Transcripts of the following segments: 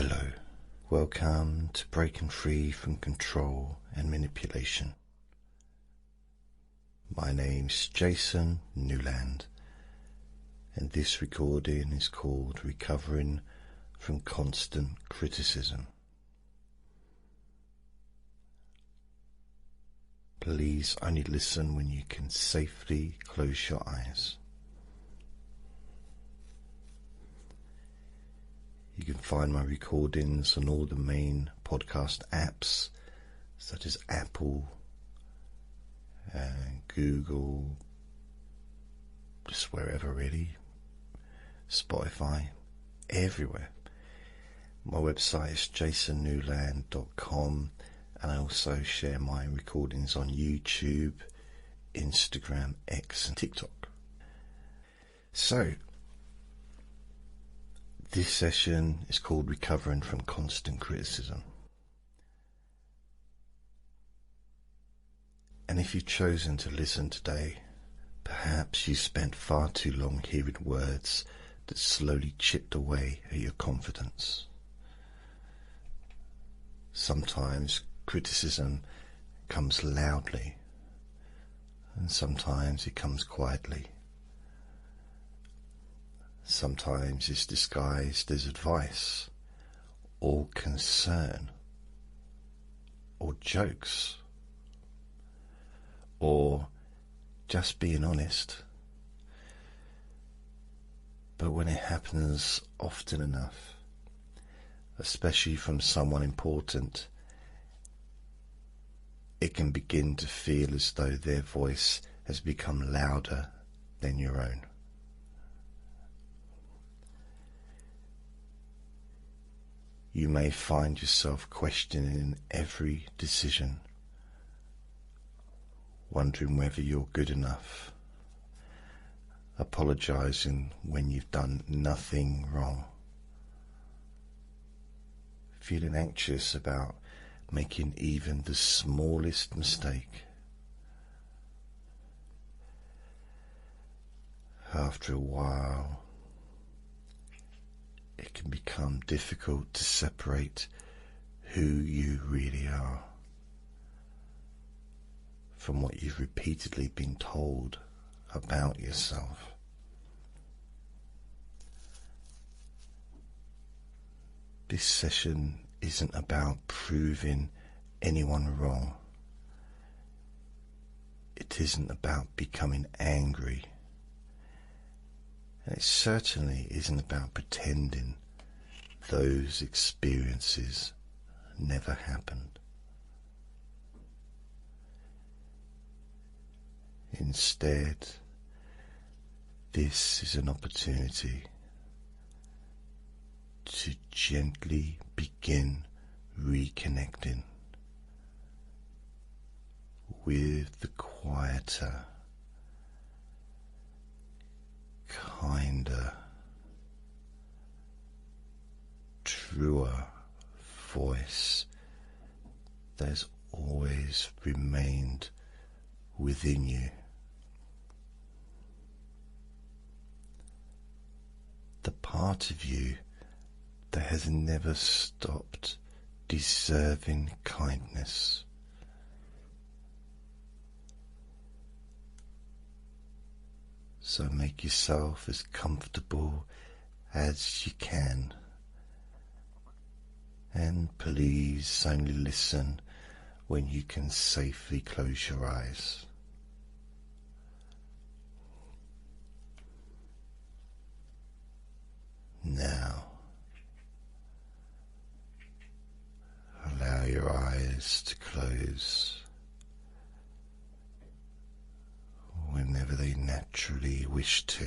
Hello, welcome to Breaking Free from Control and Manipulation. My name's Jason Newland, and this recording is called Recovering from Constant Criticism. Please only listen when you can safely close your eyes. You can find my recordings on all the main podcast apps such as Apple and Google, just wherever really, Spotify, everywhere. My website is jasonnewland.com, and I also share my recordings on YouTube, Instagram, X and TikTok. So, this session is called Recovering from Constant Criticism. And if you've chosen to listen today, perhaps you spent far too long hearing words that slowly chipped away at your confidence. Sometimes criticism comes loudly, and sometimes it comes quietly. Sometimes it's disguised as advice, or concern, or jokes, or just being honest. But when it happens often enough, especially from someone important, it can begin to feel as though their voice has become louder than your own. You may find yourself questioning every decision, wondering whether you're good enough, apologizing when you've done nothing wrong, feeling anxious about making even the smallest mistake. After a while, it can become difficult to separate who you really are from what you've repeatedly been told about yourself. This session isn't about proving anyone wrong. It isn't about becoming angry. And it certainly isn't about pretending those experiences never happened. Instead, this is an opportunity to gently begin reconnecting with the quieter, kinder, truer voice that has always remained within you. The part of you that has never stopped deserving kindness. So make yourself as comfortable as you can, and please only listen when you can safely close your eyes. Now, allow your eyes to close whenever they naturally wish to.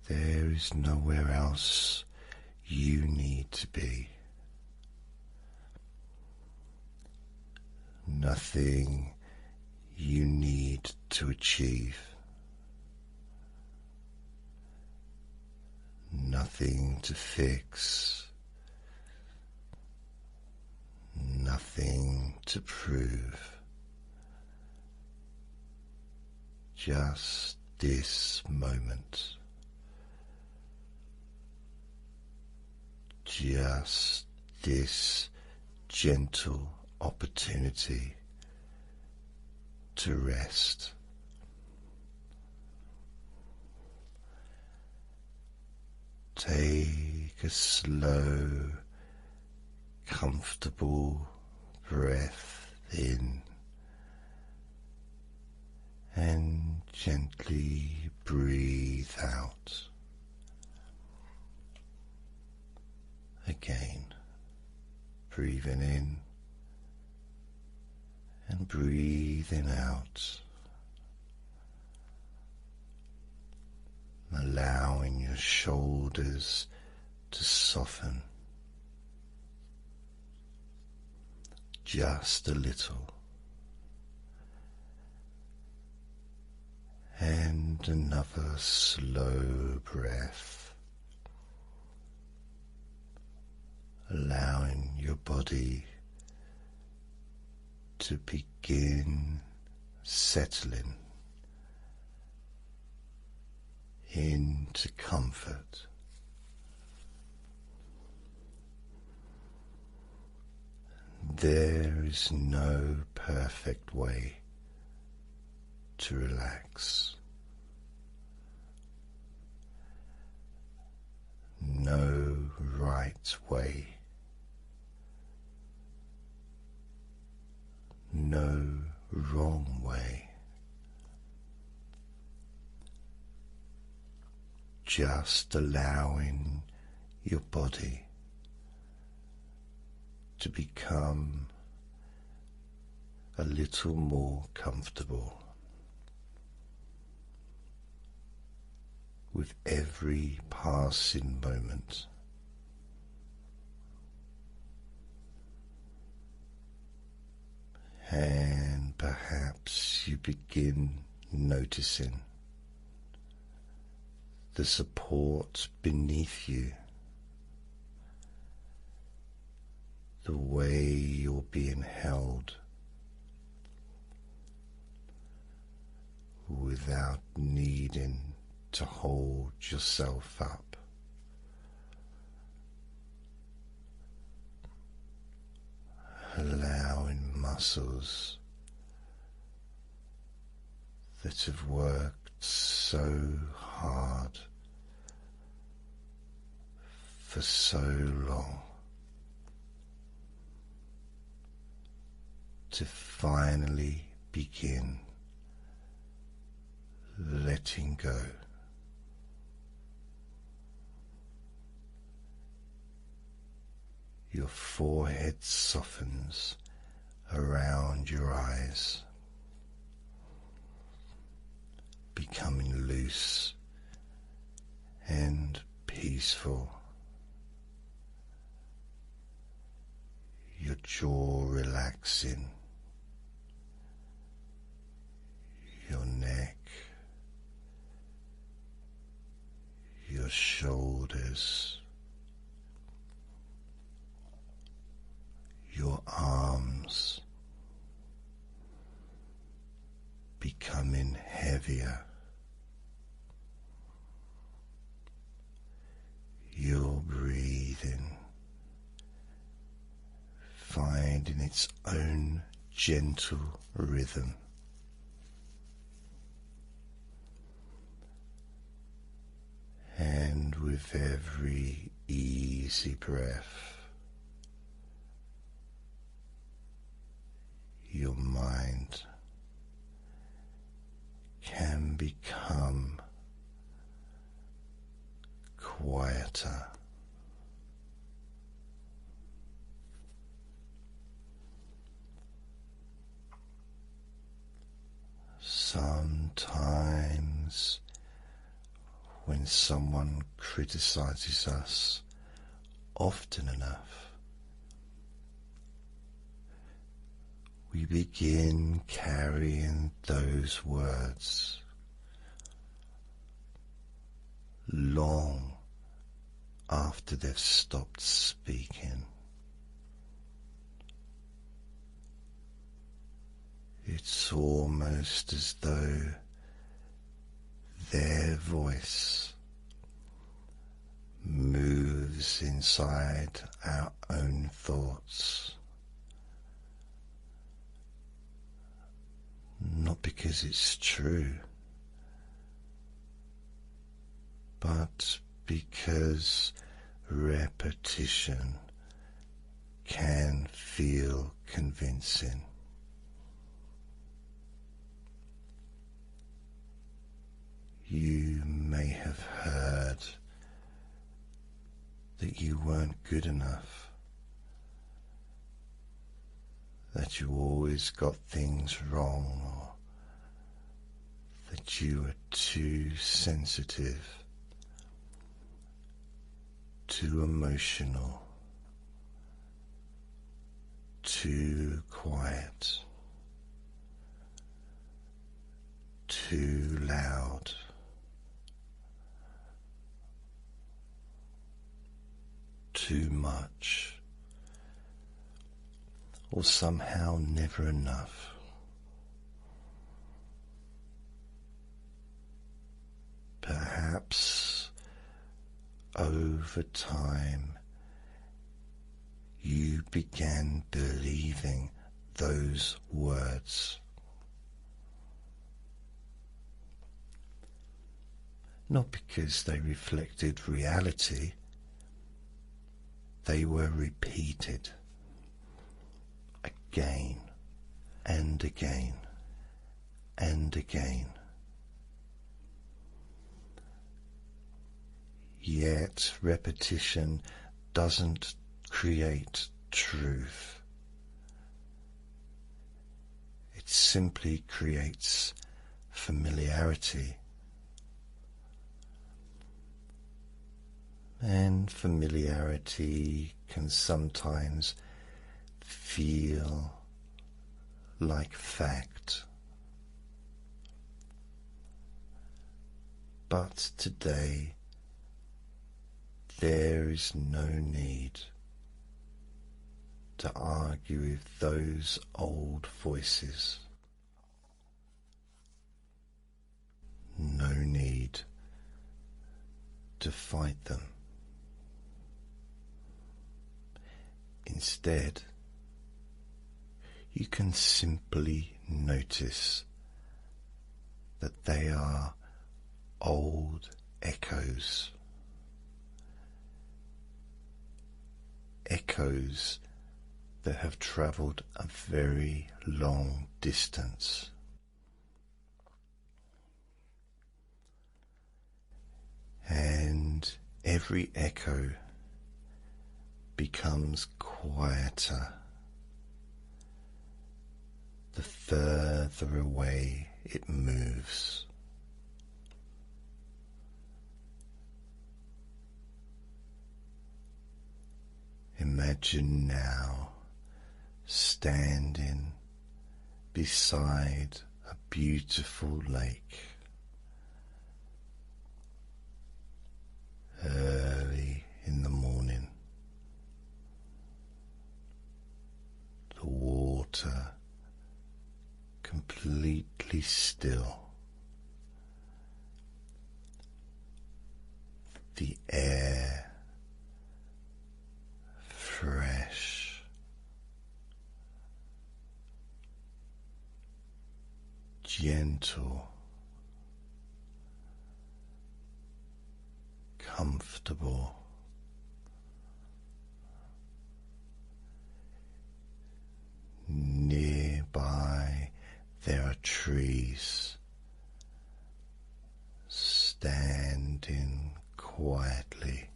There is nowhere else you need to be. Nothing you need to achieve. Nothing to fix. Nothing to prove. Just this moment. just this gentle opportunity to rest. Take a slow, comfortable breath in and gently breathe out. Again, breathing in and breathing out, allowing your shoulders to soften just a little, and another slow breath, allowing your body to begin settling into comfort. There is no perfect way to relax. No right way. No wrong way. Just allowing your body to become a little more comfortable with every passing moment. And perhaps you begin noticing the support beneath you, the way you're being held without needing to hold yourself up. Allowing muscles that have worked so hard for so long to finally begin letting go. Your forehead softens around your eyes, becoming loose and peaceful. Your jaw relaxing, your neck, your shoulders, your arms becoming heavier, your breathing finding its own gentle rhythm. And with every easy breath, your mind can become quieter. Sometimes when someone criticizes us often enough, we begin carrying those words long after they've stopped speaking. It's almost as though their voice moves lives inside our own thoughts. Not because it's true, but because repetition can feel convincing. You may have heard that you weren't good enough, that you always got things wrong, or that you were too sensitive, too emotional, too quiet, too loud, too much, or somehow never enough. Perhaps over time you began believing those words. Not because they reflected reality, they were repeated again and again and again. Yet repetition doesn't create truth. It simply creates familiarity. And familiarity can sometimes feel like fact. But today, there is no need to argue with those old voices. No need to fight them. Instead, you can simply notice that they are old echoes. Echoes that have travelled a very long distance. And every echo becomes quieter the further away it moves. Imagine now standing beside a beautiful lake, early in the morning. The water completely still. The air fresh. Gentle. Comfortable. Nearby there are trees standing quietly,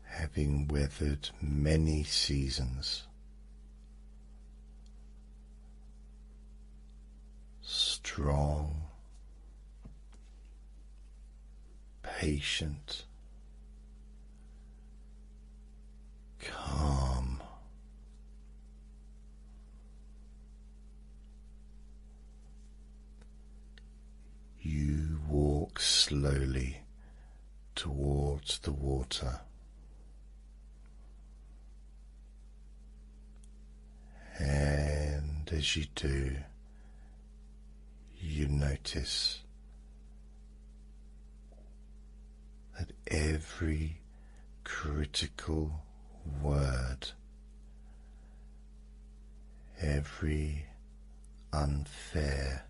having weathered many seasons, strong, patient, calm. You walk slowly towards the water, and as you do, you notice every critical word, every unfair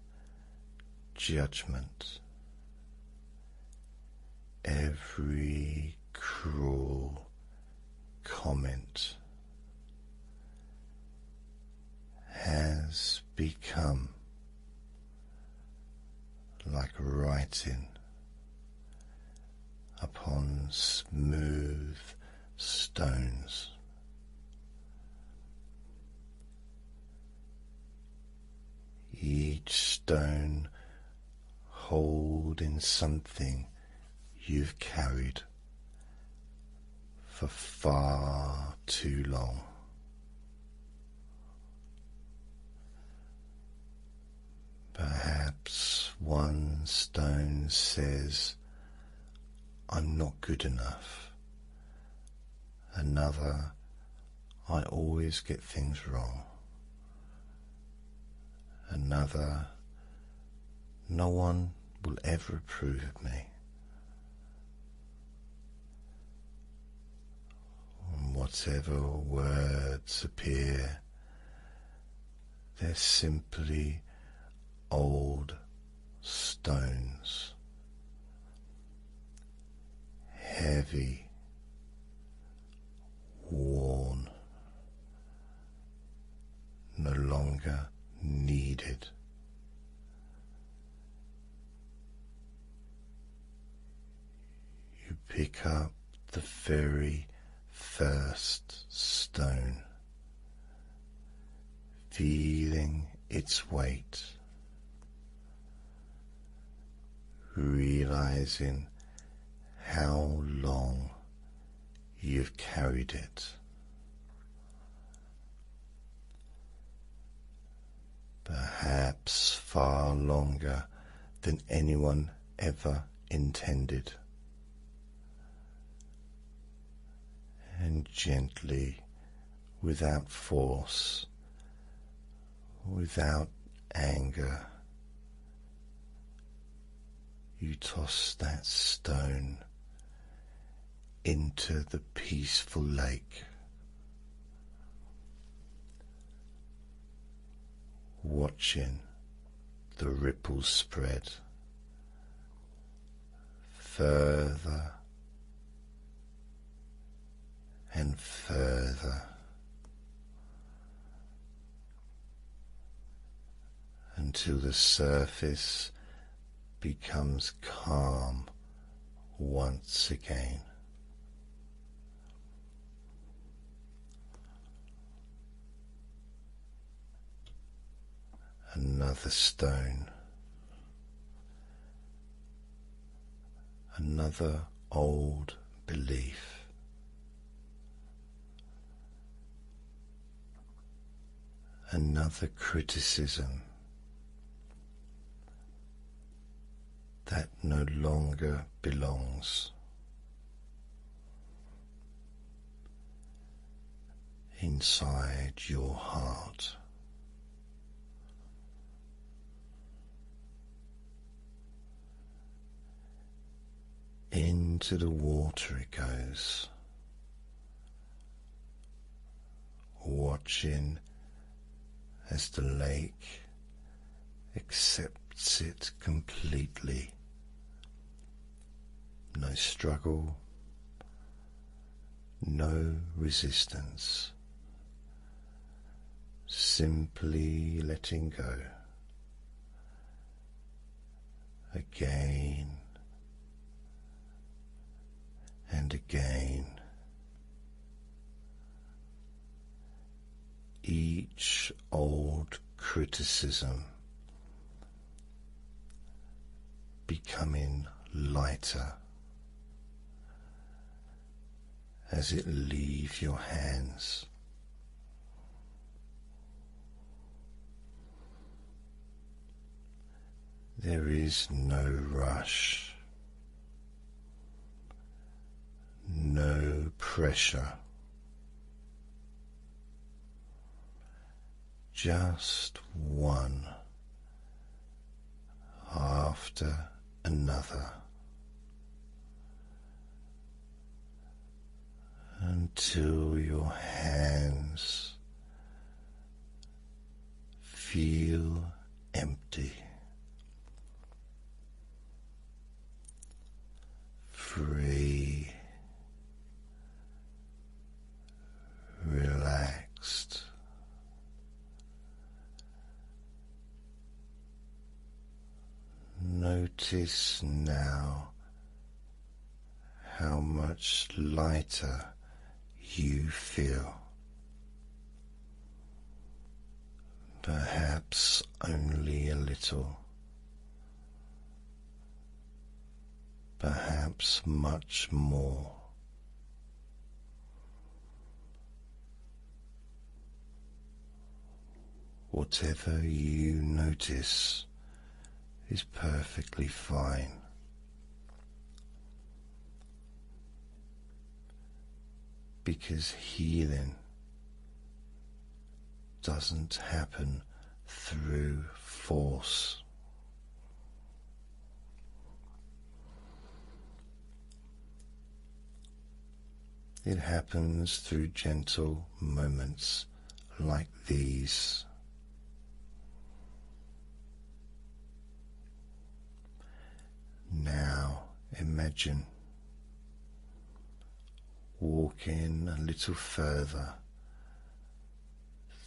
judgment, every cruel comment has become like writing upon smooth stones. Each stone holding something you've carried for far too long. Perhaps one stone says, "I'm not good enough." Another, "I always get things wrong." Another, "No one will ever approve of me." And whatever words appear, they're simply old stones, heavy, worn, no longer needed. You pick up the very first stone, feeling its weight, realizing how long you've carried it. Perhaps far longer than anyone ever intended. And gently, without force, without anger, you toss that stone into the peaceful lake, watching the ripples spread further and further until the surface becomes calm once again. Another stone, another old belief, another criticism that no longer belongs. Inside your heart. Into the water it goes, watching as the lake accepts it completely. No struggle, no resistance, simply letting go. Again and again, each old criticism becoming lighter as it leaves your hands. There is no rush. No pressure, just one after another, until your hands feel empty, free, relaxed. Notice now how much lighter you feel. Perhaps only a little, perhaps much more. Whatever you notice is perfectly fine. Because healing doesn't happen through force. It happens through gentle moments like these. Now imagine walking a little further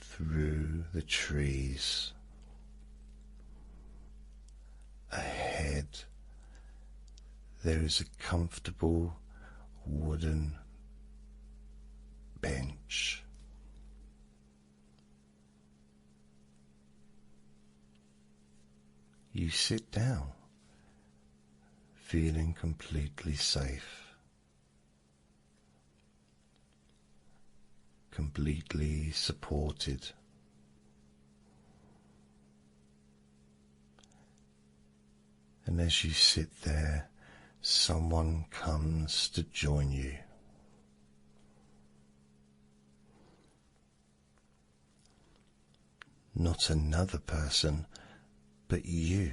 through the trees. Ahead there is a comfortable wooden bench. You sit down, feeling completely safe, completely supported. And as you sit there, someone comes to join you. Not another person, but you.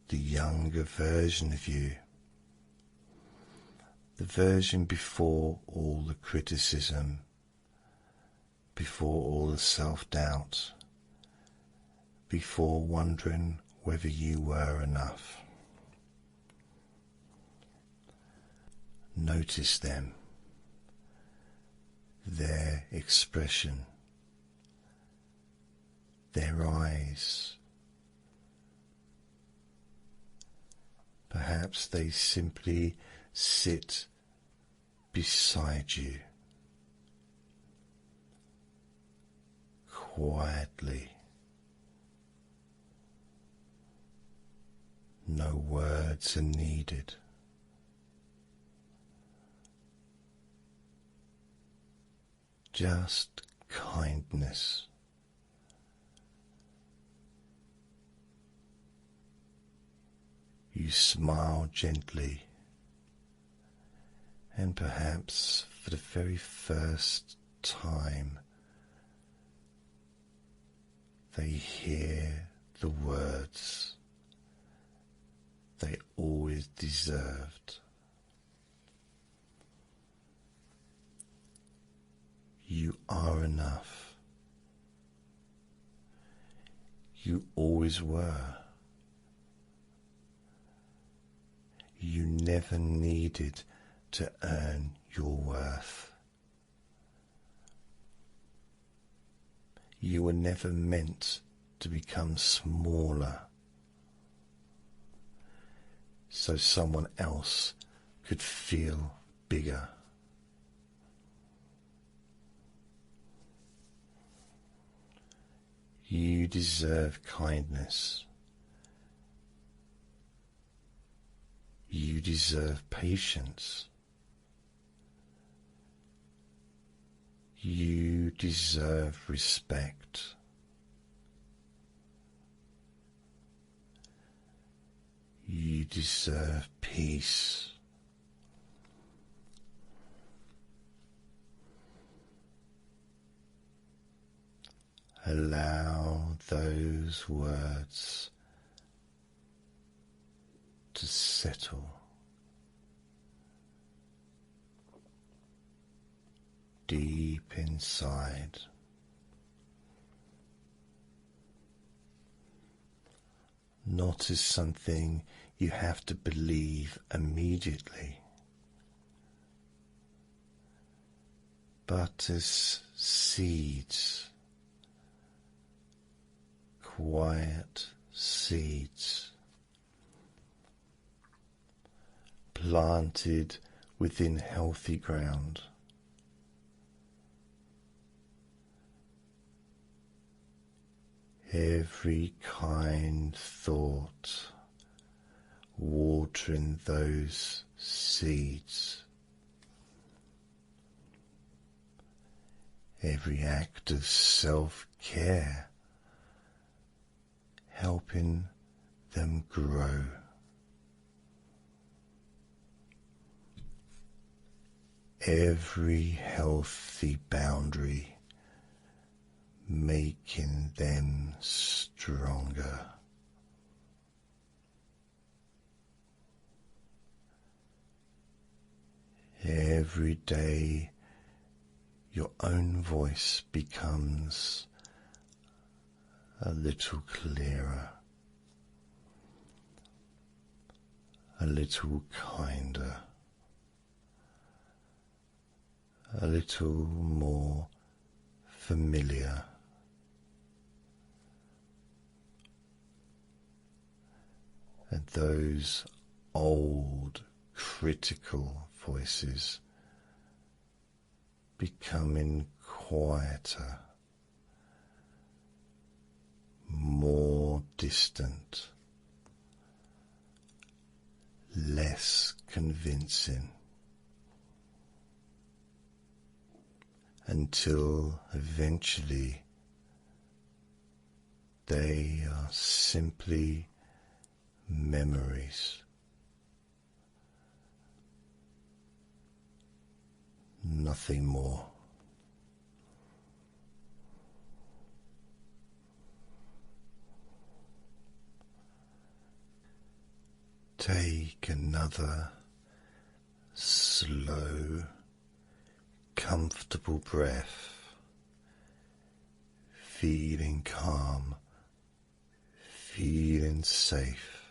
The younger version of you. The version before all the criticism, before all the self-doubt, before wondering whether you were enough. Notice them, their expression, their eyes. Perhaps they simply sit beside you, quietly. No words are needed. Just kindness. You smile gently, and perhaps for the very first time they hear the words they always deserved. You are enough. You always were. You never needed to earn your worth. You were never meant to become smaller so someone else could feel bigger. You deserve kindness. You deserve patience. You deserve respect. You deserve peace. Allow those words to settle deep inside. Not as something you have to believe immediately, but as seeds, quiet seeds, planted within healthy ground. Every kind thought watering those seeds. Every act of self-care helping them grow. Every healthy boundary making them stronger. Every day your own voice becomes a little clearer, a little kinder, a little more familiar. And those old critical voices becoming quieter, more distant, less convincing, until eventually they are simply memories. Nothing more. Take another slow, comfortable breath, feeling calm, feeling safe,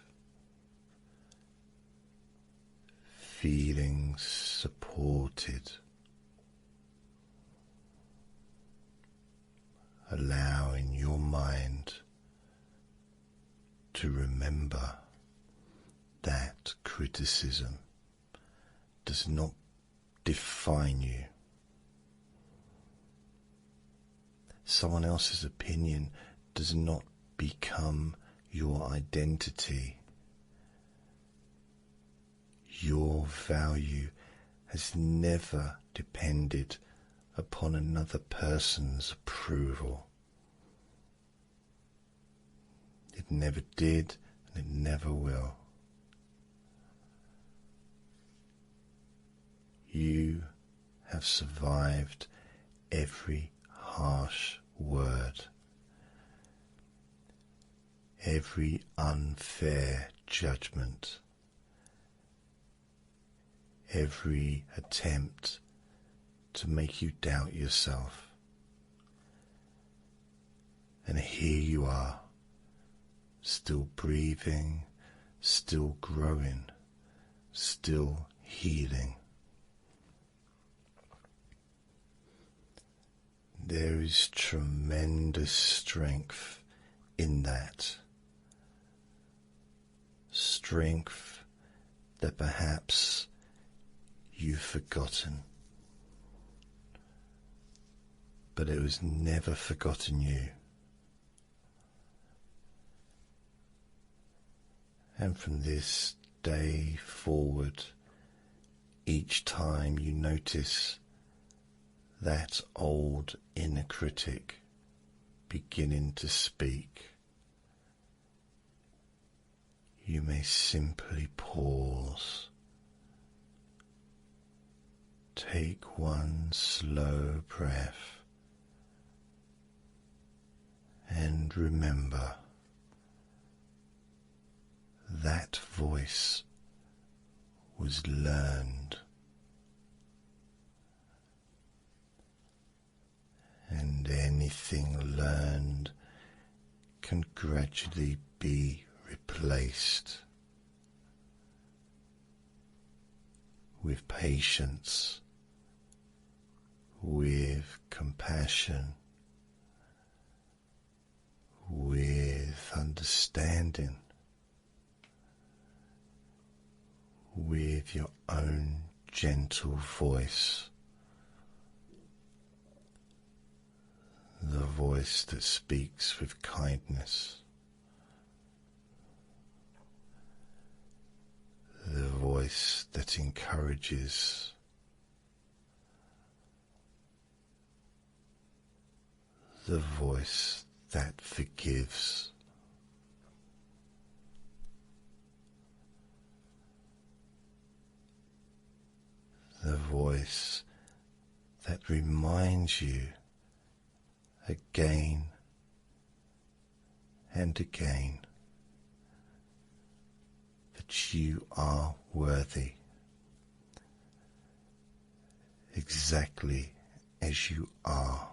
feeling supported. Allowing your mind to remember that criticism does not define you. Someone else's opinion does not become your identity. Your value has never depended upon another person's approval. It never did, and it never will. You have survived every harsh word, every unfair judgment, every attempt to make you doubt yourself. And here you are, still breathing, still growing, still healing. There is tremendous strength in that. Strength that perhaps you've forgotten. But it was never forgotten you. And from this day forward, each time you notice that old inner critic beginning to speak, you may simply pause. Take one slow breath and remember that voice was learned. and anything learned can gradually be replaced with patience, with compassion, with understanding, with your own gentle voice, the voice that speaks with kindness, the voice that encourages, the voice that forgives. The voice that reminds you again and again that you are worthy exactly as you are.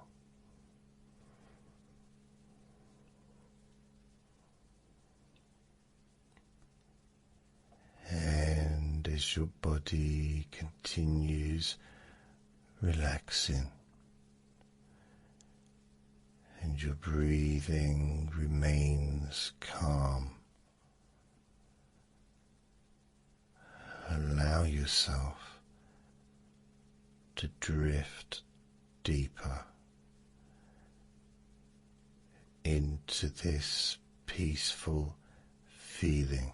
And as your body continues relaxing and your breathing remains calm, allow yourself to drift deeper into this peaceful feeling,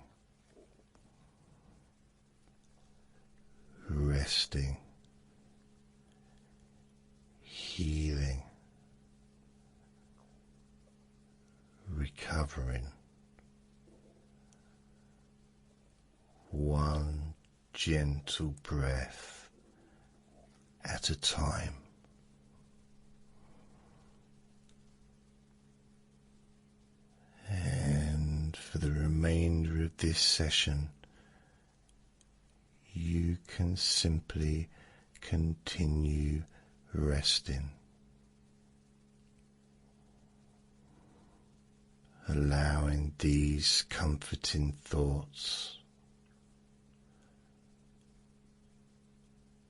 resting, healing, recovering, one gentle breath at a time. And for the remainder of this session, you can simply continue resting, allowing these comforting thoughts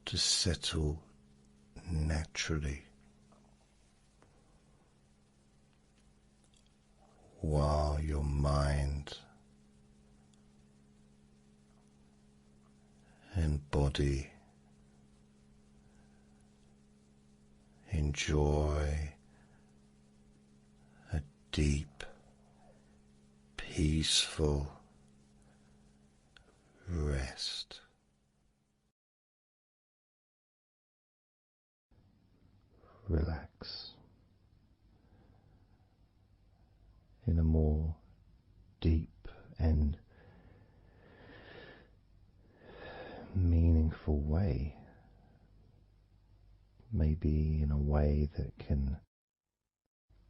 to settle naturally while your mind and body enjoy a deep, peaceful rest. Relax in a more deep and meaningful way, maybe in a way that can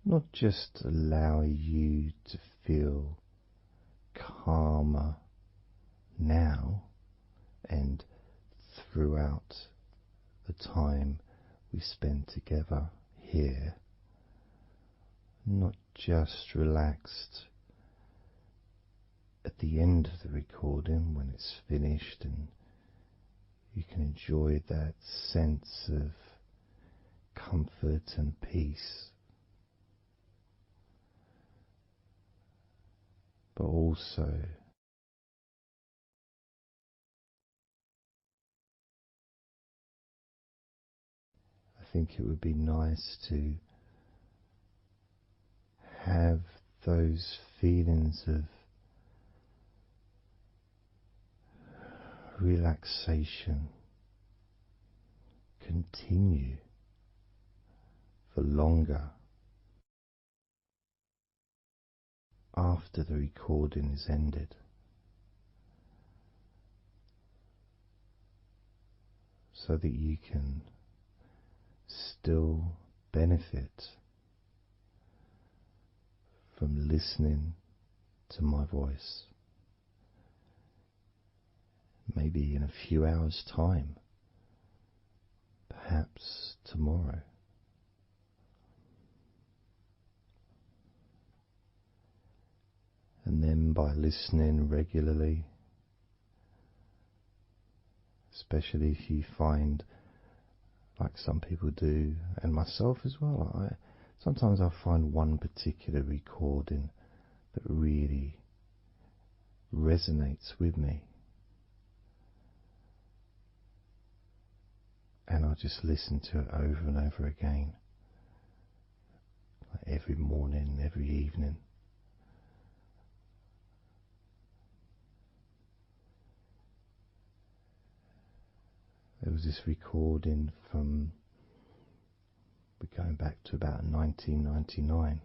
not just allow you to feel calmer now and throughout the time we spend together here, not just relaxed at the end of the recording when it's finished and you can enjoy that sense of comfort and peace, but also I think it would be nice to have those feelings of relaxation continue for longer after the recording is ended, so that you can still benefit from listening to my voice, maybe in a few hours' time, perhaps tomorrow. And then by listening regularly, especially if you find, like some people do, and myself as well, sometimes I find one particular recording that really resonates with me, and I'll just listen to it over and over again, like every morning, every evening. There was this recording from, we're going back to about 1999.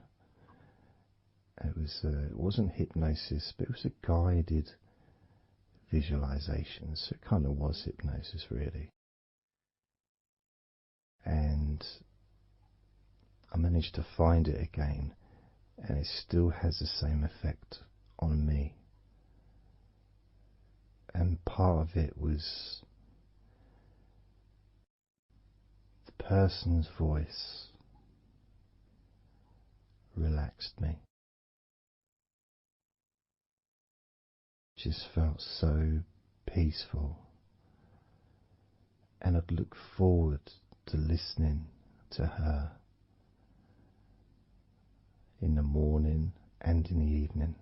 It wasn't hypnosis, but it was a guided visualization, so it kind of was hypnosis really. And I managed to find it again, and it still has the same effect on me. And part of it was the person's voice relaxed me. Just felt so peaceful, and I'd look forward to listening to her in the morning and in the evening.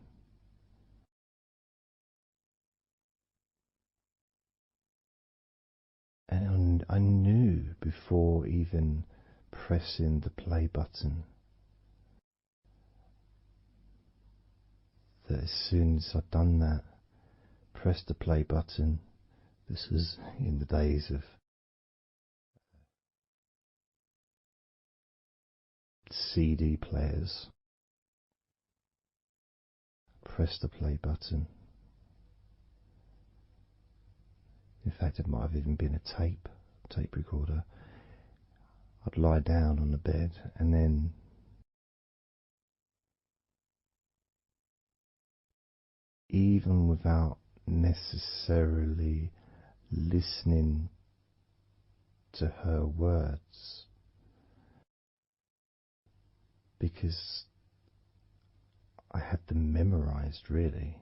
And I knew before even pressing the play button that as soon as I'd done that, pressed the play button, this was in the days of CD players, pressed the play button. In fact, it might have even been a tape recorder. I'd lie down on the bed, and then even without necessarily listening to her words, because I had them memorized really,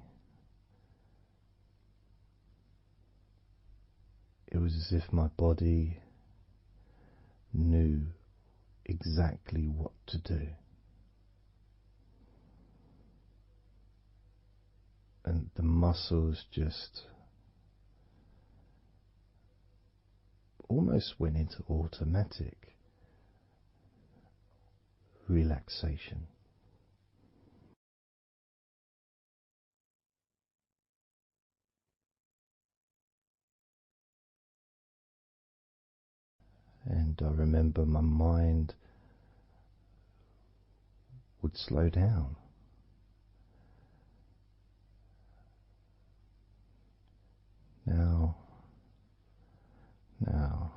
it was as if my body knew exactly what to do. And the muscles just almost went into automatic relaxation. And I remember my mind would slow down. Now,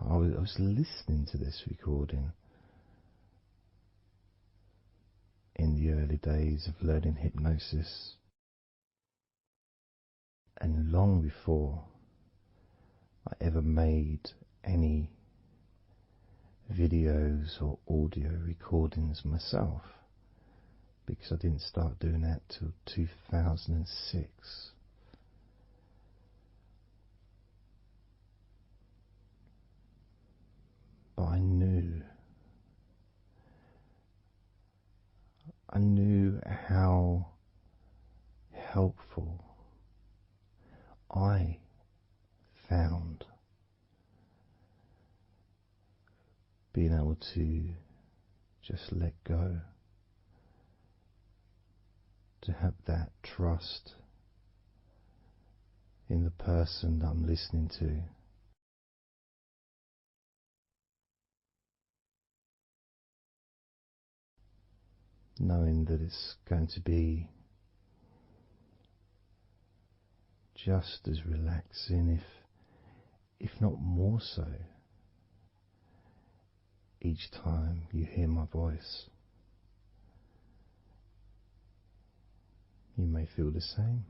I was listening to this recording in the early days of learning hypnosis, and long before I ever made any videos or audio recordings myself, because I didn't start doing that till 2006. But I knew how helpful I found being able to just let go, to have that trust in the person that I'm listening to. Knowing that it's going to be just as relaxing, if not more so, each time you hear my voice. You may feel the same.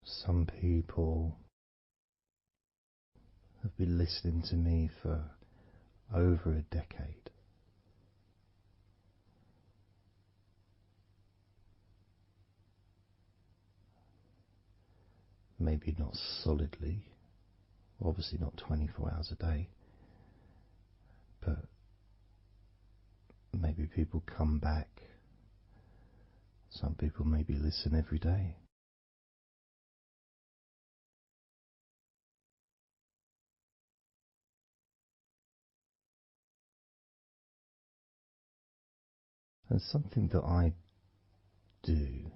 Some people have been listening to me for over a decade. maybe not solidly, obviously not 24 hours a day, but maybe people come back. Some people maybe listen every day. And something that I do,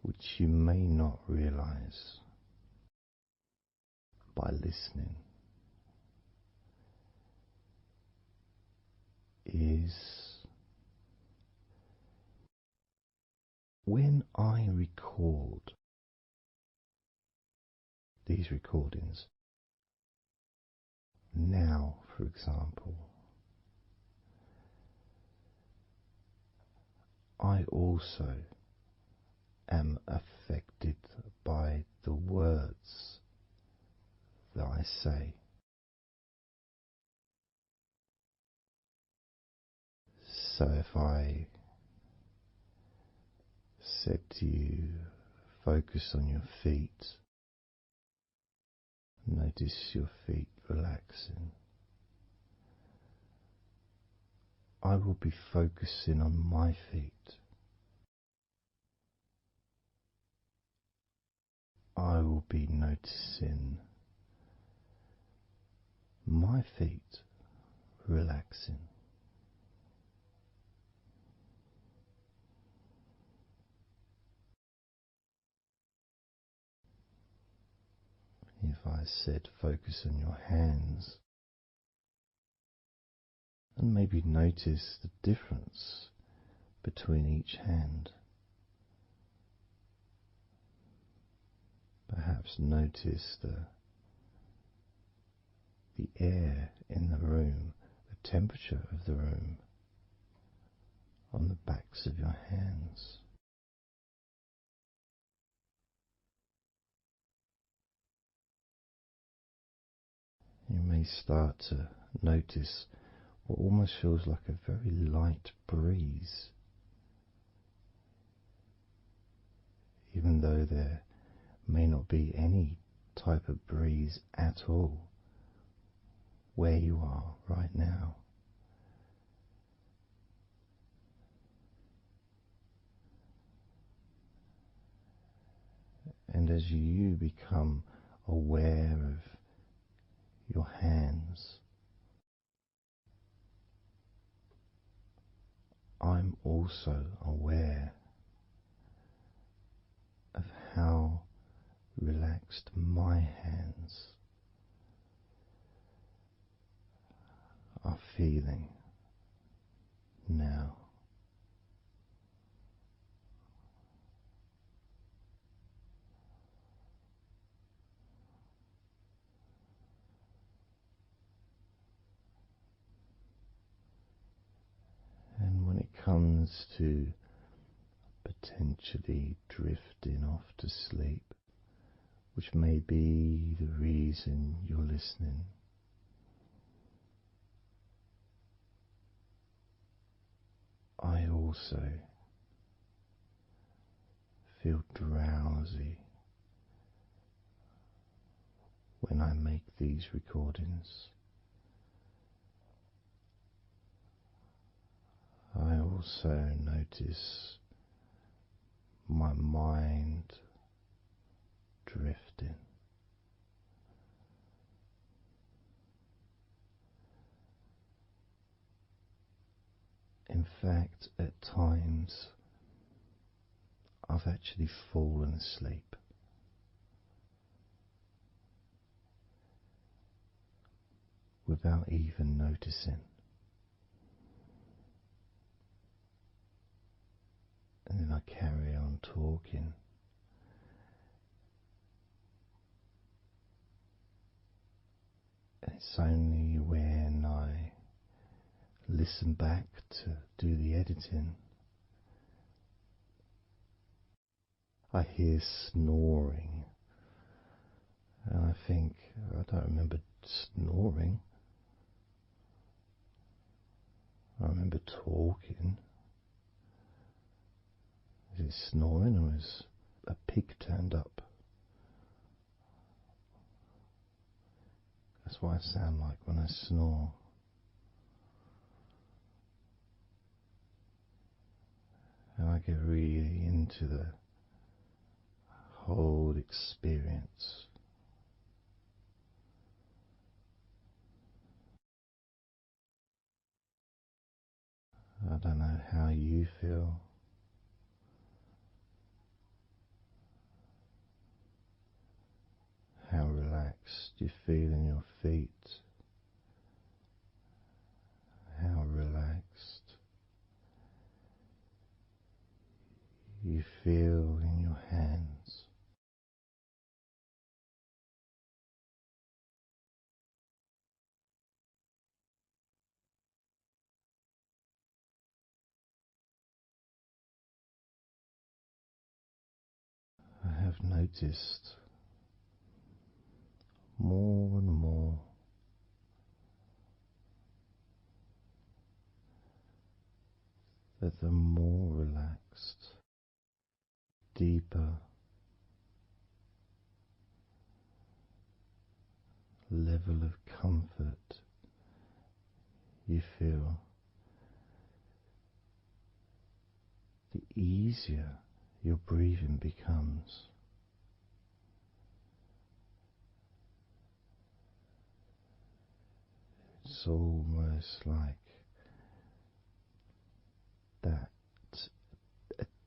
which you may not realize by listening, is when I record these recordings, now, for example, I also am affected by the words that I say. So if I said to you, focus on your feet, notice your feet relaxing, I will be focusing on my feet. I will be noticing my feet relaxing. If I said focus on your hands, and maybe notice the difference between each hand. Perhaps notice the air in the room, the temperature of the room on the backs of your hands. You may start to notice what almost feels like a very light breeze, even though there may not be any type of breeze at all where you are right now. And as you become aware of your hands, I'm also aware of how relaxed my hands are feeling now. And when it comes to potentially drifting off to sleep, which may be the reason you're listening, I also feel drowsy when I make these recordings. I also notice my mind drifting. In fact, at times I've actually fallen asleep without even noticing. And then I carry on talking. And it's only when I listen back to do the editing, I hear snoring. And I think, I don't remember snoring. I remember talking. Is it snoring or is a pig turned up That's what I sound like when I snore. And I get really into the whole experience. I don't know how you feel. How relaxed you feel in your feet. How relaxed you feel in your hands. I have noticed more and more that the more relaxed, deeper level of comfort you feel, the easier your breathing becomes. It's almost like that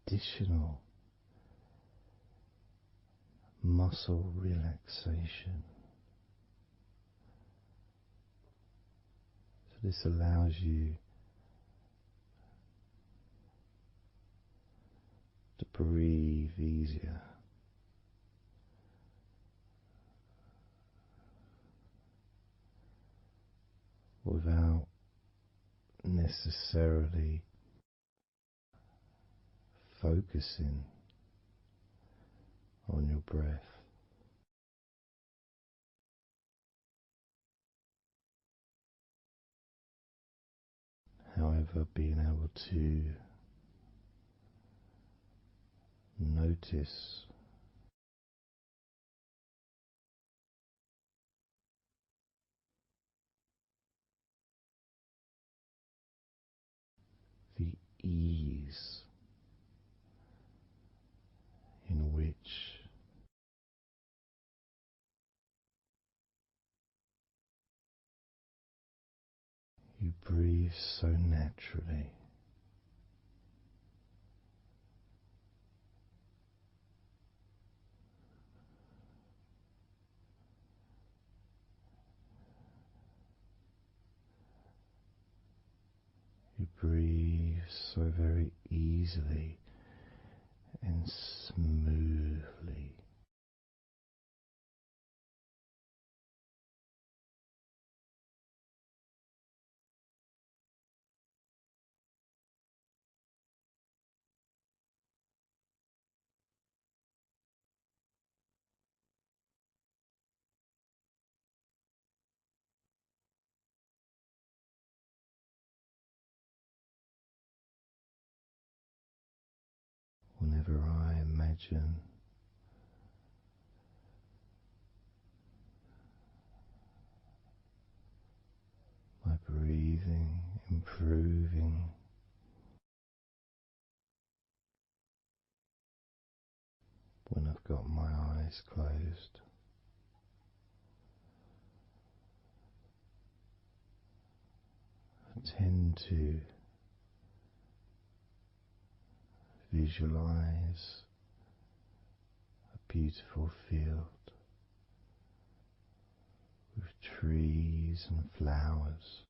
additional muscle relaxation. So this allows you to breathe easier. Without necessarily focusing on your breath. However, being able to notice the ease in which you breathe so naturally. You breathe so very easily and smoothly. Whenever I imagine my breathing improving, when I've got my eyes closed, I tend to visualize a beautiful field with trees and flowers,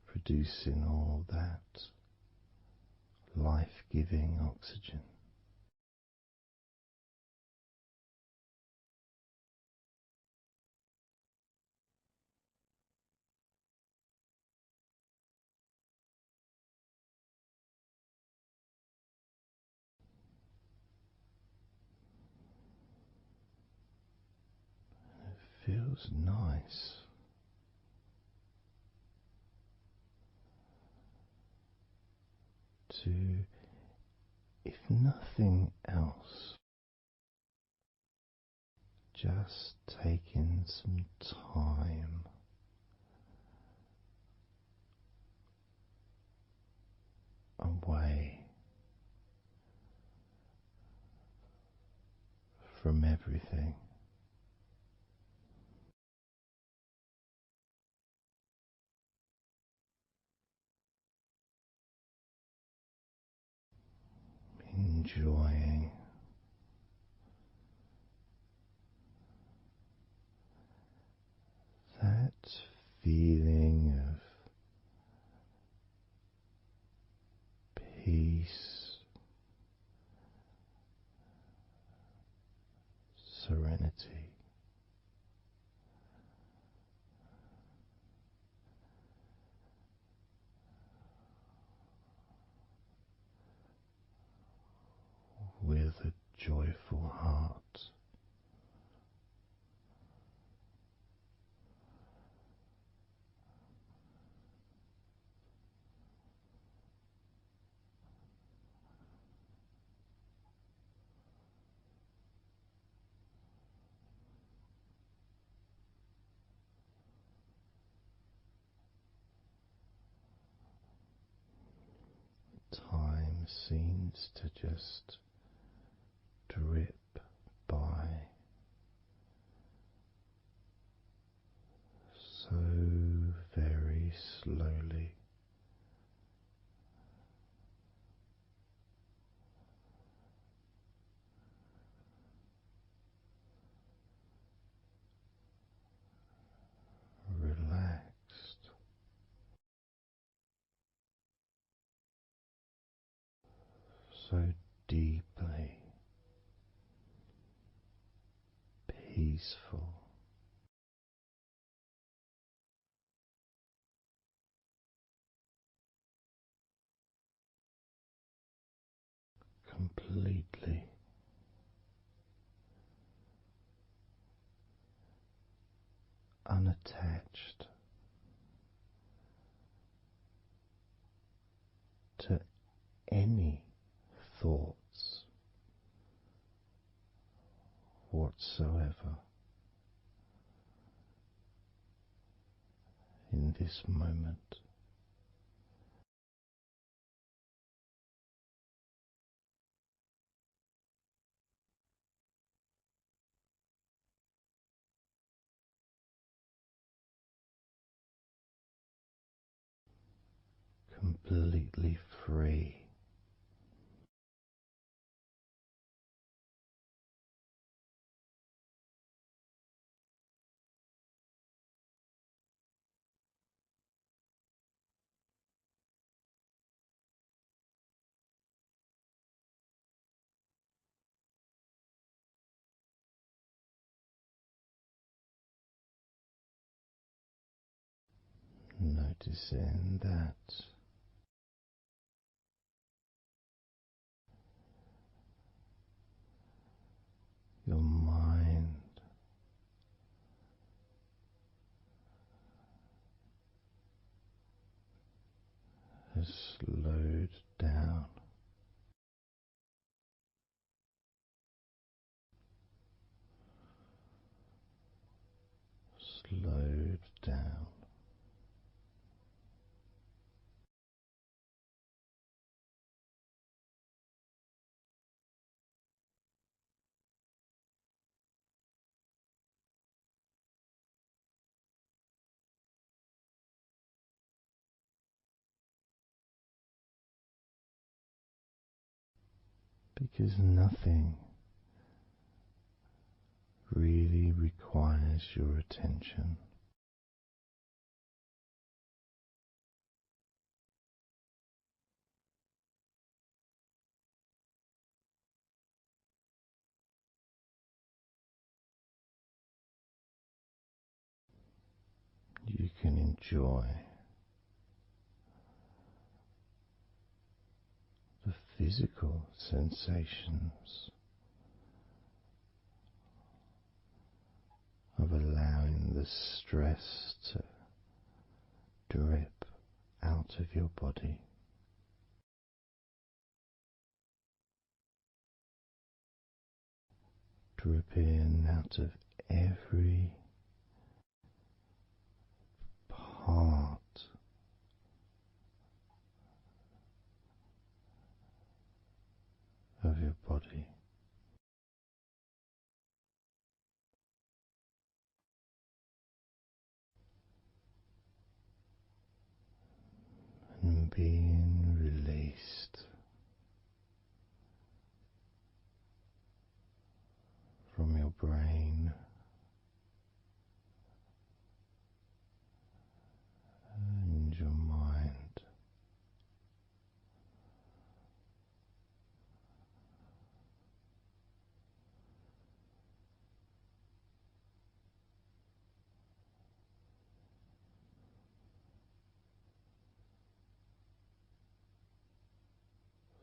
producing all that life-giving oxygen. It feels nice to if nothing else, just taking some time away from everything. Enjoying that feeling of peace, serenity, with a joyful heart. Time seems to just drip by so very slowly. Relaxed, so deeply peaceful, completely unattached to any thoughts whatsoever in this moment. Completely free, noticing that your mind has slowed down, slowed down, because nothing really requires your attention. You can enjoy the physical sensations of allowing the stress to drip out of your body. dripping out of every part of your body. And being released from your brain and your mind.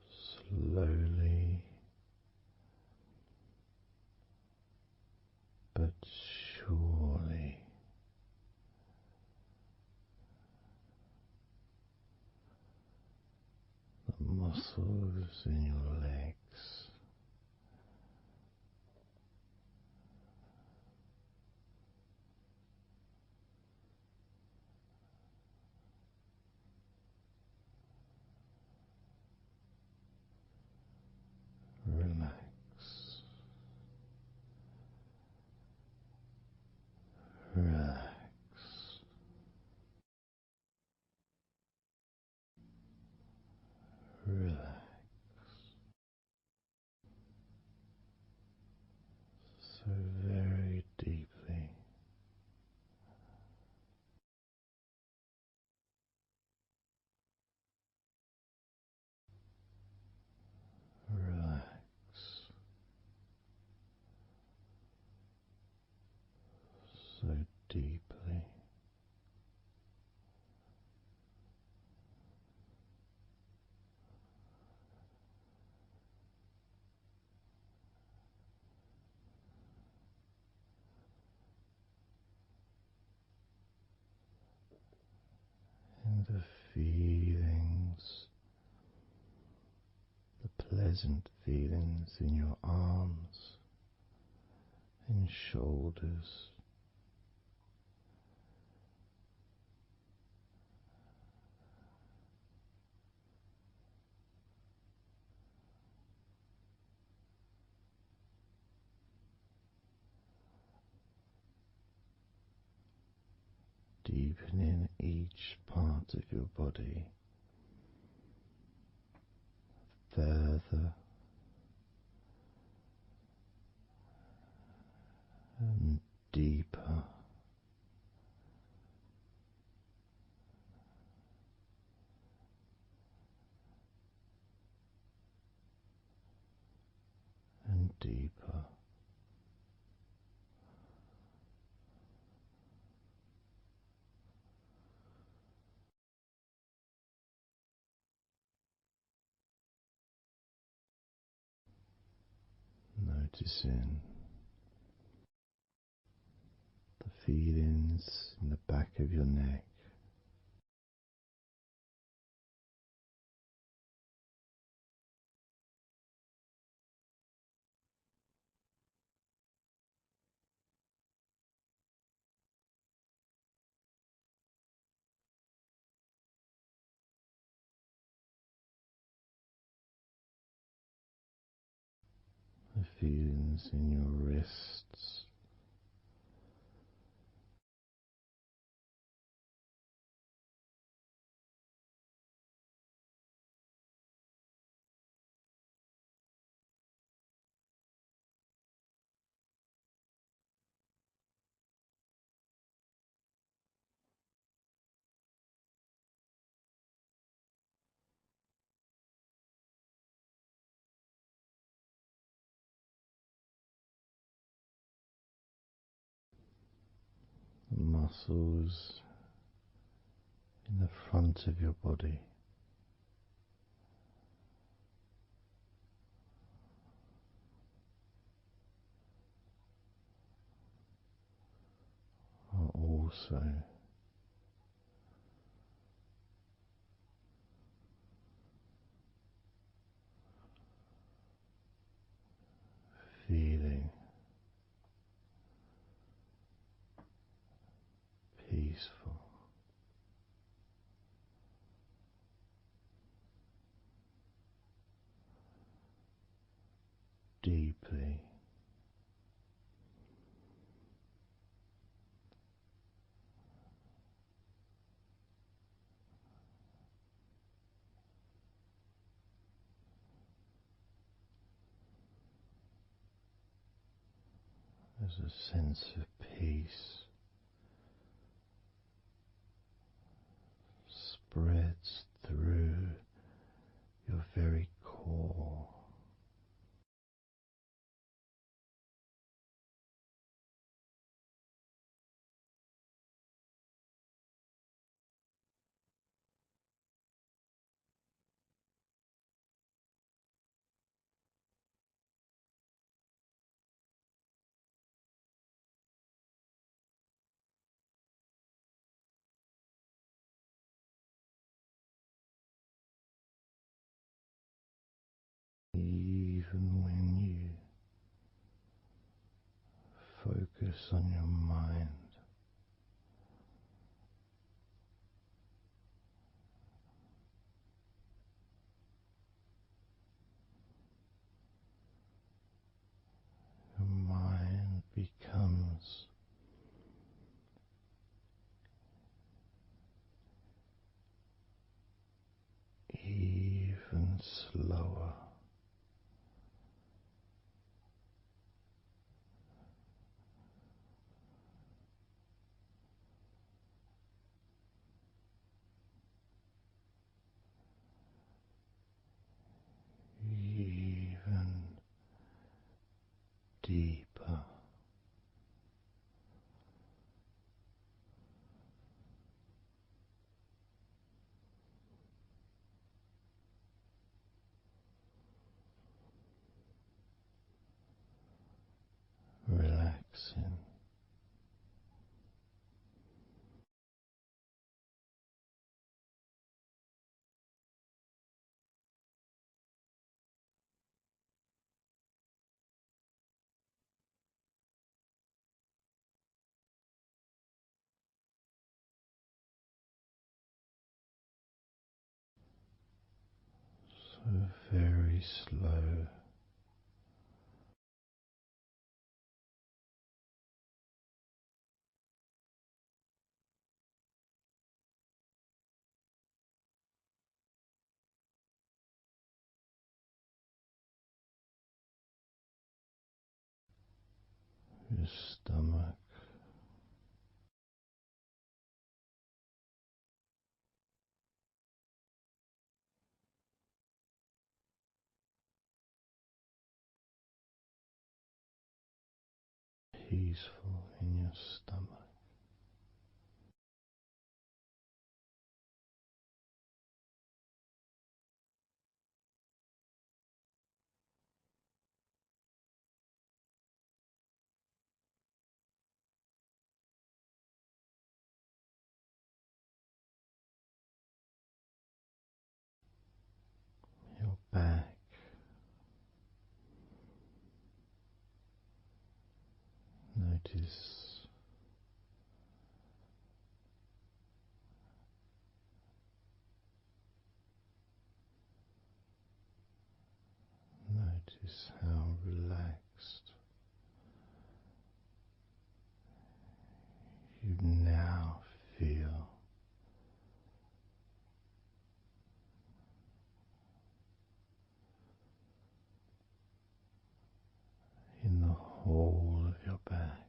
Slowly but surely, the muscles in your legs relax, relax, relax, so very deeply. Relax so deeply. And the feelings, the pleasant feelings in your arms and shoulders, deepening each part of your body further and deeper and deeper. Noticing the feelings in the back of your neck, the feelings in your wrists, the muscles in the front of your body, are also feeling peaceful, deeply, as a sense of peace spreads through your very core. Even when you focus on your mind, your mind becomes even slower, even deeper, relaxing. So very slow, your stomach peaceful in your stomach, your back. Notice Notice how relaxed you now feel in the whole of your back.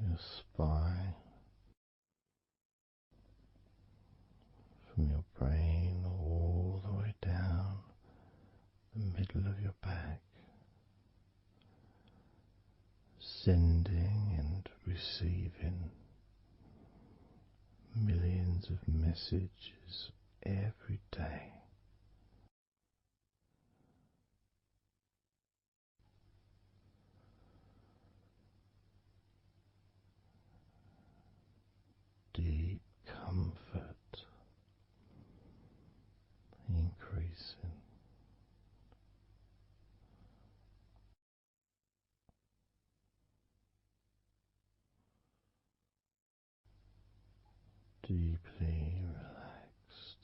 Your spine, from your brain all the way down the middle of your back, sending and receiving millions of messages every day deep comfort increasing. Deeply relaxed.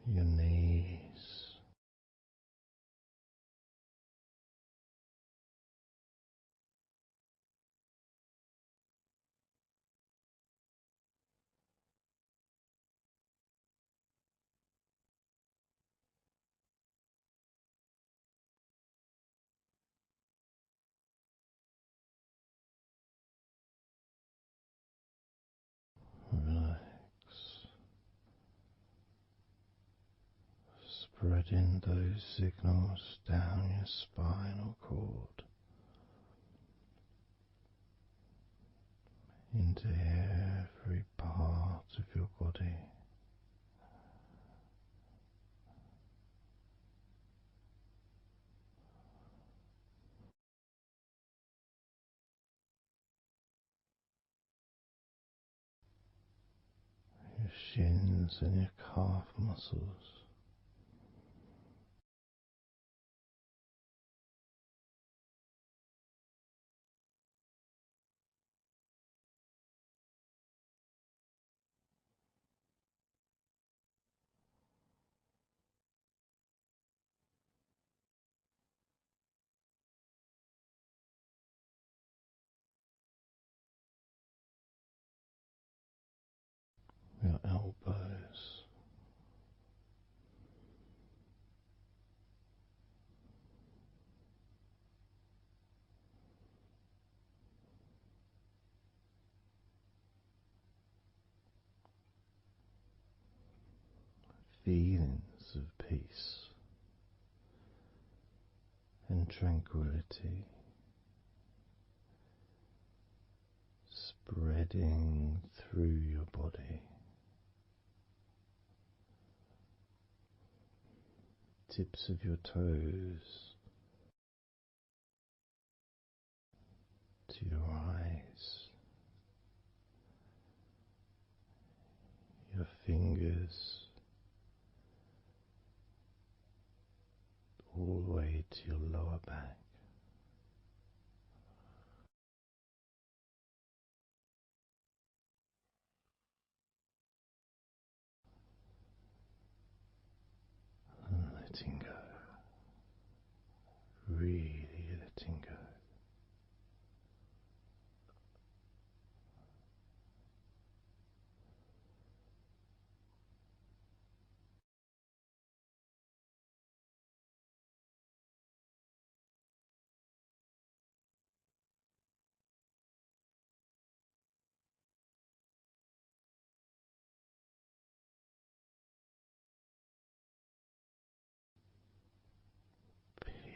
Your knees, relax, spreading those signals down your spinal cord into every part of your body. Your shins and your calf muscles, your elbows, feelings of peace and tranquility spreading through your body, tips of your toes to your eyes, your fingers all the way to your lower back. And letting go, really letting go.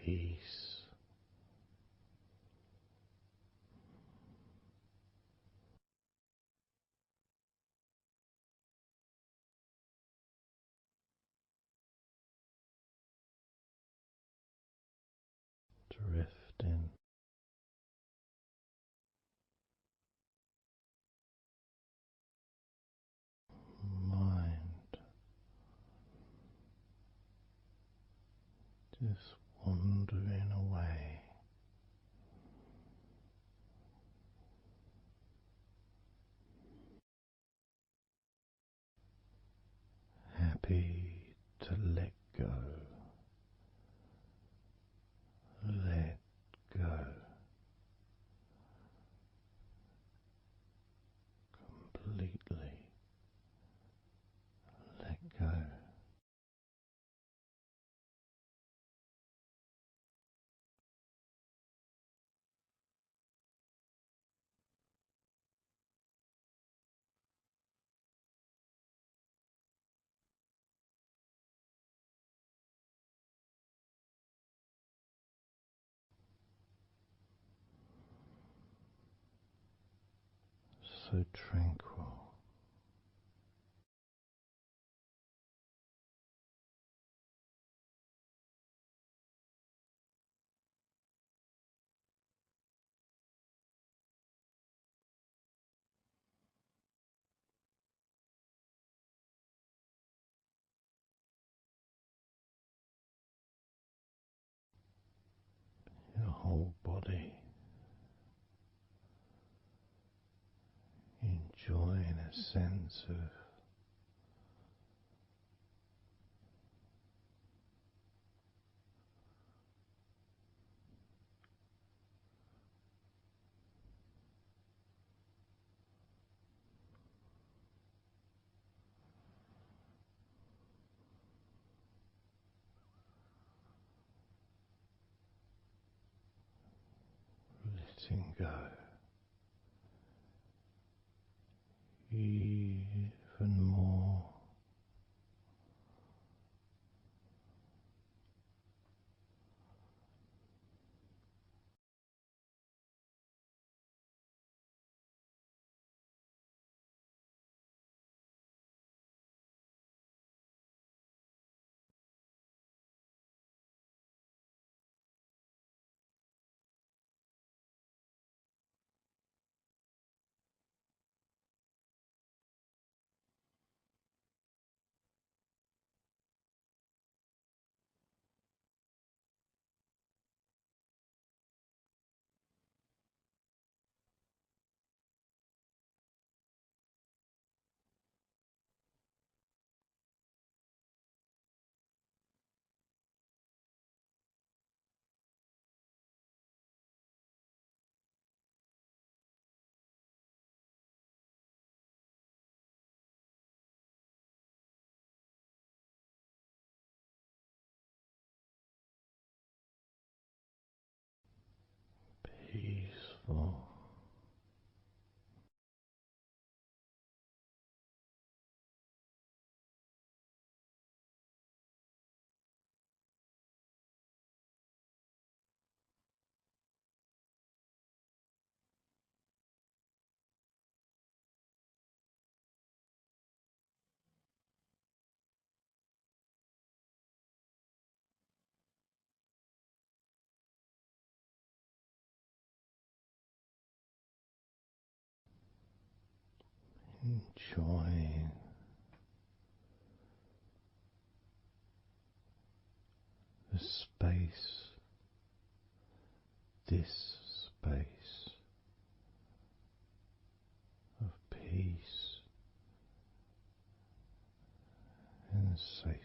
Peace. Drifting, mind just wandering away, happy to let go, let go, completely let go. so tranquil. Your whole body enjoying a sense of letting go even more. Peaceful. Enjoying the space, this space of peace and safety.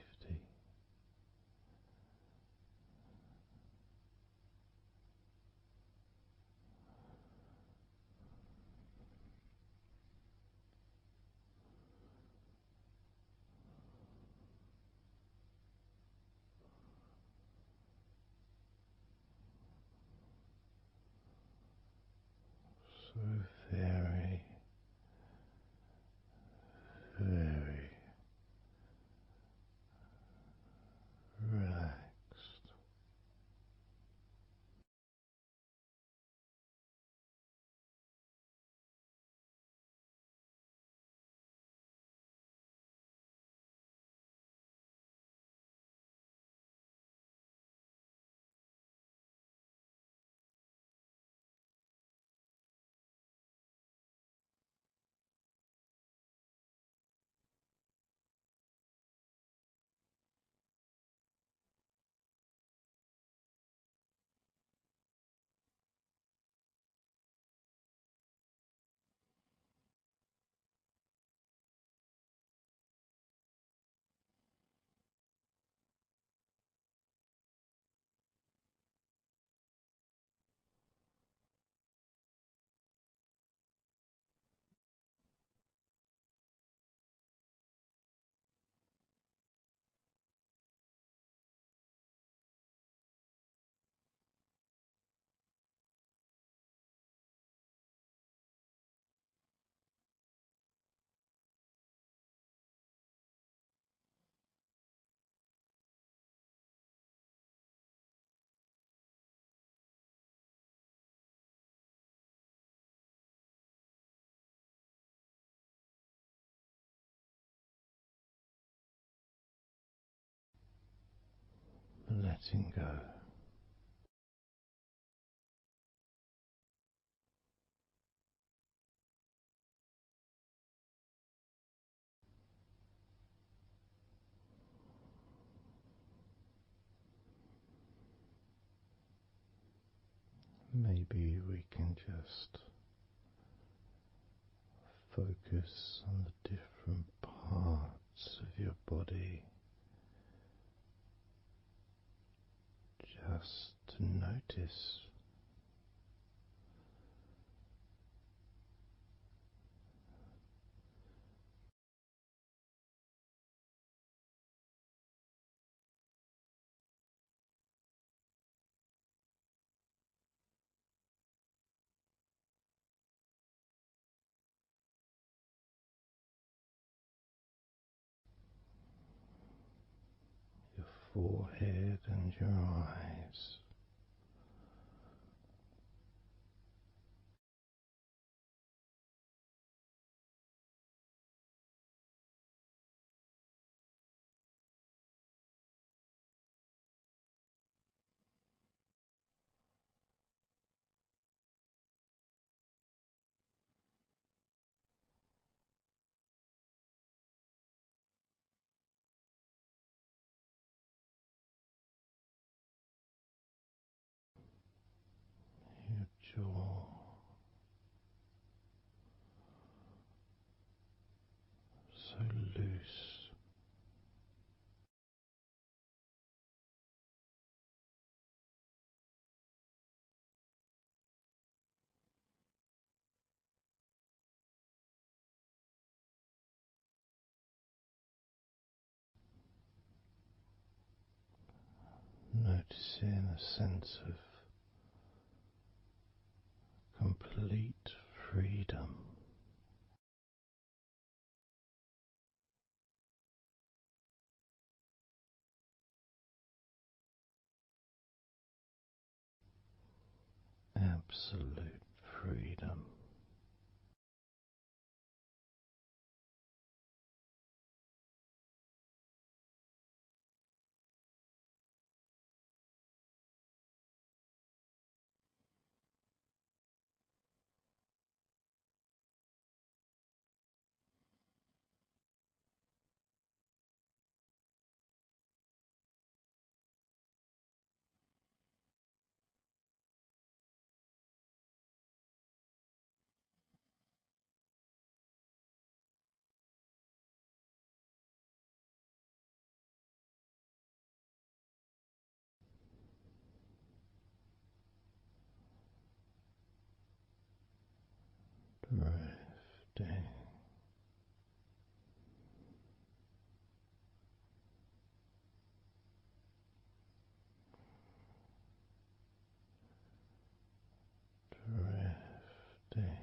So very, very letting go. Maybe we can just focus on the different parts of your body, just to notice your forehead and your eyes. Your jaw, so loose. Noticing a sense of complete freedom. Absolute freedom. Drifting, drifting,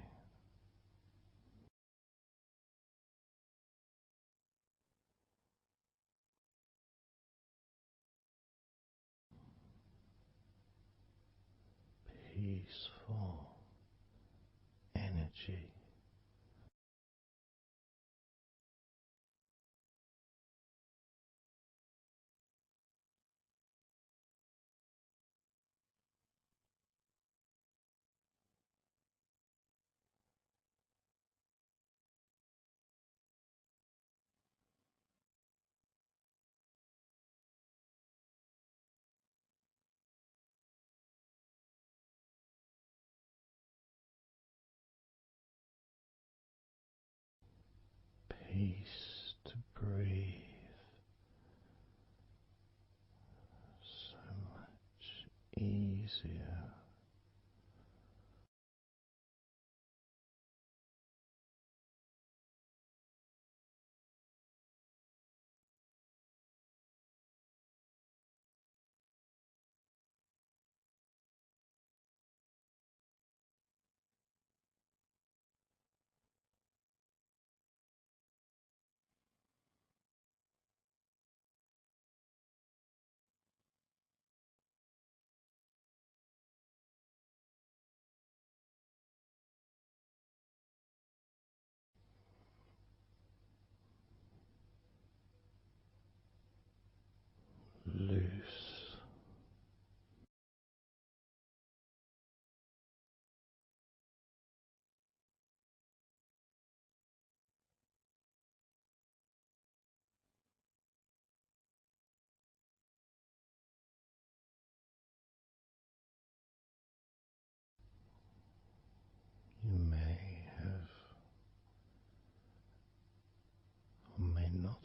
peaceful energy. Peace to breathe, so much easier.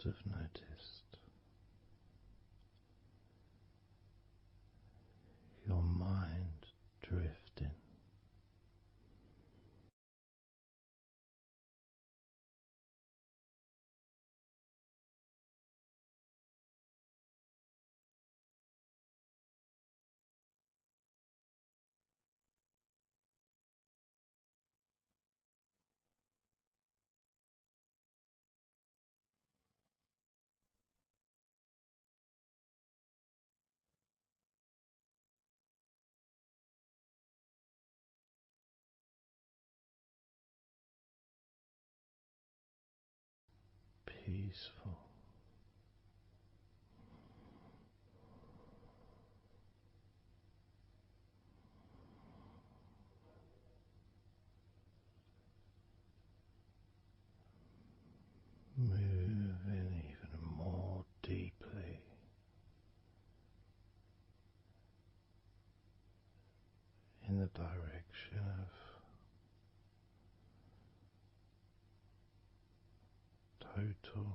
have noticed your mind drifting. Peaceful. Moving even more deeply in the direction of total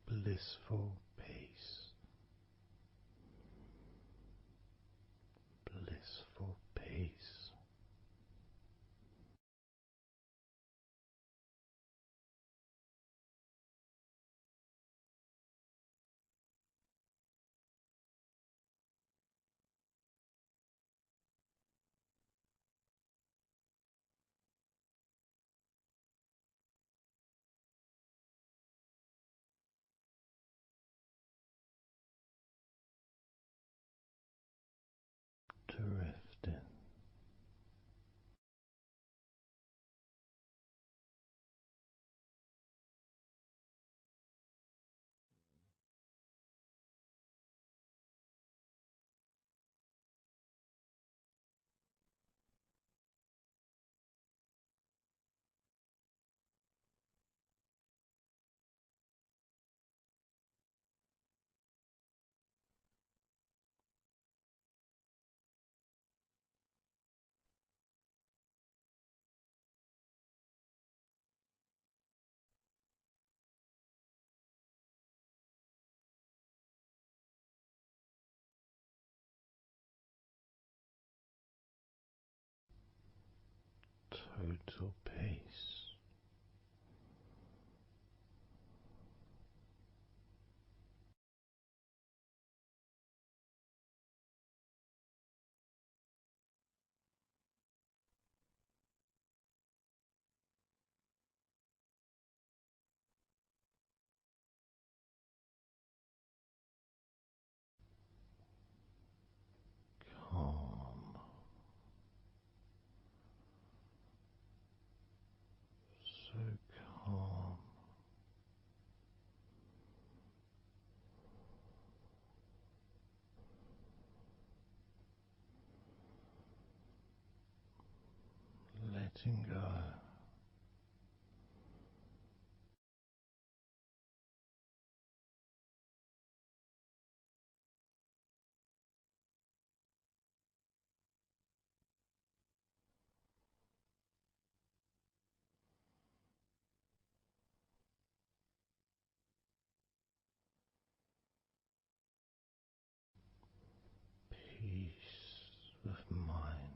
blissful peace. Blissful peace. Drifting. Total peace. Calm. So calm. Letting go. Peace of mind.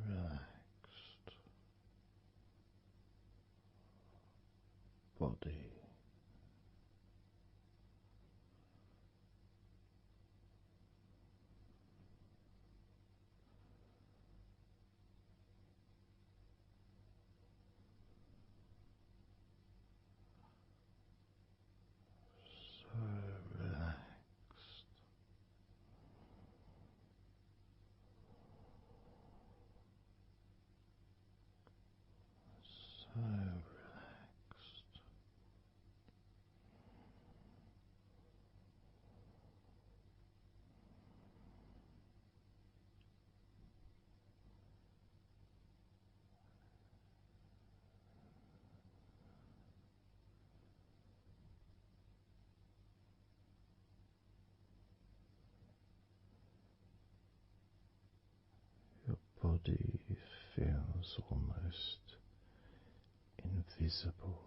Relaxed body. So relaxed. So relaxed. body feels almost invisible.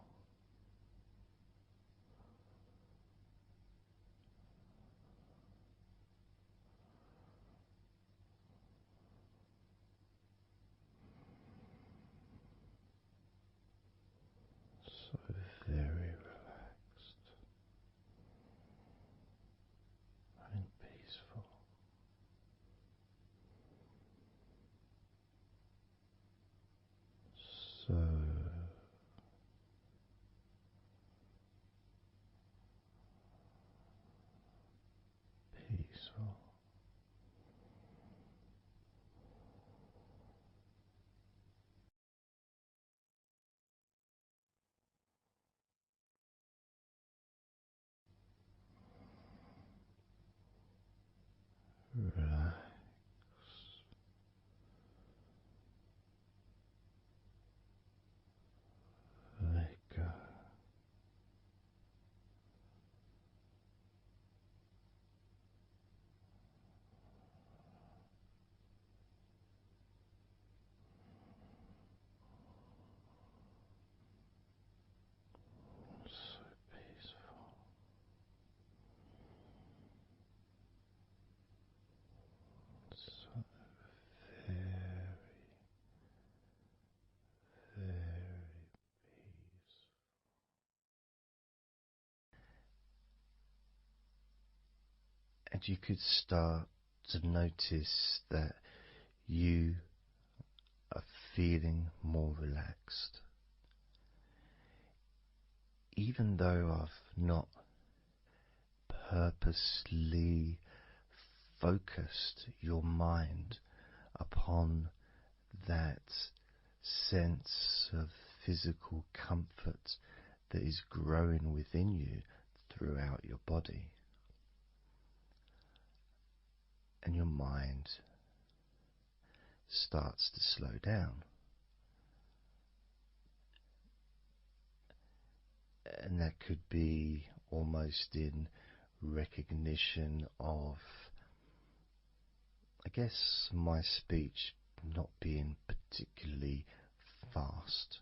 So very relaxed and peaceful. So peaceful. Relax. Let go. So peaceful. So very, very peaceful. And you could start to notice that you are feeling more relaxed. Even though I've not purposely focused your mind upon that sense of physical comfort that is growing within you throughout your body, and your mind starts to slow down. And that could be almost in recognition of, I guess, my speech not being particularly fast.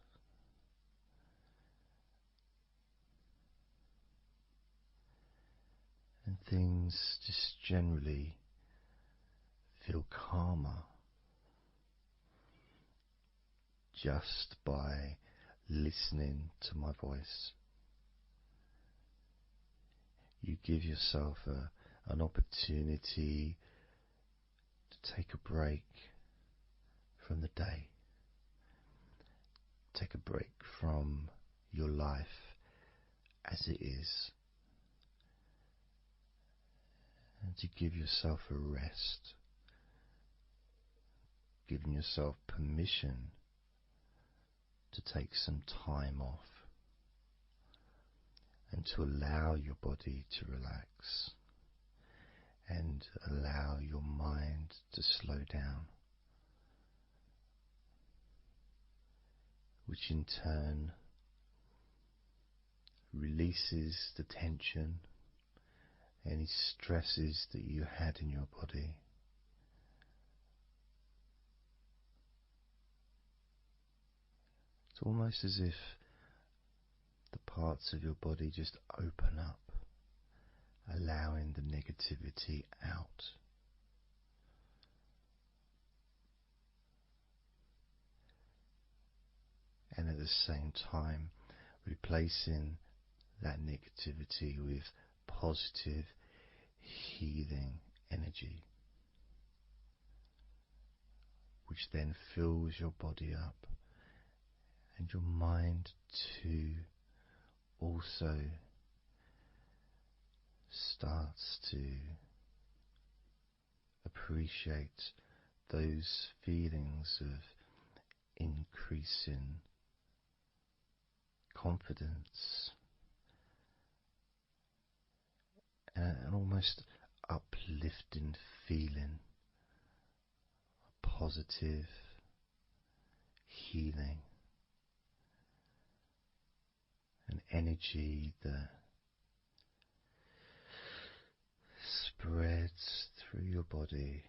And things just generally feel calmer just by listening to my voice. You give yourself an opportunity to take a break from the day, take a break from your life as it is, and to give yourself a rest, giving yourself permission to take some time off and to allow your body to relax and allow your mind to slow down, which in turn releases the tension, any stresses that you had in your body. It's almost as if the parts of your body just open up, allowing the negativity out. And at the same time, replacing that negativity with positive, healing energy, which then fills your body up, and your mind too also starts to appreciate those feelings of increasing confidence and an almost uplifting feeling, positive healing, an energy that spreads through your body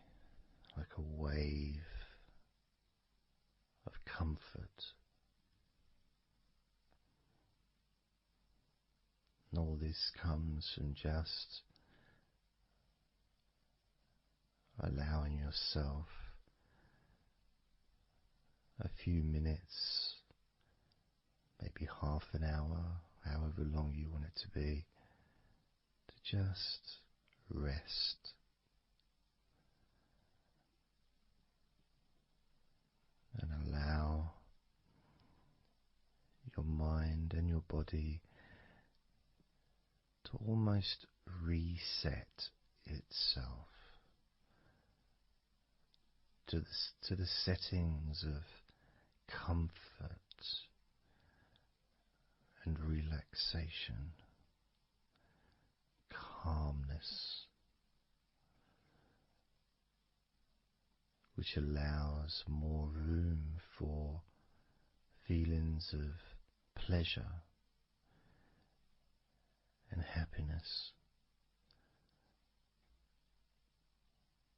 like a wave of comfort. And all this comes from just allowing yourself a few minutes, maybe half an hour, however long you want it to be, to just rest. And allow your mind and your body to almost reset itself to the settings of comfort and relaxation, calmness, which allows more room for feelings of pleasure and happiness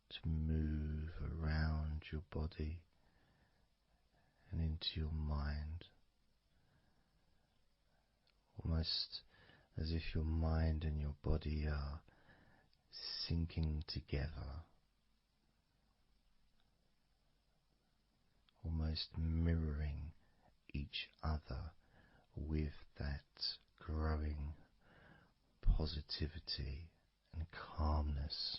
to move around your body and into your mind, almost as if your mind and your body are sinking together, almost mirroring each other with that growing positivity and calmness.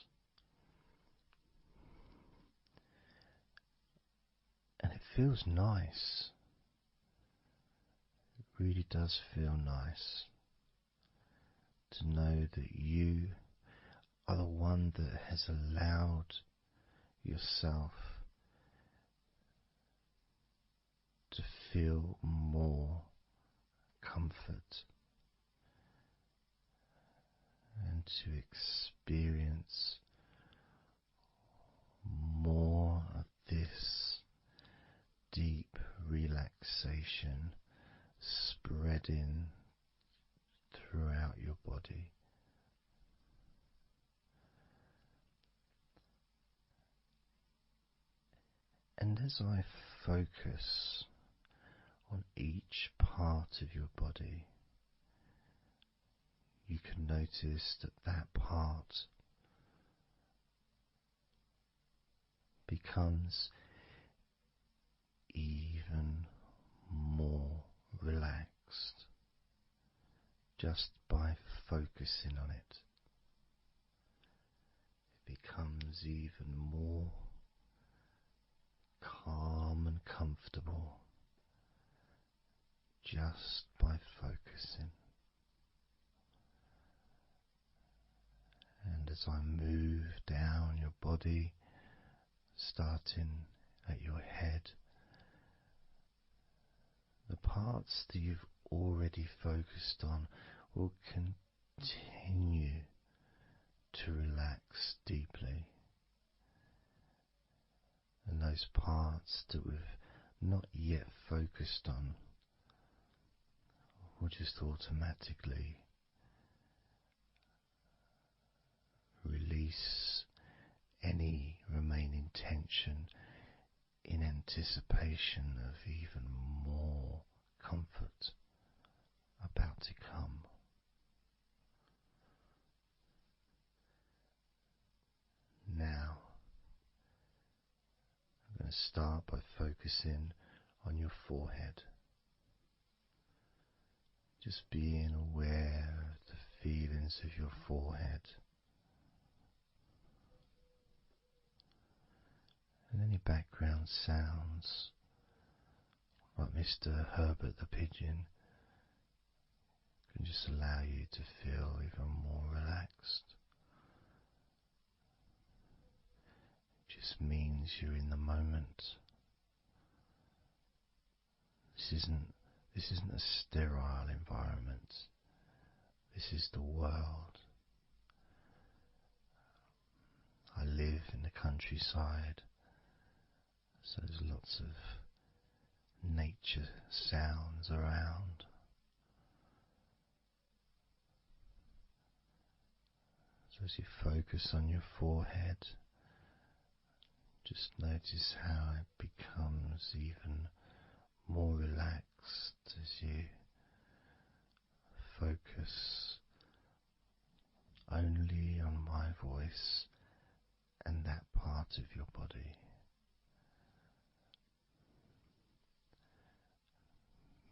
And it feels nice. It really does feel nice to know that you are the one that has allowed yourself to feel more comfort and to experience more of this deep relaxation spreading throughout your body. And as I focus on each part of your body, you can notice that that part becomes even more relaxed just by focusing on it. It becomes even more calm and comfortable just by focusing. And as I move down your body, starting at your head, the parts that you've already focused on will continue to relax deeply. And those parts that we've not yet focused on will just automatically release any remaining tension in anticipation of even more comfort about to come. Now, I'm going to start by focusing on your forehead. Just being aware of the feelings of your forehead. And any background sounds, like Mr. Herbert the pigeon, can just allow you to feel even more relaxed. It just means you're in the moment. This isn't a sterile environment. This is the world. I live in the countryside, so there's lots of nature sounds around. So as you focus on your forehead, just notice how it becomes even voice and that part of your body.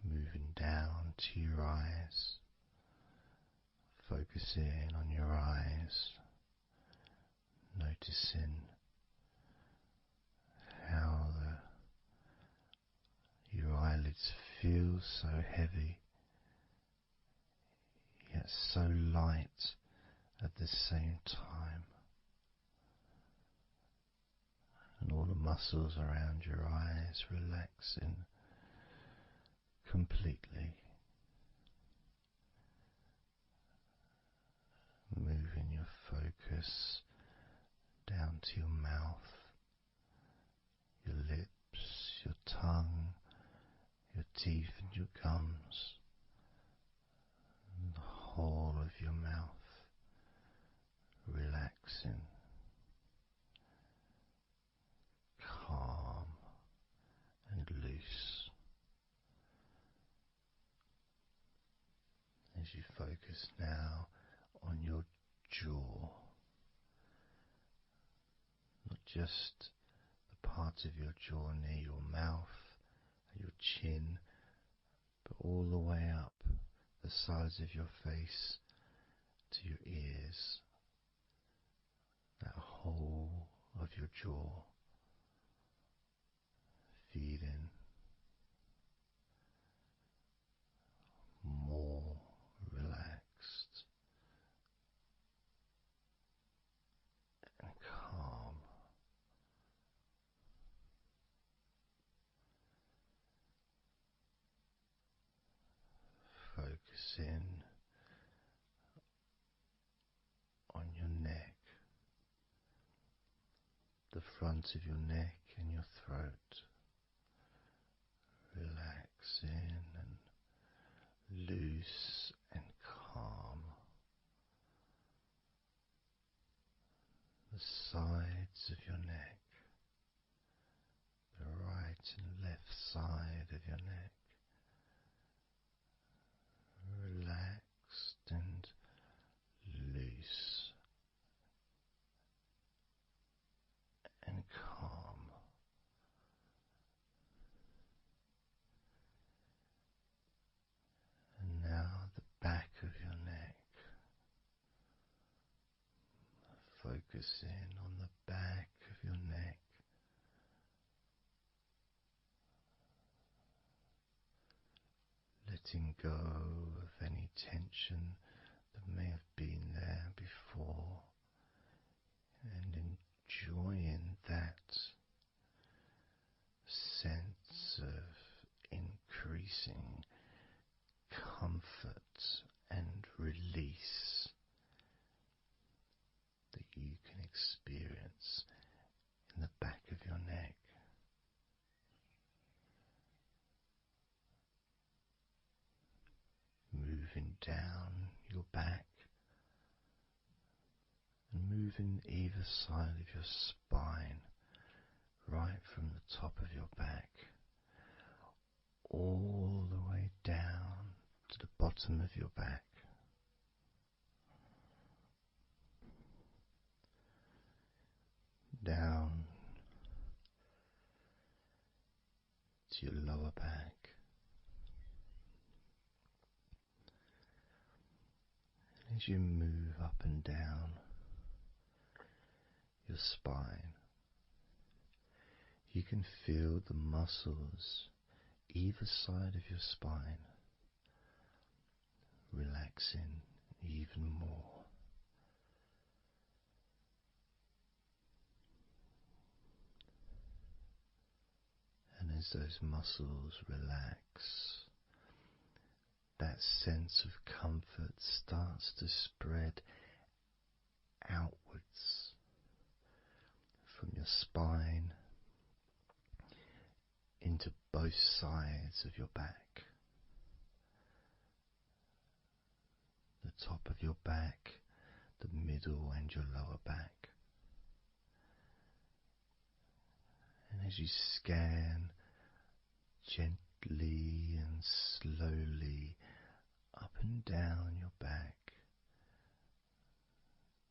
Moving down to your eyes, focusing on your eyes, noticing how your eyelids feel so heavy, yet so light at the same time, and all the muscles around your eyes relaxing completely, moving your focus down to your mouth, your lips, your tongue, your teeth and your gums, and the whole of your mouth relaxing, calm and loose. As you focus now on your jaw, not just the part of your jaw near your mouth and your chin, but all the way up the sides of your face to your ears, that whole of your jaw, feeling more relaxed and calm. Focusing on your neck, the front of your neck and your throat, relaxing and loose and calm. The sides of your neck, the right and left side of your neck, relaxed and loose and calm. And now the back of your neck, focusing on the back of your neck, letting go of any tension that may have been there before, and enjoying that sense of increasing comfort and release that you can experience in the back of your neck. Moving down your back and moving either side of your spine, right from the top of your back all the way down to the bottom of your back. Down to your lower back. As you move up and down your spine, you can feel the muscles either side of your spine relaxing even more. And as those muscles relax, that sense of comfort starts to spread outwards from your spine into both sides of your back, the top of your back, the middle and your lower back. And as you scan gently and slowly up and down your back,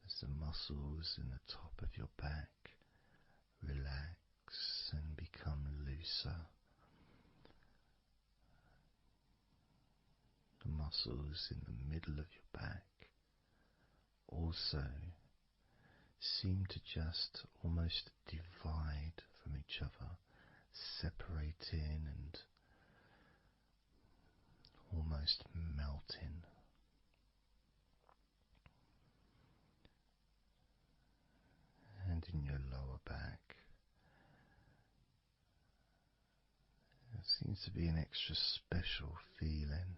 the as the muscles in the top of your back relax and become looser. The muscles in the middle of your back also seem to just almost divide from each other, separating and almost melting. And in your lower back, there seems to be an extra special feeling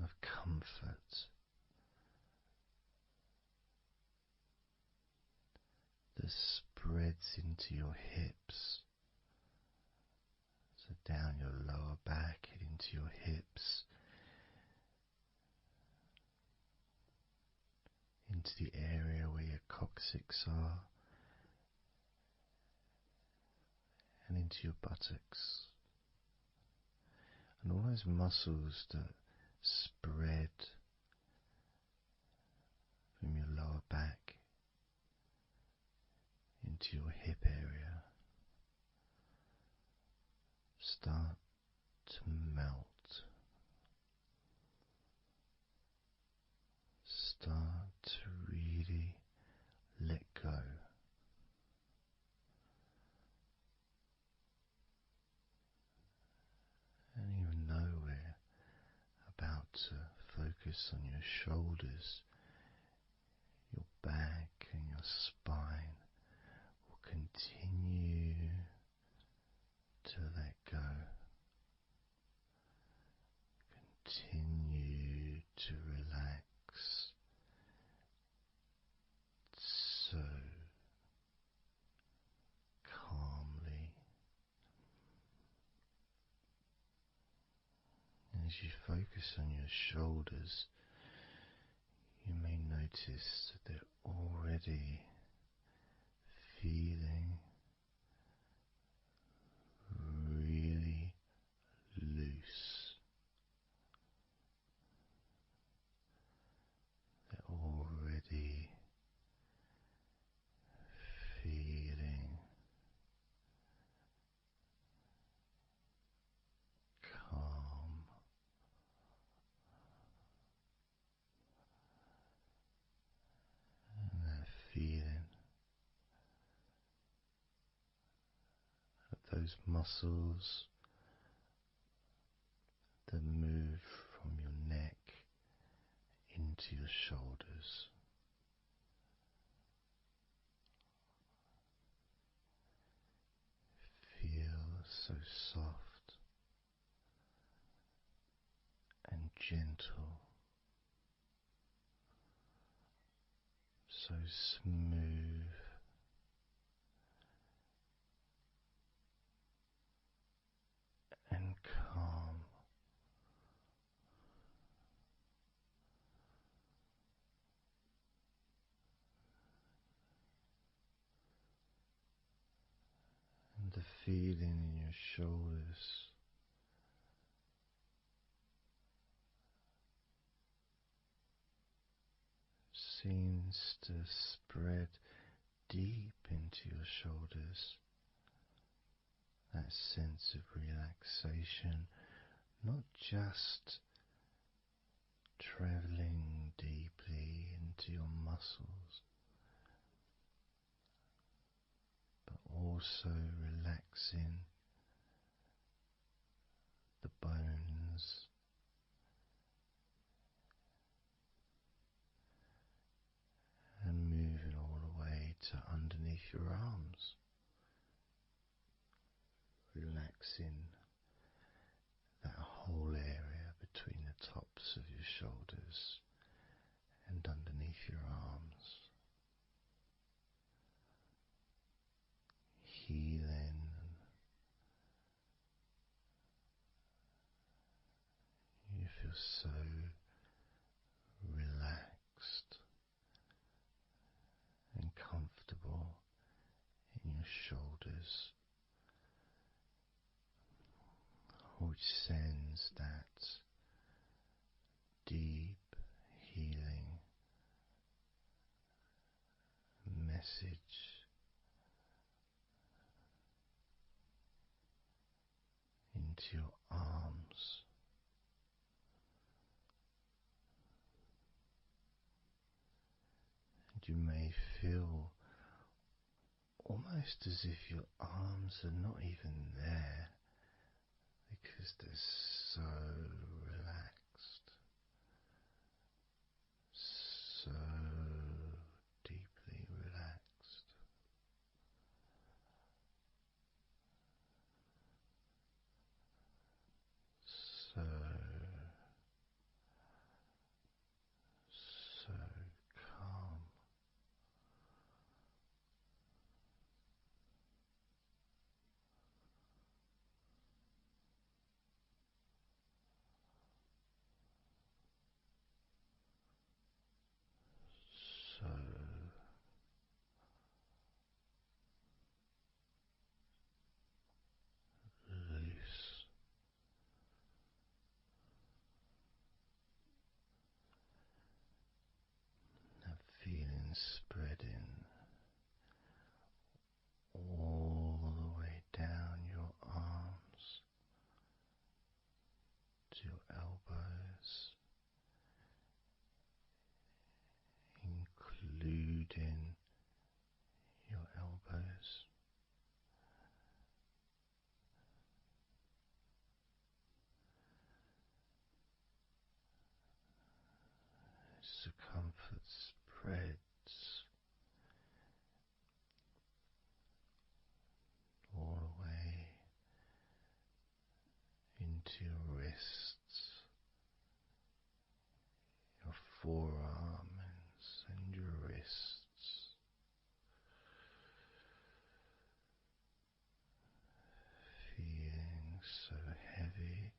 of comfort that spreads into your hips, so down your lower back and into your hips, into the area where your coccyx are, and into your buttocks, and all those muscles that spread from your lower back into your hip area start to melt, start to really let go. And even though we're about to focus on your shoulders, your back and your spine will continue to let go. Continue to relax so calmly. As you focus on your shoulders, you may notice that they're already feeling really loose. They're already feeling calm. And that feeling of those muscles that move from your neck into your shoulders. Feel so soft and gentle, so smooth and calm. And the feeling in your shoulders seems to spread deep into your shoulders. That sense of relaxation, not just traveling deeply into your muscles, but also relaxing the bones and moving all the way to underneath your arms, relaxing that whole area between the tops of your shoulders and underneath your arms, healing. You feel so relaxed and comfortable in your shoulders, which sends that deep into your arms. And you may feel almost as if your arms are not even there because they're so relaxed, so deeply relaxed. So calm. So loose. That feeling spreading all the way down your arms to your elbows, including your elbows. Circumference spreads all the way into your wrists, your forearms and your wrists, feeling so heavy,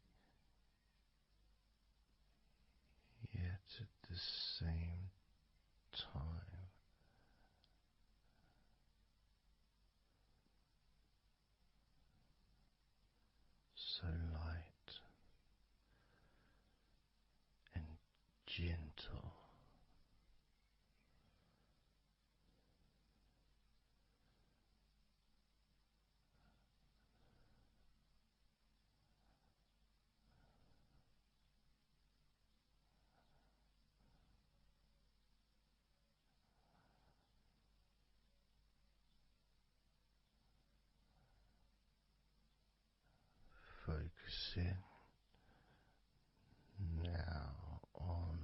yet at the same time so light and gentle. Focusing now on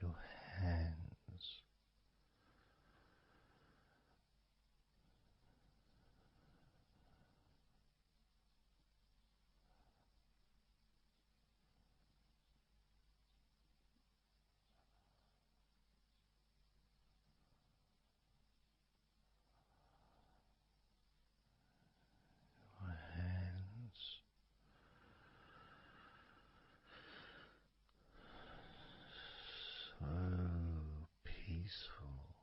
your hands, your hands so peaceful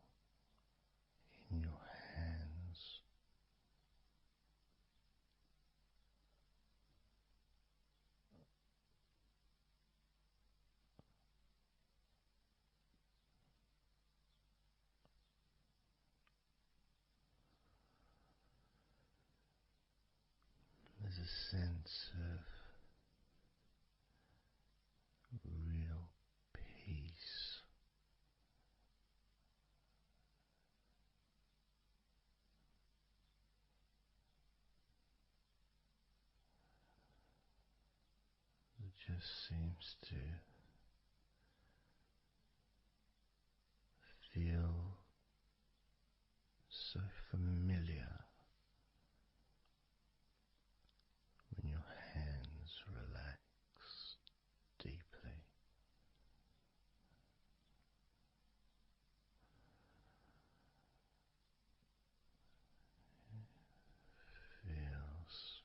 in your hands. There's a sense of real peace that just seems to feel so familiar when your hands relax deeply. Feels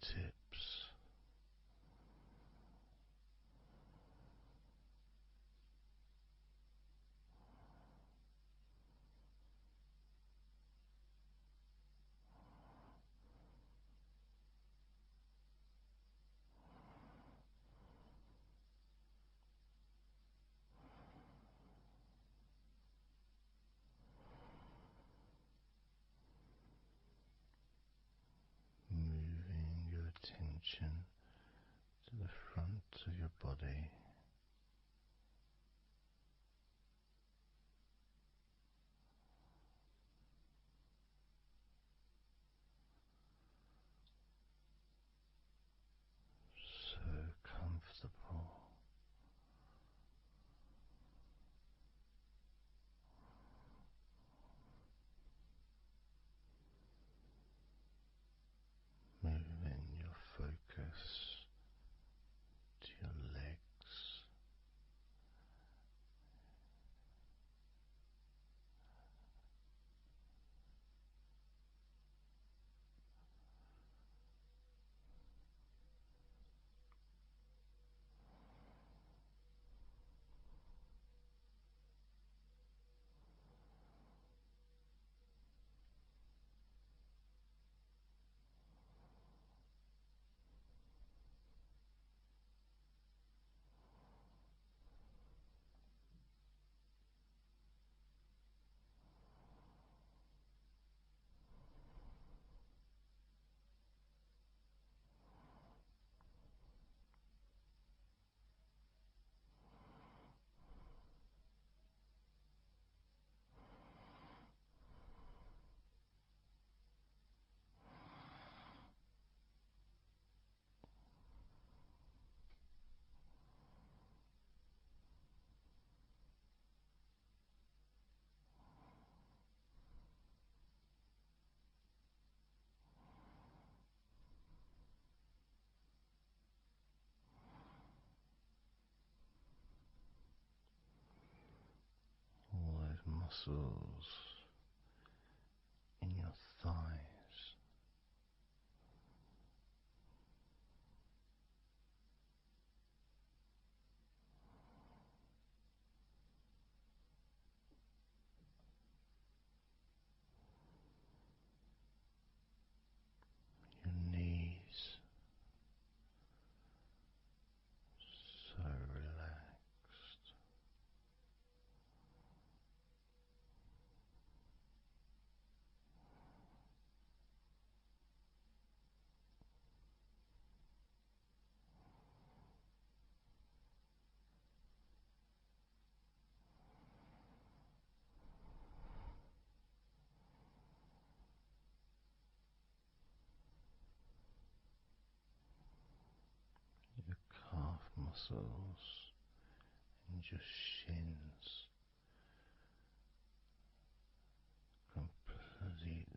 fingertips, moving your attention to the front of your body. So comfortable. Moving your focus to your legs, all those muscles in your thighs, your knees, so relaxed. Your calf muscles and your shins completely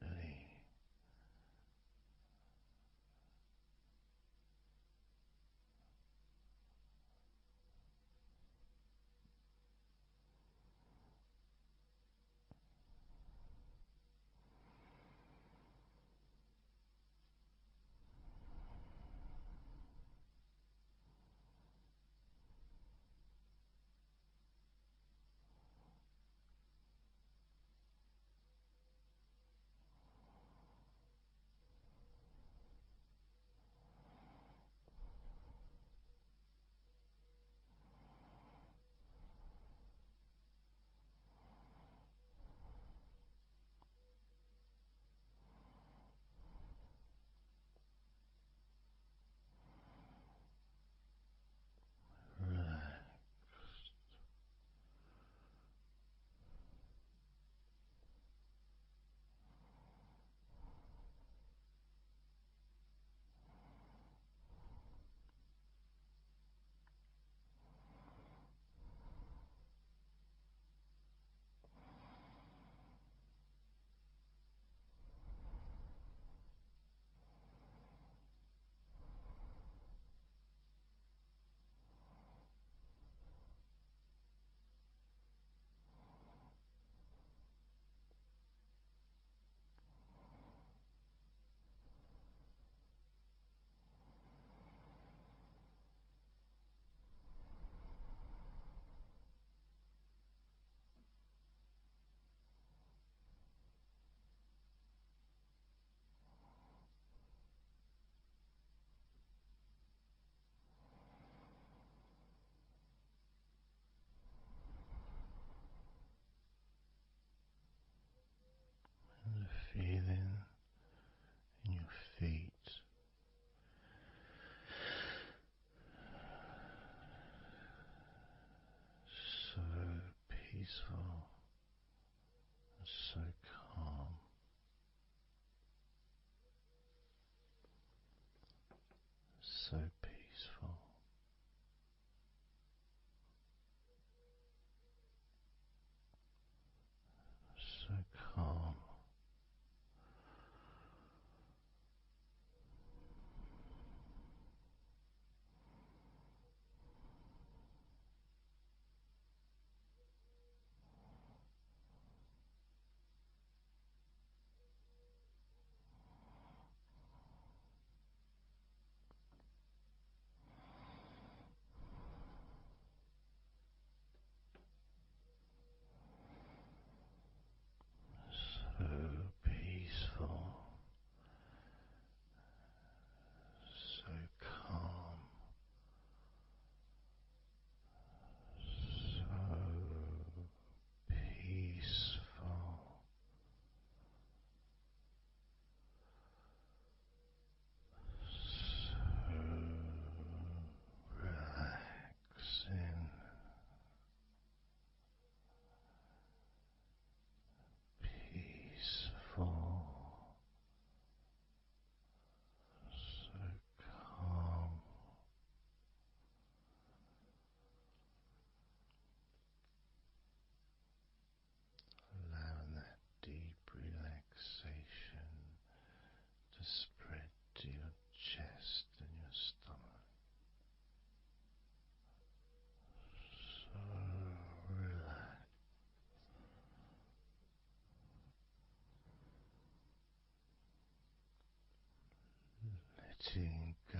letting go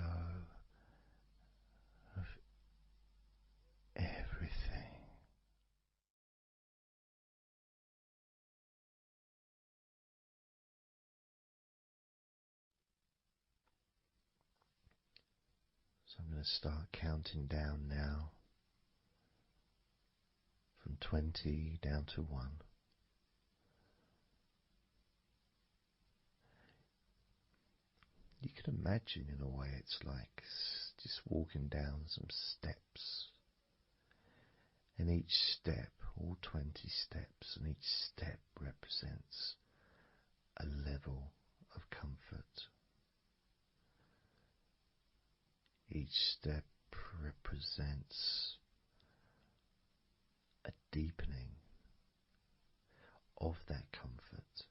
of everything. So I'm going to start counting down now from 20 down to 1. You can imagine in a way it's like just walking down some steps, and each step, all 20 steps, and each step represents a level of comfort. Each step represents a deepening of that comfort.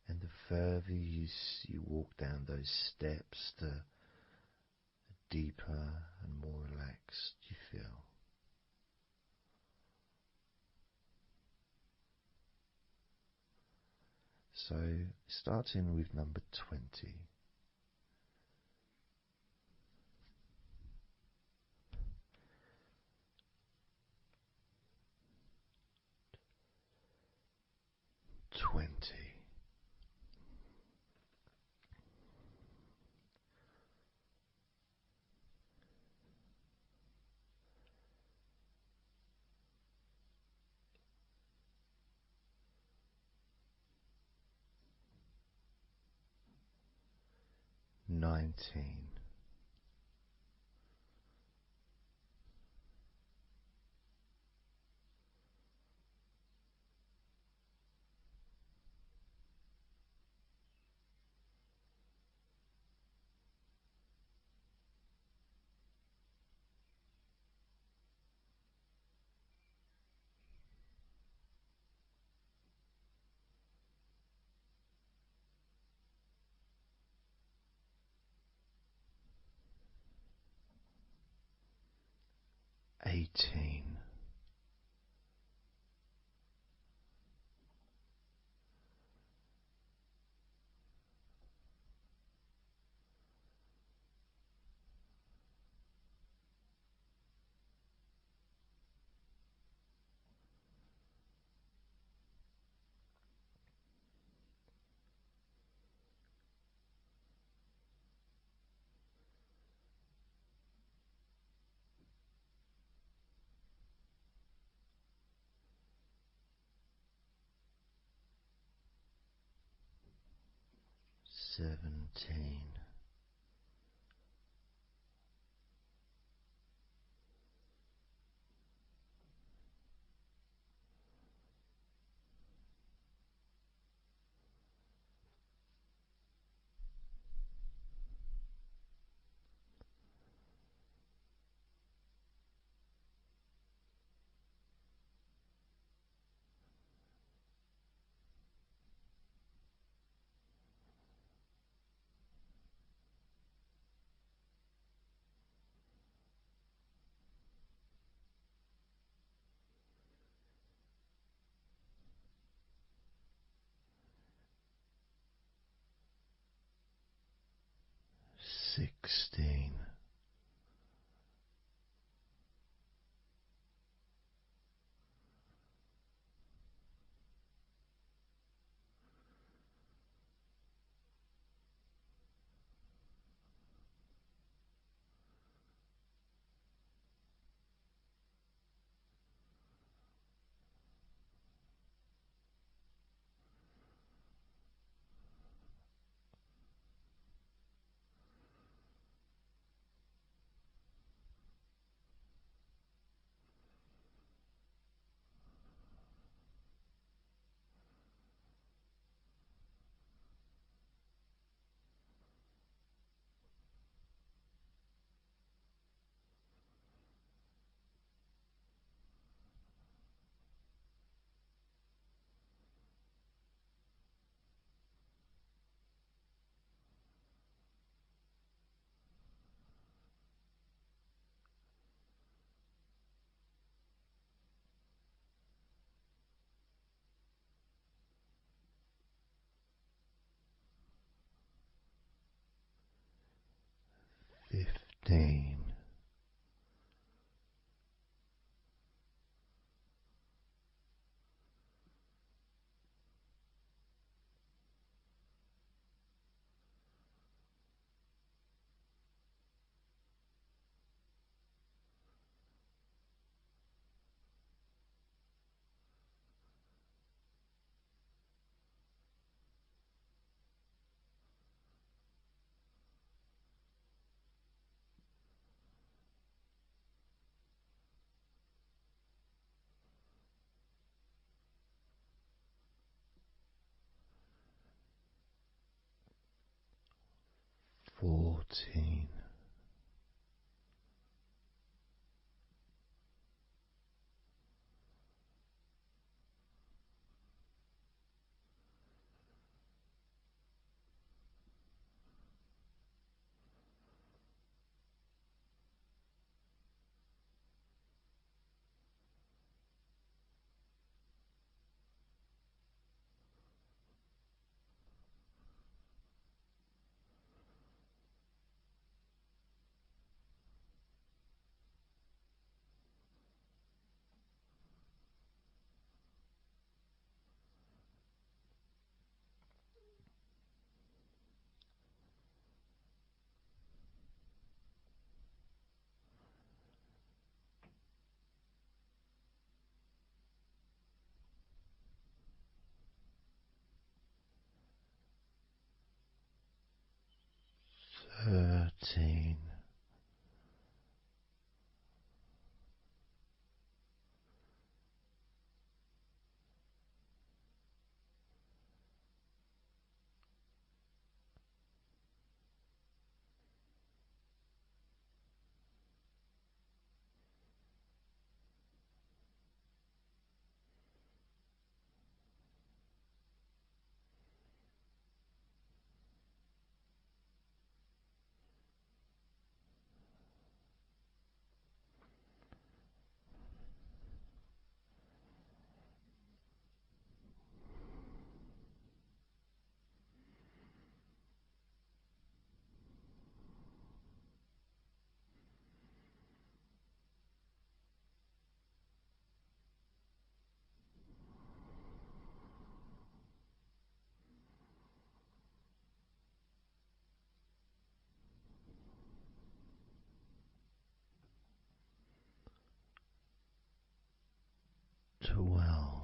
And the further you walk down those steps, the deeper and more relaxed you feel. So, starting with number 20. Nineteen. 18. 17. 16. 13. 14. 13. 12. 11.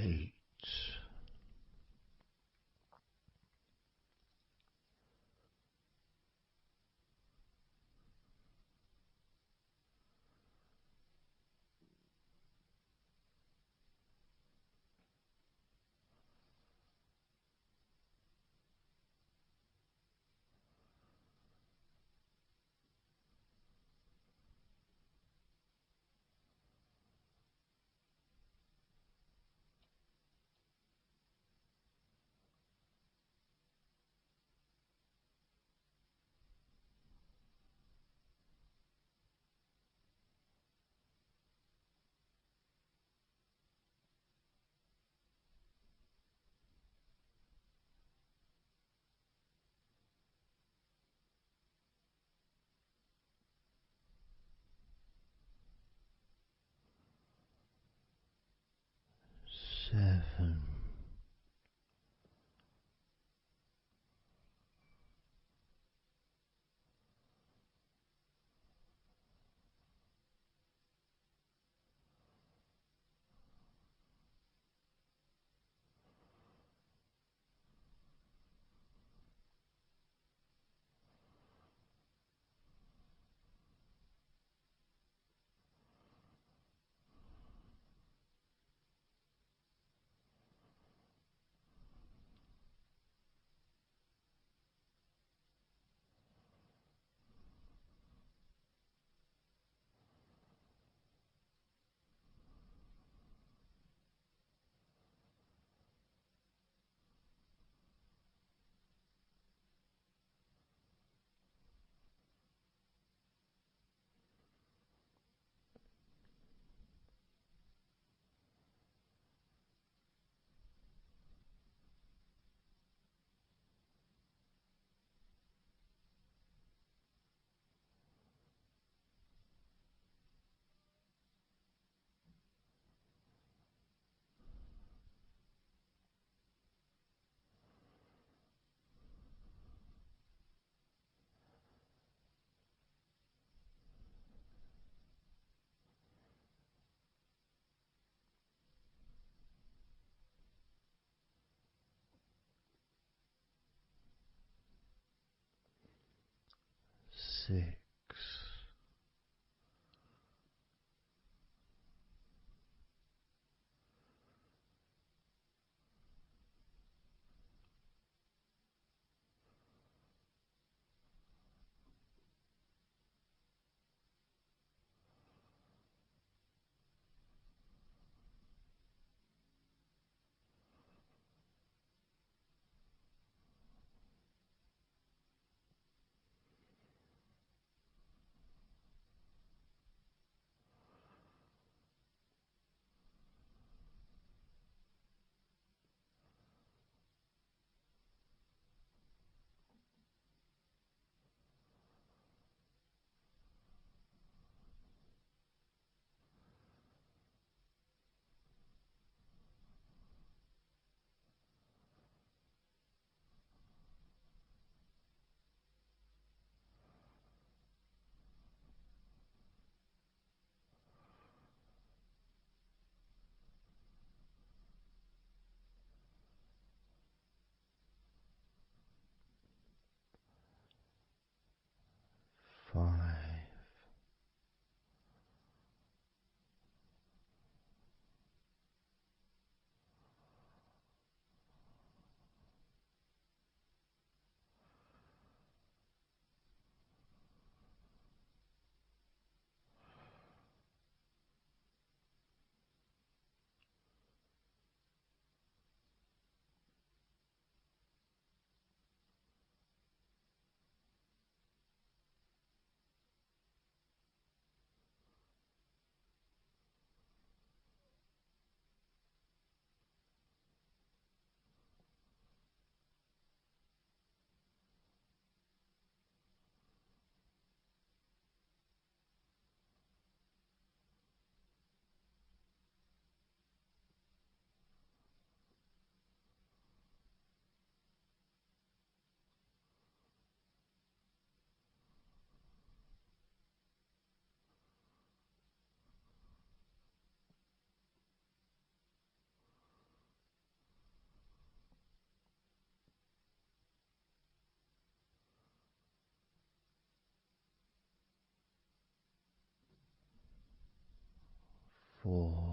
8. 7. 6. 4.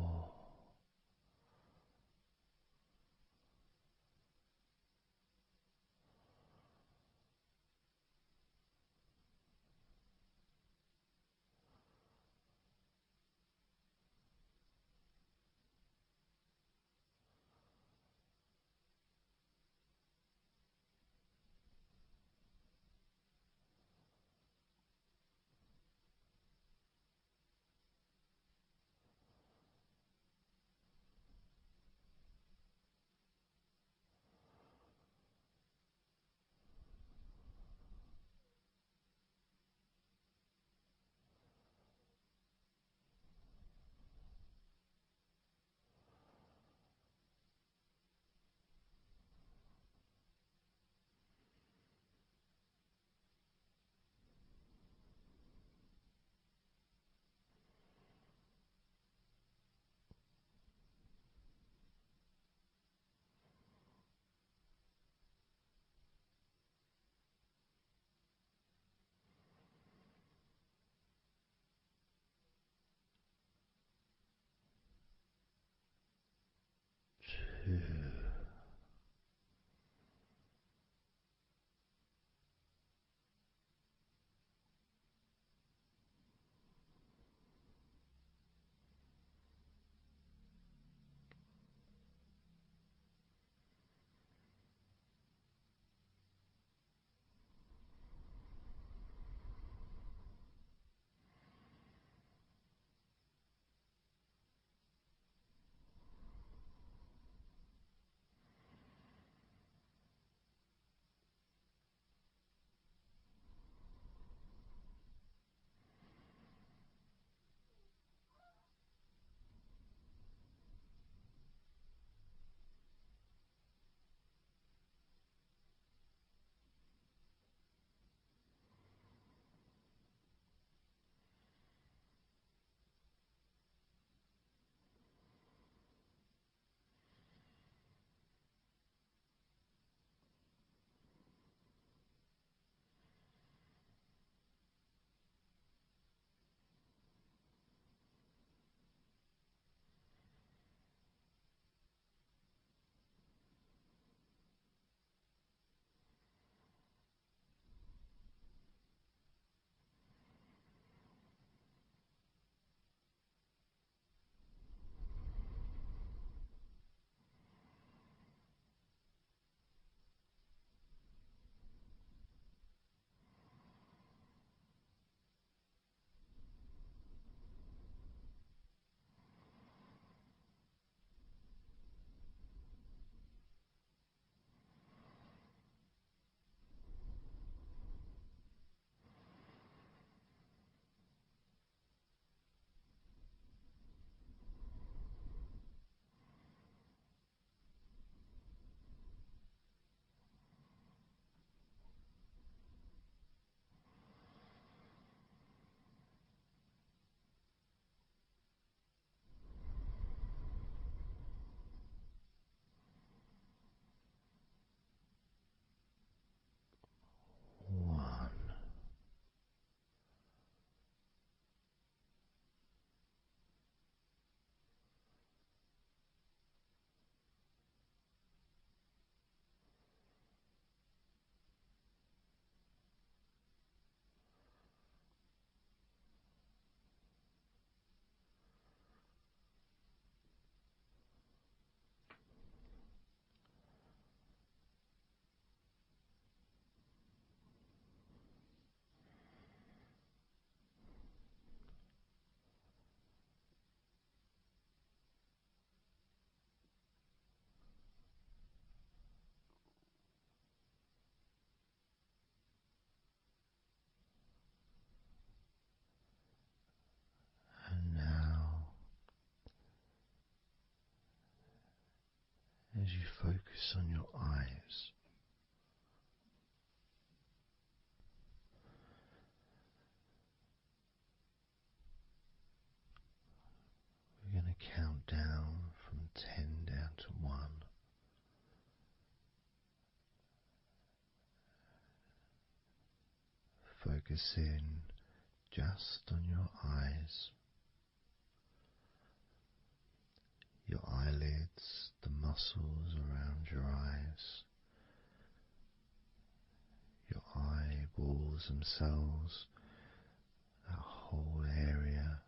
2. 1. And now, as you focus on your eyes, we're going to count down from 10 down to 1. Focus in just on your eyes. your eyelids, the muscles around your eyes, your eyeballs themselves, that whole area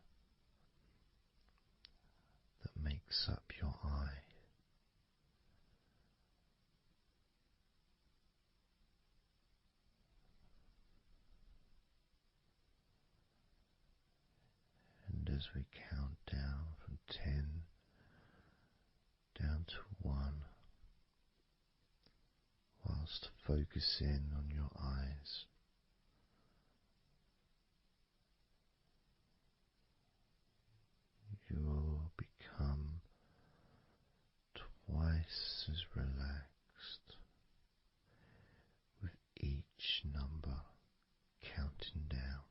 that makes up your eye. And as we count down from 10 down to 1, whilst focusing on your eyes, you will become twice as relaxed with each number counting down.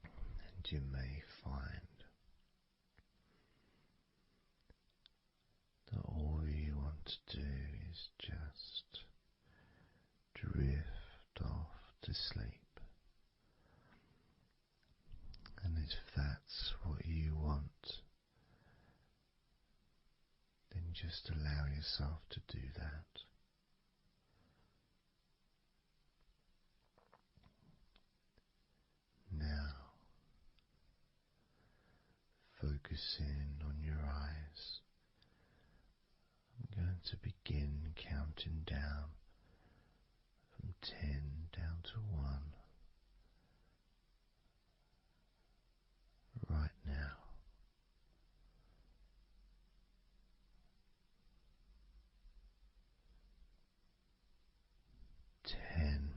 And you may find that all you want to do is just drift off to sleep. And if that's what you want, then just allow yourself to do that. Now, focusing on your eyes, I'm going to begin counting down from 10 down to 1 right now. 10. 9.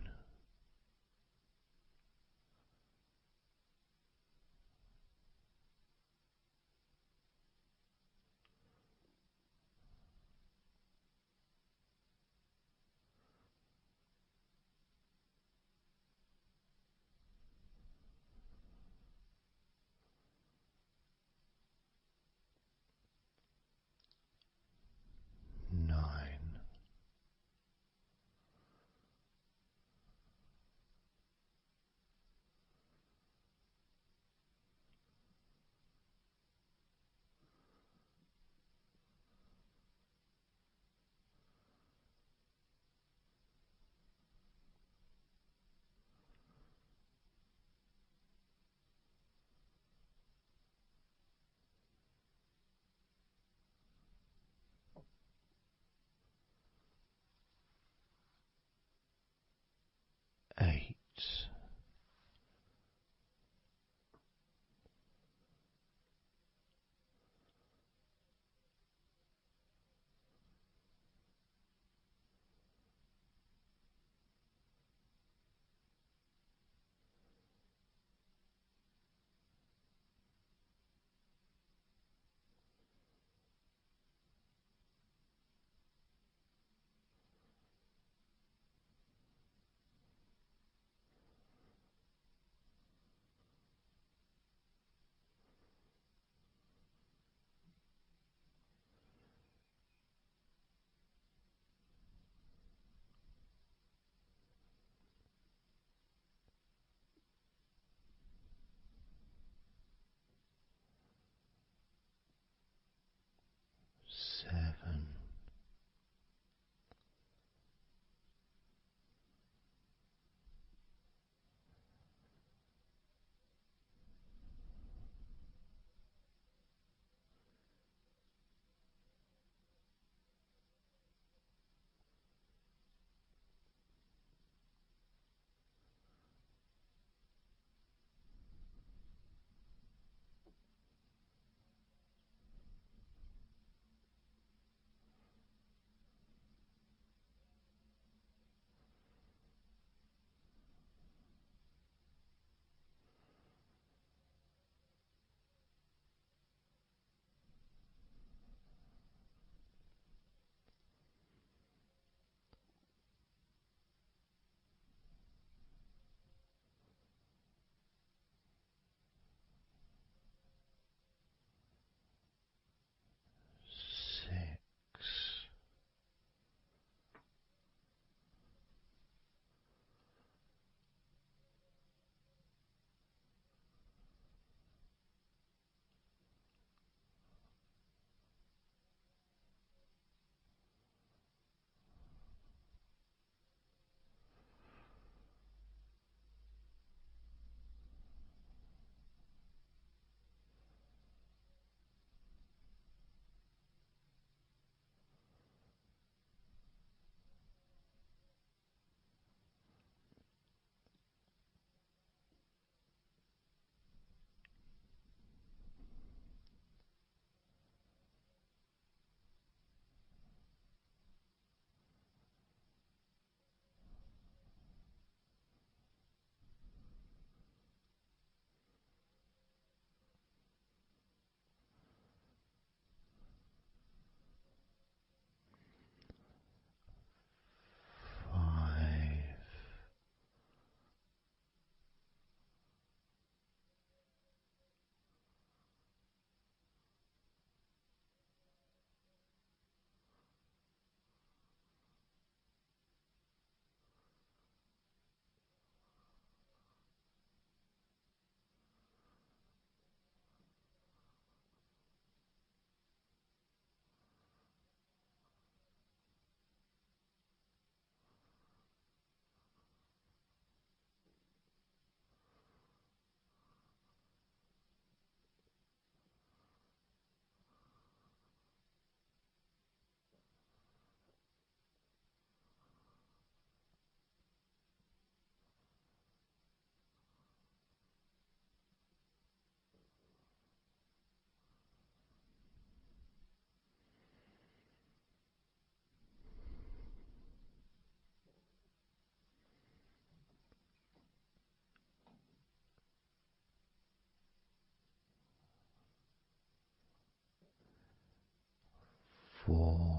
4.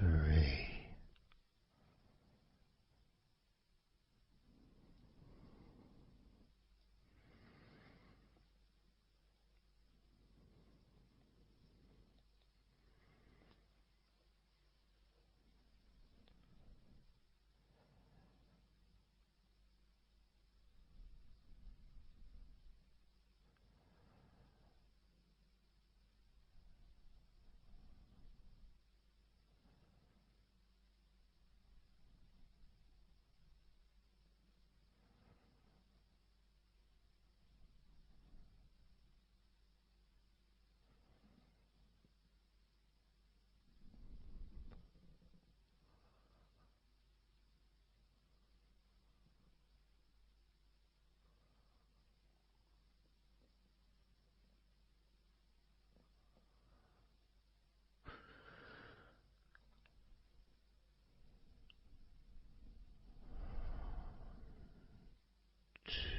3.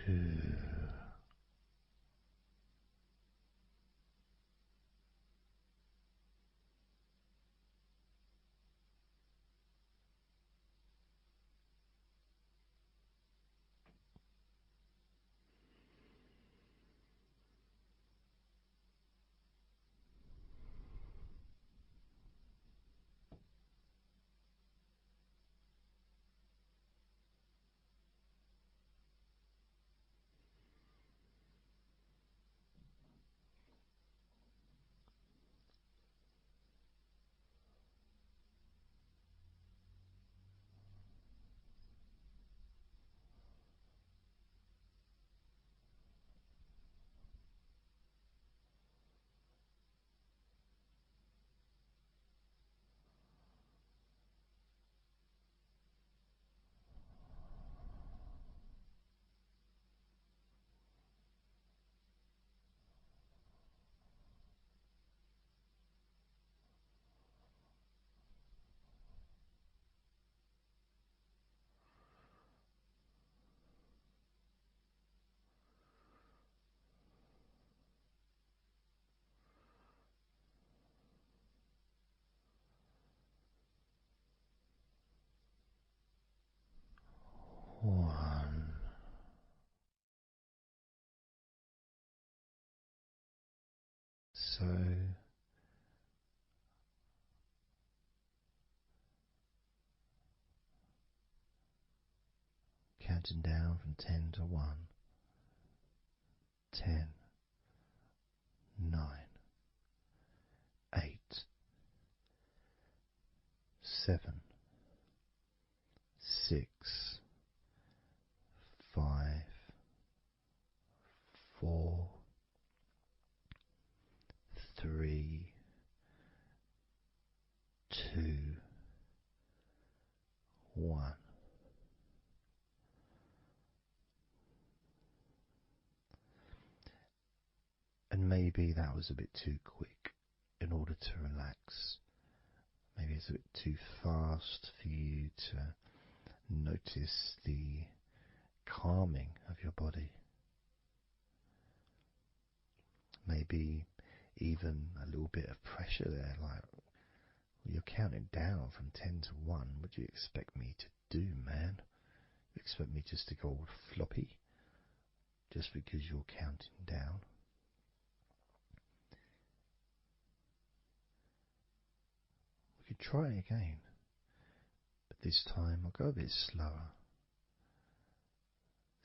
Two. One. So counting down from 10 to 1. 10, 9, 8, 7, 6, 5, 4, 3, 2, 1. And maybe that was a bit too quick in order to relax. Maybe it's a bit too fast for you to notice the calming of your body. Maybe even a little bit of pressure there, like You're counting down from 10 to 1. What do you expect me to do, man? You expect me just to go all floppy just because you're counting down? We could try again, but this time I'll go a bit slower.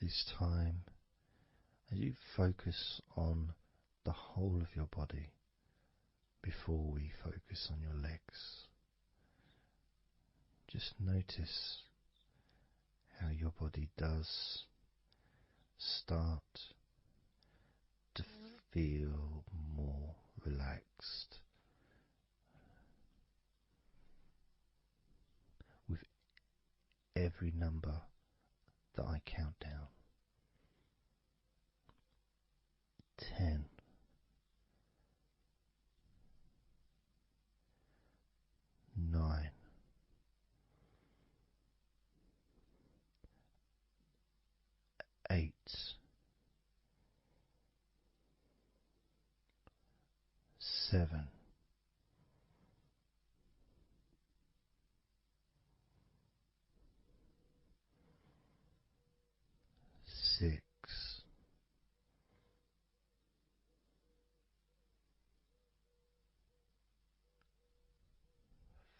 This time, as you focus on the whole of your body before we focus on your legs, just notice how your body does start to feel more relaxed with every number that I count down. 10, 9, 8, 7, 6,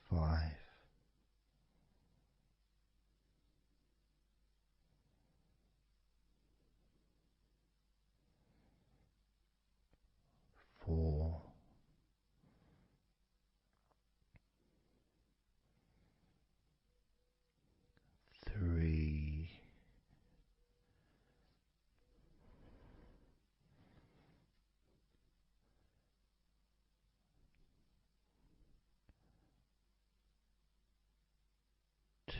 5, 4, 3, 2,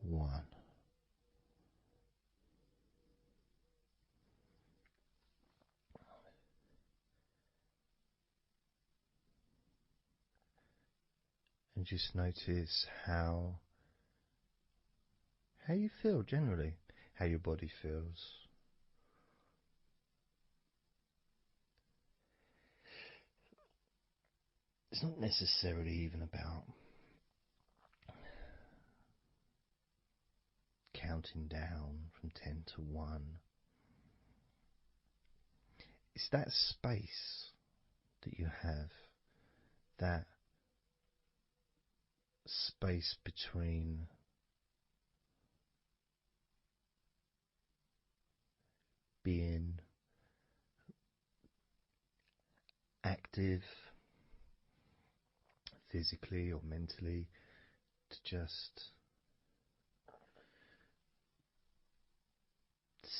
1. And just notice how you feel generally, how your body feels. It's not necessarily even about counting down from 10 to 1. It's that space that you have, that space between being active physically or mentally to just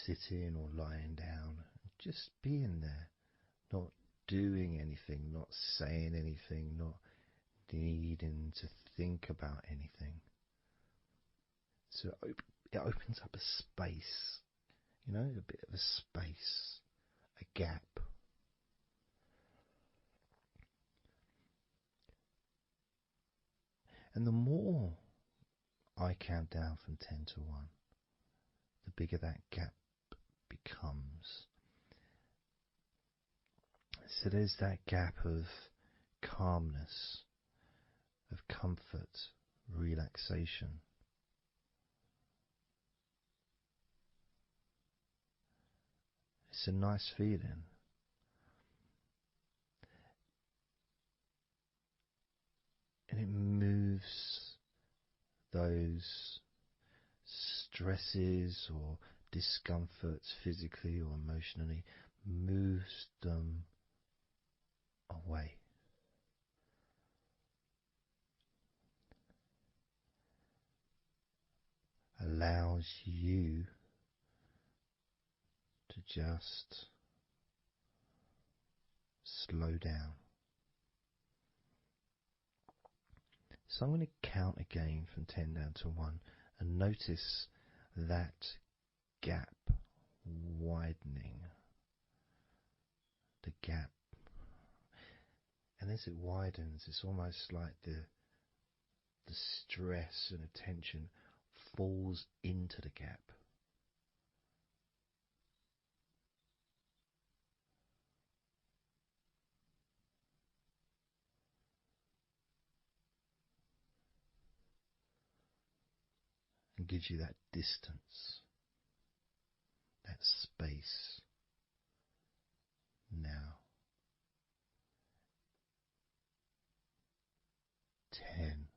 sitting or lying down, just being there, not doing anything, not saying anything, not needing to think about anything. So it opens up a space, a bit of a space, a gap. And the more I count down from 10 to 1, the bigger that gap becomes. So there's that gap of calmness, of comfort, relaxation. It's a nice feeling. And it moves those stresses or discomforts physically or emotionally, moves them away. Allows you to just slow down. So I'm going to count again from 10 down to 1 and notice that gap widening. the gap. And as it widens, it's almost like the stress and attention falls into the gap. And gives you that distance, that space. Now, 10,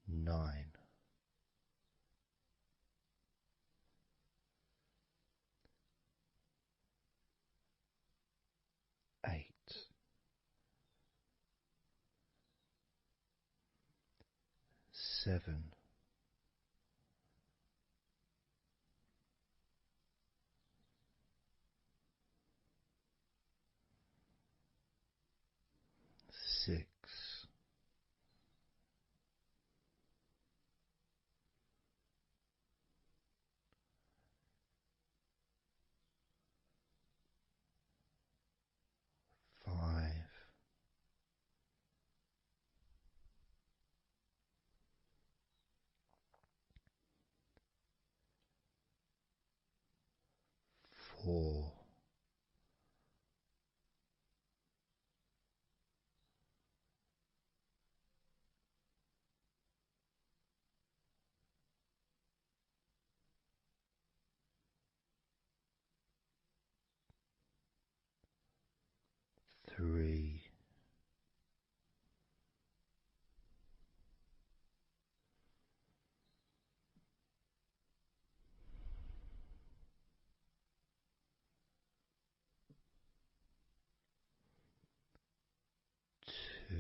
9, 8, 7, 6, 5, 4, 3, 2,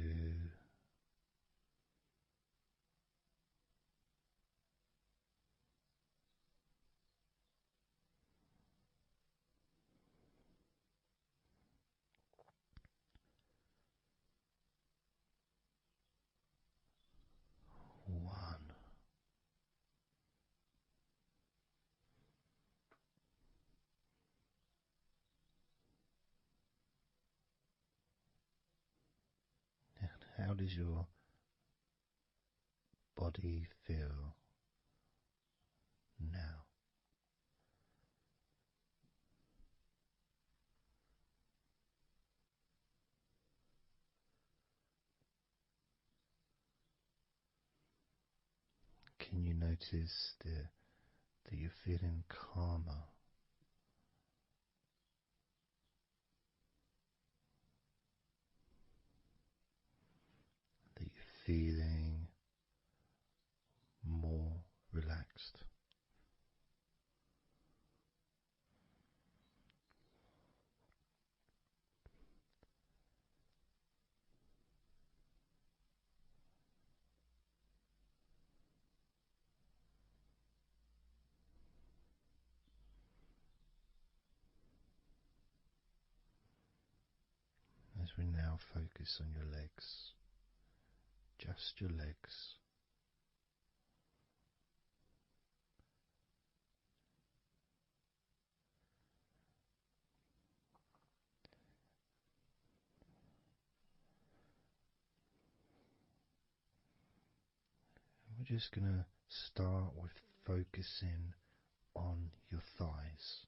1. How does your body feel now? Can you notice that you're feeling calmer? That you're feeling more relaxed? As we now focus on your legs, just your legs. We're just going to start with focusing on your thighs.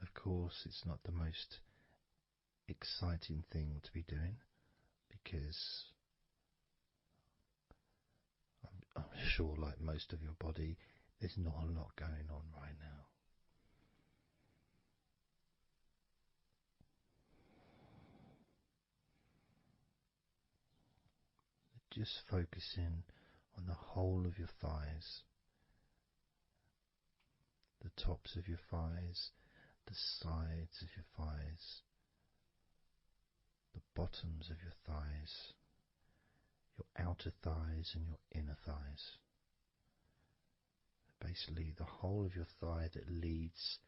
Of course, it's not the most exciting thing to be doing because I'm sure, like most of your body, there's not a lot going on right now. Just focusing on the whole of your thighs, the tops of your thighs, the sides of your thighs, the bottoms of your thighs, your outer thighs and your inner thighs. Basically, the whole of your thigh that leads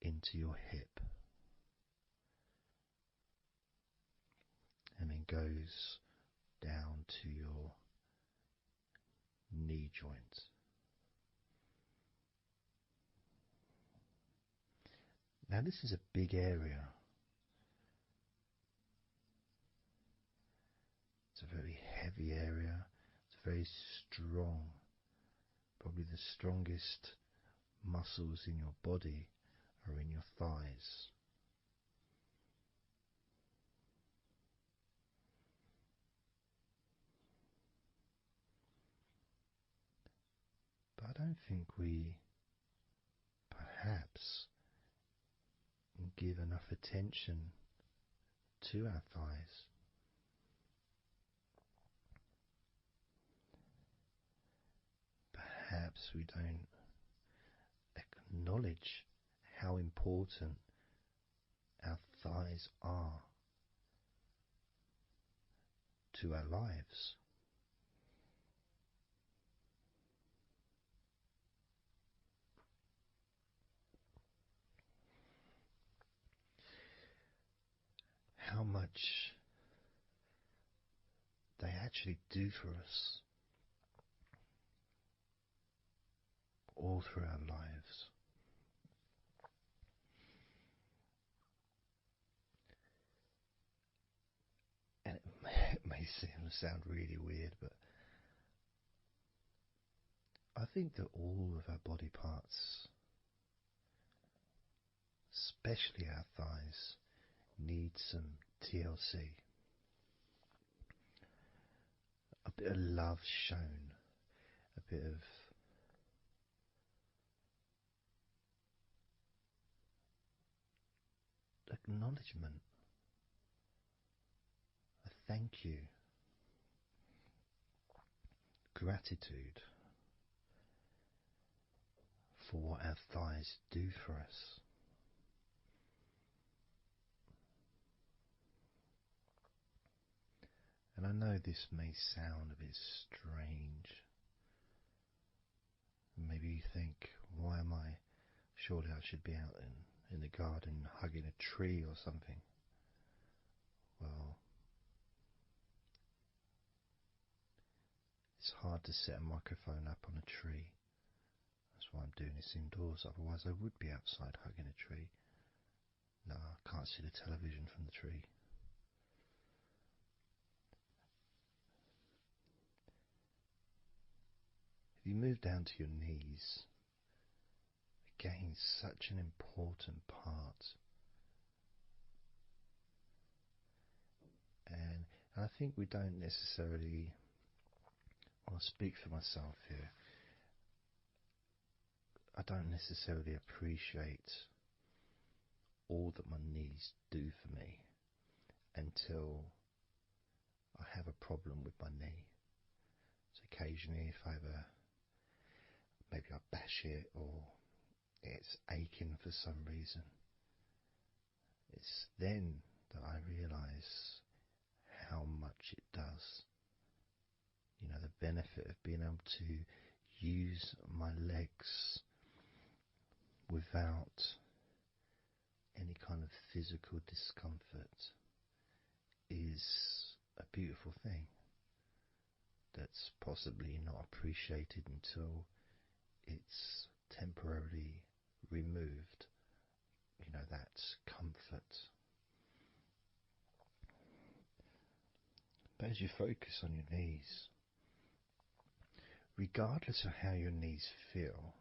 into your hip. goes down to your knee joint. Now, this is a big area. It's a very heavy area. It's very strong. Probably the strongest muscles in your body are in your thighs. But I don't think we perhaps give enough attention to our thighs. Perhaps we don't acknowledge how important our thighs are to our lives. How much they actually do for us all through our lives. And it may sound really weird, but I think that all of our body parts, especially our thighs, need some TLC. A bit of love shown, a bit of acknowledgement, a thank you, gratitude for what our thighs do for us. And I know this may sound a bit strange. Maybe you think, why am I? Surely I should be out in the garden hugging a tree or something. Well, it's hard to set a microphone up on a tree. That's why I'm doing this indoors, otherwise I would be outside hugging a tree. No, I can't see the television from the tree. If you move down to your knees, again, such an important part. And I think we don't necessarily, I'll speak for myself here, I don't necessarily appreciate all that my knees do for me until I have a problem with my knee. So occasionally if maybe I bash it or it's aching for some reason, it's then that I realise how much it does. You know, the benefit of being able to use my legs without any kind of physical discomfort is a beautiful thing that's possibly not appreciated until it's temporarily removed. You know, that comfort. But as you focus on your knees, regardless of how your knees feel,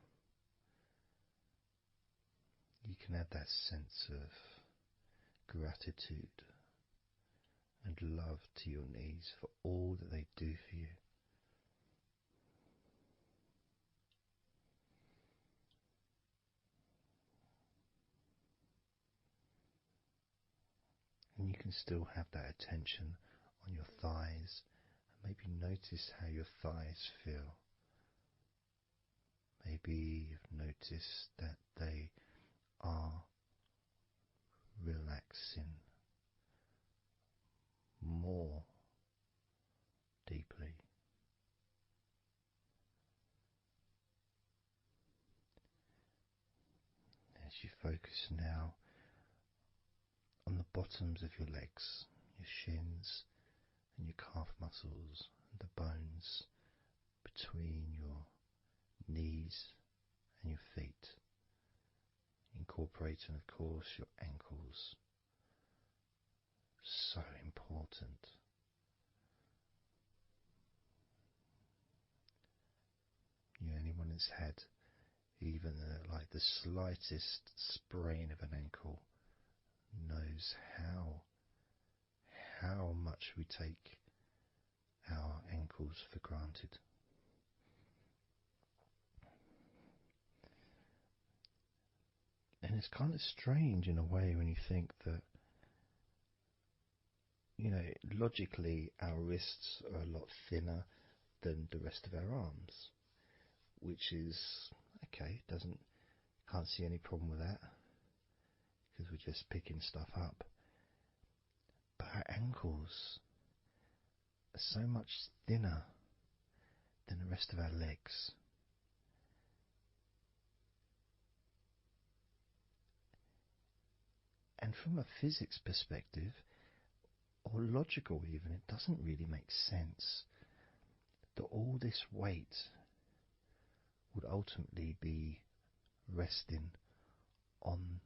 you can add that sense of gratitude and love to your knees for all that they do for you. And you can still have that attention on your thighs and maybe notice how your thighs feel. Maybe you've noticed that they are relaxing more deeply. As you focus now on the bottoms of your legs, your shins, muscles, the bones between your knees and your feet, incorporating, of course, your ankles. So important. Anyone that's had even like the slightest sprain of an ankle knows how much we take our ankles for granted. And it's kind of strange in a way when you think that, logically our wrists are a lot thinner than the rest of our arms, which is okay, can't see any problem with that because we're just picking stuff up. But our ankles are so much thinner than the rest of our legs. And from a physics perspective, or logical even, it doesn't really make sense that all this weight would ultimately be resting on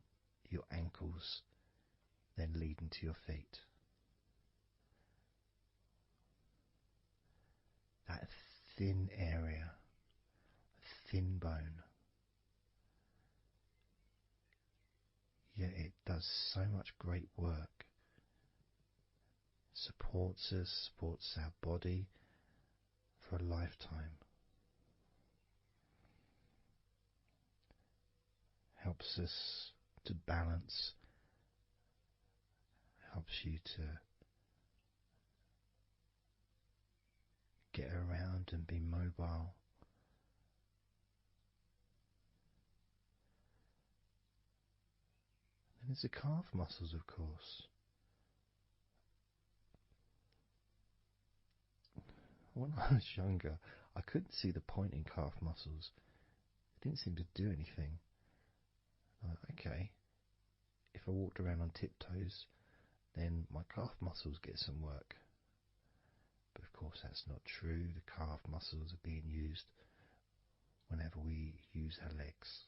your ankles, then leading to your feet. That thin area, thin bone, yet it does so much great work. Supports us, supports our body for a lifetime. Helps us to balance, helps you to get around and be mobile. And there's the calf muscles, of course. When I was younger, I couldn't see the point in calf muscles. They didn't seem to do anything. Okay, if I walked around on tiptoes, then my calf muscles get some work. But of course that's not true. The calf muscles are being used whenever we use our legs.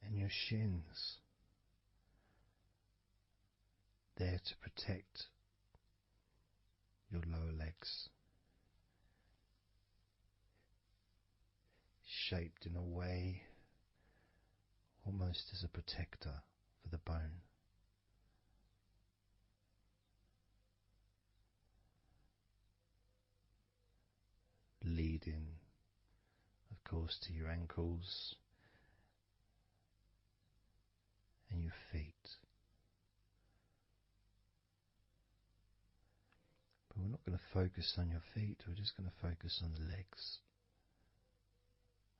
And your shins, there to protect your lower legs, shaped in a way almost as a protector for the bone. Leading, of course, to your ankles and your feet. But we're not going to focus on your feet, we're just going to focus on the legs.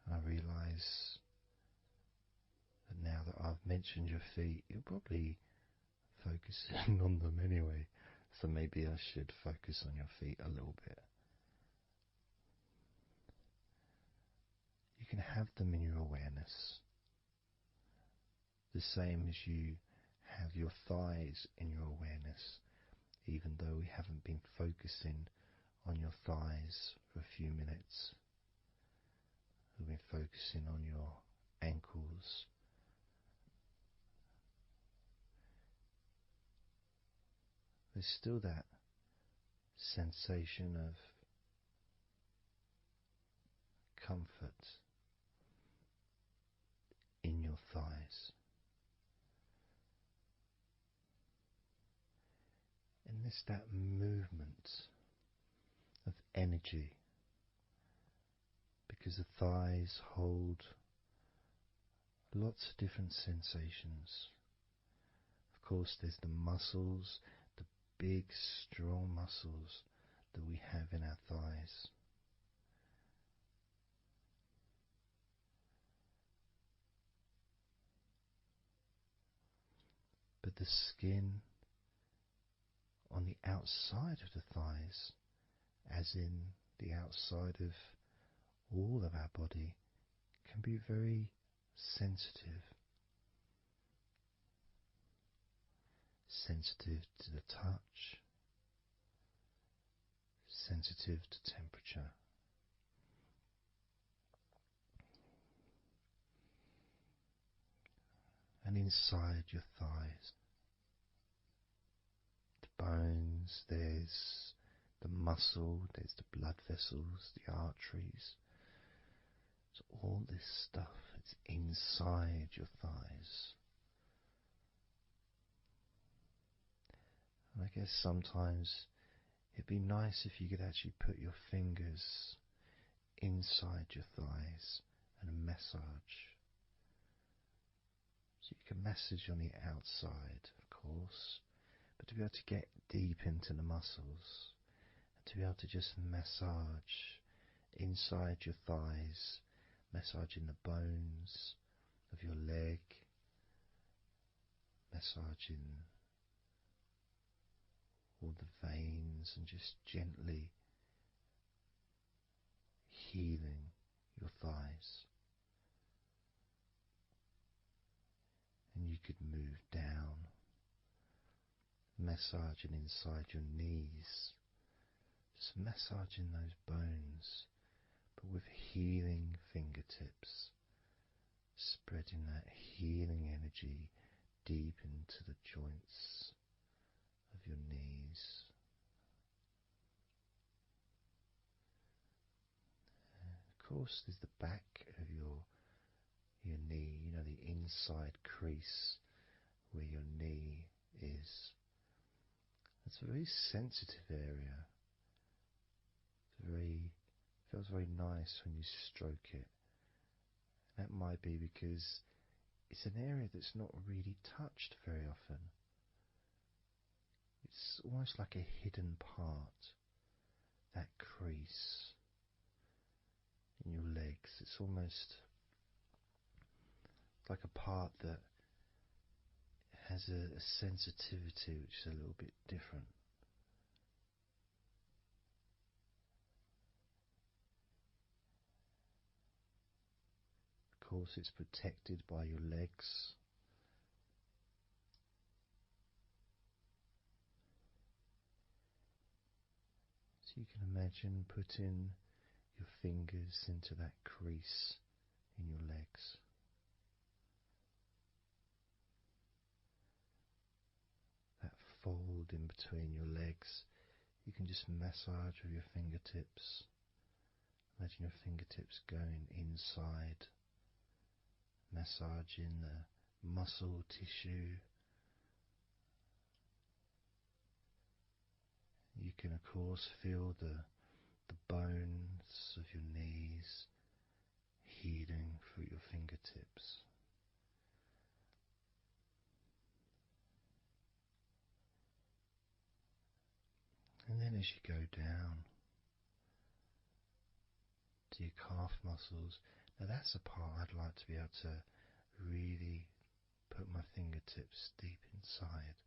And I realise that now that I've mentioned your feet, you're probably focusing on them anyway. So maybe I should focus on your feet a little bit. You can have them in your awareness, the same as you have your thighs in your awareness, even though we haven't been focusing on your thighs for a few minutes. We've been focusing on your ankles, there's still that sensation of comfort in your thighs. And there's that movement of energy, because the thighs hold lots of different sensations. Of course, there's the muscles, the big, strong muscles that we have in our thighs. But the skin on the outside of the thighs, as in the outside of all of our body, can be very sensitive. sensitive to the touch, sensitive to temperature. And inside your thighs, the bones, there's the muscle, there's the blood vessels, the arteries. So all this stuff, it's inside your thighs. And I guess sometimes it'd be nice if you could actually put your fingers inside your thighs and massage. So you can massage on the outside, of course, but to be able to get deep into the muscles, and to be able to just massage inside your thighs, massaging the bones of your leg, massaging all the veins, and just gently healing your thighs. And you could move down, massaging inside your knees, just massaging those bones, but with healing fingertips, spreading that healing energy deep into the joints of your knees. And of course, there's the back of your knee, you know, the inside crease where your knee is. It's a very sensitive area. Feels very nice when you stroke it. And that might be because it's an area that's not really touched very often. It's almost like a hidden part, that crease in your legs. It's almost like a part that has a sensitivity which is a little bit different. Of course, it's protected by your legs. So you can imagine putting your fingers into that crease in your legs. That fold in between your legs, you can just massage with your fingertips. Imagine your fingertips going inside, massaging the muscle tissue. You can of course feel the bones of your knees healing through your fingertips. And then as you go down to your calf muscles, now that's a part I'd like to be able to really put my fingertips deep inside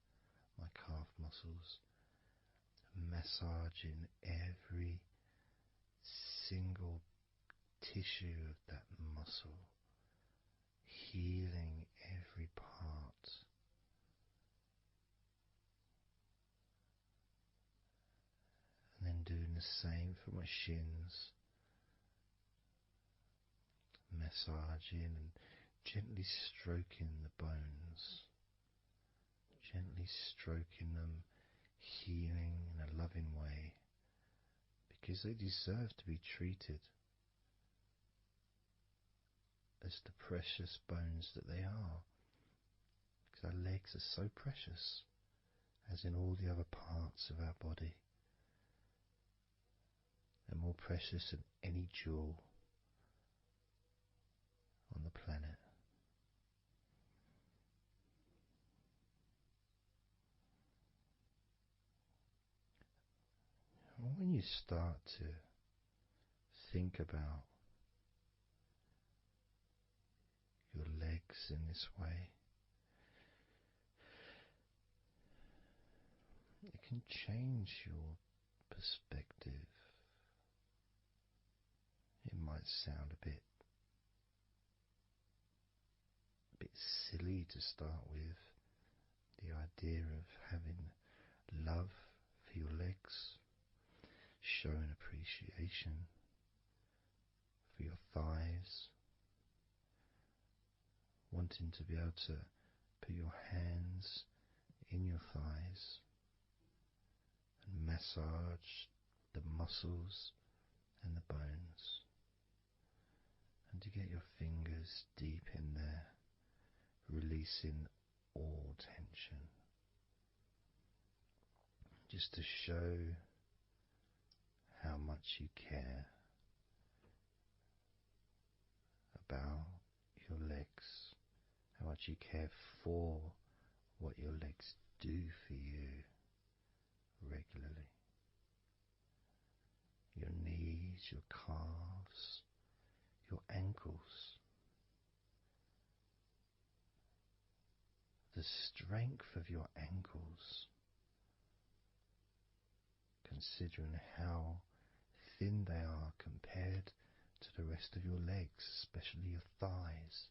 my calf muscles, massaging every single tissue of that muscle, healing every part. And then doing the same for my shins, massaging and gently stroking the bones, gently stroking them, healing in a loving way, because they deserve to be treated as the precious bones that they are, because our legs are so precious, as in all the other parts of our body. They're more precious than any jewel on the planet. And when you start to think about your legs in this way, it can change your perspective. It might sound a bit silly to start with, the idea of having love for your legs, showing appreciation for your thighs, wanting to be able to put your hands in your thighs and massage the muscles and the bones, and to get your fingers deep in there, releasing all tension, just to show how much you care about your legs, how much you care for what your legs do for you regularly. Your knees, your calves, your ankles, the strength of your ankles, considering how thin they are compared to the rest of your legs, especially your thighs.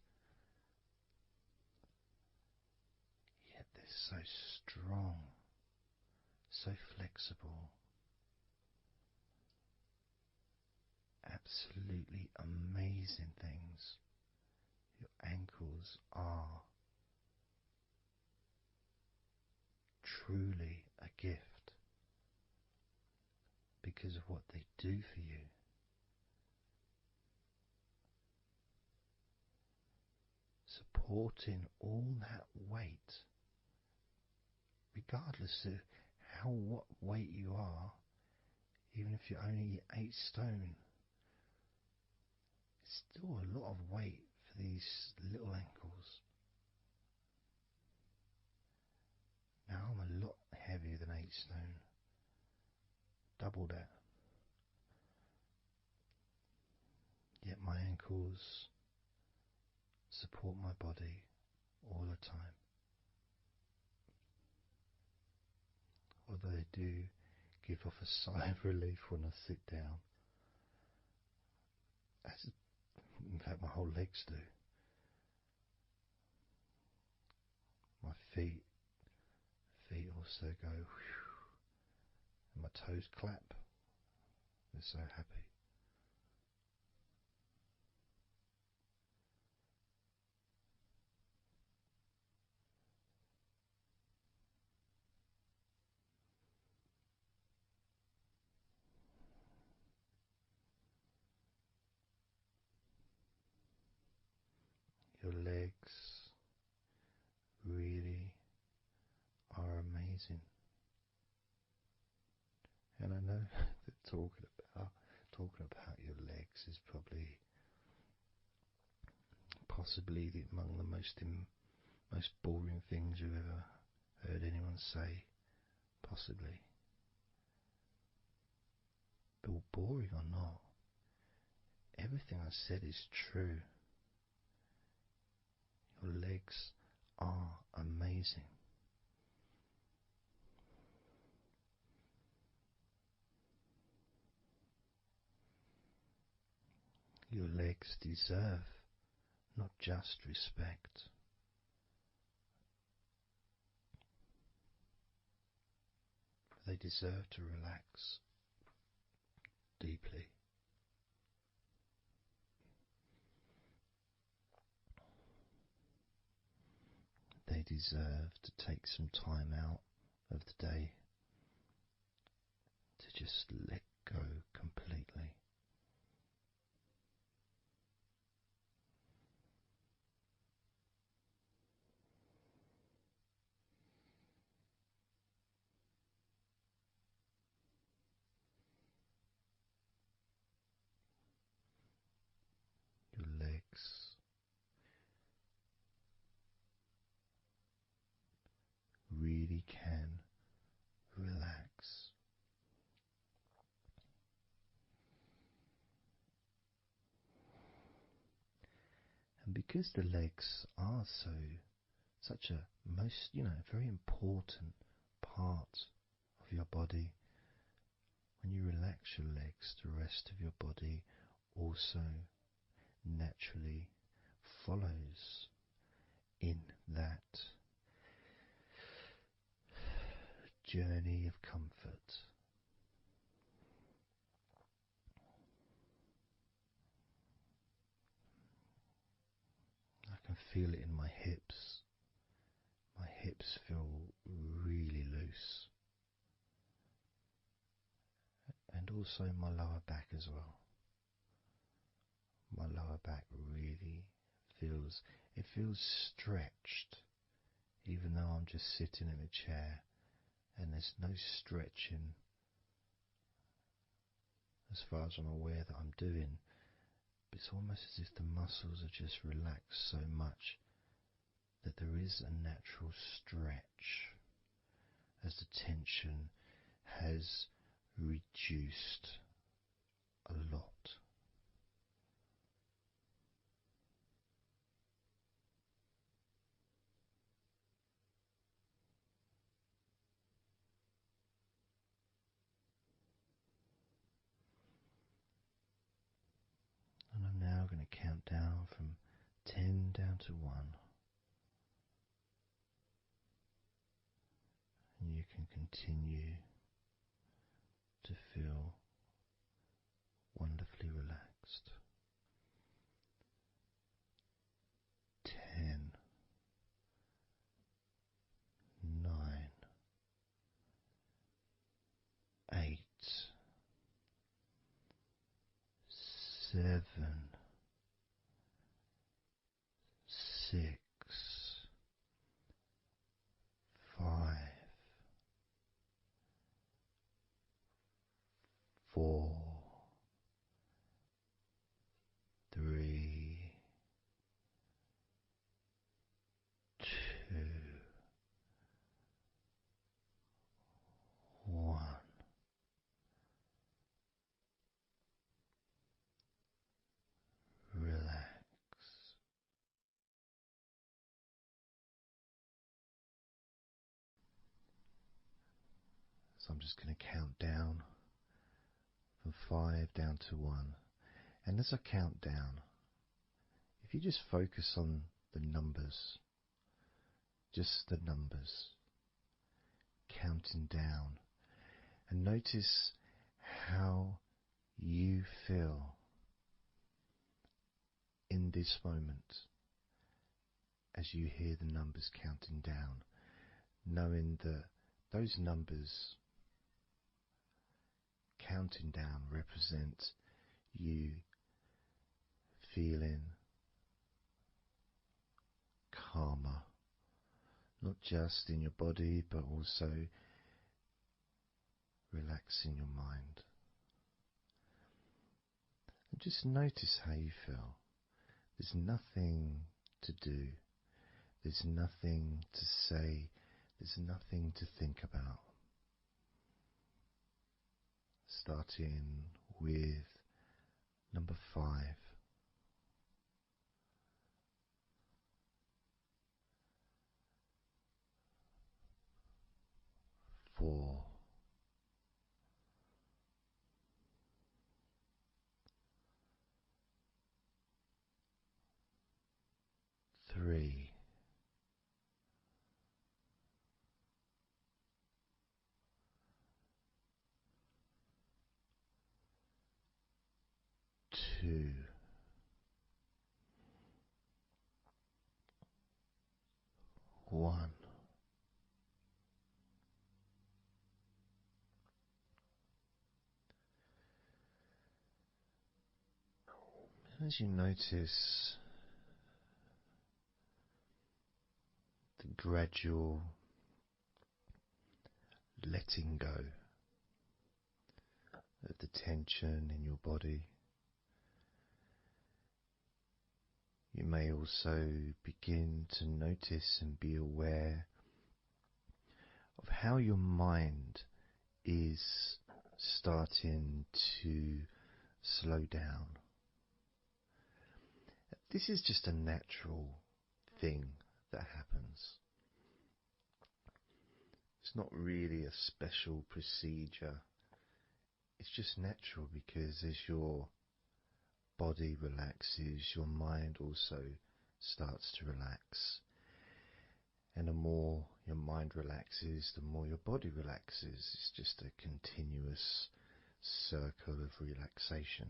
Yet they're so strong, so flexible. Absolutely amazing things your ankles are. Truly a gift because of what they do for you. Supporting all that weight, regardless of what weight you are, even if you're only 8 stone, it's still a lot of weight for these little ankles. Now I'm a lot heavier than 8 stone, double that. Yet my ankles support my body all the time. Although they do give off a sigh of relief when I sit down. As in fact my whole legs do. My feet also go whew, and my toes clap. They're so happy. Your legs really are amazing. And I know that talking about your legs is probably possibly among the most boring things you've ever heard anyone say, possibly. But boring or not, everything I said is true. Your legs are amazing. Your legs deserve not just respect, they deserve to relax deeply. They deserve to take some time out of the day to just let go completely. Your legs really can relax. And because the legs are such a very important part of your body, when you relax your legs, the rest of your body also naturally follows in that journey of comfort. I can feel it in my hips. My hips feel really loose. And also my lower back as well. My lower back really feels stretched, even though I'm just sitting in a chair and there's no stretching as far as I'm aware that I'm doing. It's almost as if the muscles are just relaxed so much that there is a natural stretch as the tension has reduced a lot. And I'm now going to count down from 10 down to 1. And you can continue to feel wonderfully relaxed. 10, 9, 8, 7, 6, 5, 4, 3, 2, 1. Relax. So I'm just going to count down from 5 down to 1. And as I count down, if you just focus on the numbers, just the numbers, counting down, and notice how you feel in this moment as you hear the numbers counting down, knowing that those numbers counting down represent you feeling calmer, not just in your body but also relaxing your mind. And just notice how you feel. There's nothing to do, there's nothing to say, there's nothing to think about. Starting with number 5. 4. 3. 2. 1. As you notice the gradual letting go of the tension in your body, you may also begin to notice and be aware of how your mind is starting to slow down. This is just a natural thing that happens. It's not really a special procedure. It's just natural because as your body relaxes, your mind also starts to relax. And the more your mind relaxes, the more your body relaxes. It's just a continuous circle of relaxation.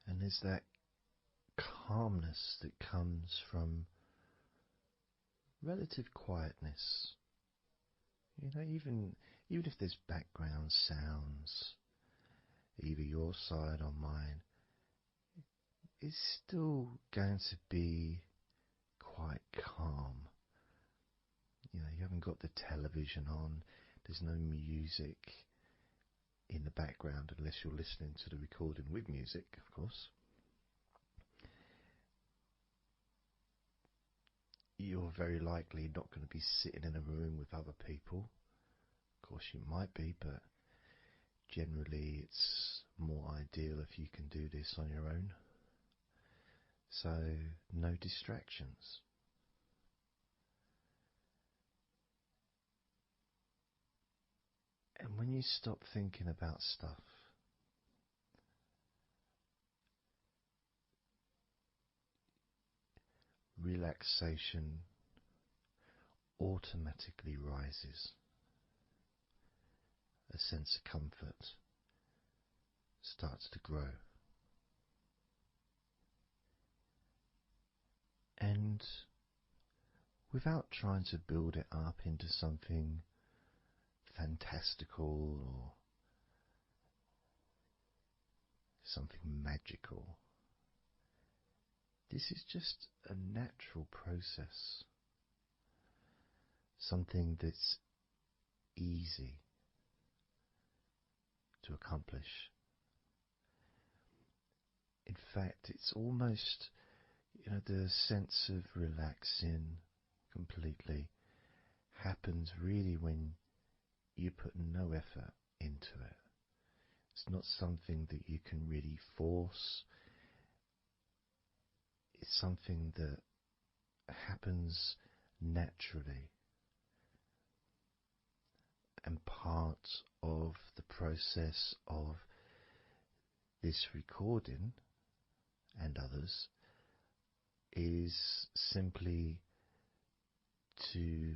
And there's that calmness that comes from relative quietness. You know, even if there's background sounds, either your side or mine, it's still going to be quite calm. You know, you haven't got the television on, there's no music in the background unless you're listening to the recording with music, of course. You're very likely not going to be sitting in a room with other people. Of course you might be, but generally it's more ideal if you can do this on your own. So no distractions. And when you stop thinking about stuff, relaxation automatically rises. A sense of comfort starts to grow. And without trying to build it up into something fantastical or something magical, this is just a natural process. Something that's easy to accomplish. In fact, it's almost, the sense of relaxing completely happens really when you put no effort into it. It's not something that you can really force. It's something that happens naturally. And part of the process of this recording and others is simply to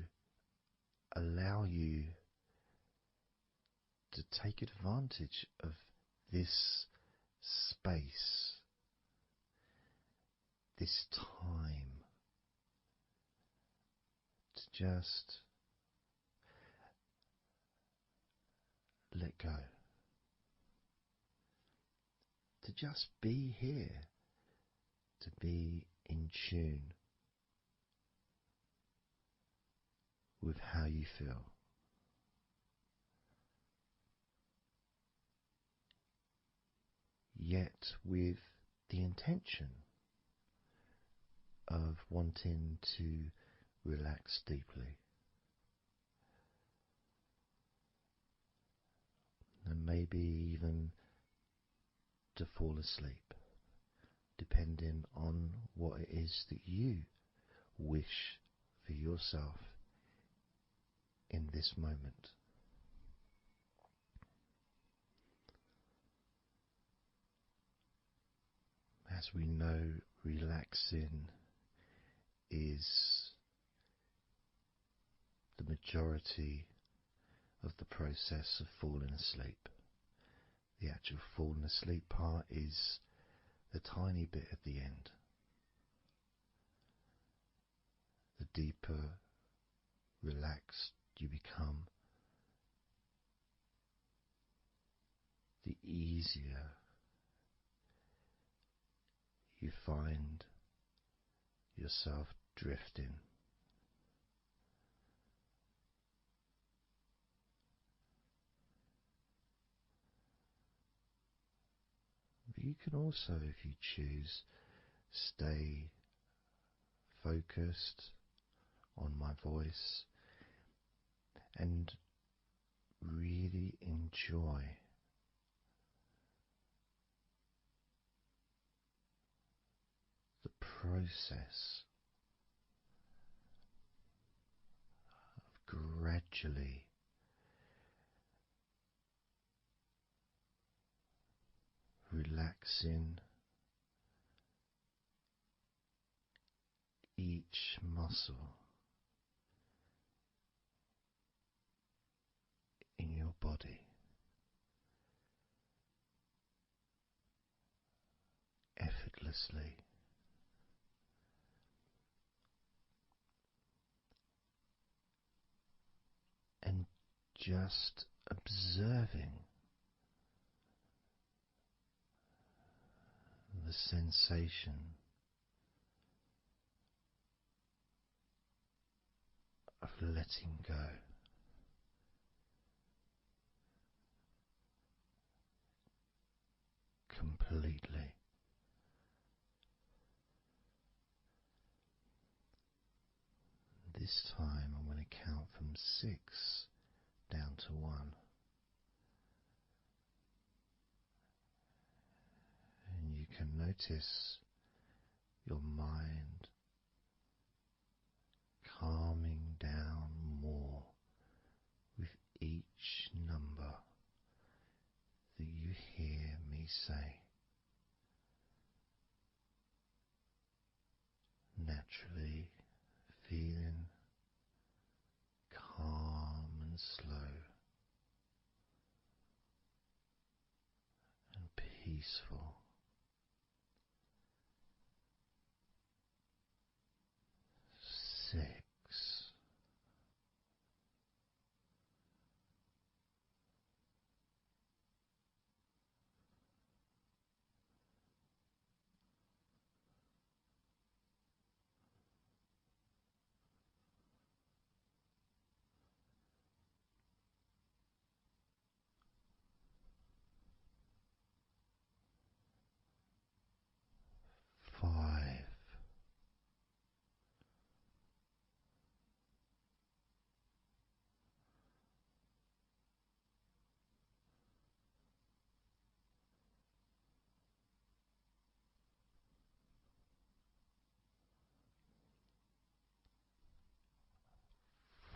allow you to take advantage of this space, this time, to just let go, to just be here, to be in tune with how you feel. Yet with the intention of wanting to relax deeply. And maybe even to fall asleep, depending on what it is that you wish for yourself in this moment. As we know, relaxing is the majority of the process of falling asleep. The actual falling asleep part is the tiny bit at the end. The deeper relaxed you become, the easier you find yourself drifting. But you can also, if you choose, stay focused on my voice and really enjoy the process of gradually relaxing muscle in your body effortlessly, and just observing the sensation of letting go, completely. This time I'm going to count from 6 down to 1, and you can notice your mind calming down more with each number that you hear me say. Naturally feeling calm and slow and peaceful. 6. 5.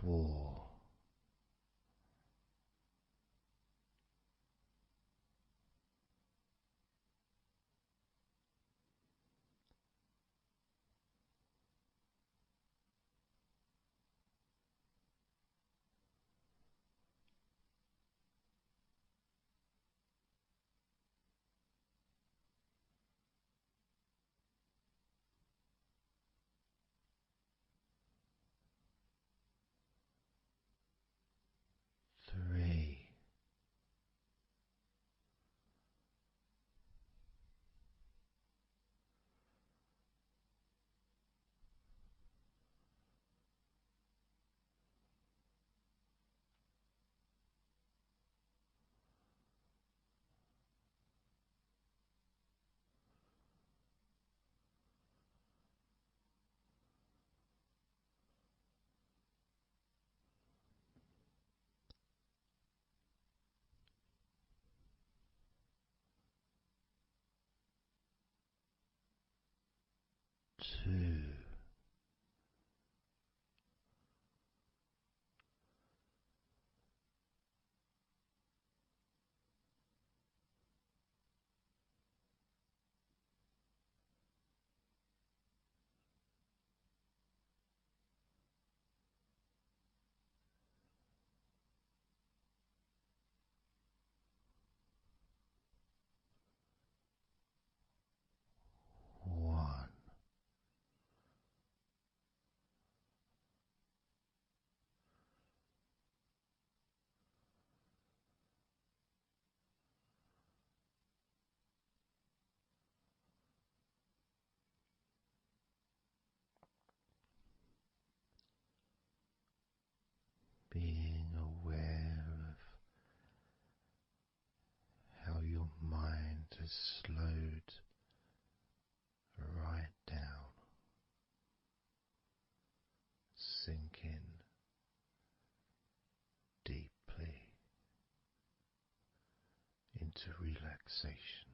4. 3. 2. One. Being aware of how your mind has slowed right down, sinking deeply into relaxation.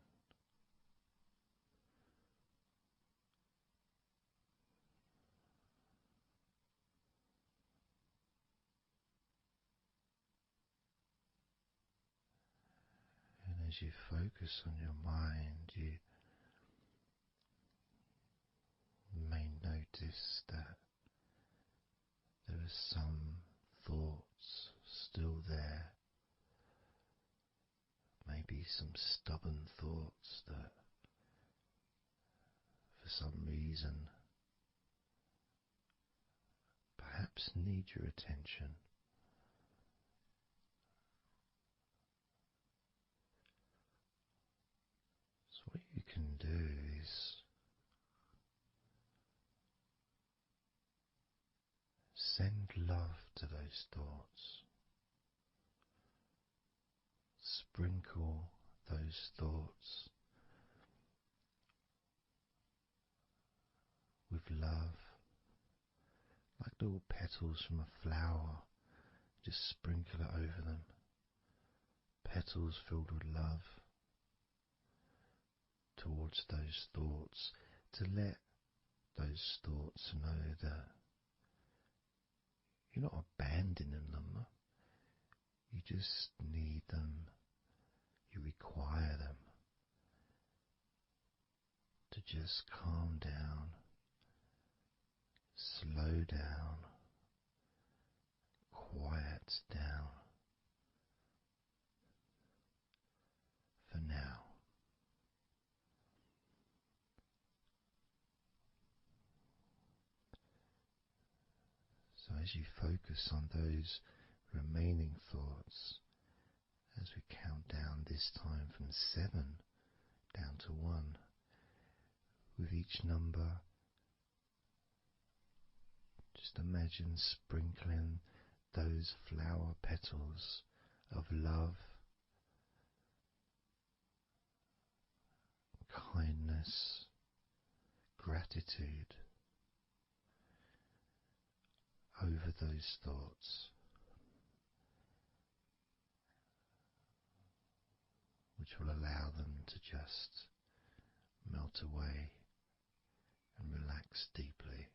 And as you focus on your mind, you may notice that some thoughts still there, maybe some stubborn thoughts that for some reason perhaps need your attention. So what you can do is send love to those thoughts. Sprinkle those thoughts with love, like little petals from a flower. Just sprinkle it over them. Petals filled with love towards those thoughts, to let those thoughts know that you're not abandoning them. You just need them. You require them to just calm down, slow down, quiet down for now. So as you focus on those remaining thoughts, as we count down this time from 7 down to 1, with each number, just imagine sprinkling those flower petals of love, kindness, gratitude over those thoughts, which will allow them to just melt away and relax deeply.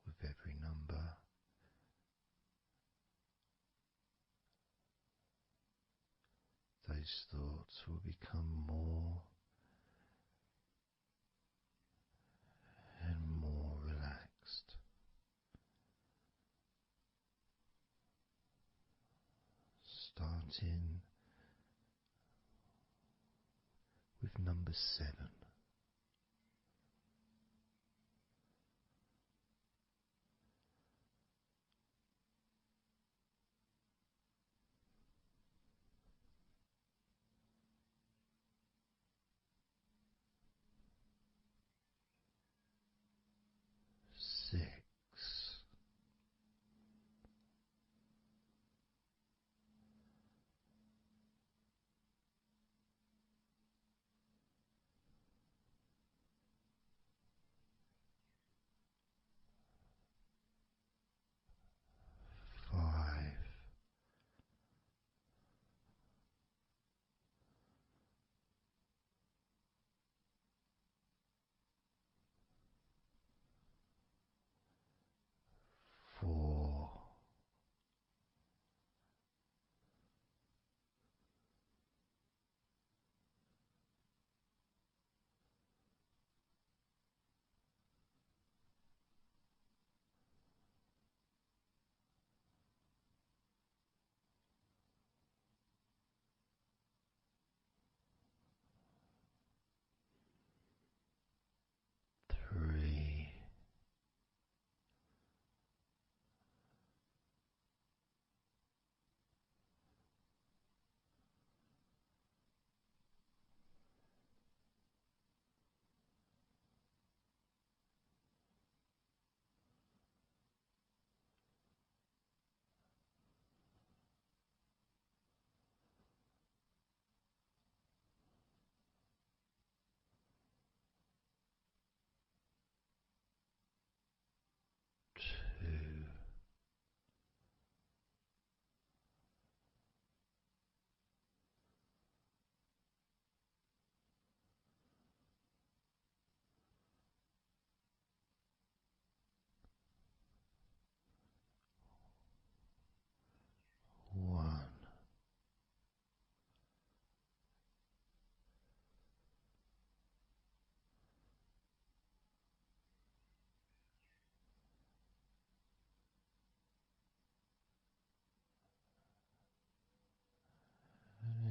With every number, those thoughts will become more and more relaxed. Starting with number 7. 6. 5.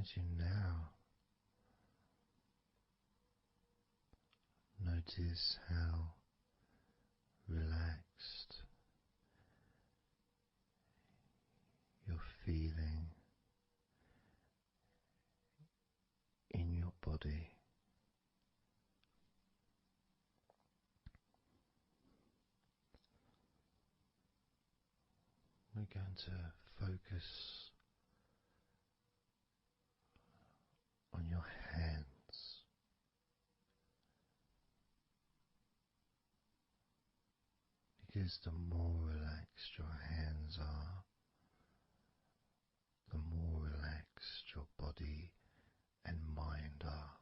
as you now notice how relaxed you're feeling in your body. We're going to focus on your hands. Because the more relaxed your hands are, the more relaxed your body and mind are.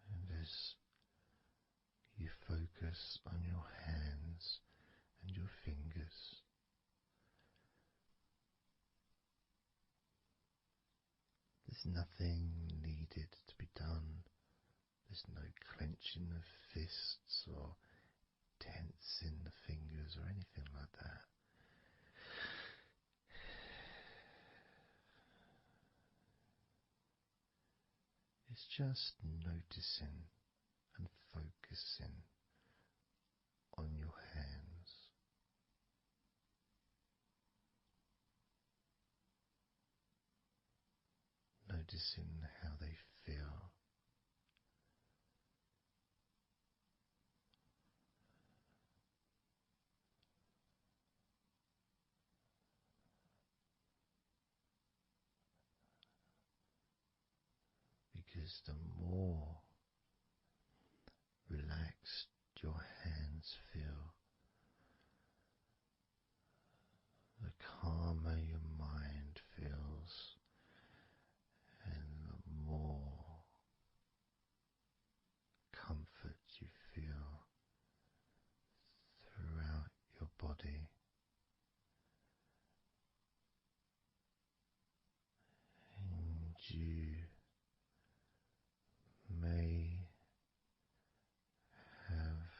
And as you focus on your hands and your fingers, there's nothing needed to be done. There's no clenching of fists or tensing the fingers or anything like that. It's just noticing and focusing on your hands. Noticing how they feel. Because the more relaxed your hands feel, the calmer your mind feels, and the more comfort you feel throughout your body. And you may have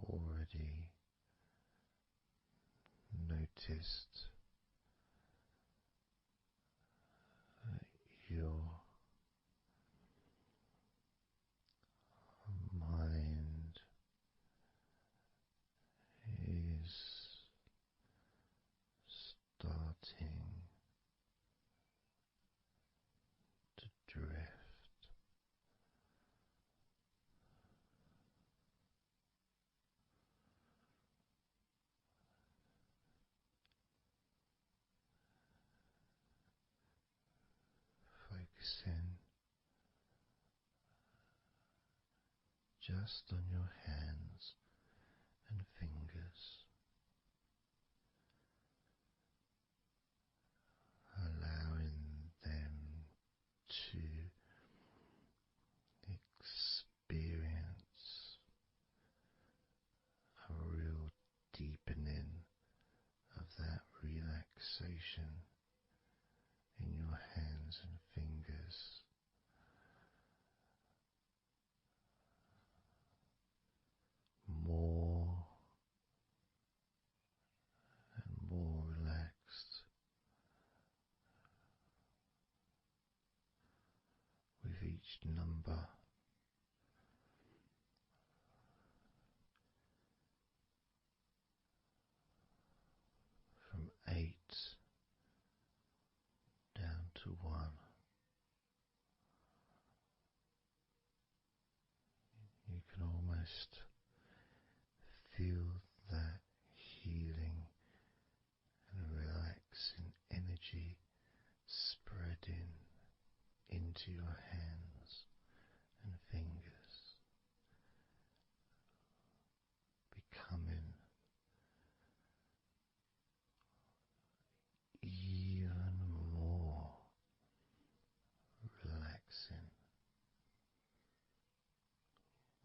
already noticed that your mind is starting to drift. Focusing just on your hands and fingers, allowing them to experience a real deepening of that relaxation in your hands and fingers. More and more relaxed with each number. From 8 down to 1. You can almost feel that healing and relaxing energy spreading into your hands and fingers, becoming even more relaxing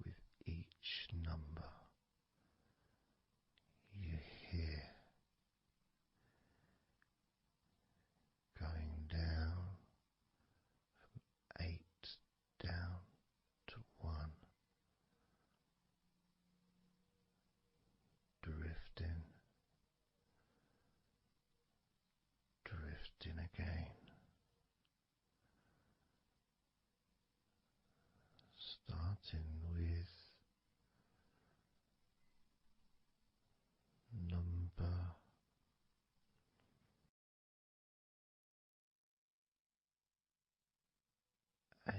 with each number you hear going down starting with number 8.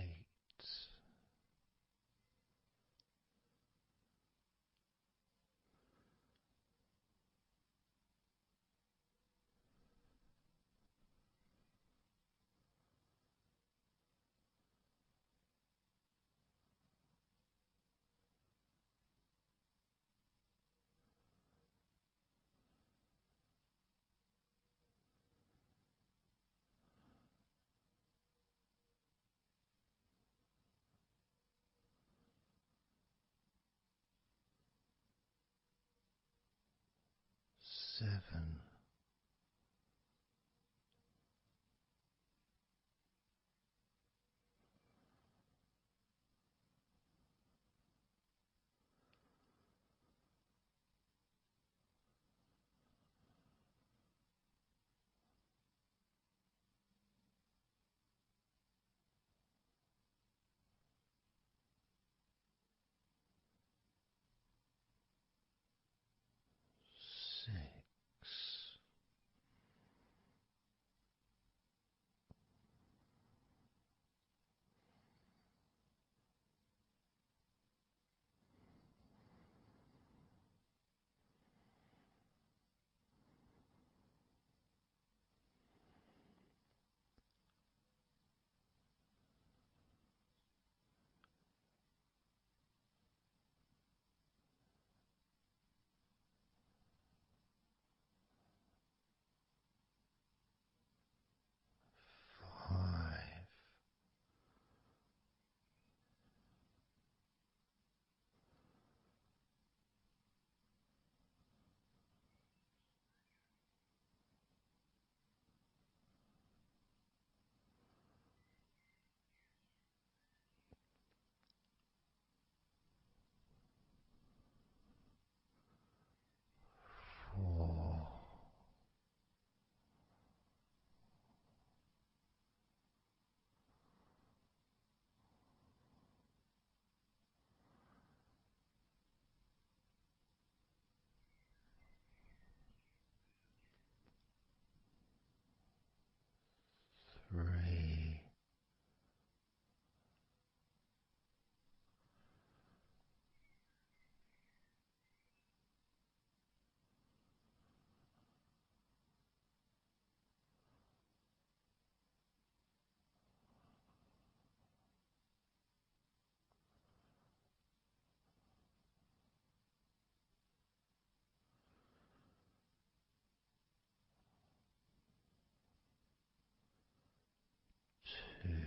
7. 6. 5. 4. 3. 2. 1.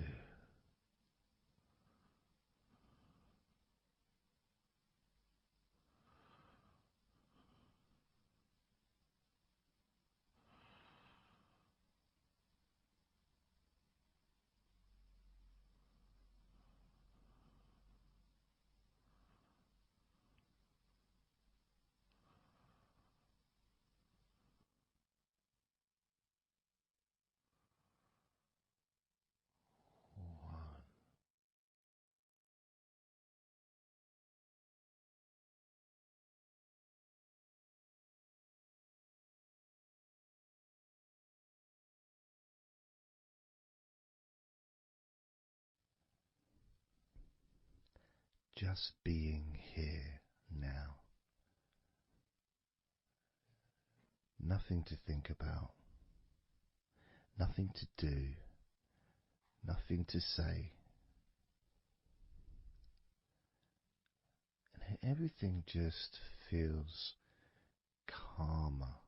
Just being here now. Nothing to think about, nothing to do, nothing to say, and everything just feels calmer.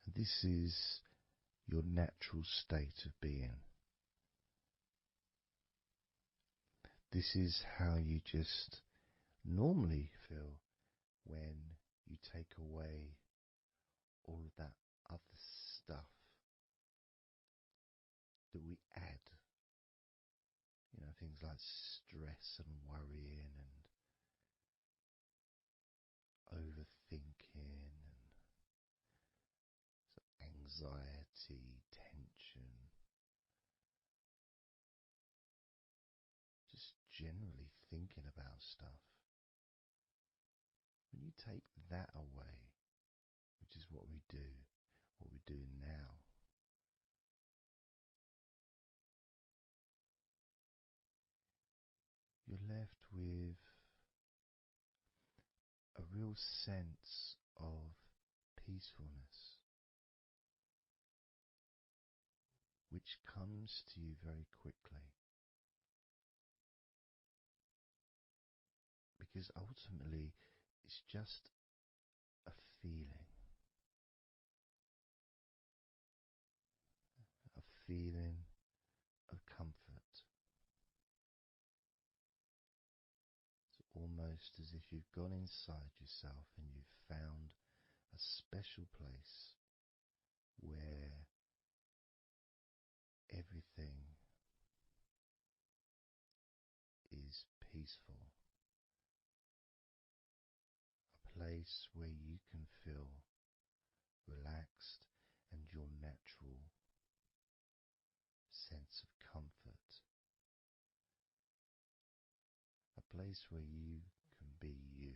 And this is your natural state of being. This is how you just normally feel when you take away all of that other stuff that we add. You know, things like stress and worrying and overthinking and anxiety, tension. stuff, when you take that away, which is what we do, what we're doing now, you're left with a real sense of peacefulness, which comes to you very quickly. Because ultimately, it's just a feeling, a feeling of comfort. It's almost as if you've gone inside yourself and you've found a special place where everything is peaceful, a place where you can feel relaxed and your natural sense of comfort, a place where you can be you,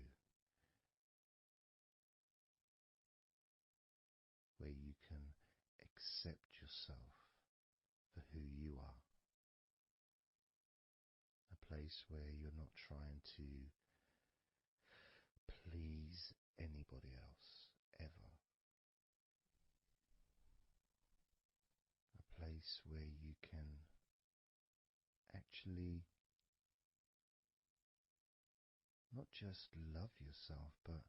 where you can accept yourself for who you are, a place where you're not trying to please anybody else ever, a place where you can actually not just love yourself, but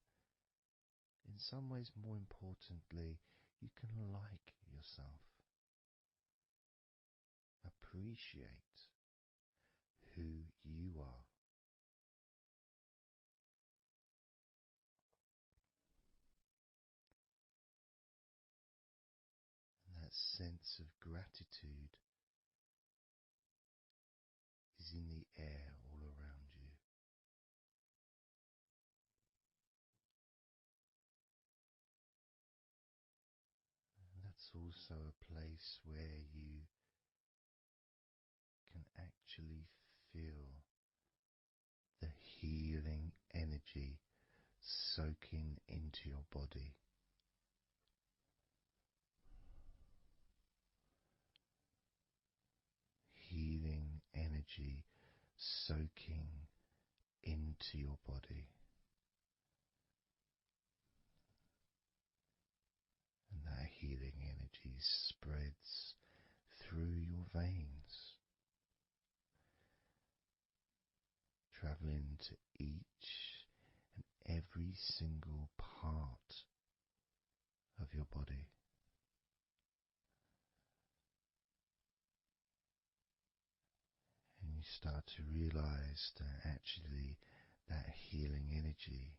in some ways, more importantly, you can like yourself, appreciate who you are. And that sense of gratitude is in the air all around you. And that's also a place where you can actually feel the healing energy soaking into your body. Healing energy soaking into your body. And that healing energy spreads through your veins, traveling to each and every single part of your body. And you start to realize that actually that healing energy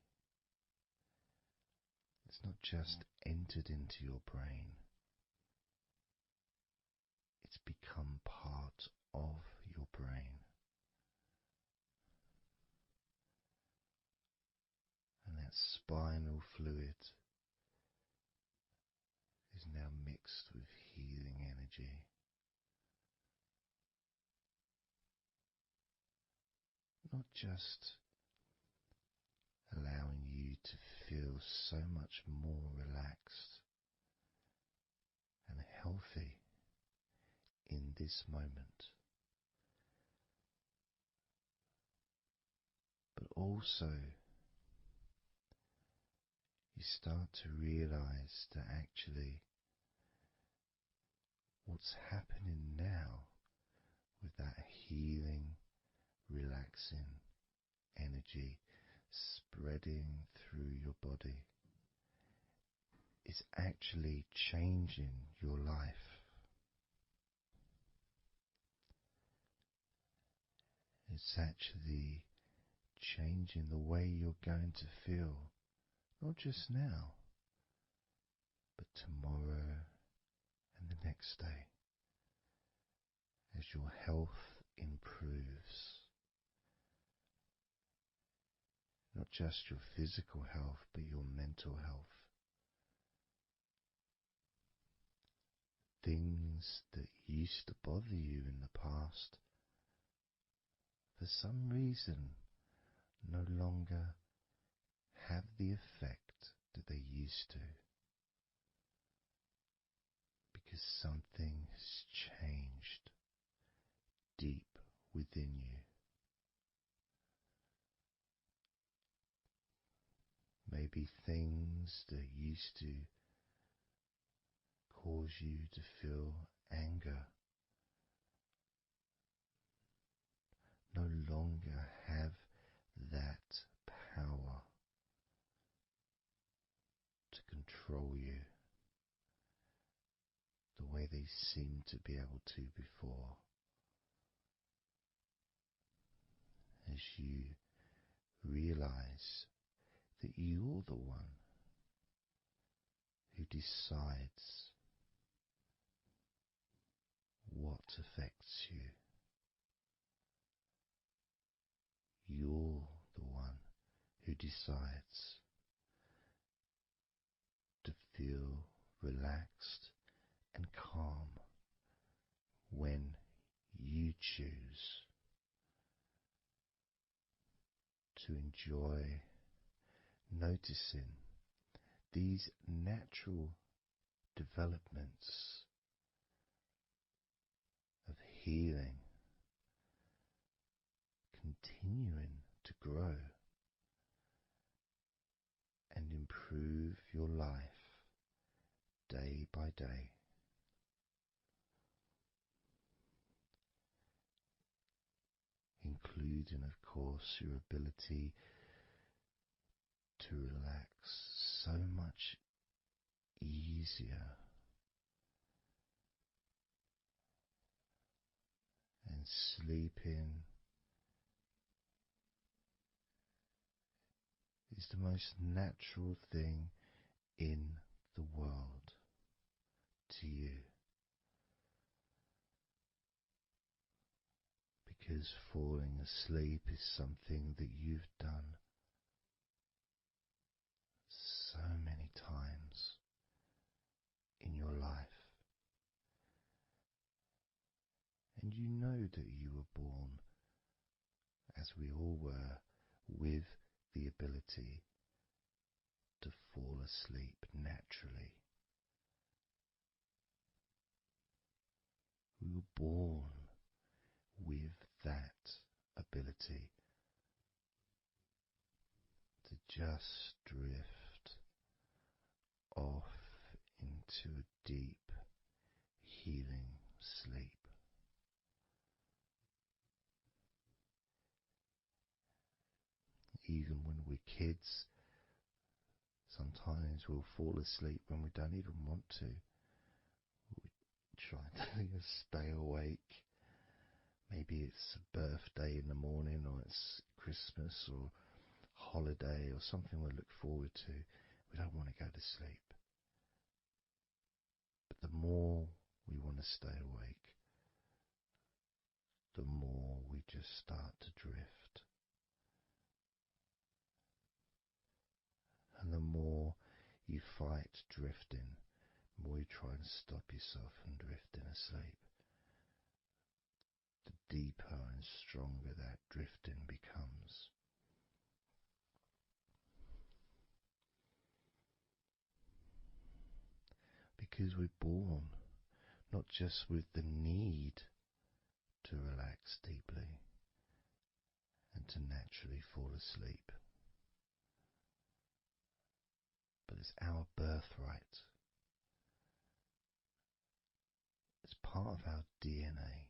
has not just entered into your brain, it's become part of your brain. And that spinal fluid is now mixed with healing energy. Not just allowing you to feel so much more relaxed and healthy in this moment, but also you start to realize that actually what's happening now with that healing, relaxing energy spreading through your body is actually changing your life. It's actually changing the way you're going to feel, not just now, but tomorrow and the next day, as your health improves. Not just your physical health, but your mental health. Things that used to bother you in the past, for some reason, no longer have the effect that they used to, because something has changed deep within you. Maybe things that used to cause you to feel anger no longer have that power to control you the way they seemed to be able to before. As you realize that you're the one who decides what affects you. You're the one who decides to feel relaxed and calm when you choose to enjoy noticing these natural developments of healing continuing to grow and improve your life day by day. Including, of course, your ability to relax so much easier and sleeping is the most natural thing in the world to you, because falling asleep is something that you've done so many times in your life, and you know that you were born, as we all were, with the ability to fall asleep naturally. We were born with that ability to just drift off into a deep, healing sleep. Even when we're kids, sometimes we'll fall asleep when we don't even want to. We try to stay awake. Maybe it's a birthday in the morning, or it's Christmas or holiday or something we look forward to. We don't want to go to sleep. But the more we want to stay awake, the more we just start to drift. And the more you fight drifting, the more you try and stop yourself from drifting asleep, the deeper and stronger that drifting becomes. Because we're born not just with the need to relax deeply and to naturally fall asleep, but it's our birthright. It's part of our DNA.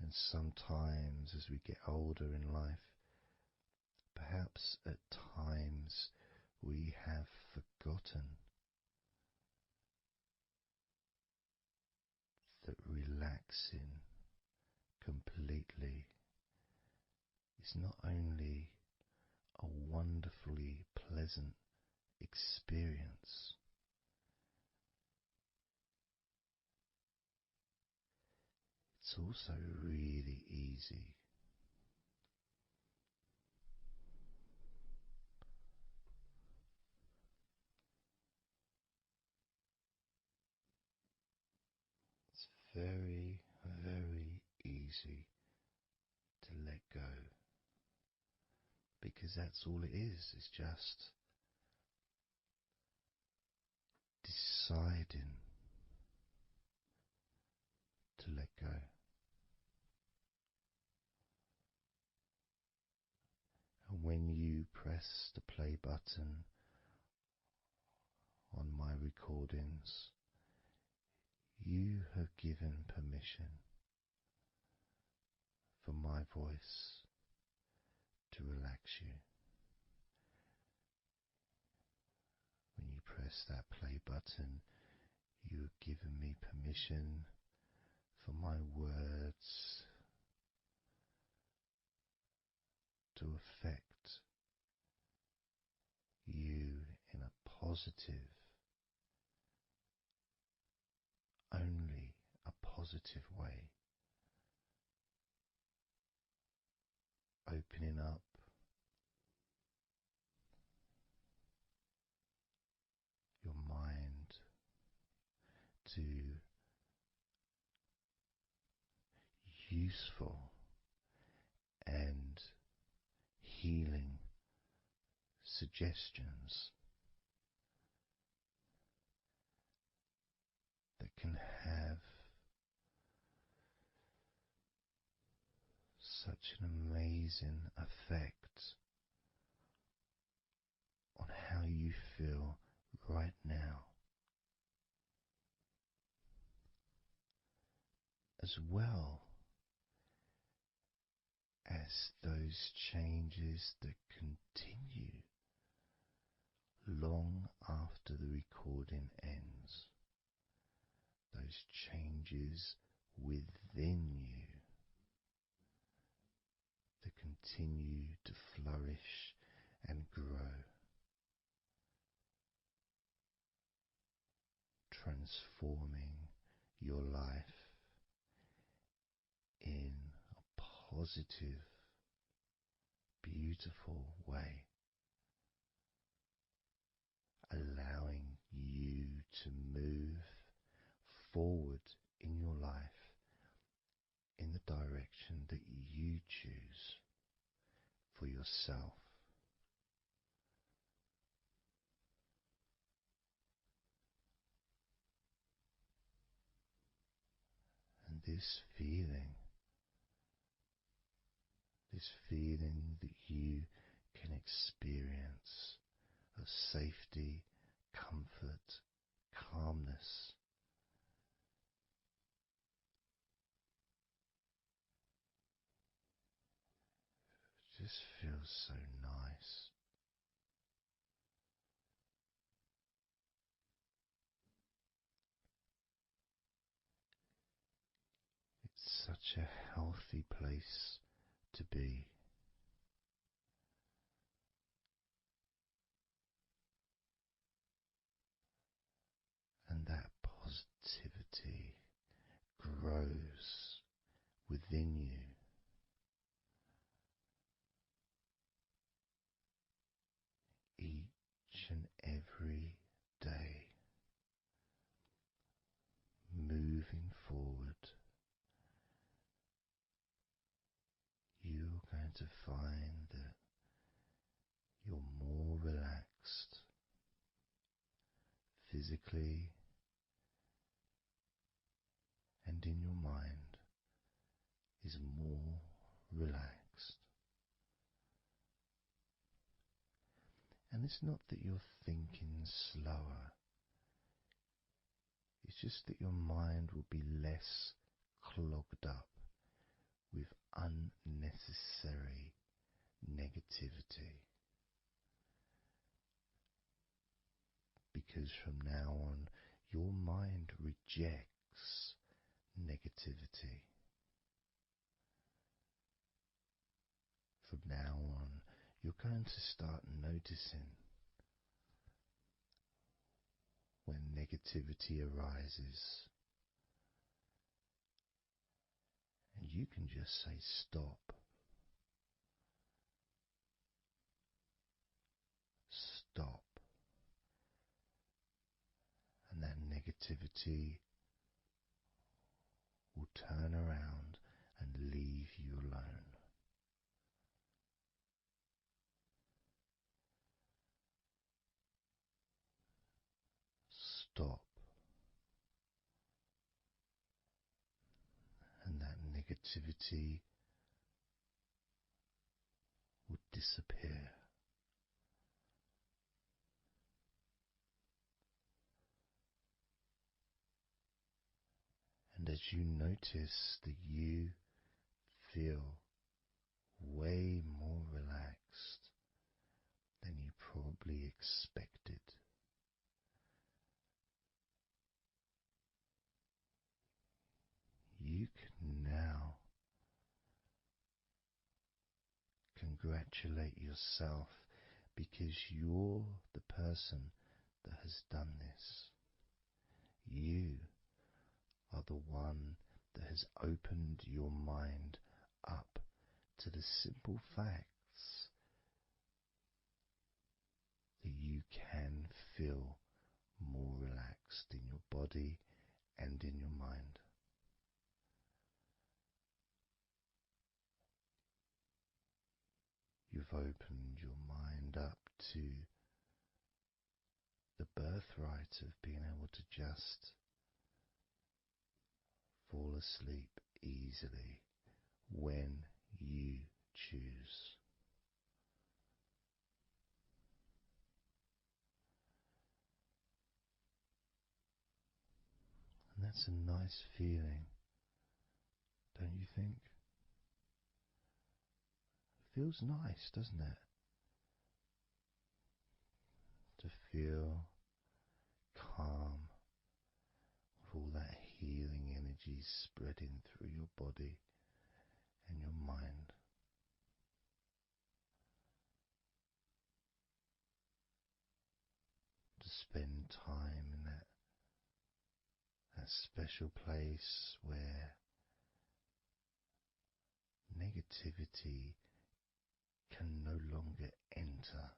And sometimes as we get older in life, perhaps at times we have forgotten that relaxing completely is not only a wonderfully pleasant experience, it's also really easy. It's very, very easy to let go, because that's all it is. It's just deciding to let go. And when you press the play button on my recordings, you have given permission for my voice to relax you. When you press that play button, you have given me permission for my words to affect you in a positive, only a positive way, opening up your mind to useful and healing suggestions that can have such an amazing effect on how you feel right now, as well as those changes that continue long after the recording ends, those changes within you that continue to flourish and grow, transforming your life in a positive, beautiful way, allowing you to move forward in your life in the direction that you choose for yourself. And this feeling that you can experience of safety, comfort, calmness, just feels so nice. It's such a healthy place to be. And that positivity grows within you. Each and every day, moving forward, you're going to find that you're more relaxed physically and in your mind is more relaxed. And it's not that you're thinking slower, it's just that your mind will be less clogged up with unnecessary negativity. Because from now on, your mind rejects negativity. From now on, you're going to start noticing when negativity arises, and you can just say stop. Stop. And that negativity turn around and leave you alone. Stop, and that negativity will disappear. And as you notice that you feel way more relaxed than you probably expected, you can now congratulate yourself because you're the person that has done this. You are the one that has opened your mind up to the simple facts that you can feel more relaxed in your body and in your mind. You've opened your mind up to the birthright of being able to just fall asleep easily when you choose. And that's a nice feeling, don't you think? It feels nice, doesn't it? To feel calm with all that healing energy spreading through your body and your mind. To spend time in that special place where negativity can no longer enter.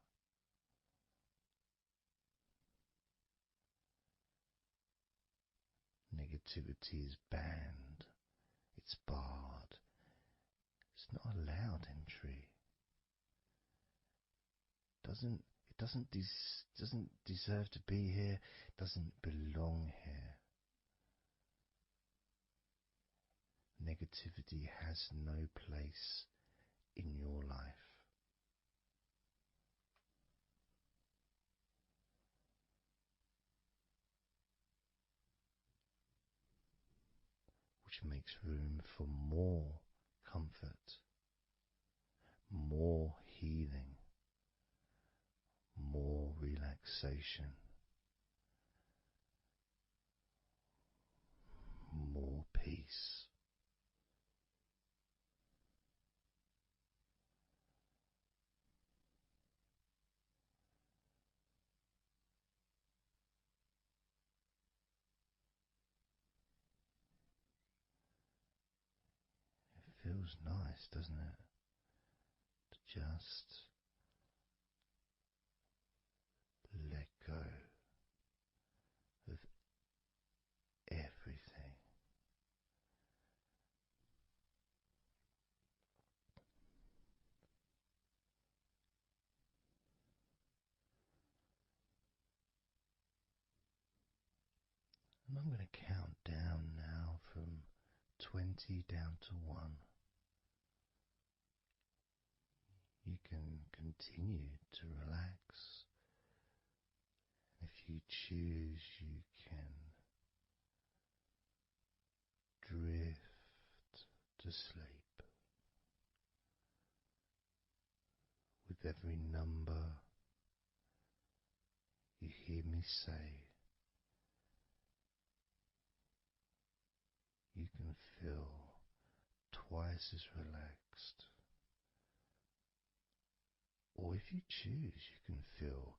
Negativity is banned, it's barred, it's not allowed entry. Doesn't deserve to be here, doesn't belong here. Negativity has no place in your life. Which makes room for more comfort, more healing, more relaxation, more peace. It feels nice, doesn't it? To just let go of everything. And I'm going to count down now from 20 down to 1. You can continue to relax. If you choose, you can drift to sleep. With every number you hear me say, you can feel twice as relaxed. Or if you choose, you can feel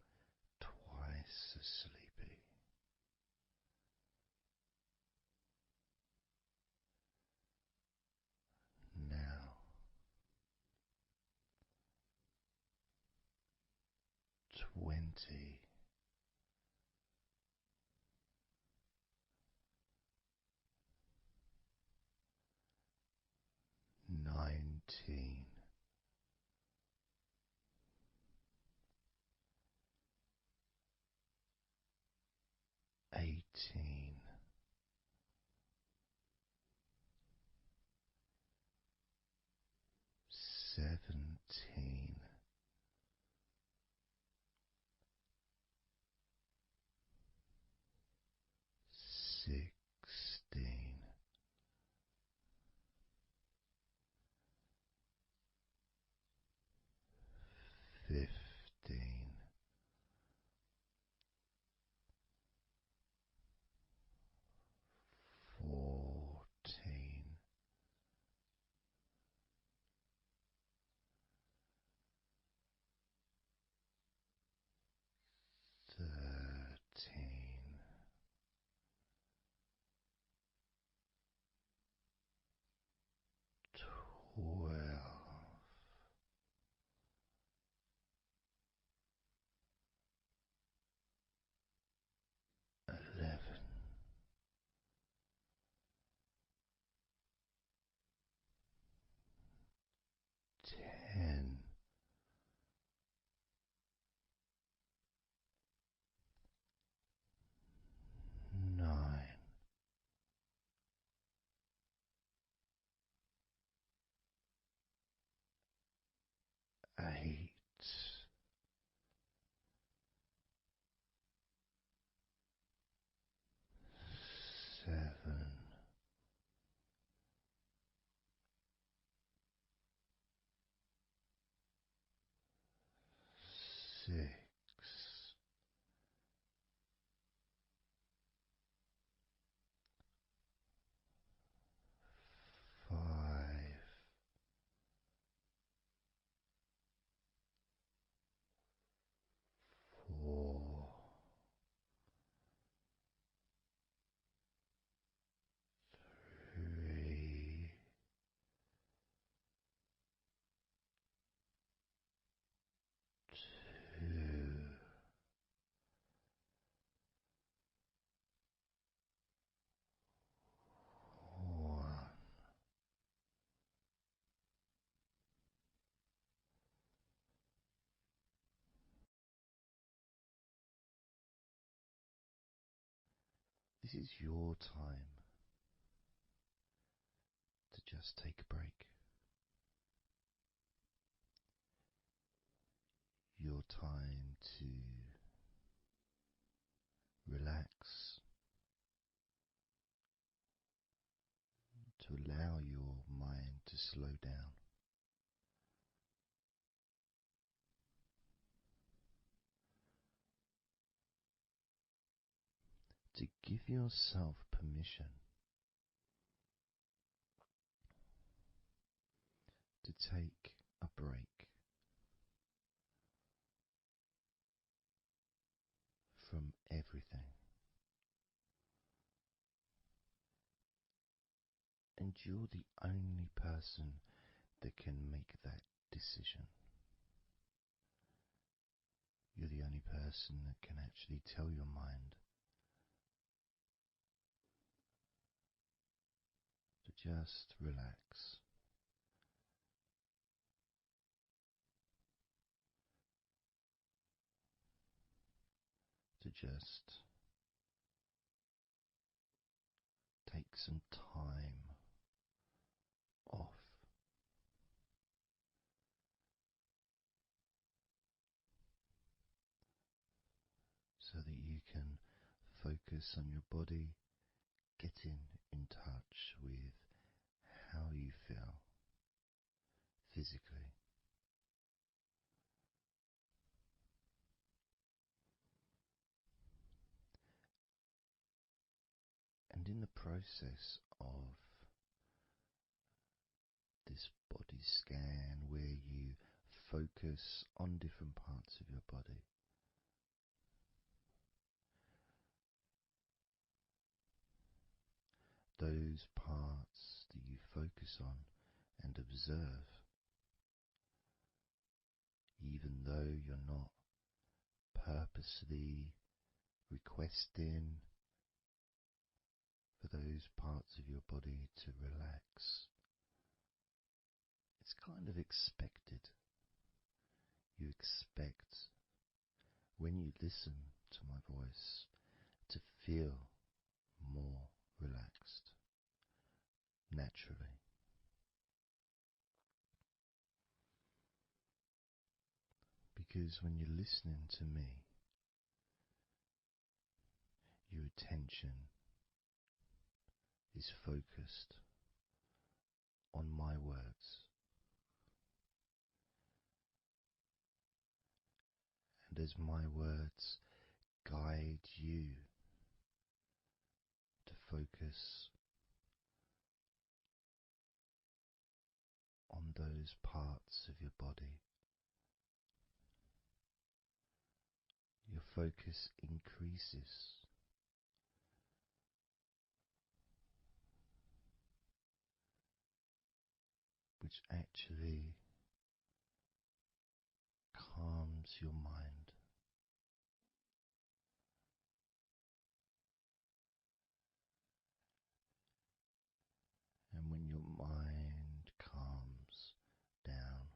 twice as sleepy. Now, 20. 18, 17, 16, 15, 14, 13, 12, 11, 10, 9, 8, 7, 6, 5, 4, 3, 2, 1. This is your time to just take a break. Your time to relax, to allow your mind to slow down. To give yourself permission to take a break from everything. And you're the only person that can make that decision. You're the only person that can actually tell your mind to just relax. To just take some time off. So that you can focus on your body, getting in touch with how you feel physically. And in the process of this body scan, where you focus on different parts of your body, those parts that you focus on and observe, even though you're not purposely requesting for those parts of your body to relax, it's kind of expected. You expect, when you listen to my voice, to feel more relaxed naturally. Because when you're listening to me, your attention is focused on my words, and as my words guide you to focus on those parts of your body, your focus increases. Which actually calms your mind. And when your mind calms down,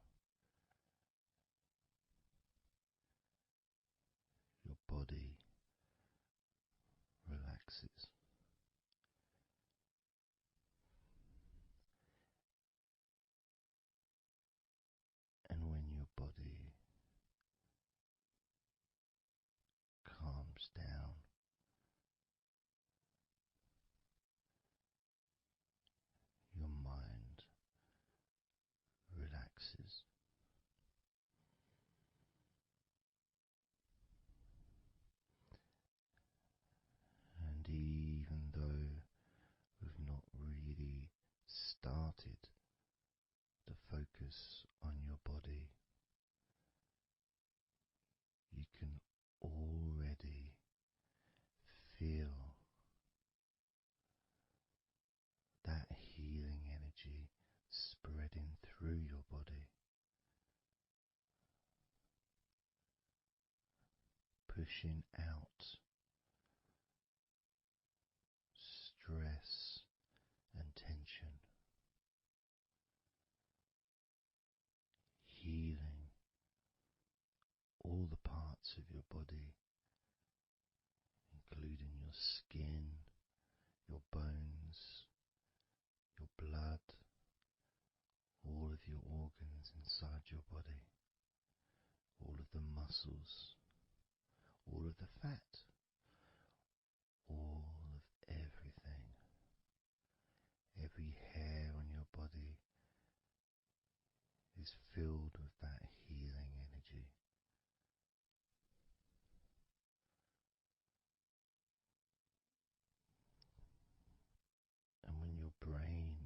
your body relaxes. And when your body calms down, your mind relaxes. And even though we've not really started to focus on your body, you can already feel that healing energy spreading through your body, pushing out stress and tension, healing all the parts of your body, including your skin, your bones, your blood, all of your organs inside your body, all of the muscles, all of the fat, all of everything. Every hair on your body is filled with that healing energy. And when your brain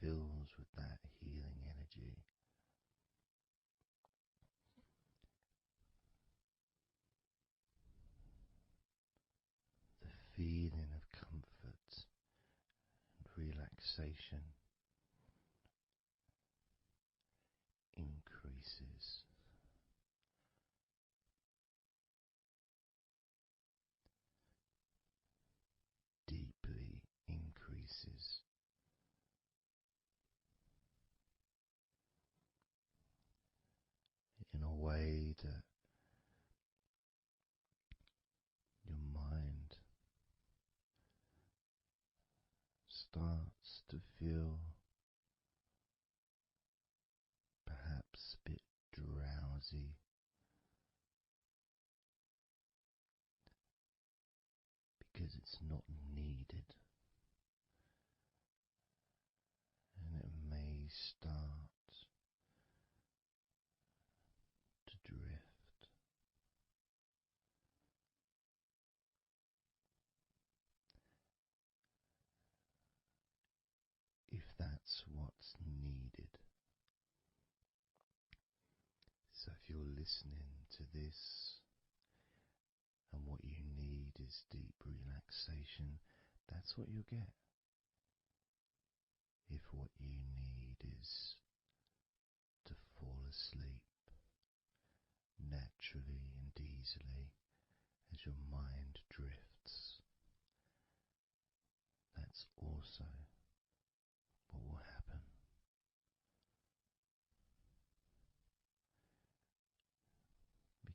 fills with that healing energy, the feeling of comfort and relaxation increases. Deeply increases. In a way that your mind starts to feel perhaps a bit drowsy, because it's not needed, and it may start to drift. If that's what's needed. So if you're listening to this and what you need is deep relaxation, that's what you'll get. If what you need is to fall asleep naturally and easily as your mind drifts, that's also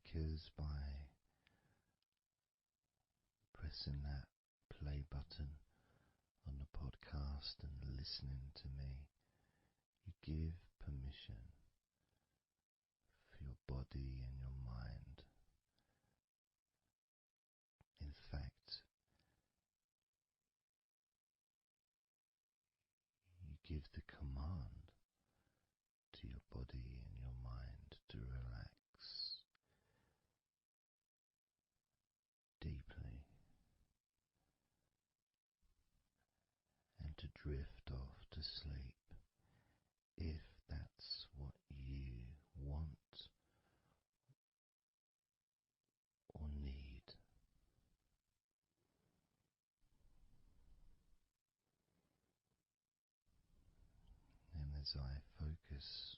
because by pressing that play button on the podcast and listening to me, you give permission for your body and your mind. In fact, you give the command to your body and your mind to relax deeply and to drift off to sleep if that's what you want or need. And as I focus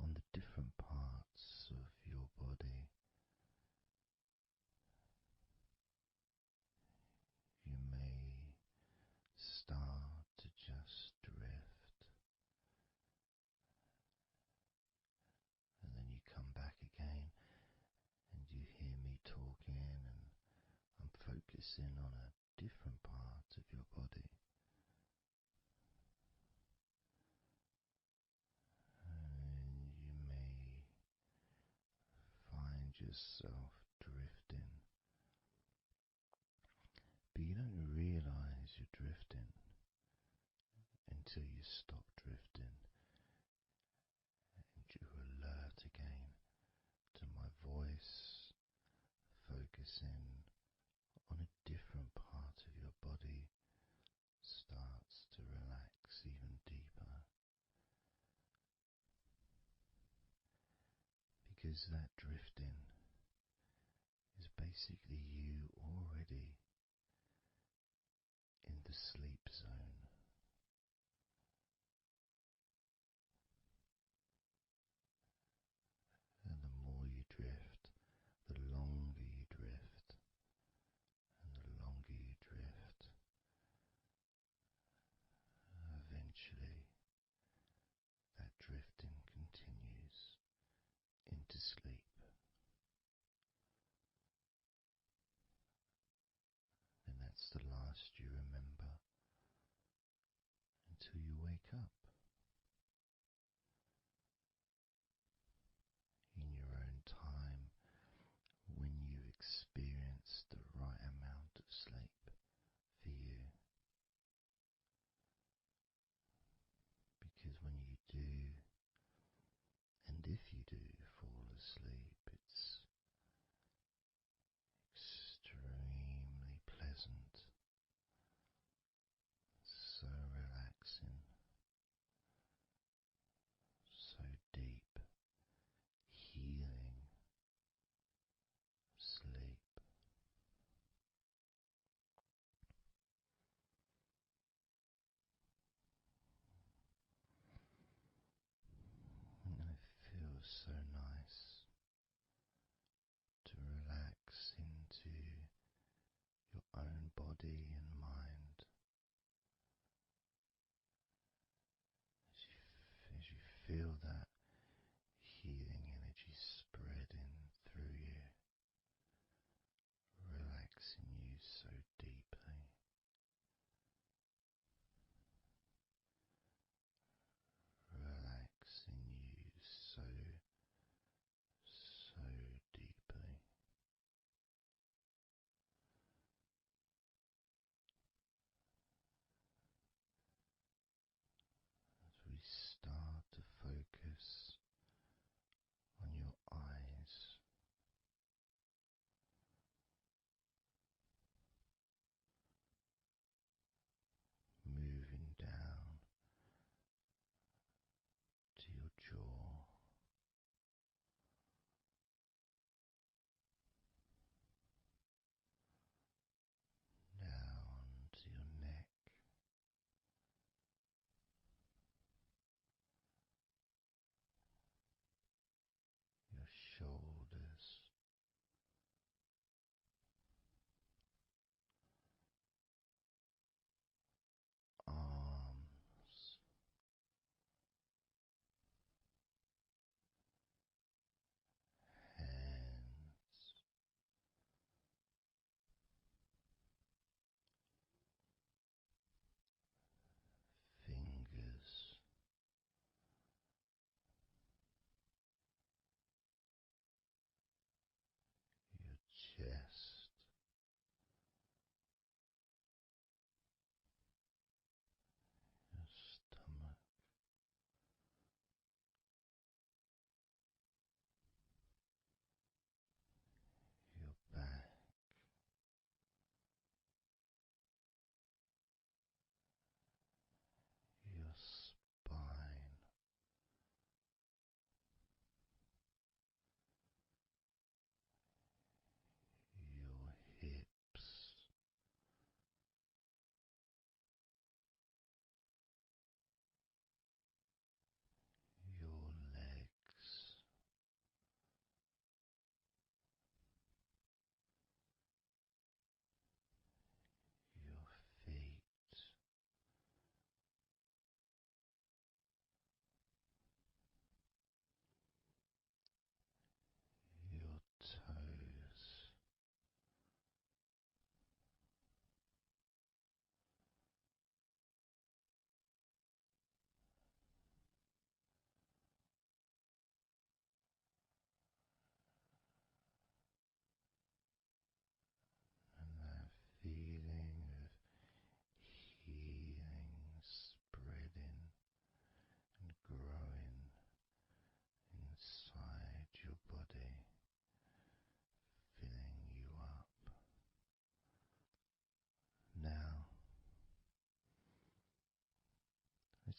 on the different parts of your body, you may start to just drift, and then you come back again and you hear me talking, and I'm focusing on a different part of your body. And you may find yourself drifting, but you don't realize you're drifting until you stop drifting and you're alert again to my voice, focusing on a different part of your body starts to relax even deeper, because that drifting is basically you already in the sleep zone. And the more you drift, the longer you drift, and the longer you drift, eventually that drifting continues into sleep. And that's the last you remember until you wake up in your own time, when you experience the right amount of sleep for you. Because when you do, and if you do fall asleep, it's extremely pleasant, so relaxing, so deep, healing sleep. And it feels so nice to relax into your own body and mind as you feel that healing energy spreading through you, relaxing you so deeply, relaxing you so deeply.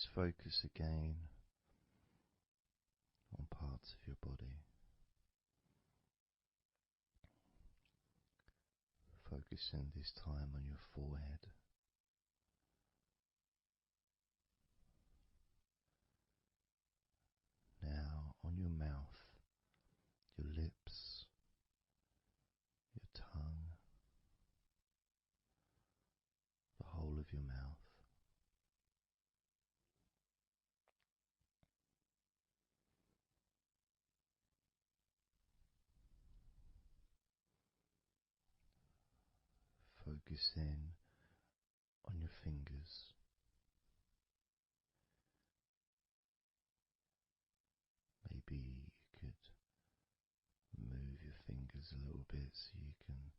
Let's focus again on parts of your body. Focusing this time on your forehead. Now on your mouth, your lips, your tongue, the whole of your mouth. Focus in on your fingers. Maybe you could move your fingers a little bit so you can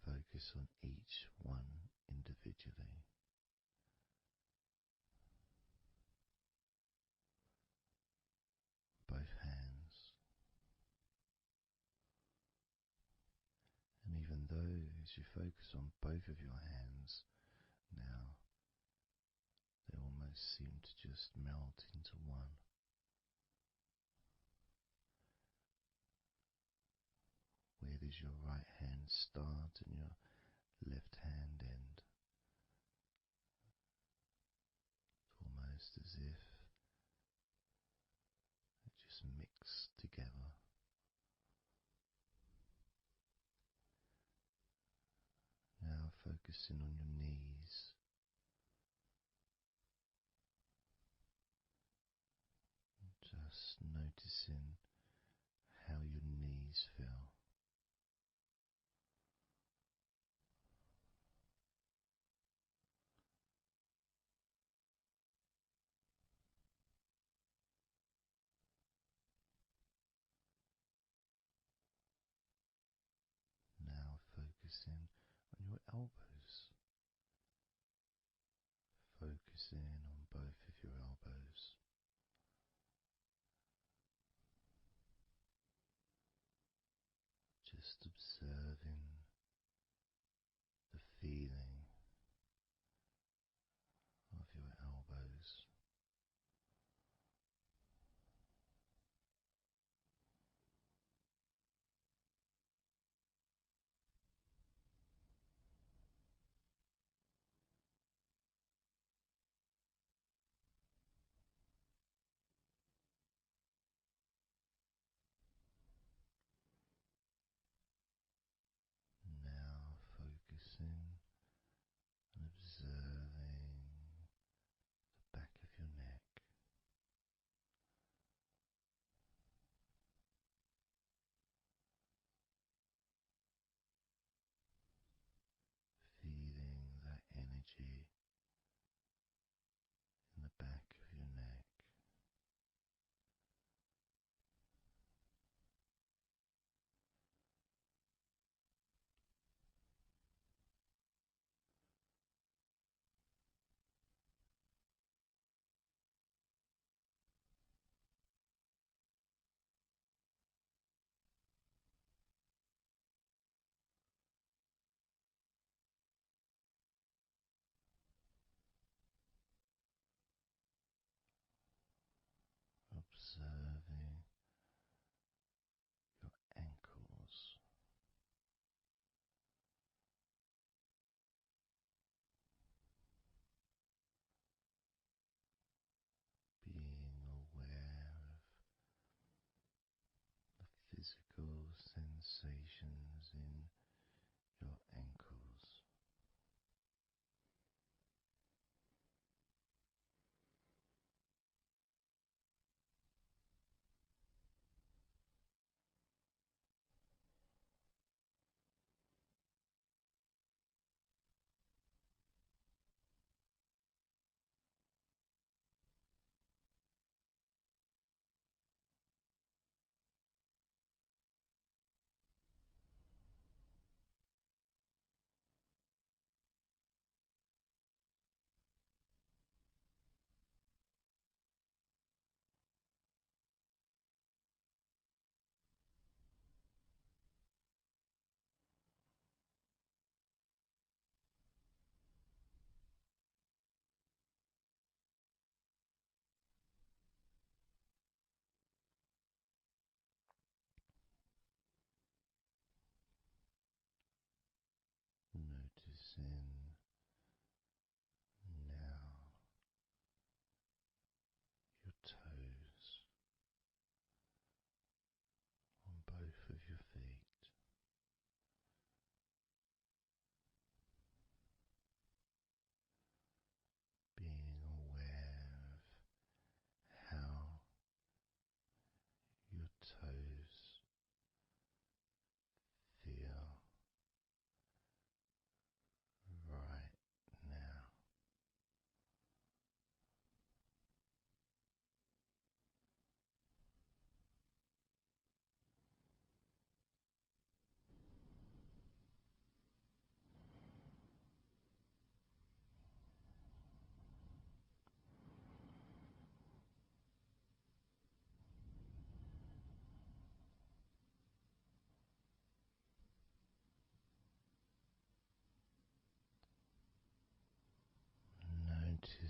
focus on each one individually. Both hands. And even though as you focus on both of your hands now, they almost seem to just melt into one. Where does your right hand start and your left hand end? It's almost as if it just mix together. Now focusing on your knees. Just noticing how your knees feel. Now focusing on your elbows. Focusing on both of your elbows. Just observing the feeling of your elbows. Now focusing and observing the back of your neck. Feeling that energy in the back of your neck. Observing your ankles. Being aware of the physical sensations in your ankles.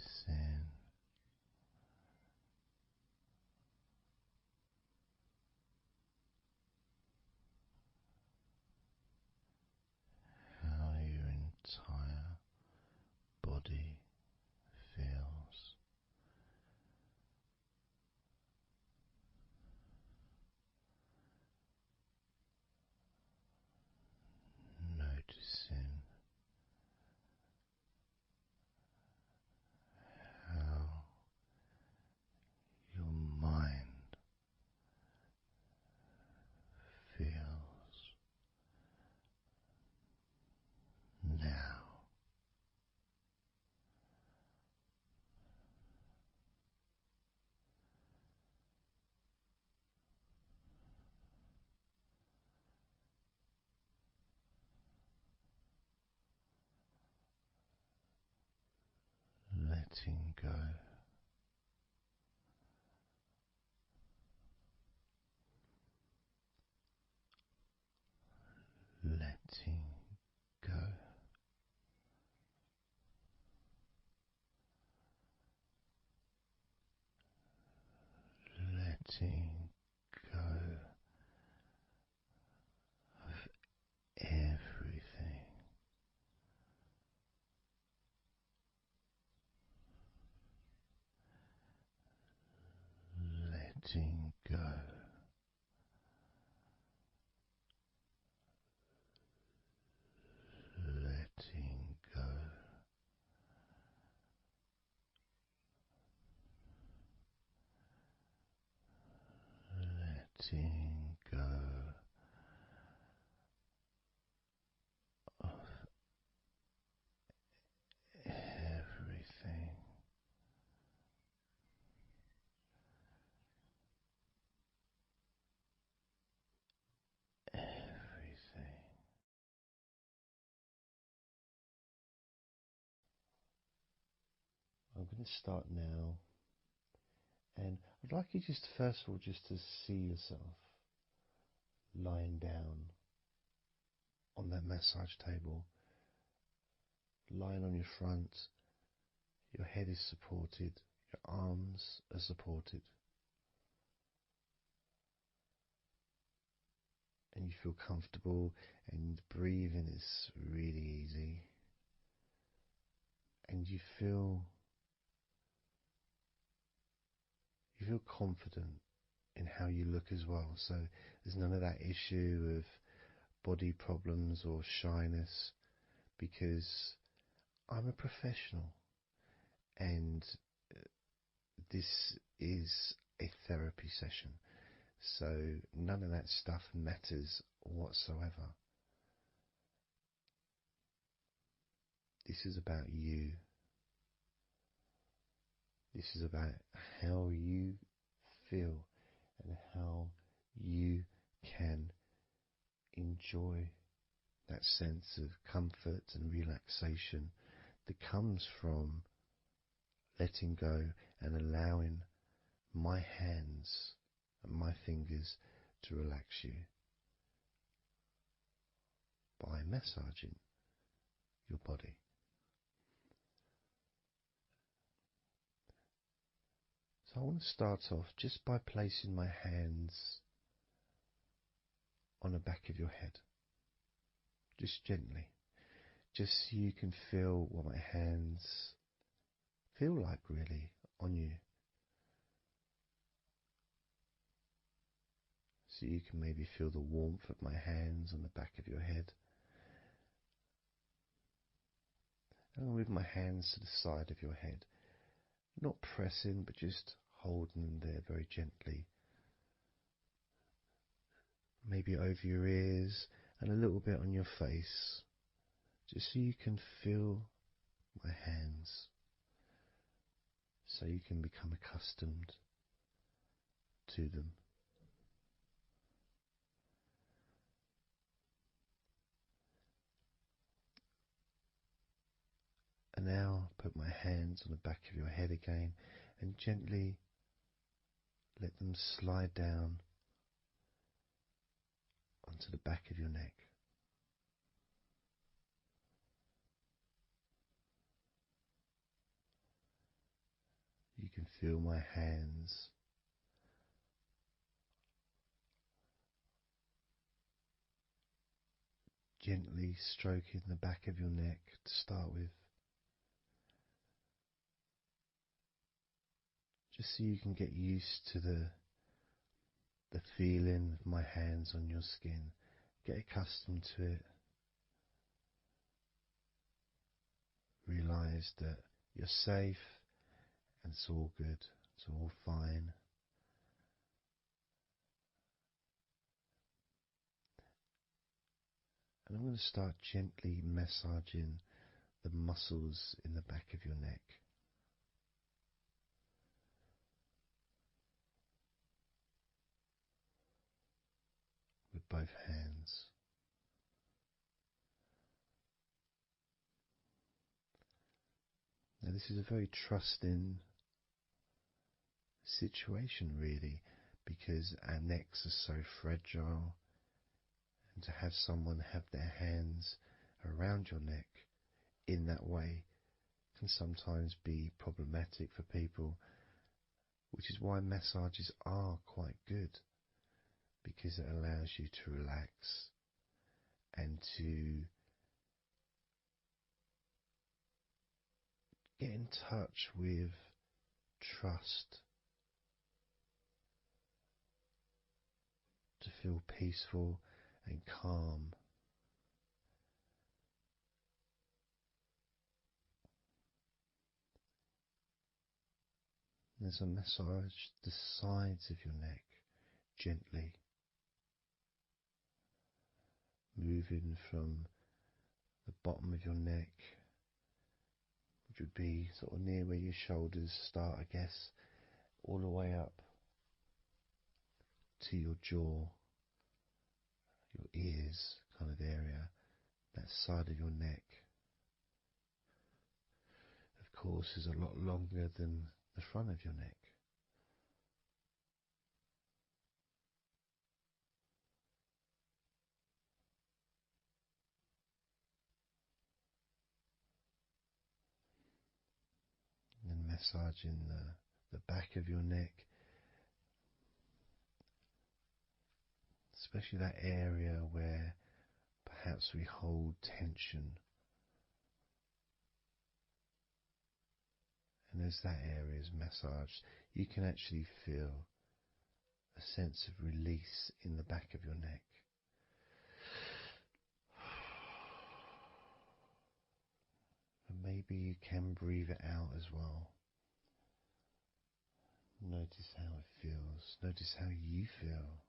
Noticing how your entire body feels. Noticing how your mind feels now. Letting go. Letting go. Letting go of everything. Letting go. Letting go. Letting go of everything. Everything. I'm going to start now, and I'd like you just first of all just to see yourself lying down on that massage table, lying on your front, your head is supported, your arms are supported, and you feel comfortable, and breathing is really easy, and you feel confident in how you look as well. So there's none of that issue of body problems or shyness, because I'm a professional, and this is a therapy session. So none of that stuff matters whatsoever. This is about you. This is about how you feel and how you can enjoy that sense of comfort and relaxation that comes from letting go and allowing my hands and my fingers to relax you by massaging your body. So I want to start off just by placing my hands on the back of your head, just gently, just so you can feel what my hands feel like really on you. So you can maybe feel the warmth of my hands on the back of your head. And I'll move my hands to the side of your head, not pressing, but just holding them there very gently. Maybe over your ears and a little bit on your face, just so you can feel my hands, so you can become accustomed to them. And now put my hands on the back of your head again and gently let them slide down onto the back of your neck. can feel my hands gently stroking the back of your neck to start with, just so you can get used to the feeling of my hands on your skin. Get accustomed to it. Realize that you're safe and it's all good, it's all fine. And I'm going to start gently massaging the muscles in the back of your neck. With both hands. Now, this is a very trusting situation, really, because our necks are so fragile, and to have someone have their hands around your neck in that way can sometimes be problematic for people, which is why massages are quite good, because it allows you to relax and to get in touch with trust, to feel peaceful and calm. There's a massage the sides of your neck gently, moving from the bottom of your neck, which would be sort of near where your shoulders start, I guess, all the way up to your jaw, your ears kind of area, that side of your neck. Of course, is a lot longer than the front of your neck. And massaging the back of your neck, especially that area where perhaps we hold tension. And as that area is massaged, you can actually feel a sense of release in the back of your neck. And maybe you can breathe it out as well. Notice how it feels. Notice how you feel.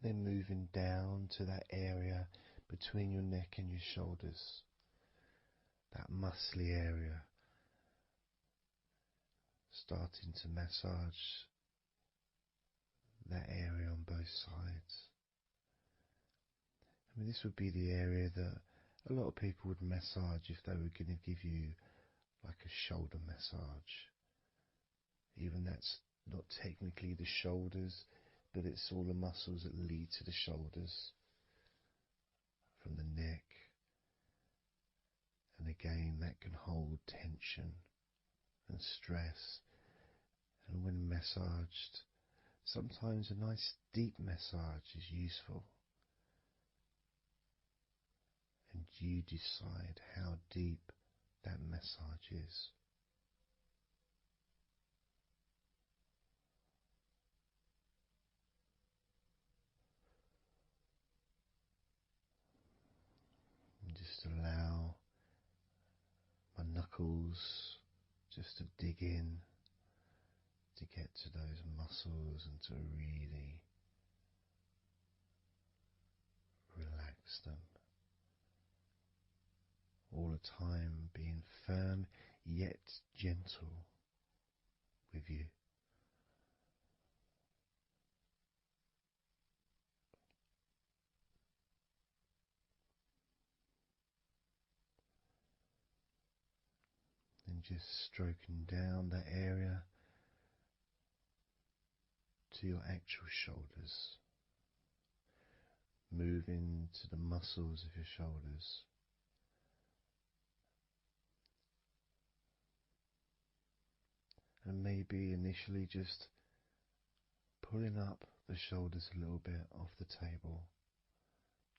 Then moving down to that area between your neck and your shoulders, that muscly area, starting to massage that area on both sides. I mean, this would be the area that a lot of people would massage if they were going to give you like a shoulder massage. Even that's not technically the shoulders, but it's all the muscles that lead to the shoulders, from the neck. And again, that can hold tension and stress. And when massaged, sometimes a nice deep massage is useful. And you decide how deep that massage is. And just allow my knuckles just to dig in, to get to those muscles and to really relax them. All the time being firm yet gentle with you. And just stroking down that area to your actual shoulders, moving to the muscles of your shoulders. And maybe initially just pulling up the shoulders a little bit off the table,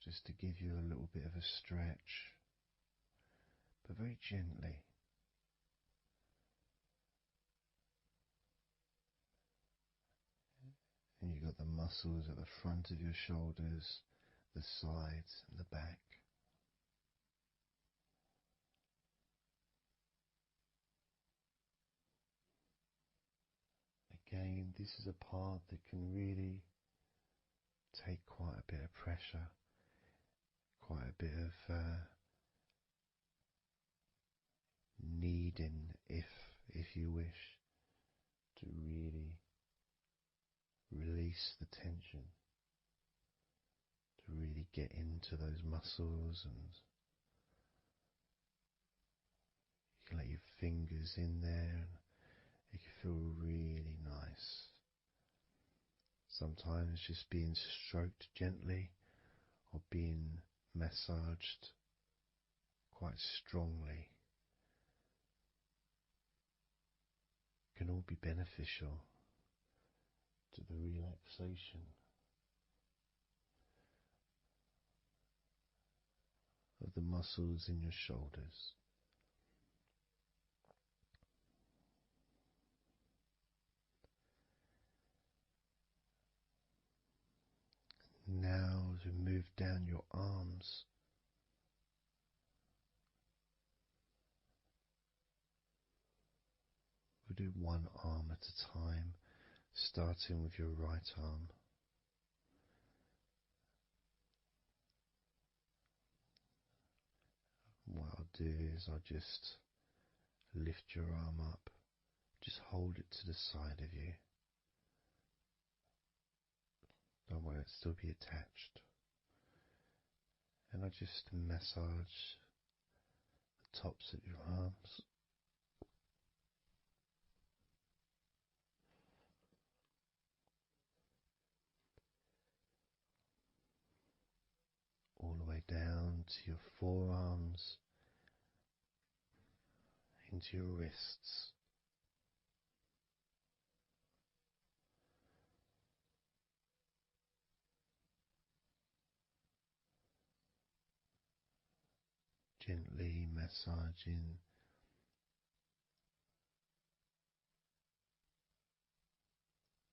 just to give you a little bit of a stretch, but very gently. And you've got the muscles at the front of your shoulders, the sides and the back. Again, this is a part that can really take quite a bit of pressure, quite a bit of needing, if you wish, to really release the tension, to really get into those muscles, and you can let your fingers in there and it can feel really nice. Sometimes just being stroked gently or being massaged quite strongly can all be beneficial to the relaxation of the muscles in your shoulders. Now, as we move down your arms, we'll do one arm at a time, starting with your right arm. What I'll do is I'll just lift your arm up, just hold it to the side of you. Don't worry, it'll still be attached. And I just massage the tops of your arms. All the way down to your forearms, into your wrists. Gently massaging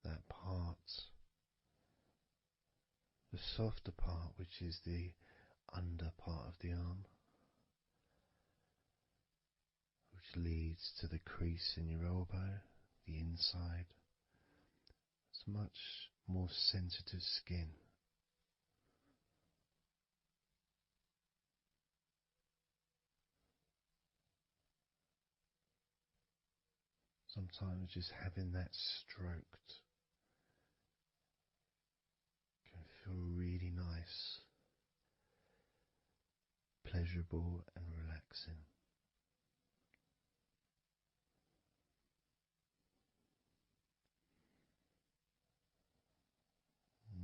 that part, the softer part, which is the under part of the arm, which leads to the crease in your elbow, the inside. It's much more sensitive skin. Sometimes just having that stroked can feel really nice, pleasurable and relaxing.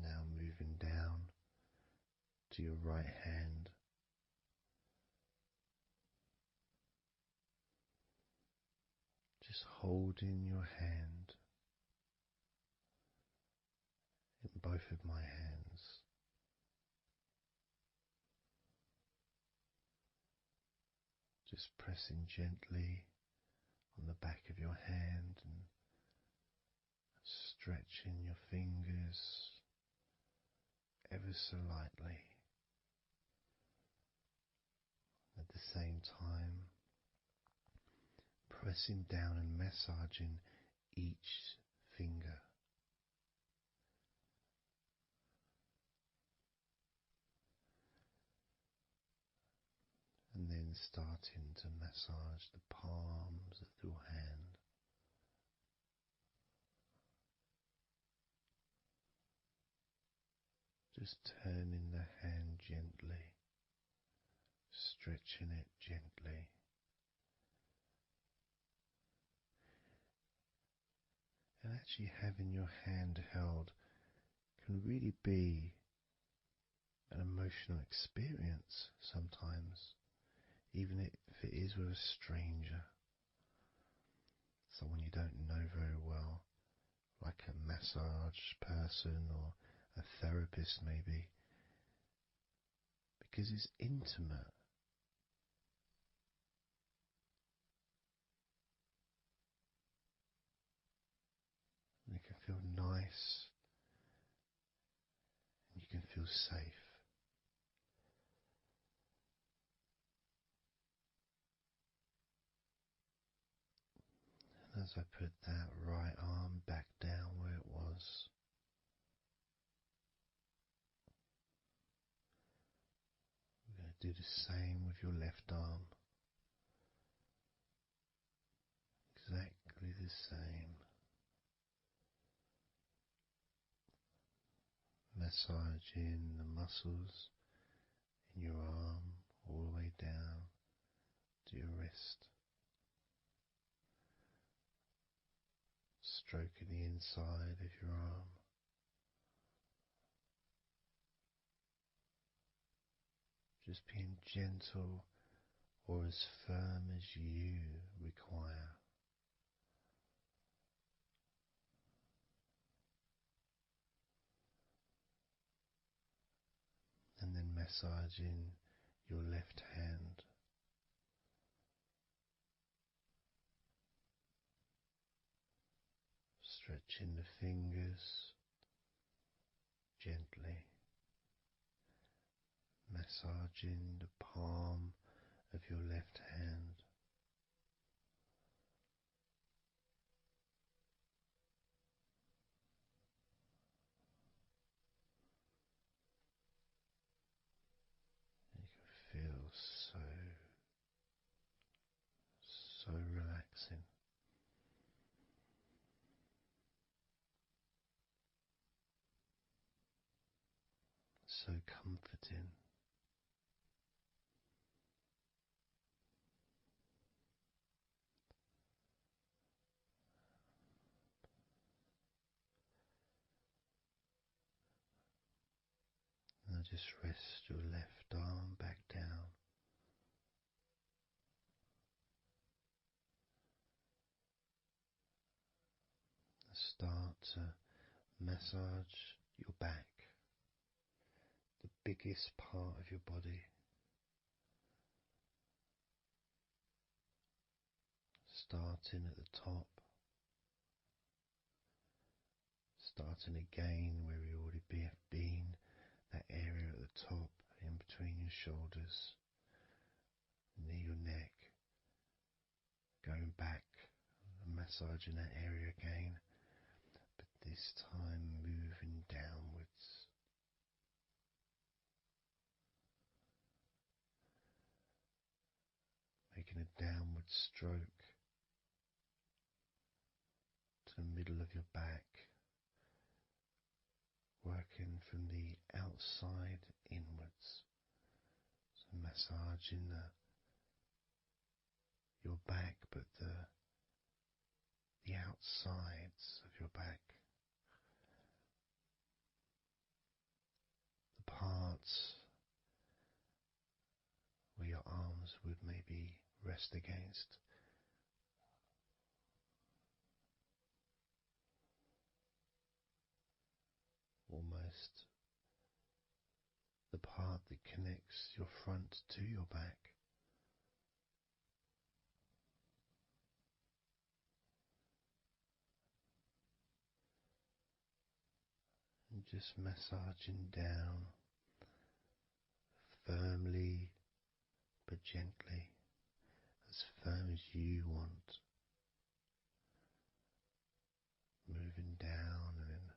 Now moving down to your right hand. Just holding your hand in both of my hands. Just pressing gently on the back of your hand and stretching your fingers ever so lightly. At the same time, pressing down and massaging each finger. And then starting to massage the palms of your hand. Just turning the hand gently, stretching it gently. And actually having your hand held can really be an emotional experience sometimes, even if it is with a stranger, someone you don't know very well, like a massage person or a therapist maybe, because it's intimate. And it can feel nice and you can feel safe. And as I put that right arm back down where it was, we're going to do the same with your left arm. Exactly the same. Massaging the muscles in your arm all the way down to your wrist. Stroking the inside of your arm. Just being gentle or as firm as you require. And then massaging your left hand. Stretching the fingers gently. Massaging the palm of your left hand. You can feel so relaxing. So comforting. Now just rest your left arm back down. Start to massage your back, the biggest part of your body. Starting at the top, starting again where we already have been, that area at the top in between your shoulders, near your neck, going back and massaging that area again, but this time moving downwards. Making a downward stroke to the middle of your back, working from the outside inwards. So massaging your back, but the outsides of your back. The parts where your arms would maybe rest against. Almost the part that connects your front to your back. And just massaging down firmly but gently, as firm as you want. Moving down and then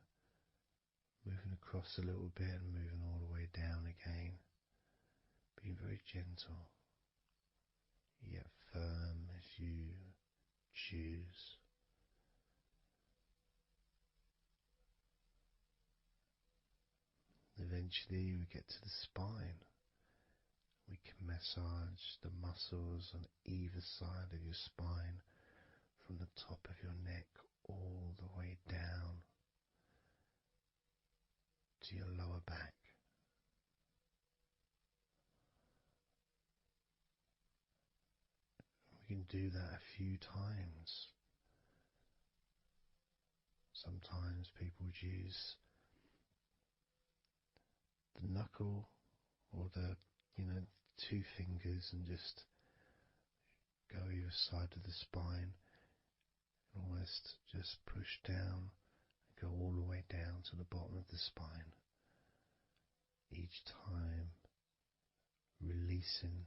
moving across a little bit and moving all the way down again. Being very gentle, yet firm as you choose. Eventually we get to the spine. We can massage the muscles on either side of your spine from the top of your neck all the way down to your lower back. do that a few times. Sometimes people would use the knuckle or the, two fingers and just go either side of the spine, almost just push down and go all the way down to the bottom of the spine. Each time releasing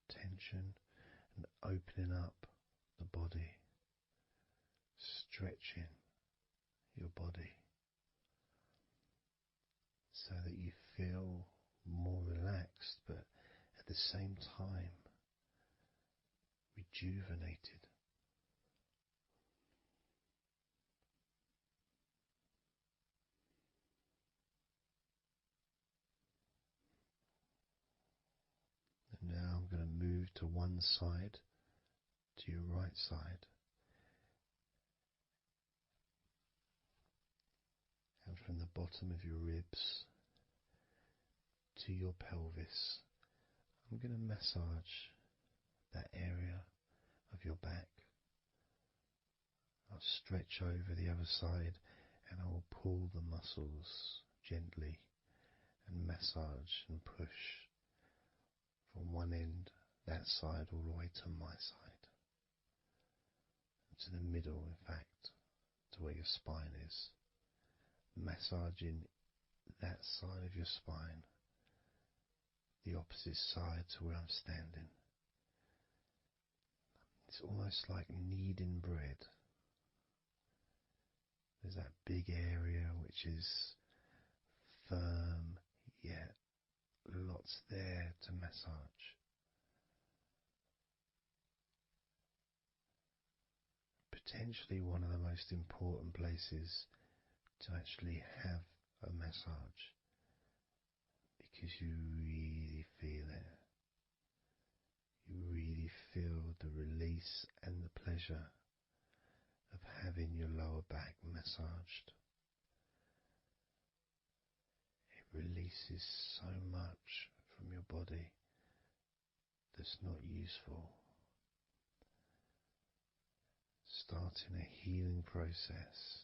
tension and opening up the body, stretching your body so that you feel more relaxed, but at the same time rejuvenated. And now I'm going to move to one side, to your right side. And from the bottom of your ribs to your pelvis, I'm going to massage that area of your back. I'll stretch over the other side and I will pull the muscles gently and massage and push from one end, that side, all the way to my side. To the middle, in fact, to where your spine is. Massaging that side of your spine, the opposite side to where I'm standing. It's almost like kneading bread. There's that big area which is firm, yet lots there to massage. Potentially one of the most important places to actually have a massage, because you really feel it. You really feel the release and the pleasure of having your lower back massaged. It releases so much from your body that's not useful, starting a healing process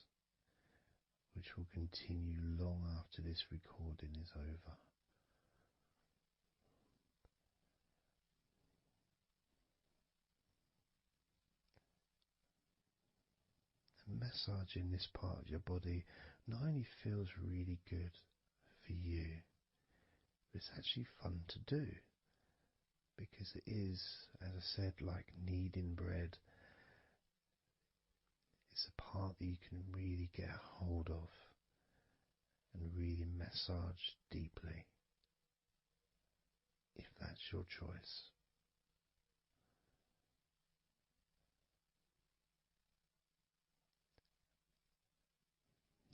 which will continue long after this recording is over. And massaging this part of your body not only feels really good for you, but it's actually fun to do, because it is, as I said, like kneading bread. It's a part that you can really get a hold of and really massage deeply, if that's your choice.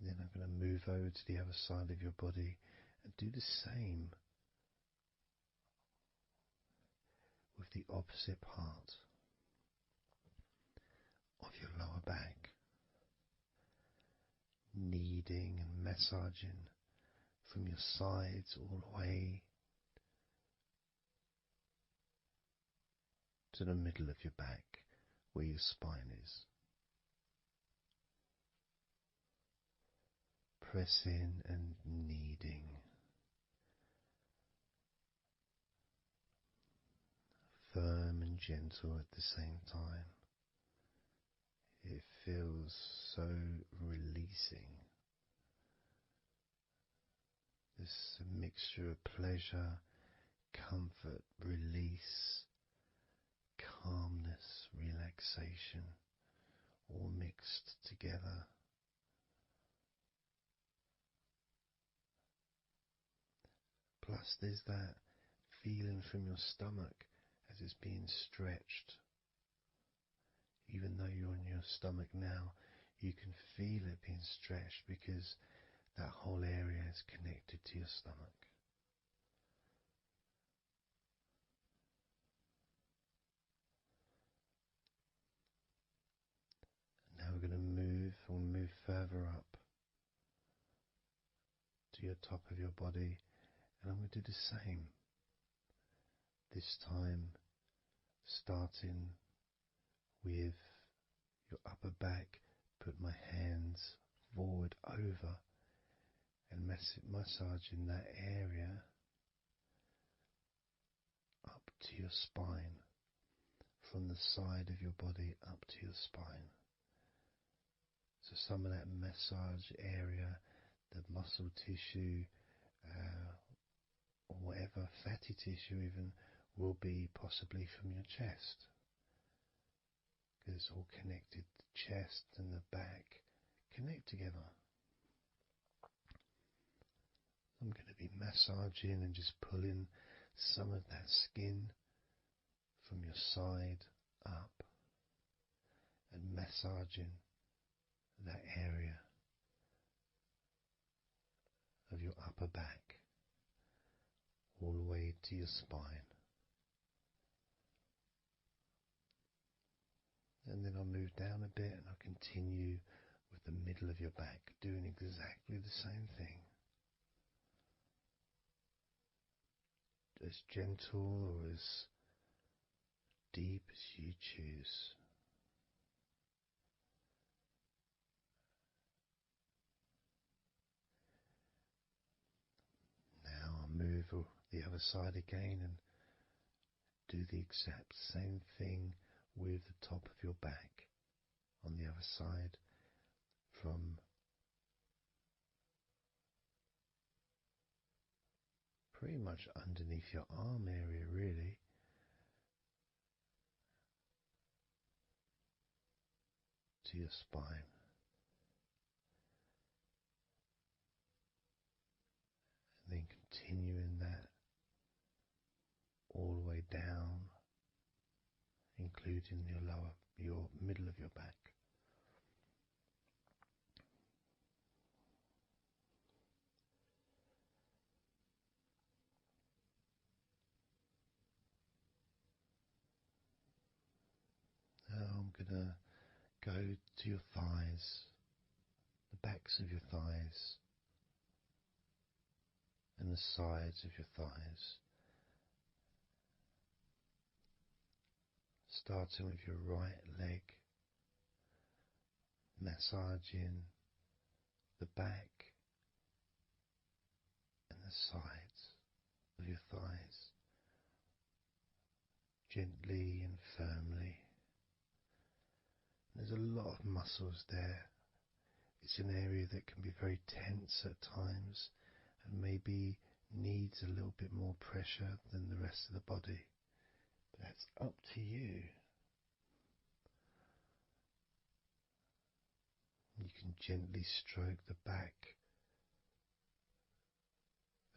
Then I'm going to move over to the other side of your body and do the same with the opposite part of your lower back, kneading and massaging from your sides all the way to the middle of your back where your spine is. Pressing and kneading. Firm and gentle at the same time. It feels so releasing. This mixture of pleasure, comfort, release, calmness, relaxation, all mixed together. Plus there's that feeling from your stomach as it's being stretched. Even though you're on your stomach now, you can feel it being stretched because that whole area is connected to your stomach. Now we're going to move further up to your top of your body, and I'm going to do the same. This time starting with your upper back, put my hands forward over and massaging that area up to your spine, from the side of your body up to your spine. So some of that massage area, the muscle tissue, or whatever, fatty tissue even, will be possibly from your chest. Because it's all connected, the chest and the back connect together. I'm going to be massaging and just pulling some of that skin from your side up and massaging that area of your upper back all the way to your spine. And then I'll move down a bit and I'll continue with the middle of your back, doing exactly the same thing. As gentle or as deep as you choose. Now I'll move the other side again and do the exact same thing with the top of your back on the other side, from pretty much underneath your arm area really, to your spine. And then continuing that all the way down, including your middle of your back. Now I'm gonna go to your thighs, the backs of your thighs, and the sides of your thighs. Starting with your right leg, massaging the back and the sides of your thighs, gently and firmly. There's a lot of muscles there. It's an area that can be very tense at times and maybe needs a little bit more pressure than the rest of the body. But that's up to you. You can gently stroke the back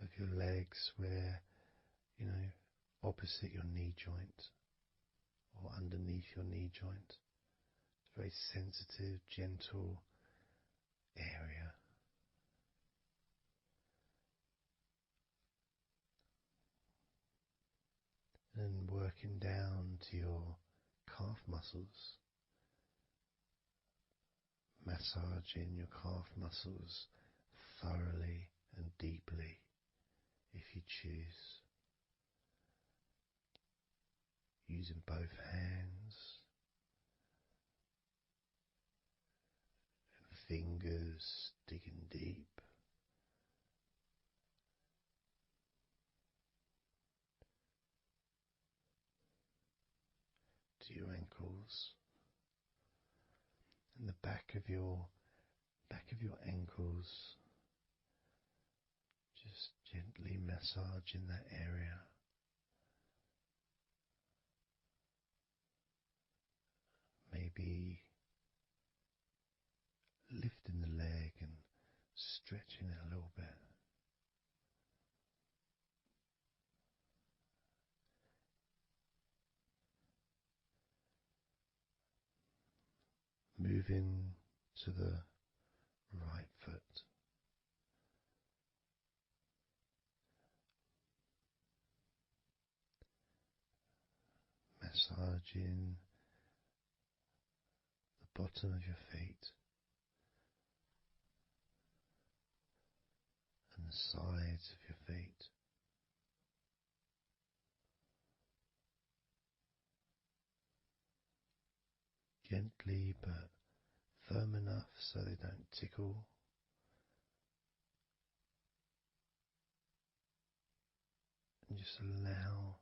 of your legs where, opposite your knee joint or underneath your knee joint. It's a very sensitive, gentle area. And working down to your calf muscles, massaging your calf muscles thoroughly and deeply if you choose, using both hands and fingers, digging deep. To your ankles and the back of your ankles, just gently massaging that area. Maybe lifting the leg and stretching it a little bit. Moving to the right foot. Massaging the bottom of your feet and the sides of your feet. gently but firm enough so they don't tickle. And just allow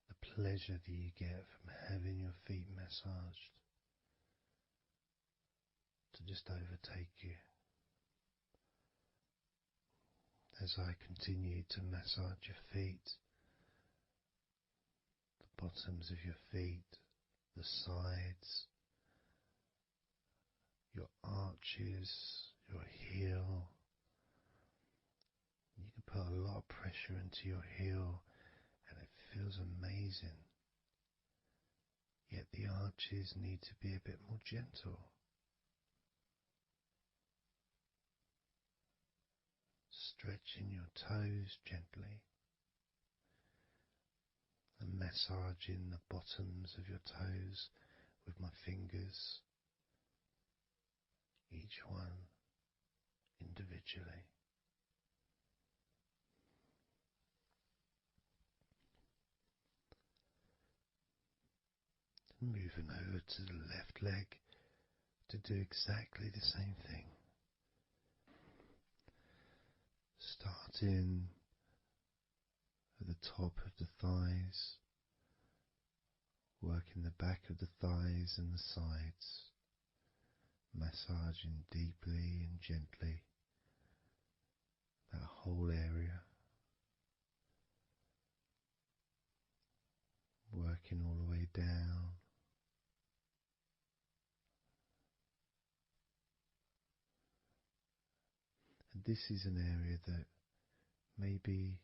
the pleasure that you get from having your feet massaged to just overtake you. As I continue to massage your feet, the bottoms of your feet, the sides, your arches, your heel. You can put a lot of pressure into your heel and it feels amazing. Yet the arches need to be a bit more gentle. Stretching your toes gently and massaging the bottoms of your toes with my fingers, each one individually. Moving over to the left leg to do exactly the same thing. Starting at the top of the thighs, working the back of the thighs and the sides, massaging deeply and gently that whole area, working all the way down. And this is an area that maybe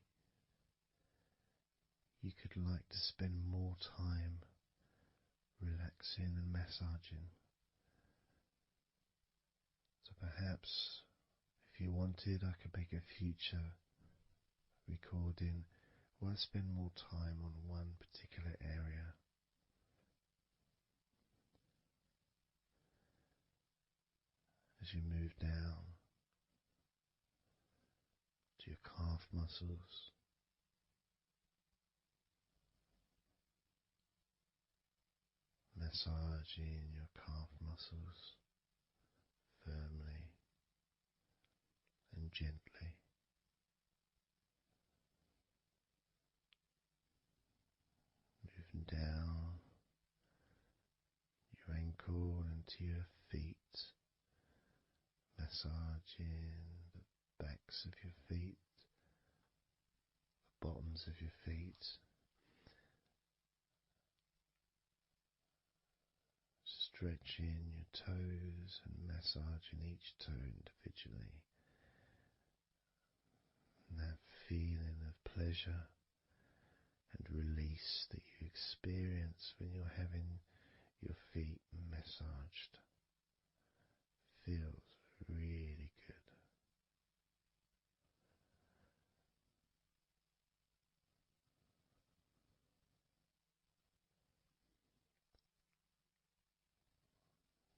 you could like to spend more time relaxing and massaging. So perhaps if you wanted, I could make a future recording where I spend more time on one particular area. As you move down to your calf muscles, massaging your calf muscles firmly and gently. Moving down your ankle and to your feet, massaging the backs of your feet, the bottoms of your feet, stretching your toes and massaging each toe individually. And that feeling of pleasure and release that you experience when you're having your feet massaged feels really good.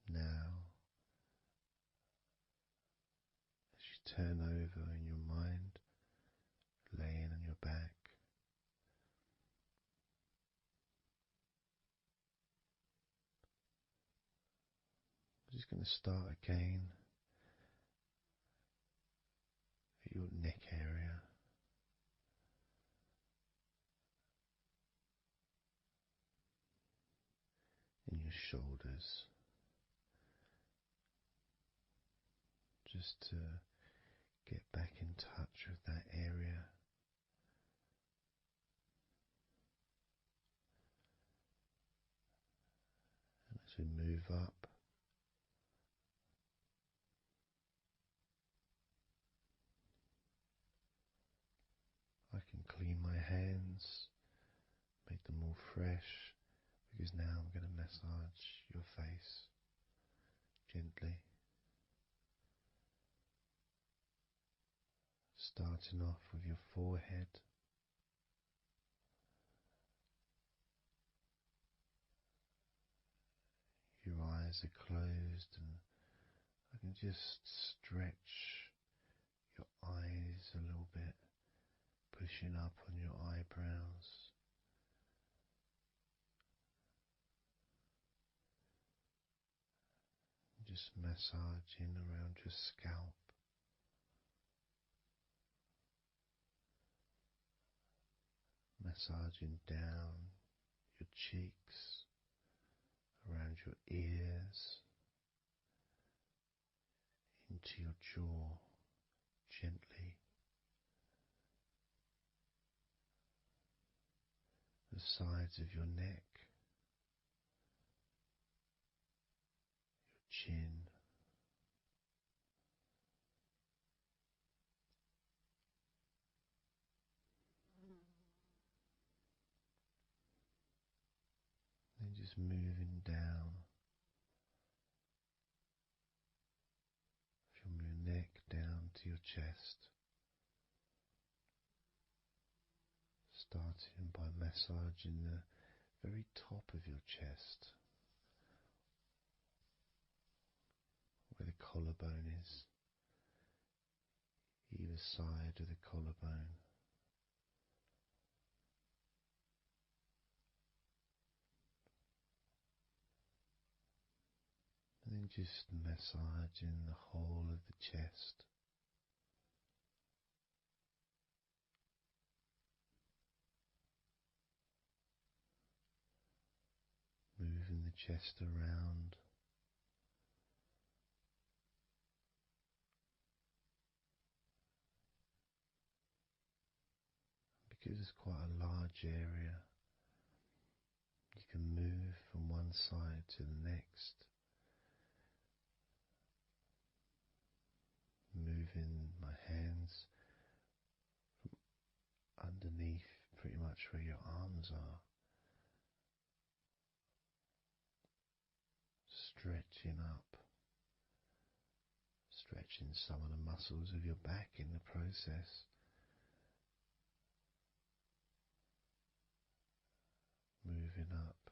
Now, as you turn over in your mind, laying on your back, I'm just going to start again at your neck area. In your shoulders, just to get back in touch with that area. And as we move up, I can clean my hands, make them all fresh, because now I'm going to massage your face gently. Starting off with your forehead, your eyes are closed and I can just stretch your eyes a little bit, pushing up on your eyebrows, just massaging around your scalp, massaging down your cheeks, around your ears, into your jaw, gently, the sides of your neck, your chin, then just moving down from your neck down to your chest, starting by massaging the very top of your chest, where the collarbone is, either side of the collarbone. And then just massaging the whole of the chest. Moving the chest around. Because it's quite a large area, you can move from one side to the next, moving my hands from underneath pretty much where your arms are, stretching up, stretching some of the muscles of your back in the process. Moving up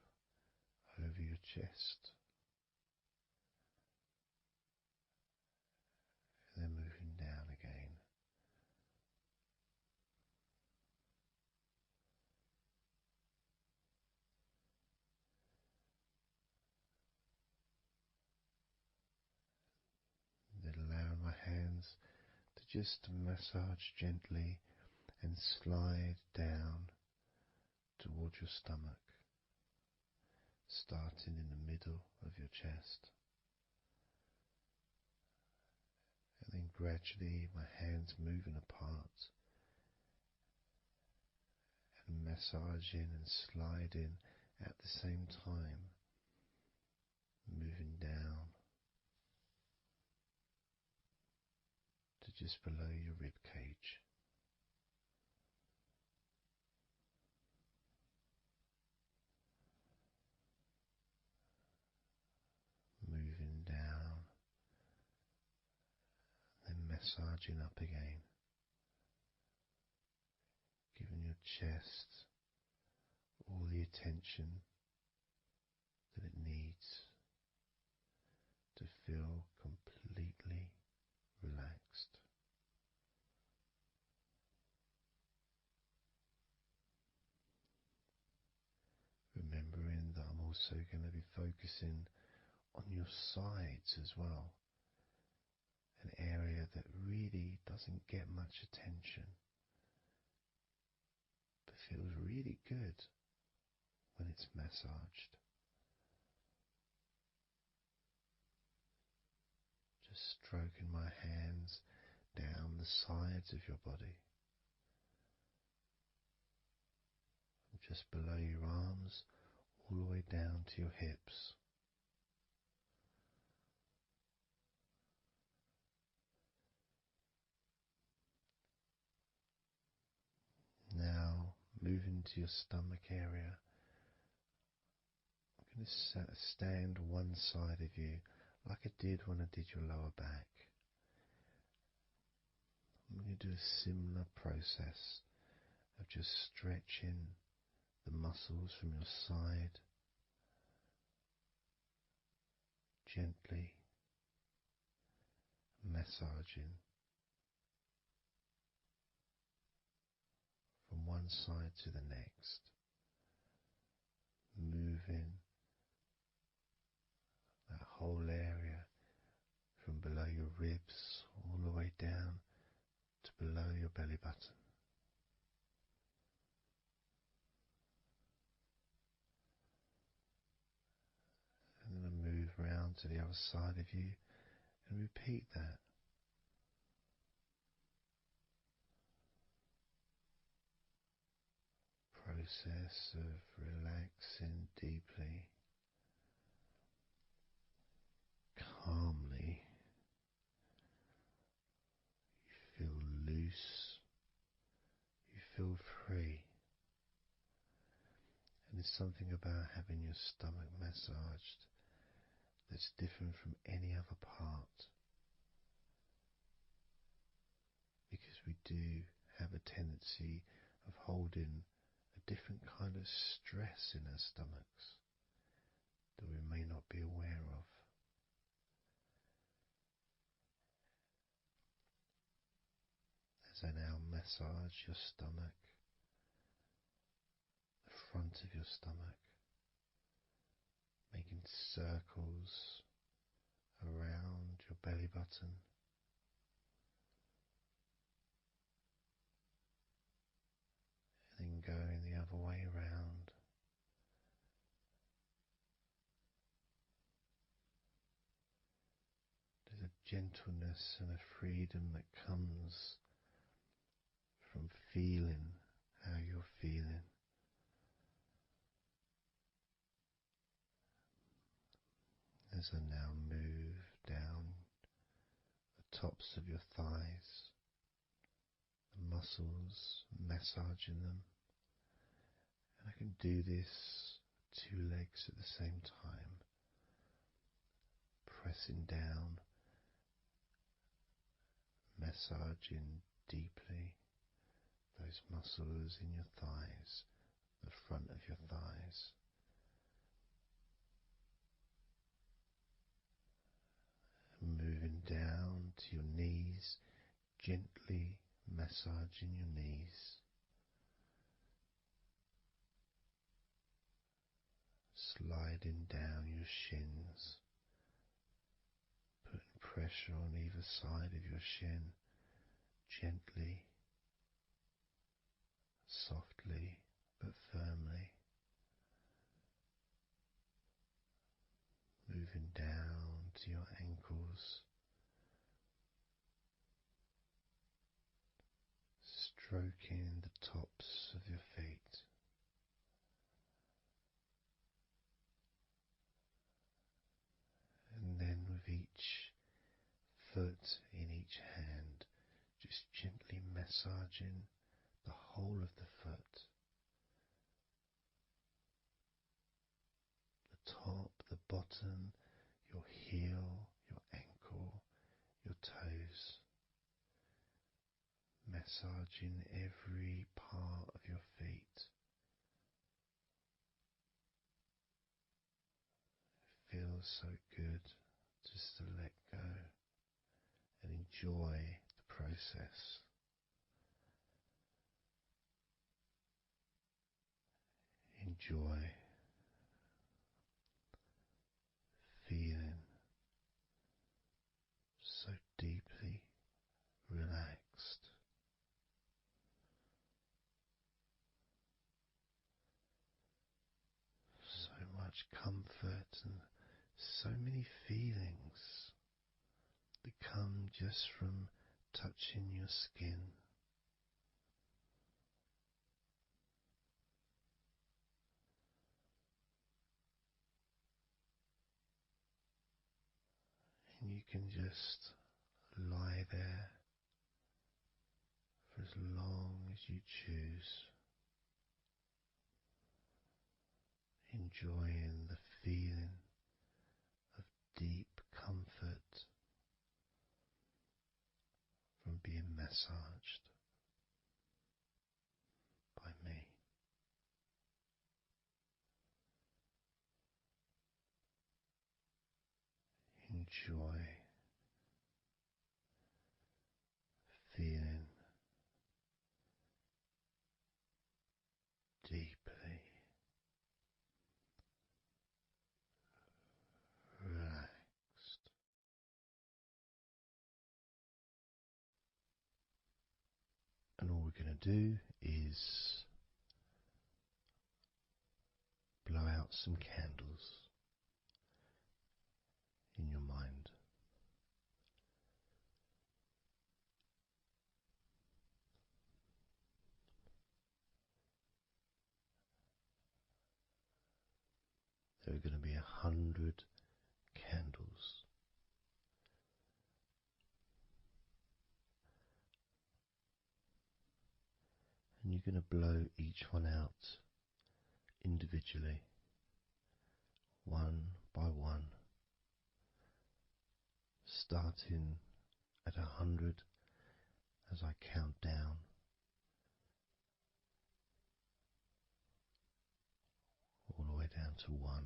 over your chest, and then moving down again. Then allowing my hands to just massage gently and slide down towards your stomach, starting in the middle of your chest. And then gradually my hands moving apart and massaging and sliding at the same time, moving down to just below your rib cage. Moving down, then massaging up again, giving your chest all the attention that it needs to feel completely relaxed. Remembering that I'm also going to be focusing on your sides as well, an area that really doesn't get much attention, but feels really good when it's massaged. Just stroking my hands down the sides of your body, and just below your arms, all the way down to your hips. Now, moving to your stomach area, I'm going to stand one side of you like I did when I did your lower back. I'm going to do a similar process of just stretching the muscles from your side, gently massaging from one side to the next, moving that whole area ribs all the way down to below your belly button. And then move round to the other side of you and repeat that. Process of relaxing deeply, calmly. You feel loose, you feel free. And there's something about having your stomach massaged that's different from any other part, because we do have a tendency of holding a different kind of stress in our stomachs that we may not be aware of. As I now massage your stomach, the front of your stomach, making circles around your belly button, and then going the other way around. There's a gentleness and a freedom that comes from feeling how you're feeling. As I now move down the tops of your thighs, the muscles, massaging them. And I can do this two legs at the same time, pressing down, massaging deeply those muscles in your thighs, the front of your thighs. And moving down to your knees, gently massaging your knees. Sliding down your shins, putting pressure on either side of your shin, gently, softly but firmly. Moving down to your ankles, stroking the tops of your feet. And then with each foot in each hand, just gently massaging the whole of the foot. The top, the bottom, your heel, your ankle, your toes. Massaging every part of your feet. It feels so good just to let go and enjoy the process. Enjoy feeling so deeply relaxed. So much comfort and so many feelings that come just from touching your skin. And you can just lie there for as long as you choose, enjoying the feeling of deep comfort from being massaged by me. Enjoy feeling deeply relaxed. going to do is blow out some candles in your mind. There are going to be 100 candles. And you're going to blow each one out individually, one by one, starting at 100 as I count down, all the way down to 1.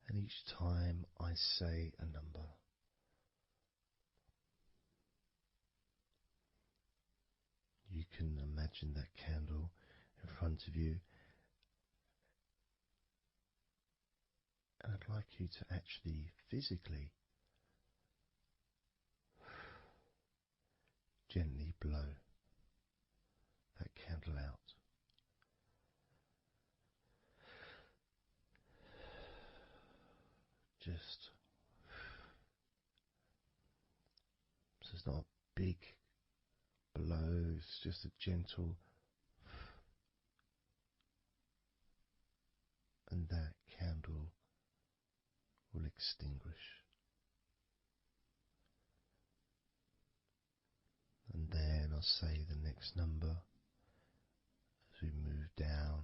And each time I say a number, you can imagine that candle in front of you, and I'd like you to actually physically gently blow that candle out. Just so it's not a big blow, it's just a gentle, and that candle will extinguish. And then I'll say the next number as we move down,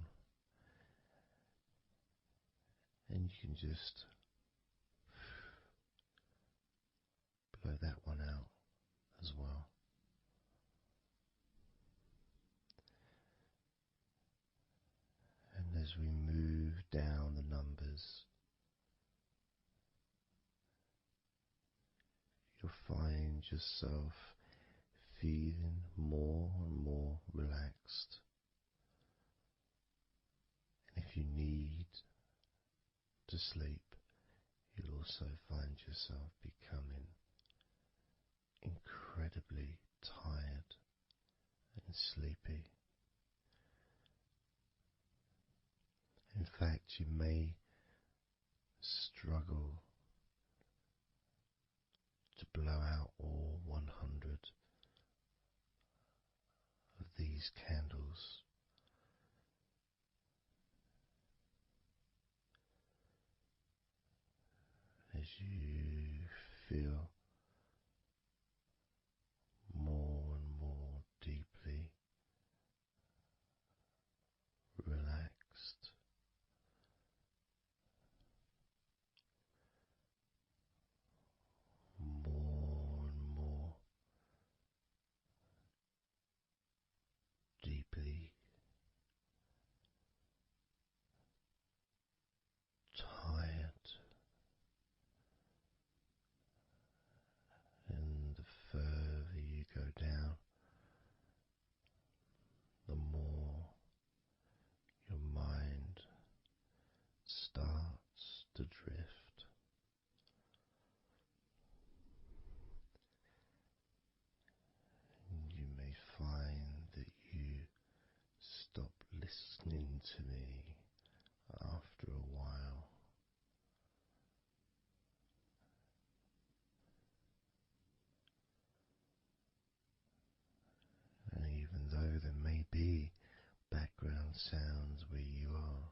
and you can just blow that one out as well. And as we move down the numbers, you'll find yourself feeling more and more relaxed. And if you need to sleep, you'll also find yourself becoming incredibly tired and sleepy. In fact, you may struggle to blow out all 100 of these candles. As you feel more and more deeply relaxed, more and more deeply tired, and the further you go down, the more your mind starts to drift. And you may find that you stop listening to me after a while. And even though there may be background sounds where you are,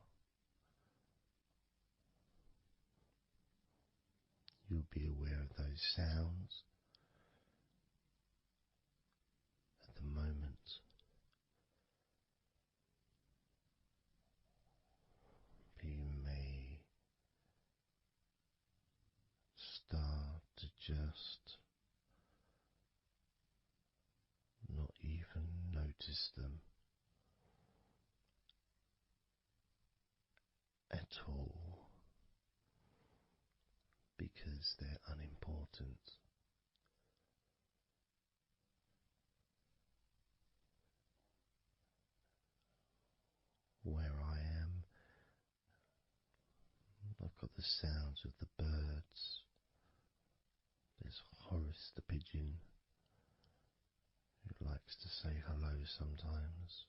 you'll be aware of those sounds at the moment. You may start to just not even notice them at all, because they're unimportant. Where I am, I've got the sounds of the birds. There's Horace the pigeon likes to say hello sometimes,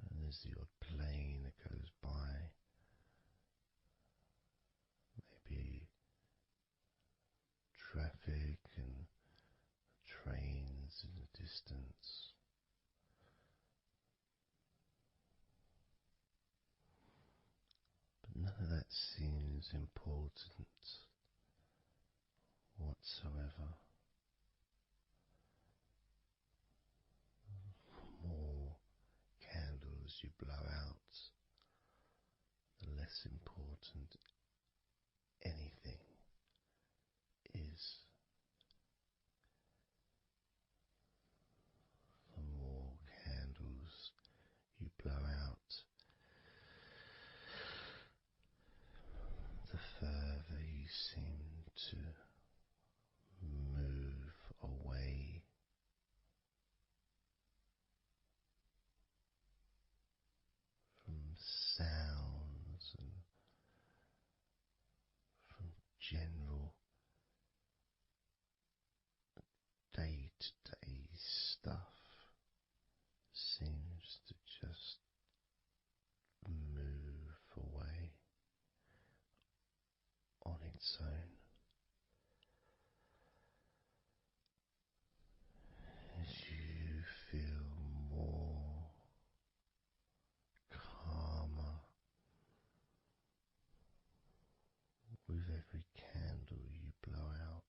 and there's the odd plane that goes by, maybe traffic and trains in the distance. But none of that seems important whatsoever. The more candles you blow out, the less important anything is. The more candles you blow out, the further you seem to move away from sounds and from general day-to-day stuff. Seems to just move away on its own as you feel more calmer with every candle you blow out.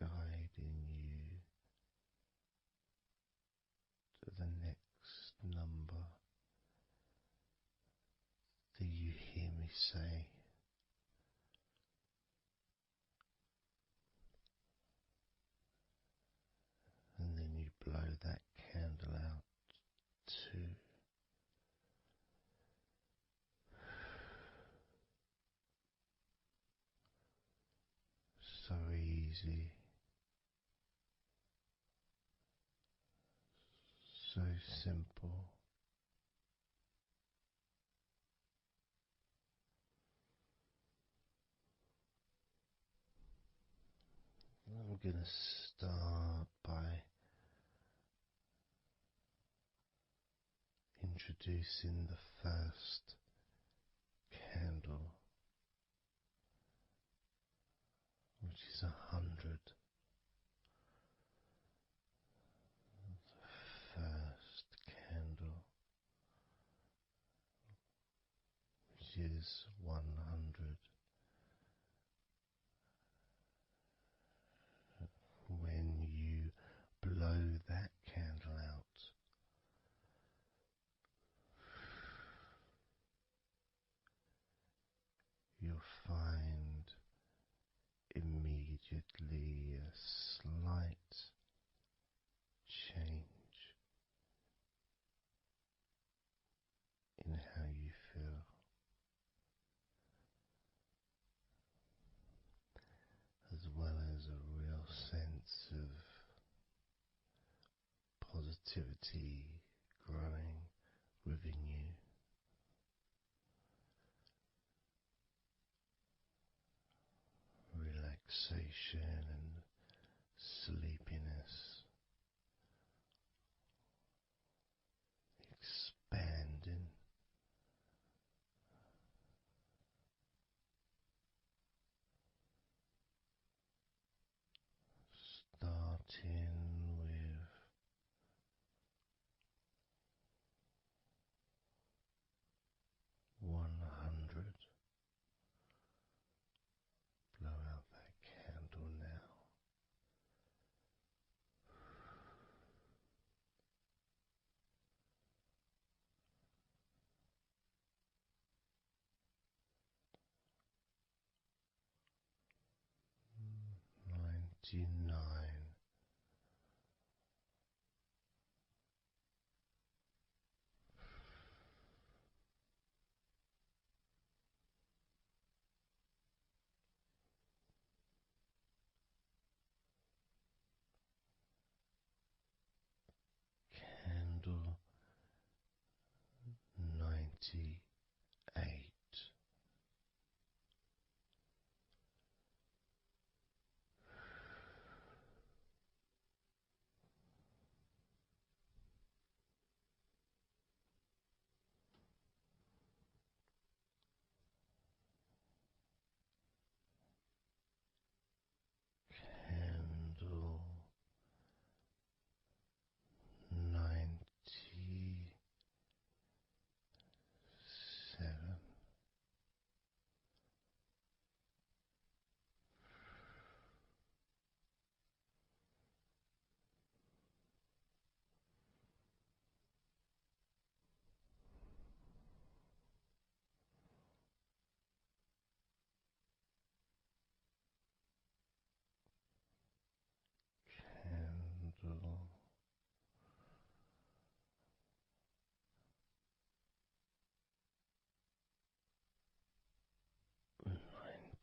Guiding you to the next number that you hear me say, and then you blow that candle out too. So easy, so simple. I'm going to start by introducing the first candle, which is 100. The first candle, which is 100. When you blow that candle out, you'll find immediately a slight change in how you feel, as well as a real sense of positivity growing within you. Relaxation and sleepiness expanding, starting with 100. Blow out that candle now. 99. Candle 99. Candle 97. Candle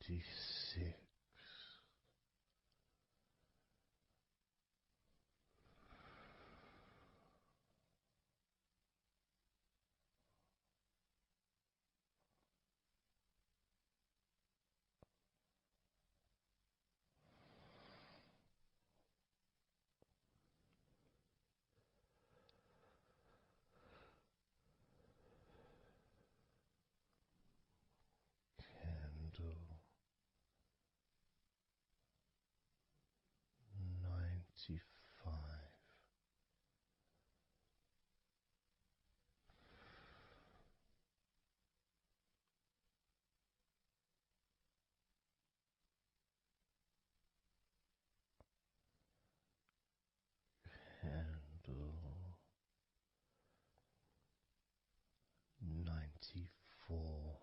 96. Candle 95. Candle 94.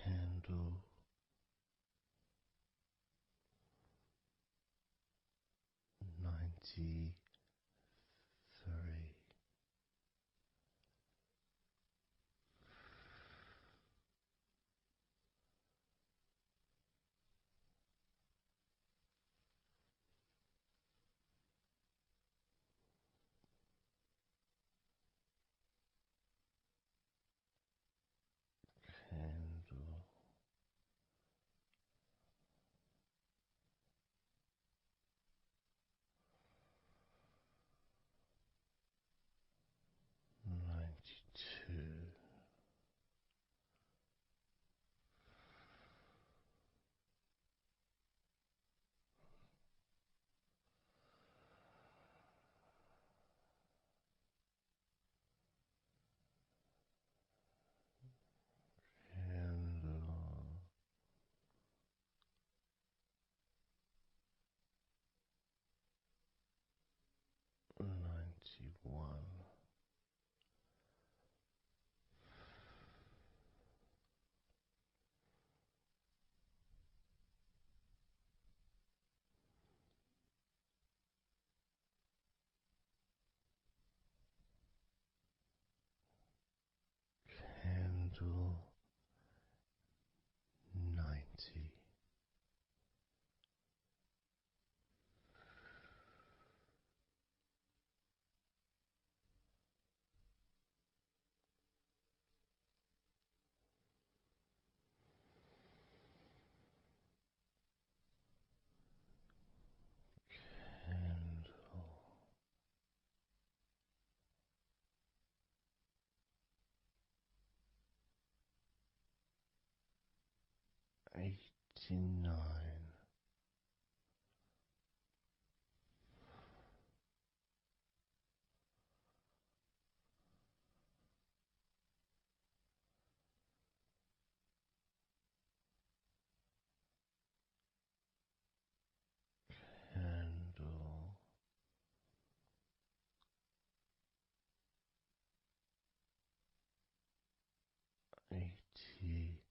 Candle 93. Candle 92. Candle 91. Candle 90. Candle 89. Candle 88.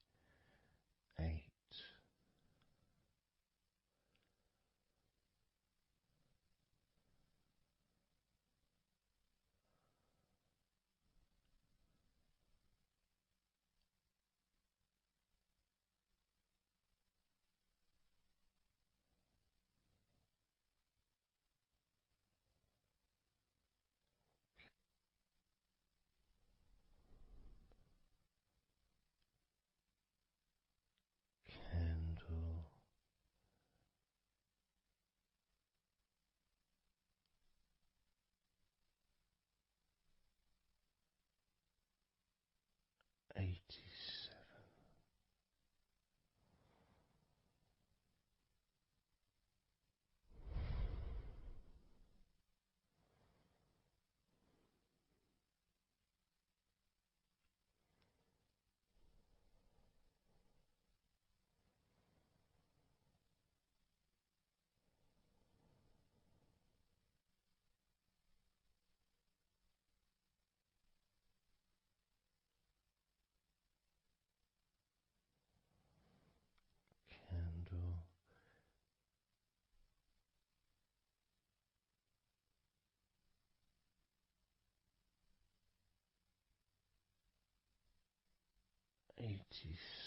86.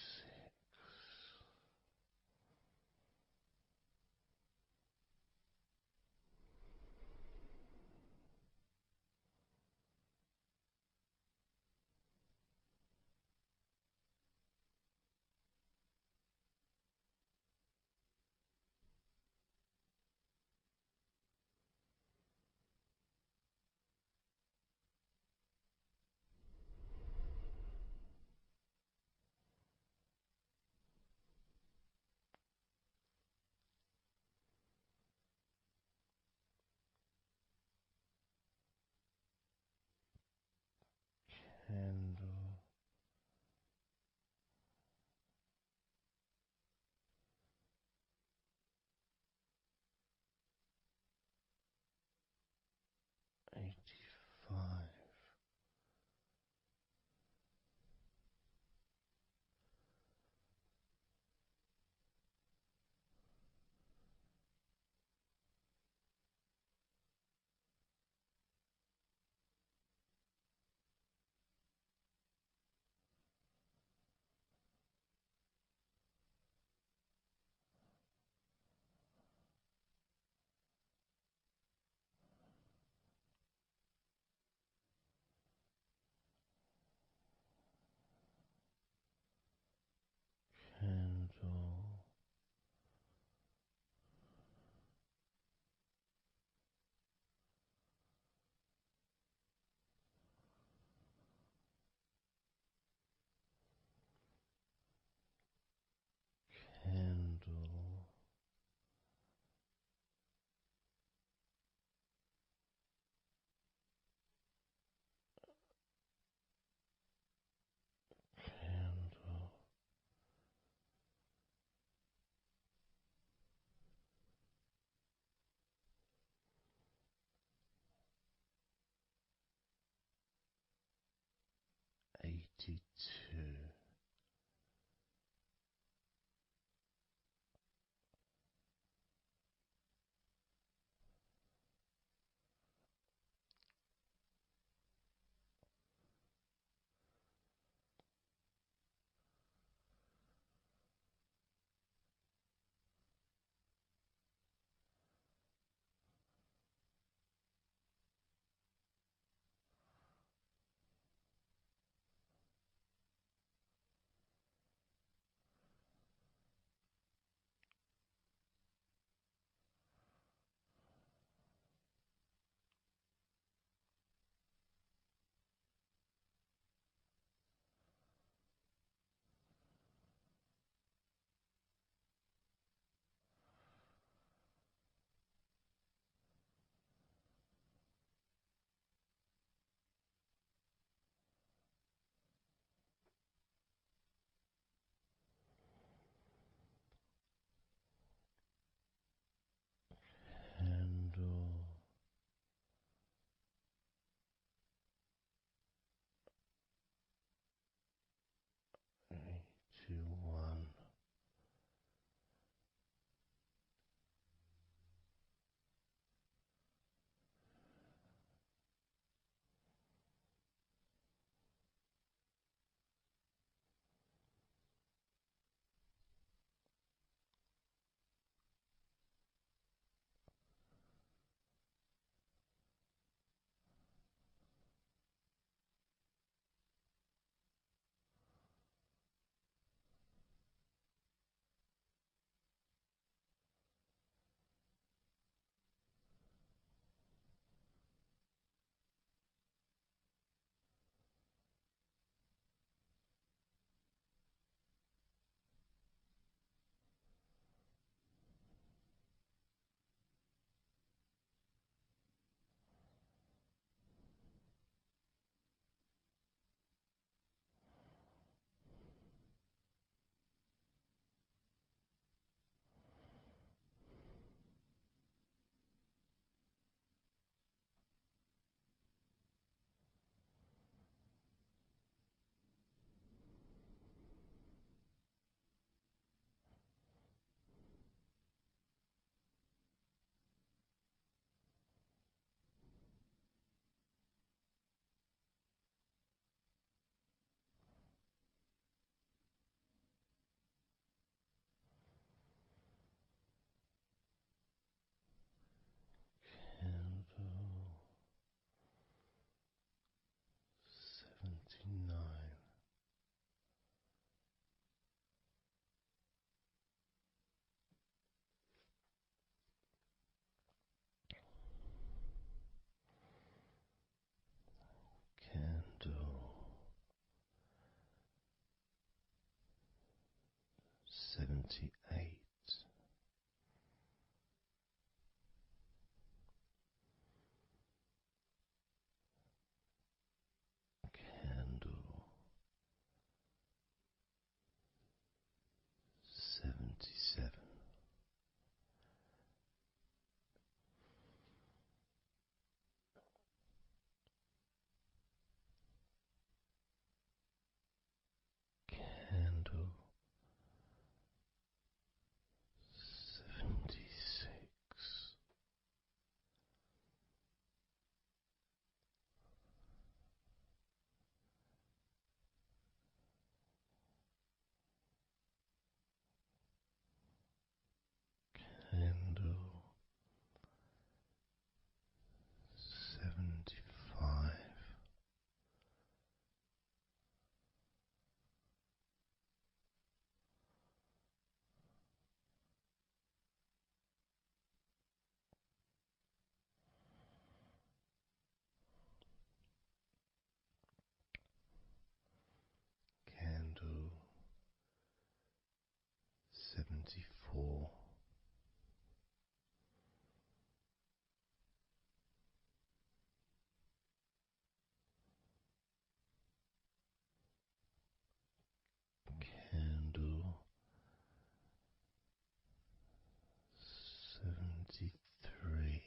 78. Candle 77. Candle 76. Candle 75. Candle 74. Candle 73.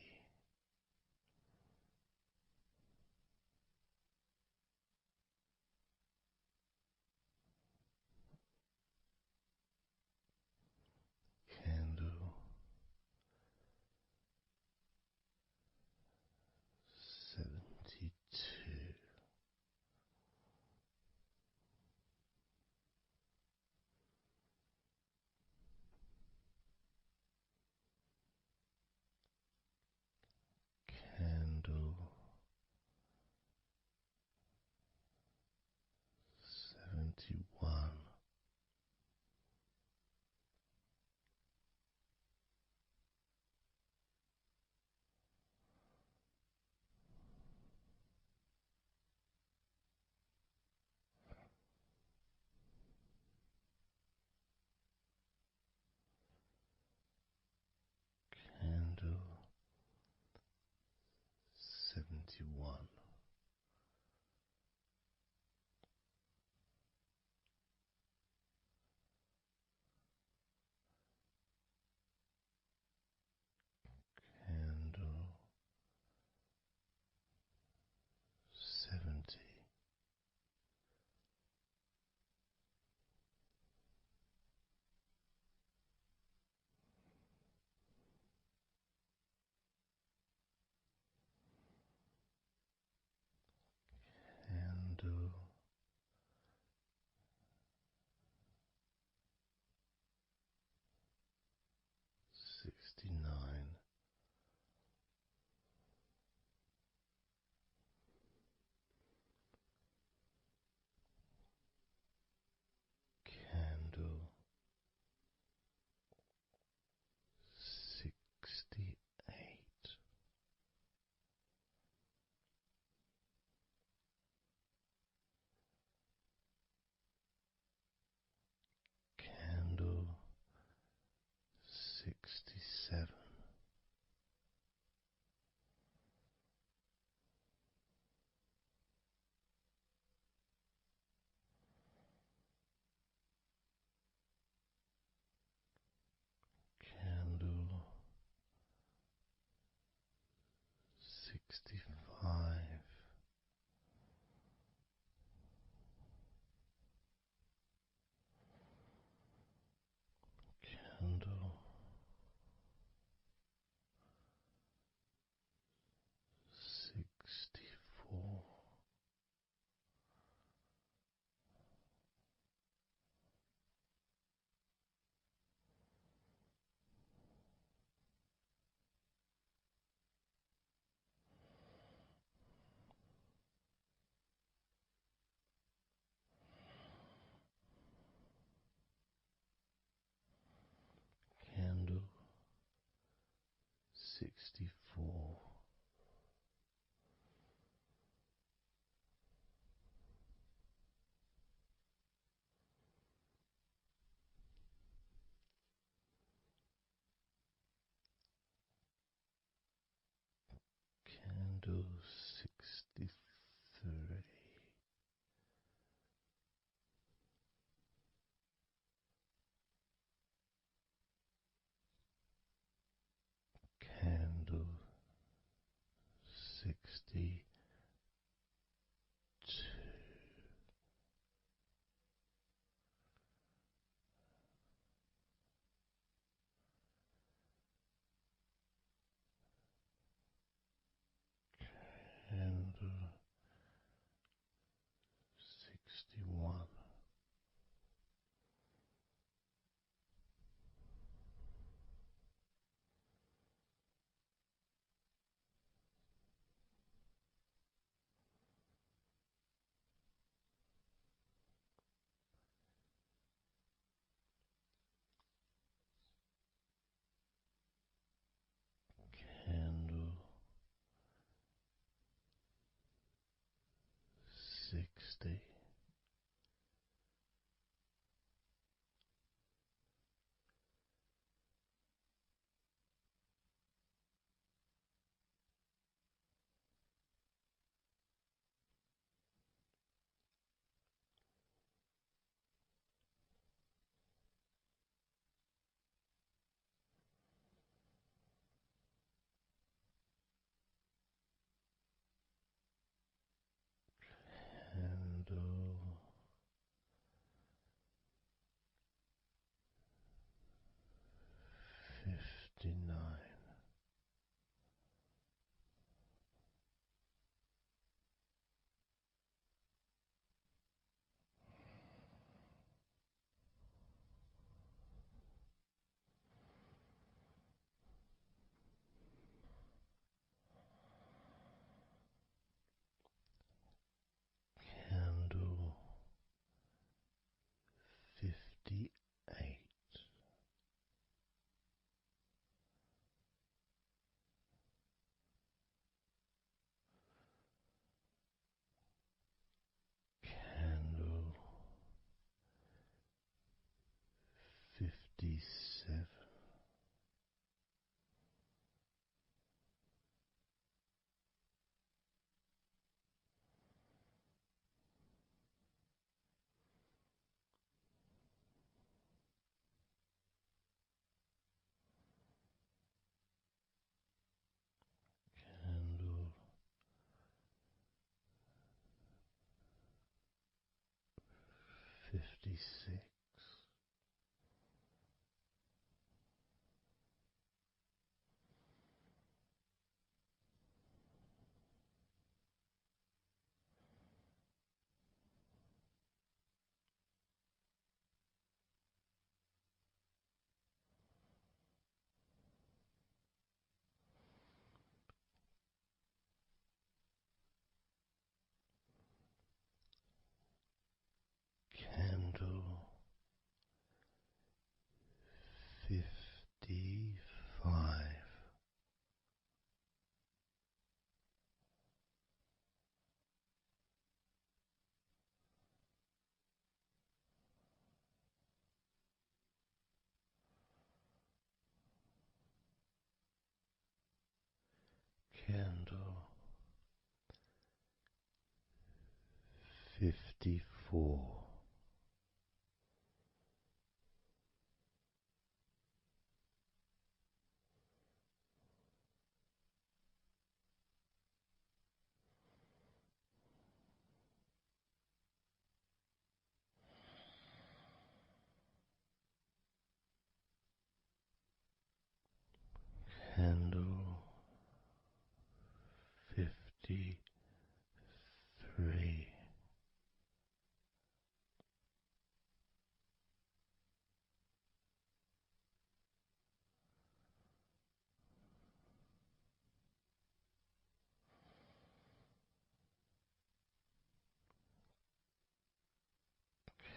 Candle 72. Candle 71. Candle 71. Candle 70. Candle 69. Candle 68. Candle 67. Candle 65. Candle 64. candle 63, candle 62, candle 61, candle 60, candle 59, candle 58, candle 57, candle 56, candle 55, candle 54, candle 53,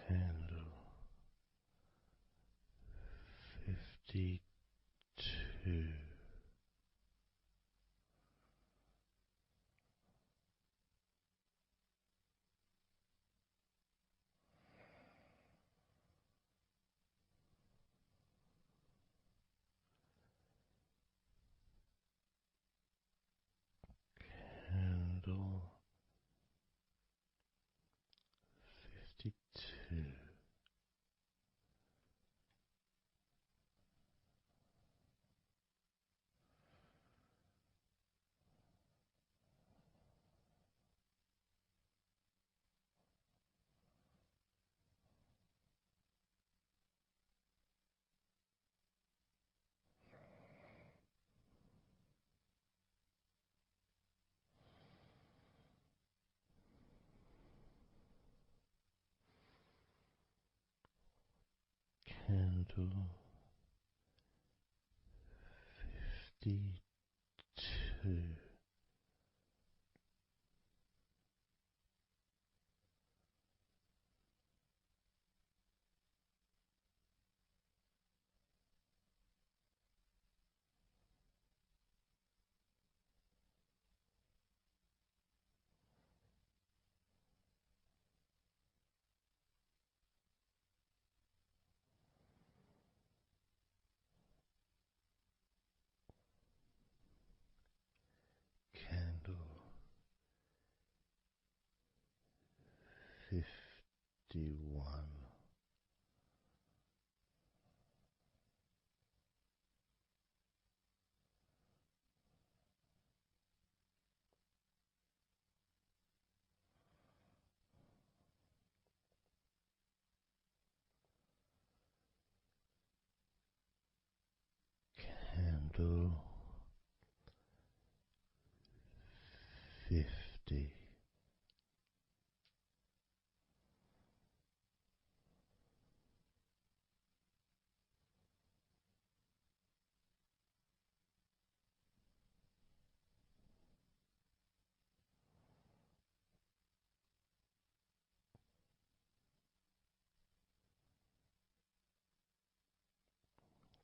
candle 52, Candle 52. Candle 51. Candle 50.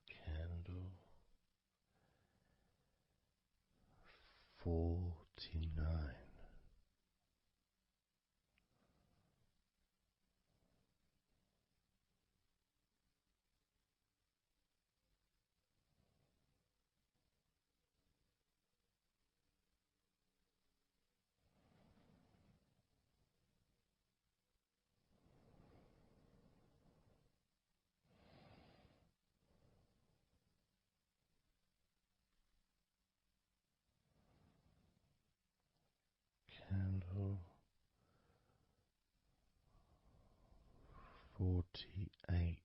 Candle 49. Candle 48.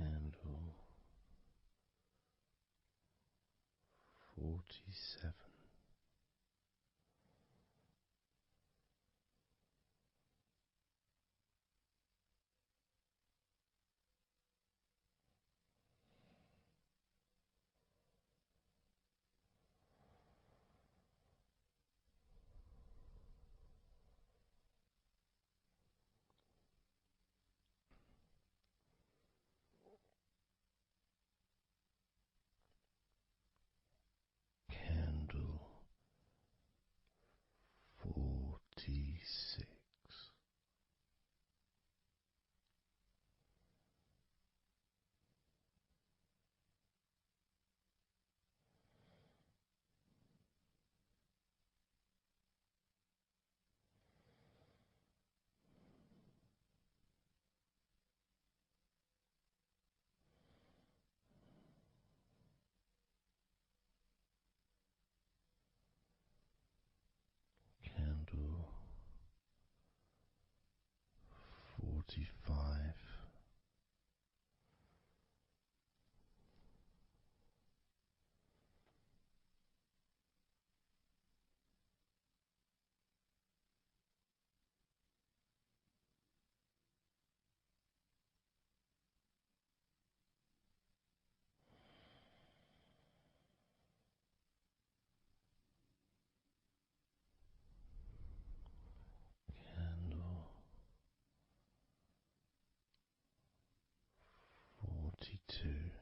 Candle 47. Candle 46. Candle 45. Candle 42.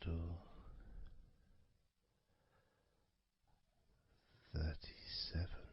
candle 37.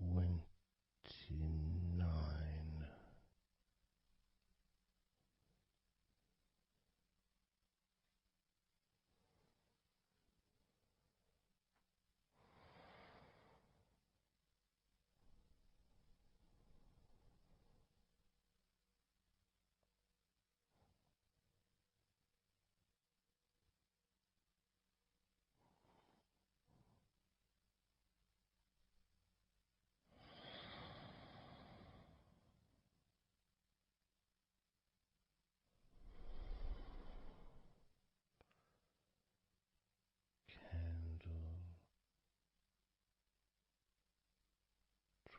29. Candle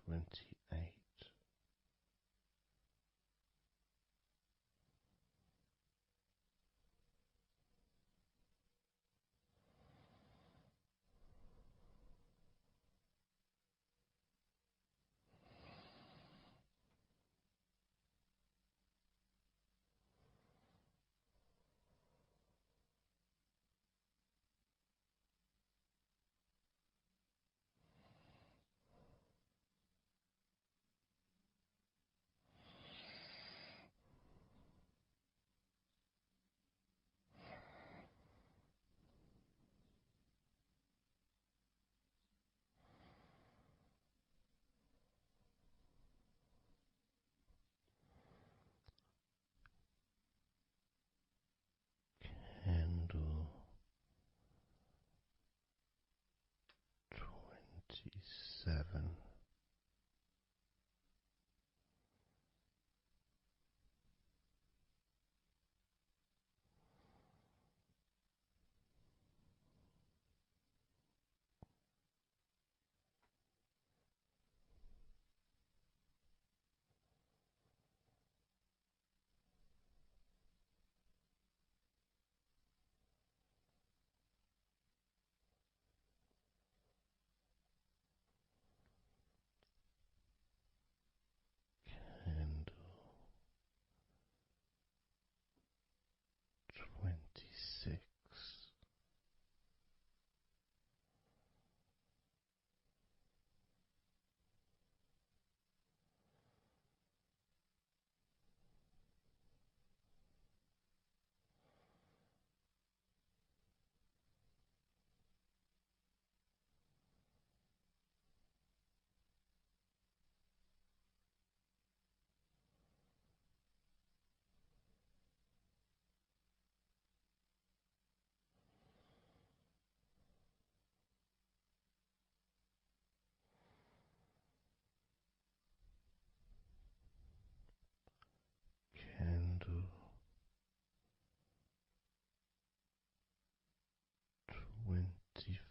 28. Candle 27. Candle 26. Candle 25.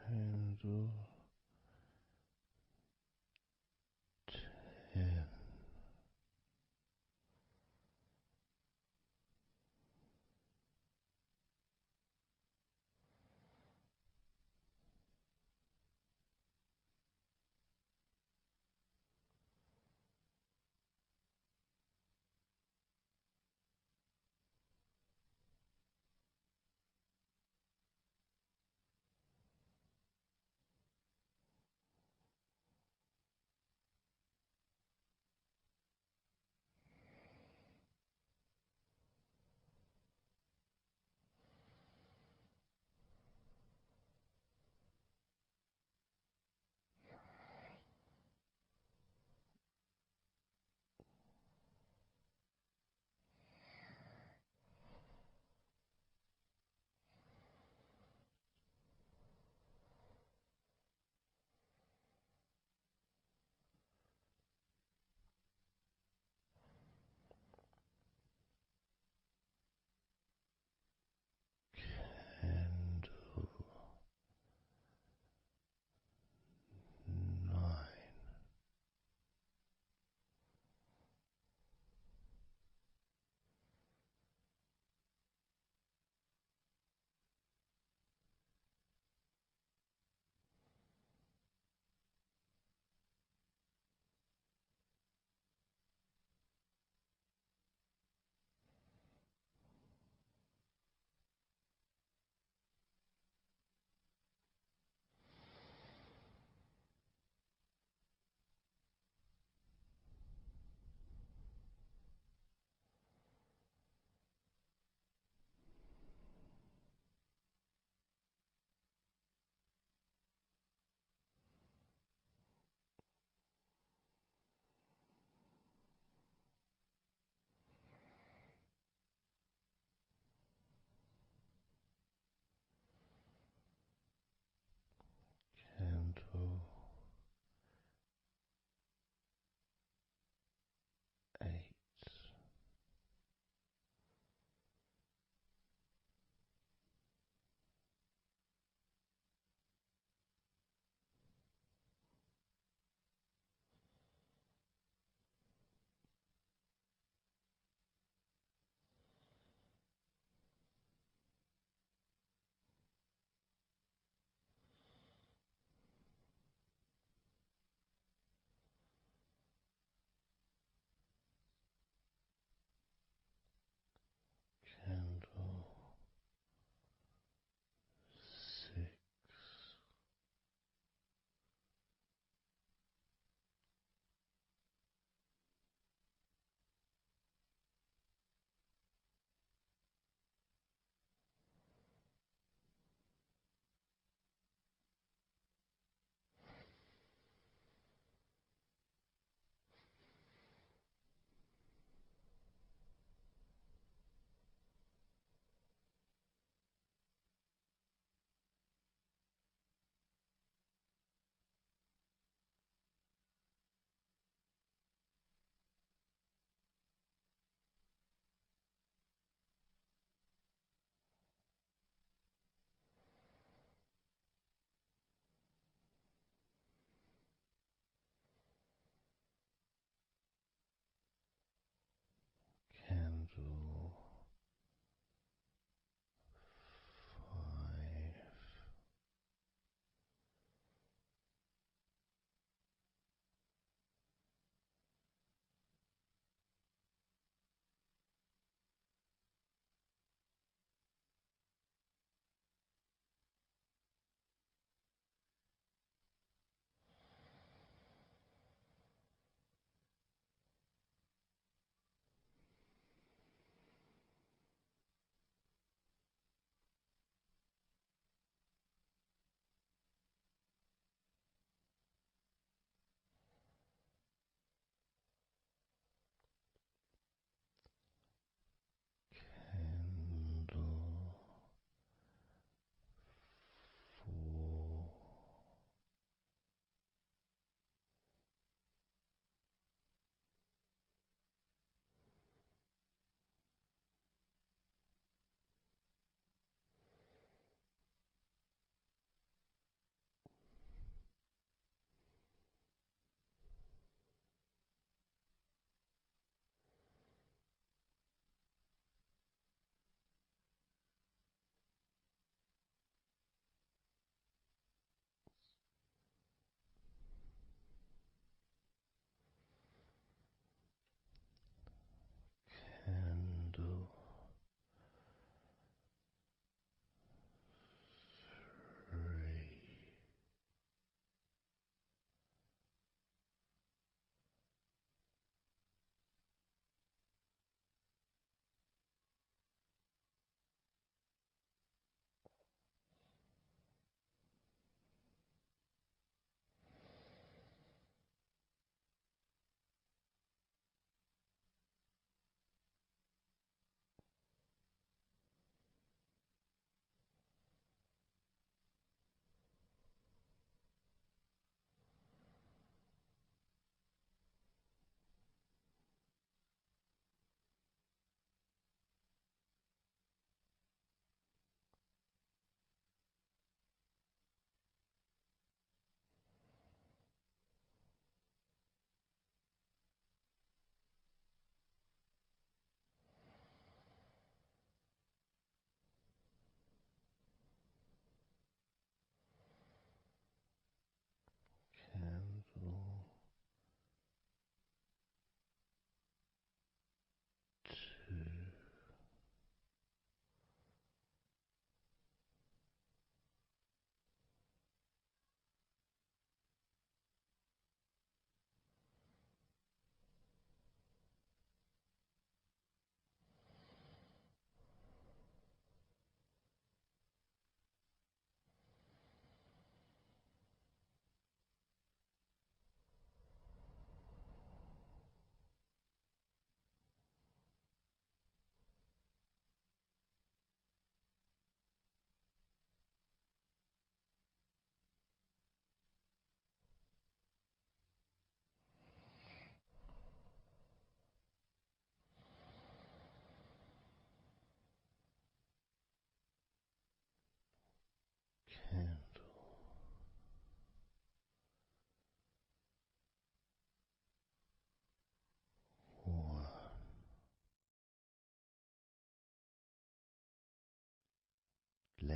Candle 10.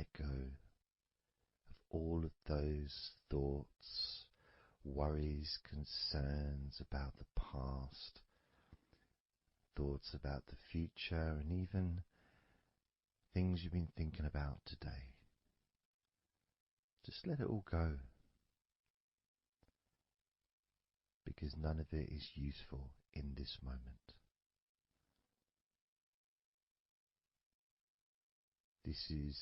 let go of all of those thoughts, worries, concerns about the past, thoughts about the future, and even things you've been thinking about today. Just let it all go, because none of it is useful in this moment. This is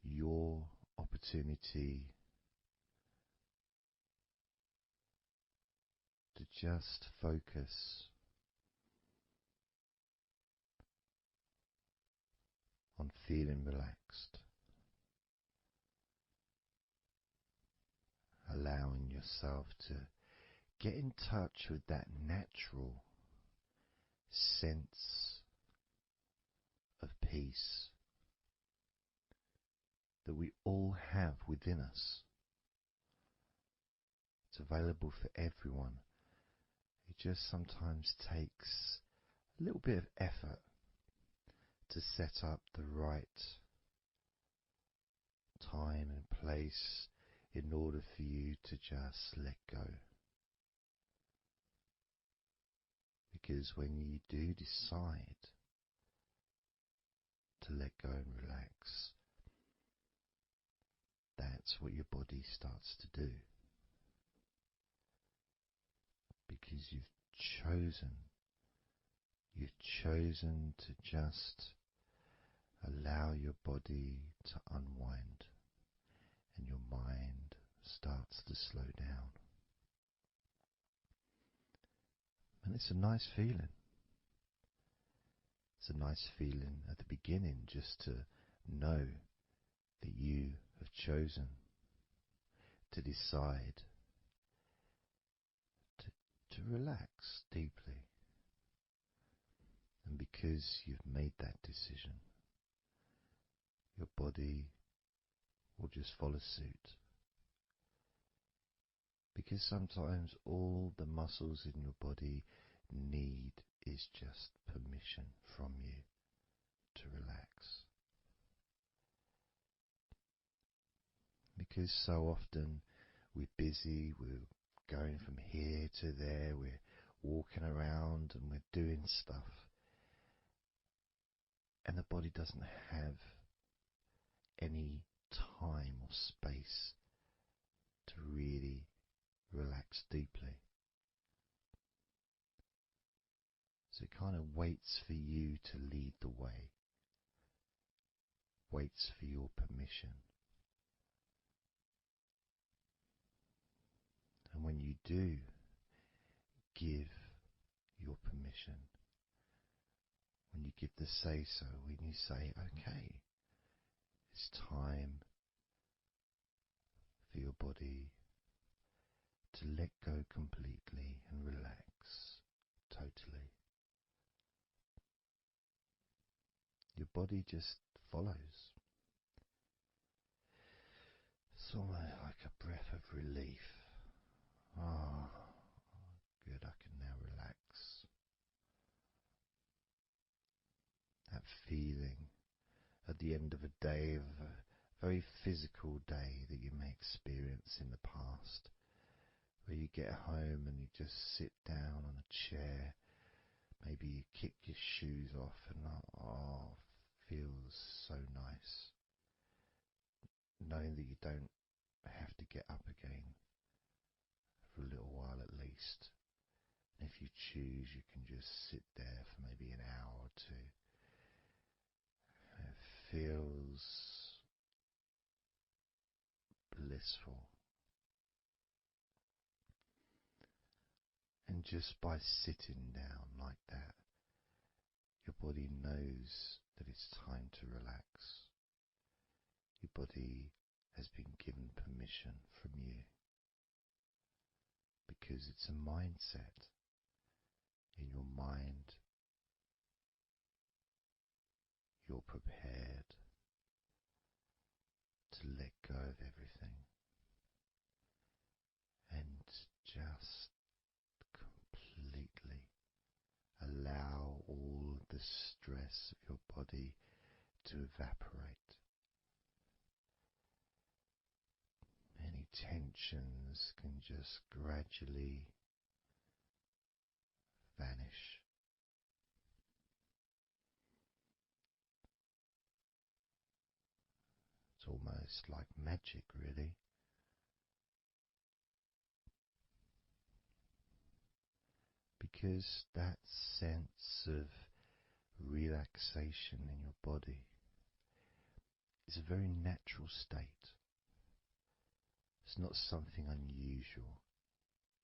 your opportunity to just focus on feeling relaxed, allowing yourself to get in touch with that natural sense of peace that we all have within us. It's available for everyone. It just sometimes takes a little bit of effort to set up the right time and place in order for you to just let go. Because when you do decide to let go and relax, that's what your body starts to do. Because you've chosen to just allow your body to unwind, and your mind starts to slow down. And it's a nice feeling. It's a nice feeling at the beginning just to know that you have chosen to decide to relax deeply. And because you've made that decision, your body will just follow suit. Because sometimes all the muscles in your body need is just permission from you to relax. Because so often we're busy, we're going from here to there, we're walking around and we're doing stuff, and the body doesn't have any time or space to really relax deeply. So it kind of waits for you to lead the way, waits for your permission. And when you do give your permission, when you give the say-so, when you say, okay, it's time for your body to let go completely and relax totally, your body just follows. It's almost like a breath of relief. Ah, good, I can now relax. That feeling at the end of a day, of a very physical day that you may experience in the past, where you get home and you just sit down on a chair, maybe you kick your shoes off, and feels so nice, knowing that you don't have to get up again for a little while at least. And if you choose, you can just sit there for maybe an hour or two. It feels blissful. And just by sitting down like that, your body knows that it's time to relax. Your body has been given permission from you, because it's a mindset. In your mind, you're prepared to let go of everything and just completely allow all the stress of your body to evaporate, any tensions can just gradually vanish. It's almost like magic, really, because that sense of relaxation in your body is a very natural state. It's not something unusual.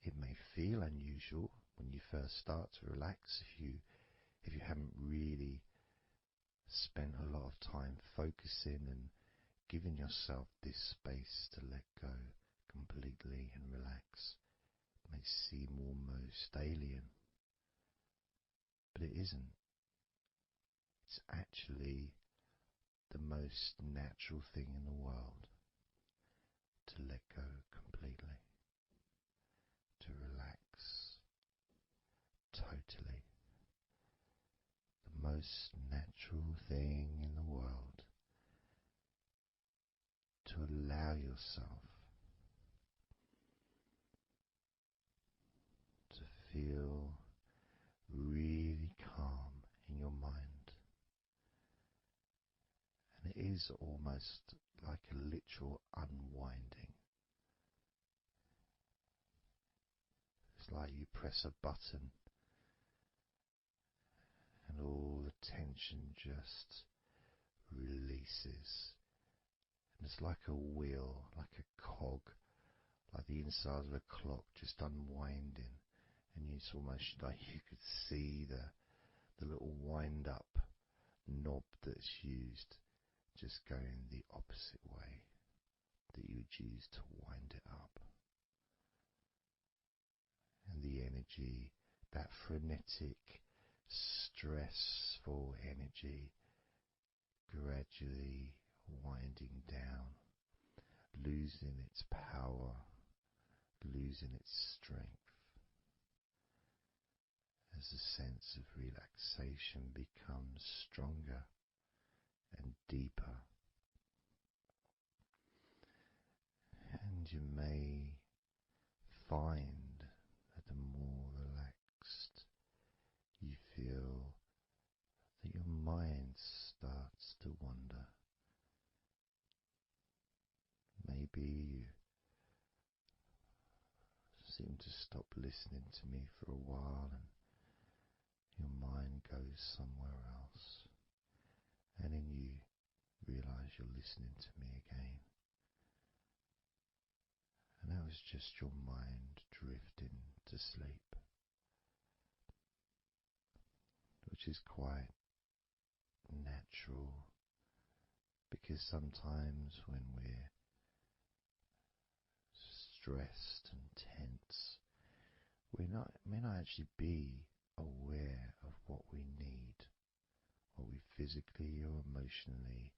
It may feel unusual when you first start to relax if you haven't really spent a lot of time focusing and giving yourself this space to let go completely and relax. It may seem almost alien, but it isn't. It's actually the most natural thing in the world to let go completely, to relax totally. The most natural thing in the world to allow yourself to feel really calm in your mind. And it is almost like a literal unwinding. It's like you press a button and all the tension just releases. And it's like a wheel, like a cog, like the inside of a clock just unwinding. And it's almost like you could see the little wind up knob that's used just going the opposite way that you would use to wind it up. And the energy, that frenetic, stressful energy, gradually winding down, losing its power, losing its strength, as the sense of relaxation becomes stronger and deeper. And you may find that the more relaxed you feel, that your mind starts to wander. Maybe you seem to stop listening to me for a while and your mind goes somewhere else, and then you realize you're listening to me again. And that was just your mind drifting to sleep, which is quite natural, because sometimes when we're stressed and tense, we may not actually be aware of what we need, what we physically or emotionally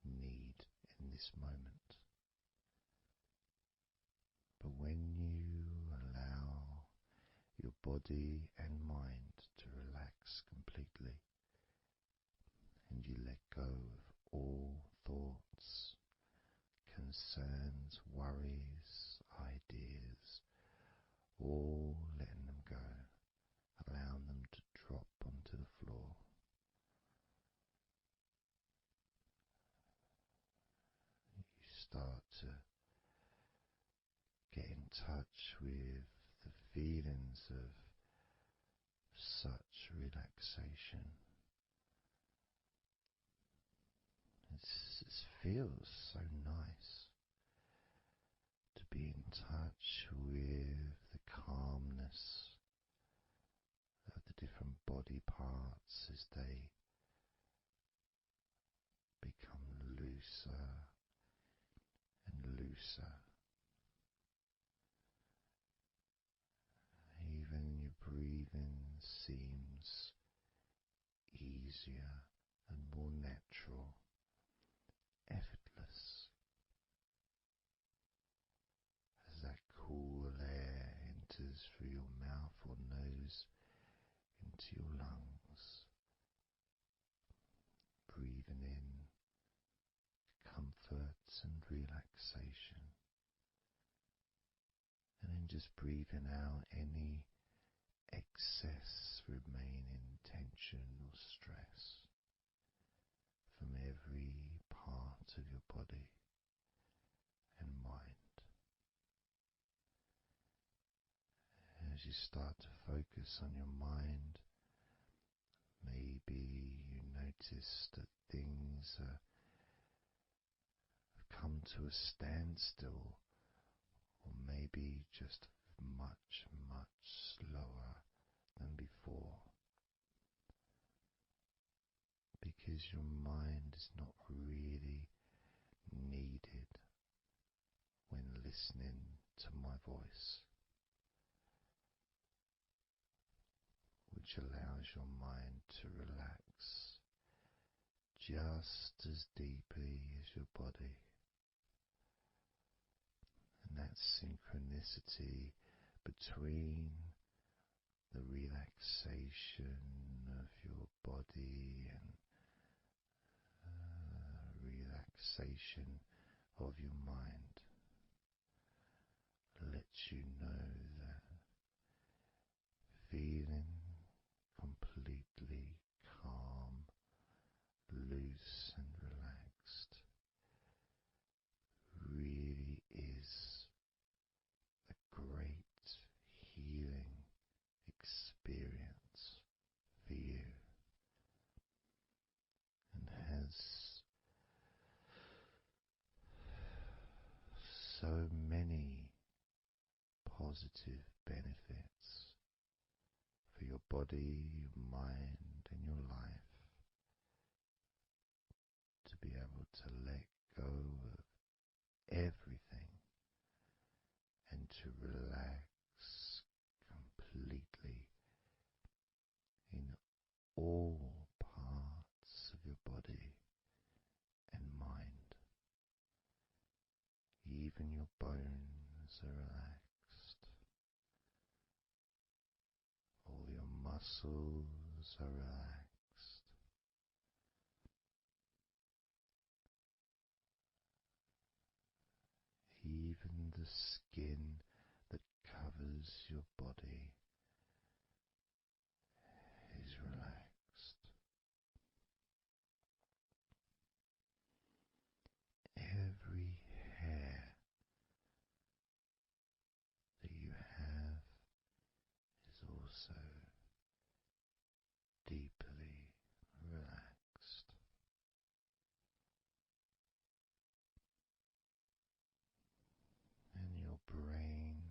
need in this moment. But when you allow your body and mind to relax completely, and you let go of all thoughts, concerns, worries, ideas, all letting them go, allowing them to drop onto the floor. You start to get in touch with the feelings of such relaxation. It feels so nice to be in touch with the calmness of the different body parts as they become looser and looser. Even your breathing seems easier and more natural, effortless, as that cool air enters through your mouth or nose into your lungs, breathing in comfort and relaxation, just breathing out any excess remaining tension or stress from every part of your body and mind. As you start to focus on your mind, maybe you notice that things have come to a standstill, or maybe just much, much slower than before, because your mind is not really needed when listening to my voice, which allows your mind to relax just as deeply as your body. And that synchronicity between the relaxation of your body and relaxation of your mind lets you know that feeling completely calm, loose and relaxed really is a great healing experience for you, and has so many positive benefits for your body, your mind, and your life, to be able to let go of everything and to relax completely in all parts of your body and mind. Even your bones are relaxed. All your muscles are relaxed. Even the skin that covers your body is relaxed. Every hair that you have is also deeply relaxed. And your brain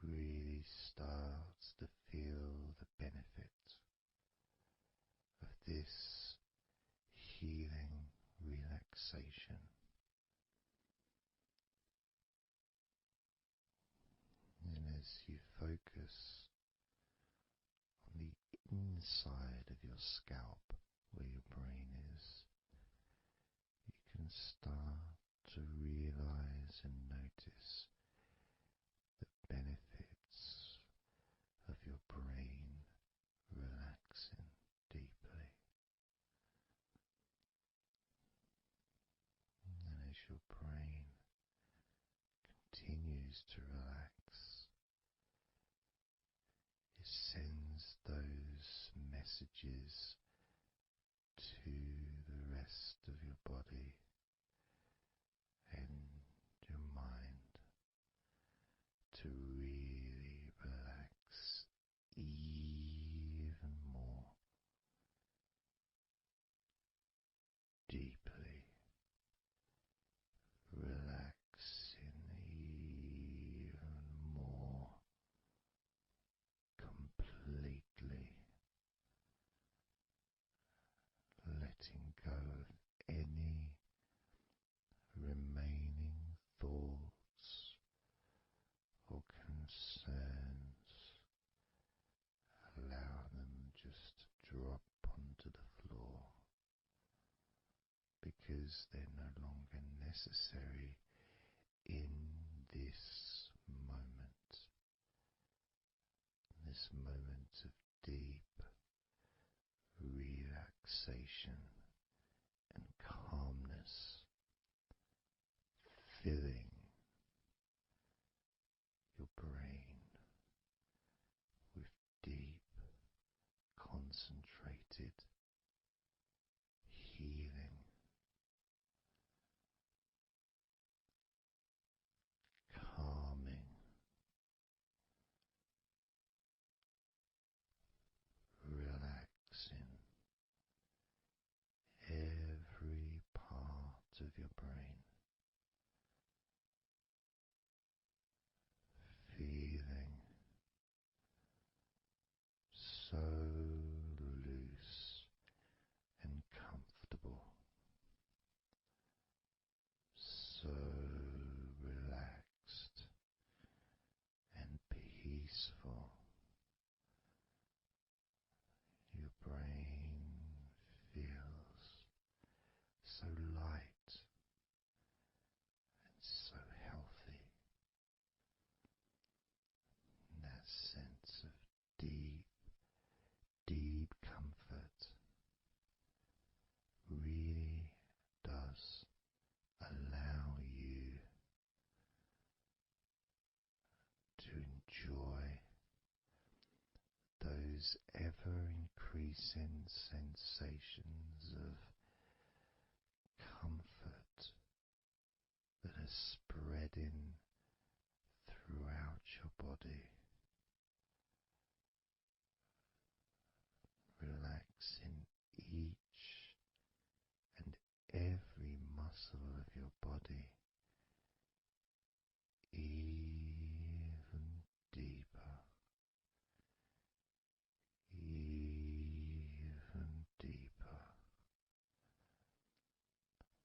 really starts to feel the benefit of this healing relaxation. And as you focus on the inside of your scalp, where your brain is, you can start to realize and notice the benefits of your brain relaxing deeply. And as your brain continues to relax, it sends those messages to the rest of your body and your mind to really relax even more deeply, relaxing even more completely, letting go of any remaining thoughts or concerns. Allow them just to drop onto the floor, because they're no longer necessary in this moment, this moment of deep relaxation and calmness, filling concentrated healing, calming, relaxing every part of your brain, feeling so loose and comfortable, so relaxed and peaceful. Your brain feels so light and so healthy. And that sense of deep, deep comfort really does allow you to enjoy those ever increasing sensations of comfort that are spreading throughout your body, relaxing each and every muscle of your body even deeper, even deeper,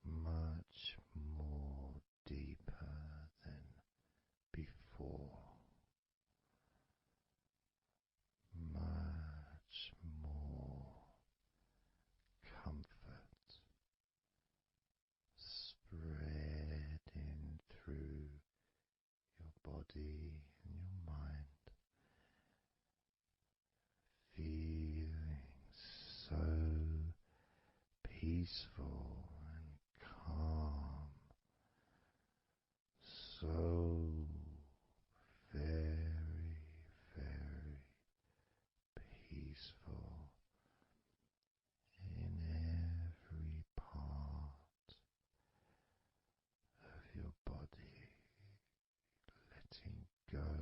much more deeper than before, much more comfort spreading through your body and your mind, feeling so peaceful and calm, so very, very peaceful in every part of your body, letting go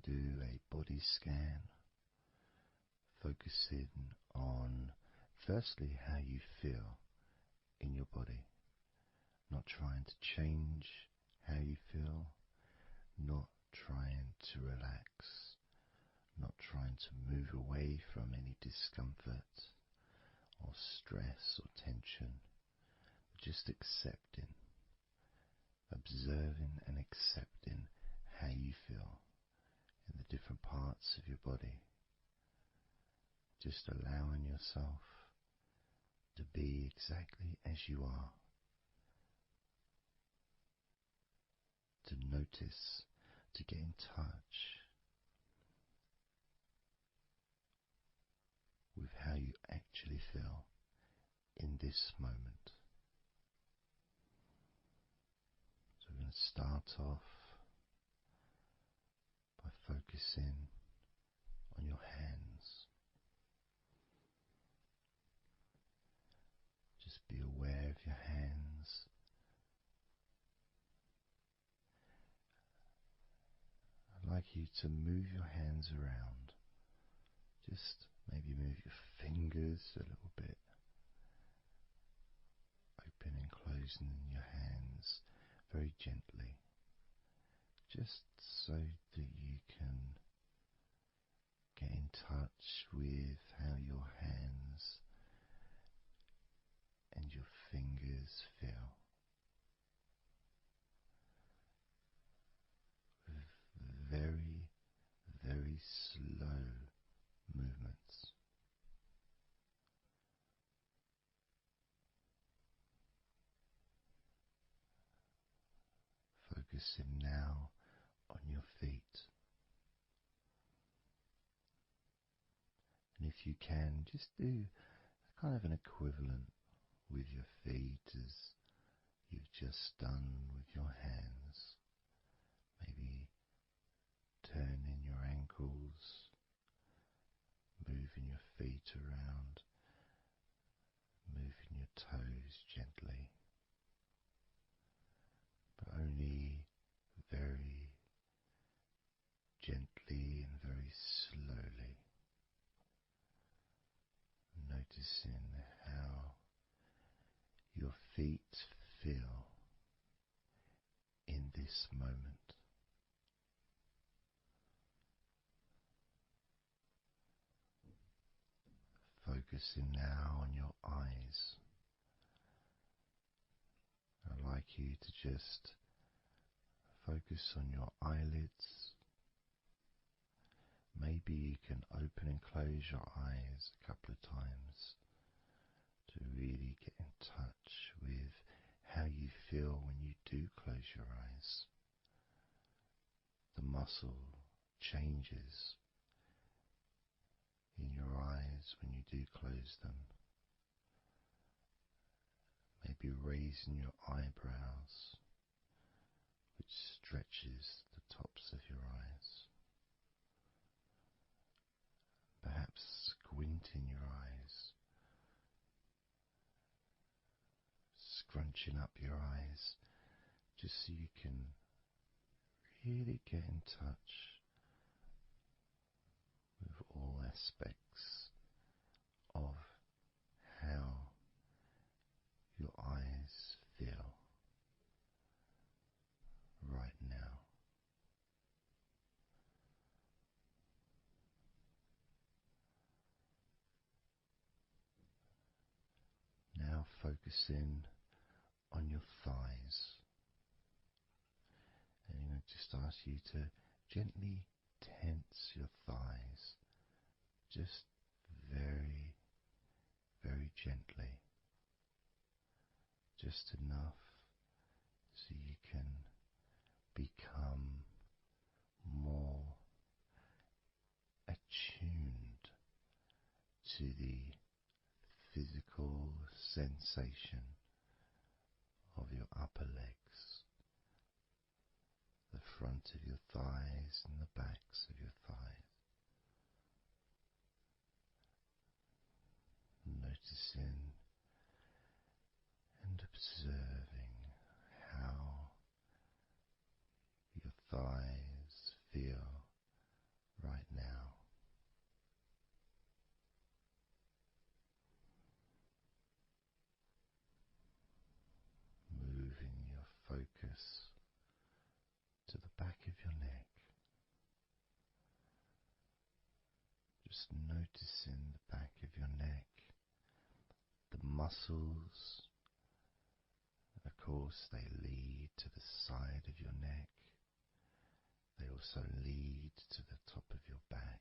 do a body scan, focusing on firstly how you feel in your body, not trying to change how you feel, not trying to relax, not trying to move away from any discomfort or stress or tension, just accepting, observing and accepting how you feel in the different parts of your body. Just allowing yourself to be exactly as you are, to notice, to get in touch with how you actually feel in this moment. So we're going to start off by focusing on your hands. Just be aware of your hands. I'd like you to move your hands around. Just maybe move your fingers a little bit, opening and closing your hands very gently, just so that you can get in touch with how your hands and your fingers feel, with very, very slow movements. Focusing now on your feet. And if you can, just do kind of an equivalent with your feet as you've just done with your hands. Maybe turning your ankles, moving your feet around, moving your toes gently, but only very gently and very slowly, noticing how your feet feel in this moment. Focusing now on your eyes. I'd like you to just focus on your eyelids. Maybe you can open and close your eyes a couple of times to really get in touch with how you feel when you do close your eyes. The muscle changes in your eyes when you do close them. Maybe raising your eyebrows, which stretches the tops of your eyes. Perhaps squinting your eyes, scrunching up your eyes, just so you can really get in touch with all aspects of how your eyes feel right now. Now focusing on your thighs, and I'm going to just ask you to gently tense your thighs, just very, very gently, just enough so you can become more attuned to the physical sensation of your upper legs, the front of your thighs and the backs of your thighs. Noticing and observing how your thighs feel noticing the back of your neck, the muscles. Of course, they lead to the side of your neck. They also lead to the top of your back,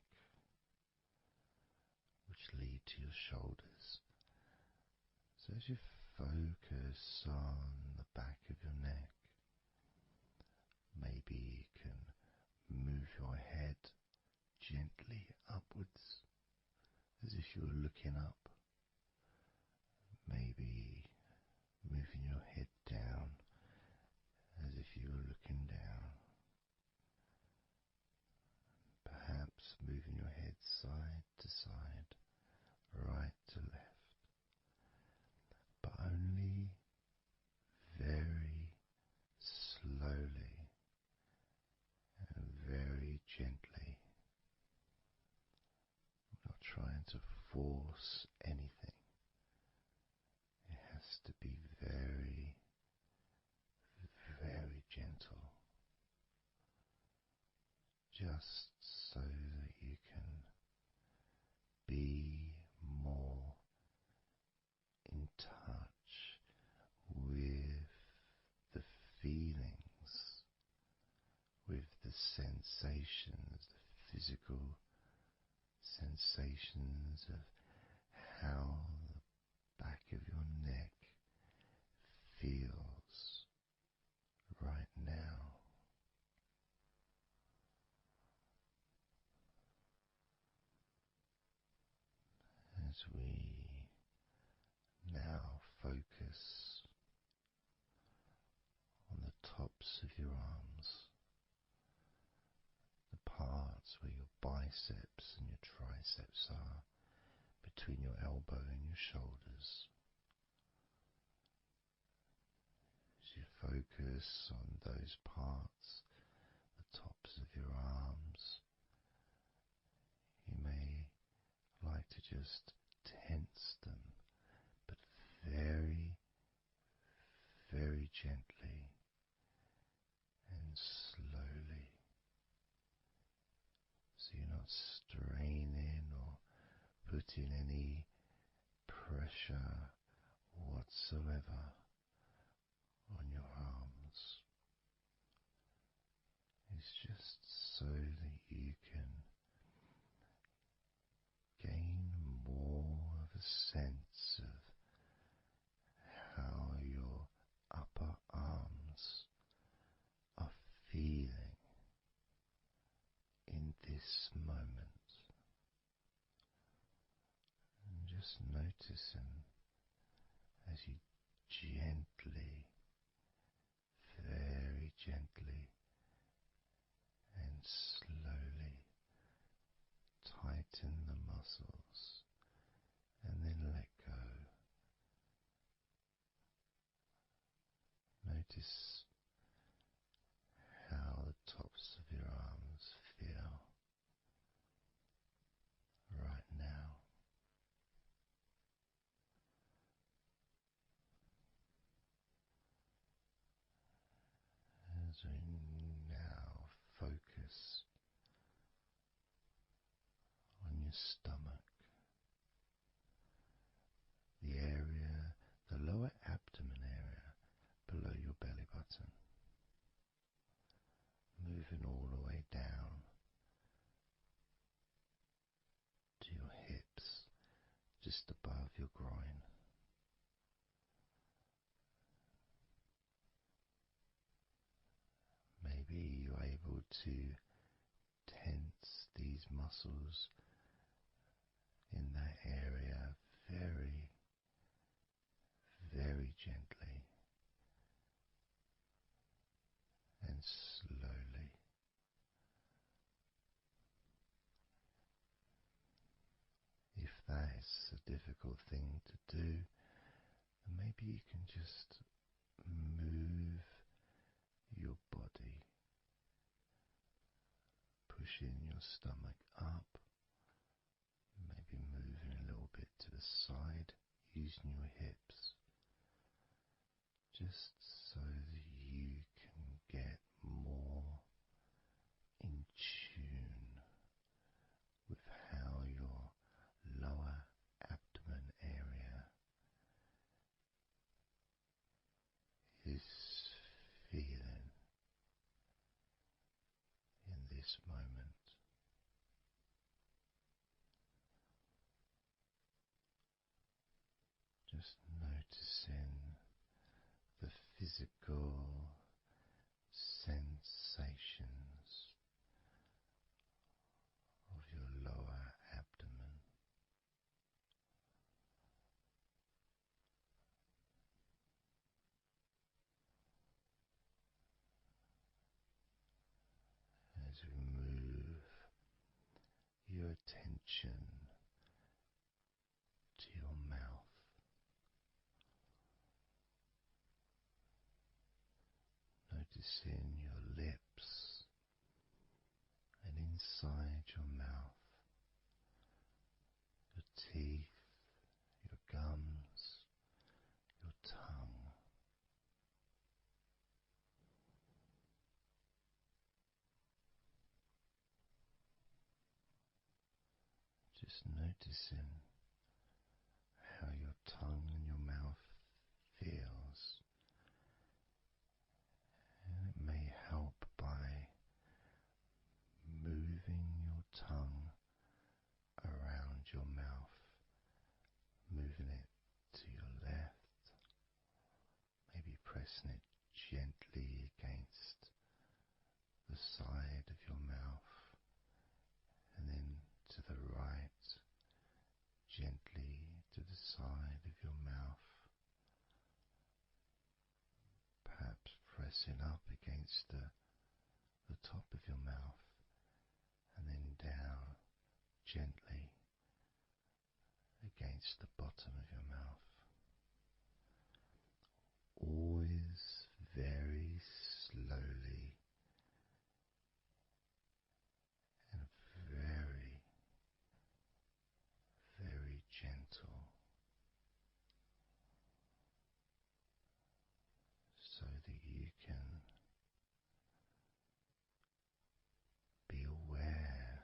which lead to your shoulders. So as you focus on the back of your neck, maybe you can move your head gently upwards as if you were looking up. Maybe moving your head down as if you were looking down. Perhaps moving your head side to side, right to left, but only very slowly and very gently. I'm not trying to force anything. It has to be very, very gentle, just so that you can be more in touch with the feelings, with the sensations, the physical sensations of how the back of your neck feels right now. As we now focus on the tops of your arms, the parts where your biceps and your triceps are, between your elbow and your shoulders. As you focus on those parts, the tops of your arms, you may like to just tense them, but very, very gently and slowly, so you're not straining or putting any pressure whatsoever on your arms. It's just so that you can gain more of a sense of how your upper arms are feeling in this moment, and just noticing as you gently, very gently and slowly tighten the muscles and then let go. Notice how the tops of your arms feel right now. As we now focus on your stomach, the area, the lower abdomen area below your belly button, moving all the way down to your hips, just above your groin. Maybe you're able to tense these muscles in that area very, very gently and slowly. If that's a difficult thing to do, then maybe you can just move your body, pushing your stomach up, maybe moving a little bit to the side, using your hips, just so that you can get more in tune with how your this moment. Just noticing the physical sensations of your lower abdomen. As we move your attention to your mouth, noticing your lips and inside your mouth, your teeth, your gums, your tongue. Just noticing how your tongue and your mouth feels, and it may help by moving your tongue around your mouth, moving it to your left, maybe pressing it gently against the side of your mouth, and then to the right, gently to the side of your mouth, perhaps pressing up against the top of your mouth, and then down gently against the bottom of your mouth. Always very slowly and very, very gentle, so that you can be aware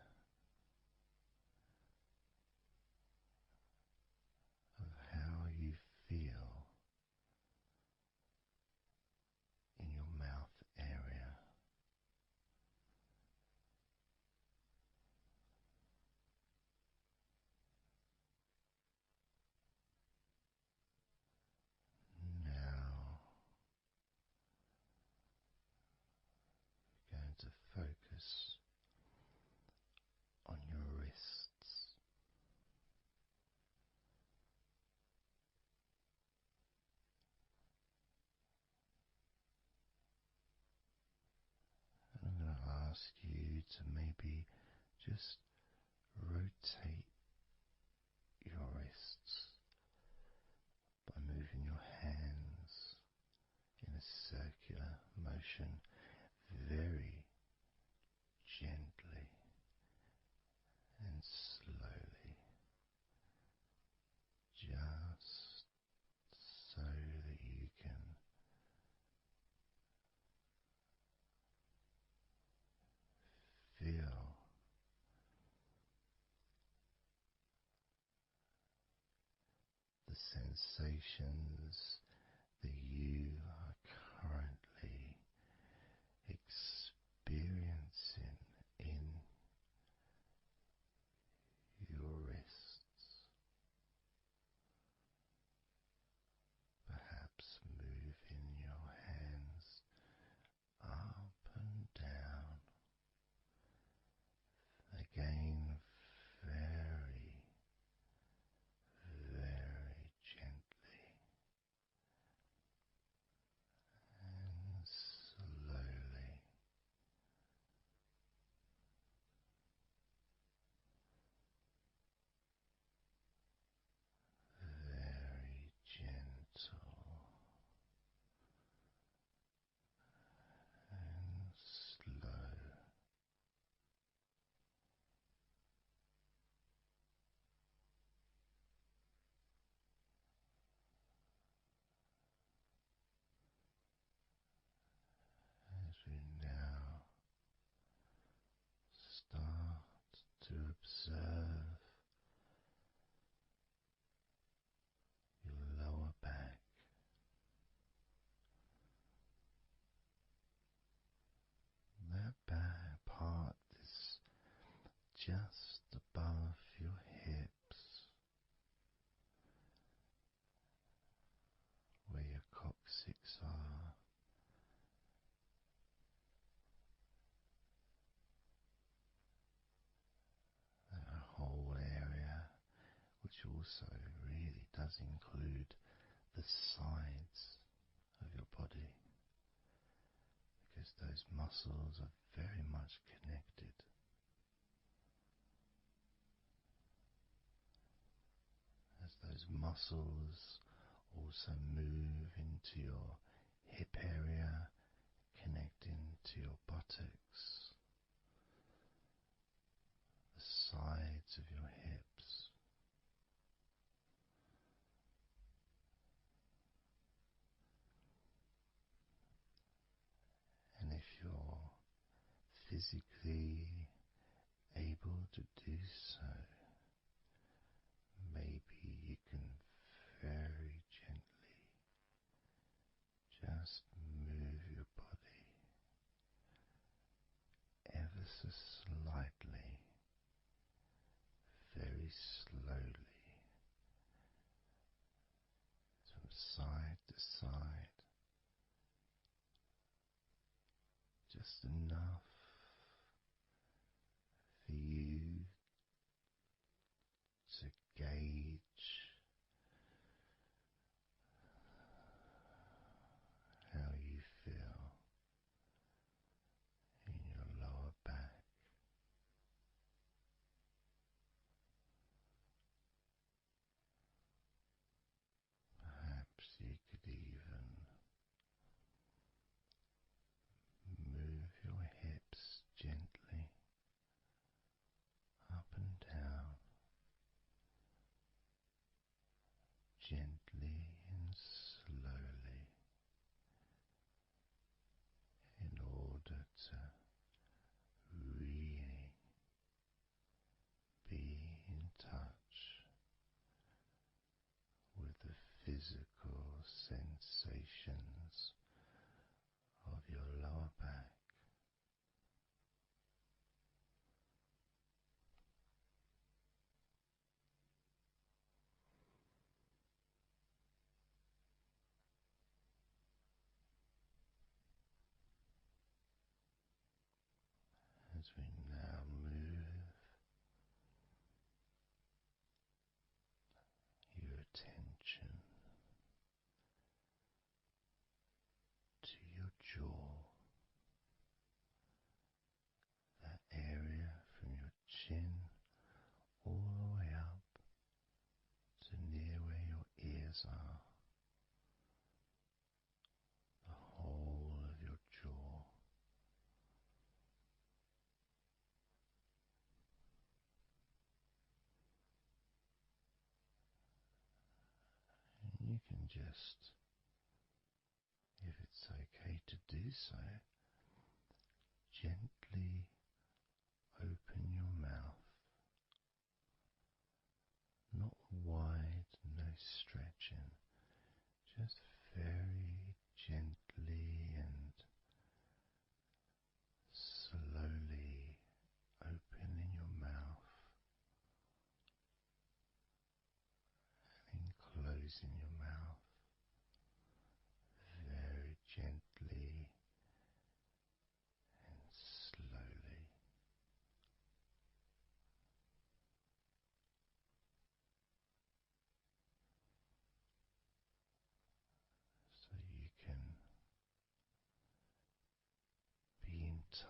of how you feel in your mouth area. Now we're going to focus on your wrists. And I'm going to ask you to maybe just rotate your wrists by moving your hands in a circular motion very gently and slowly, just so that you can feel the sensations that you are currently experiencing in your wrists, perhaps moving your hands up and down, again very, very gently. just above your hips, where your coccyx are, that whole area, which also really does include the sides of your body, because those muscles are very much connected. As those muscles also move into your hip area, connecting to your buttocks, the sides of your hips, and if you're physically able to do so, maybe you can very gently just move your body ever so slightly, very slowly, from side to side, just enough for you to gauge how you feel in your lower back. Perhaps you could even move your hips gently up and down, gently and slowly, in order to really be in touch with the physical sensations of your lower back. As we now move your attention to your jaw, that area from your chin all the way up to near where your ears are, the whole of your jaw. And you can just, if it's okay to do so, gently open your mouth, not wide, no stretching, just very gently and slowly opening your mouth and closing your mouth very gently and slowly. So you can be in touch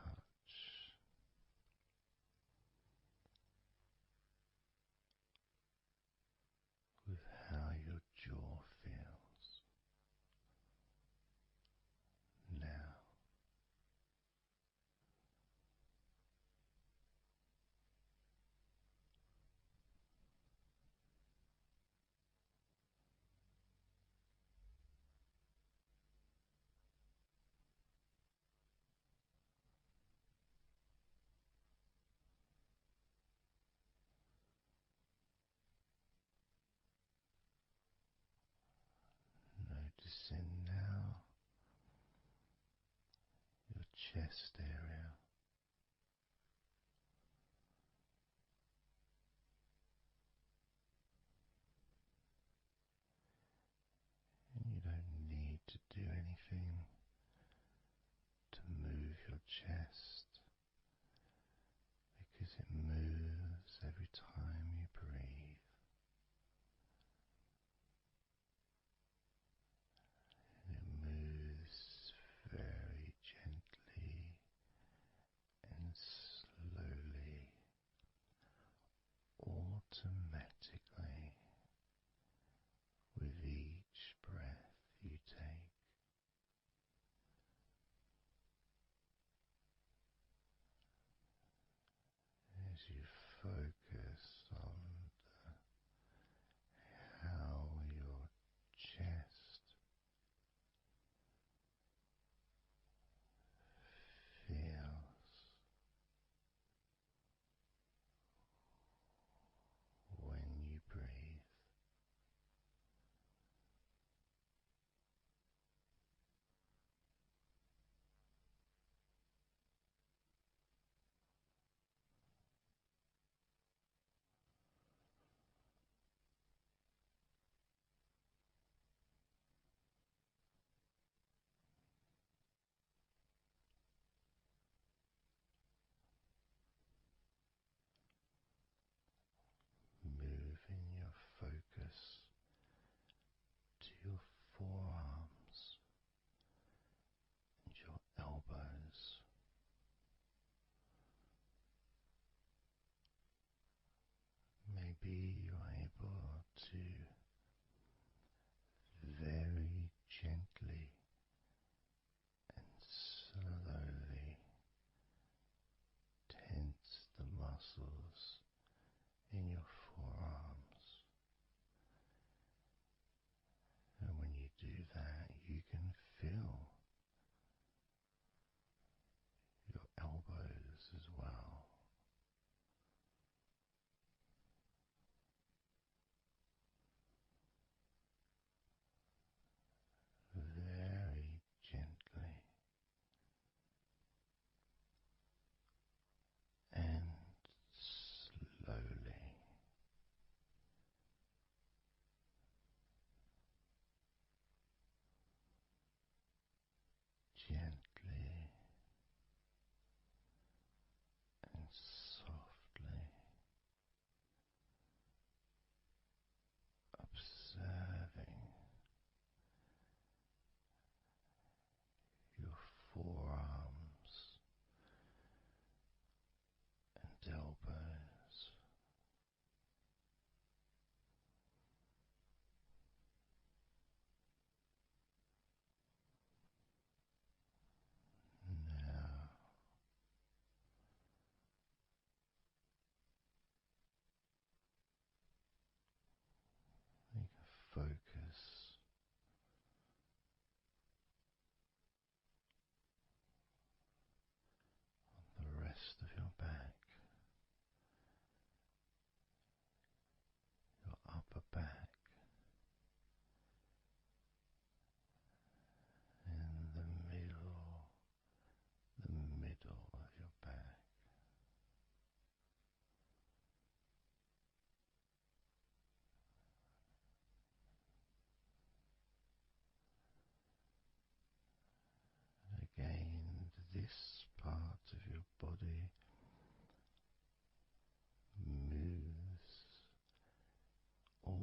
with how your jaw feels now. Noticing now your chest area,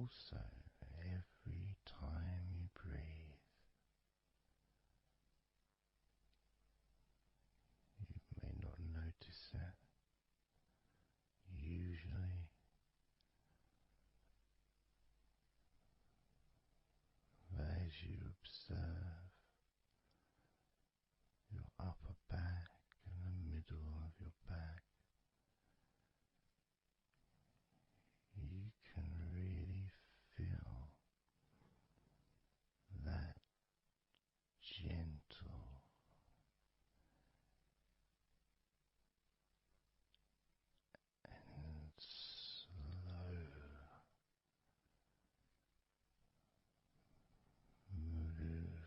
also, every time you breathe, you may not notice that. Usually, as you observe your upper back and the middle of your back, you can really feel that gentle and slow movement.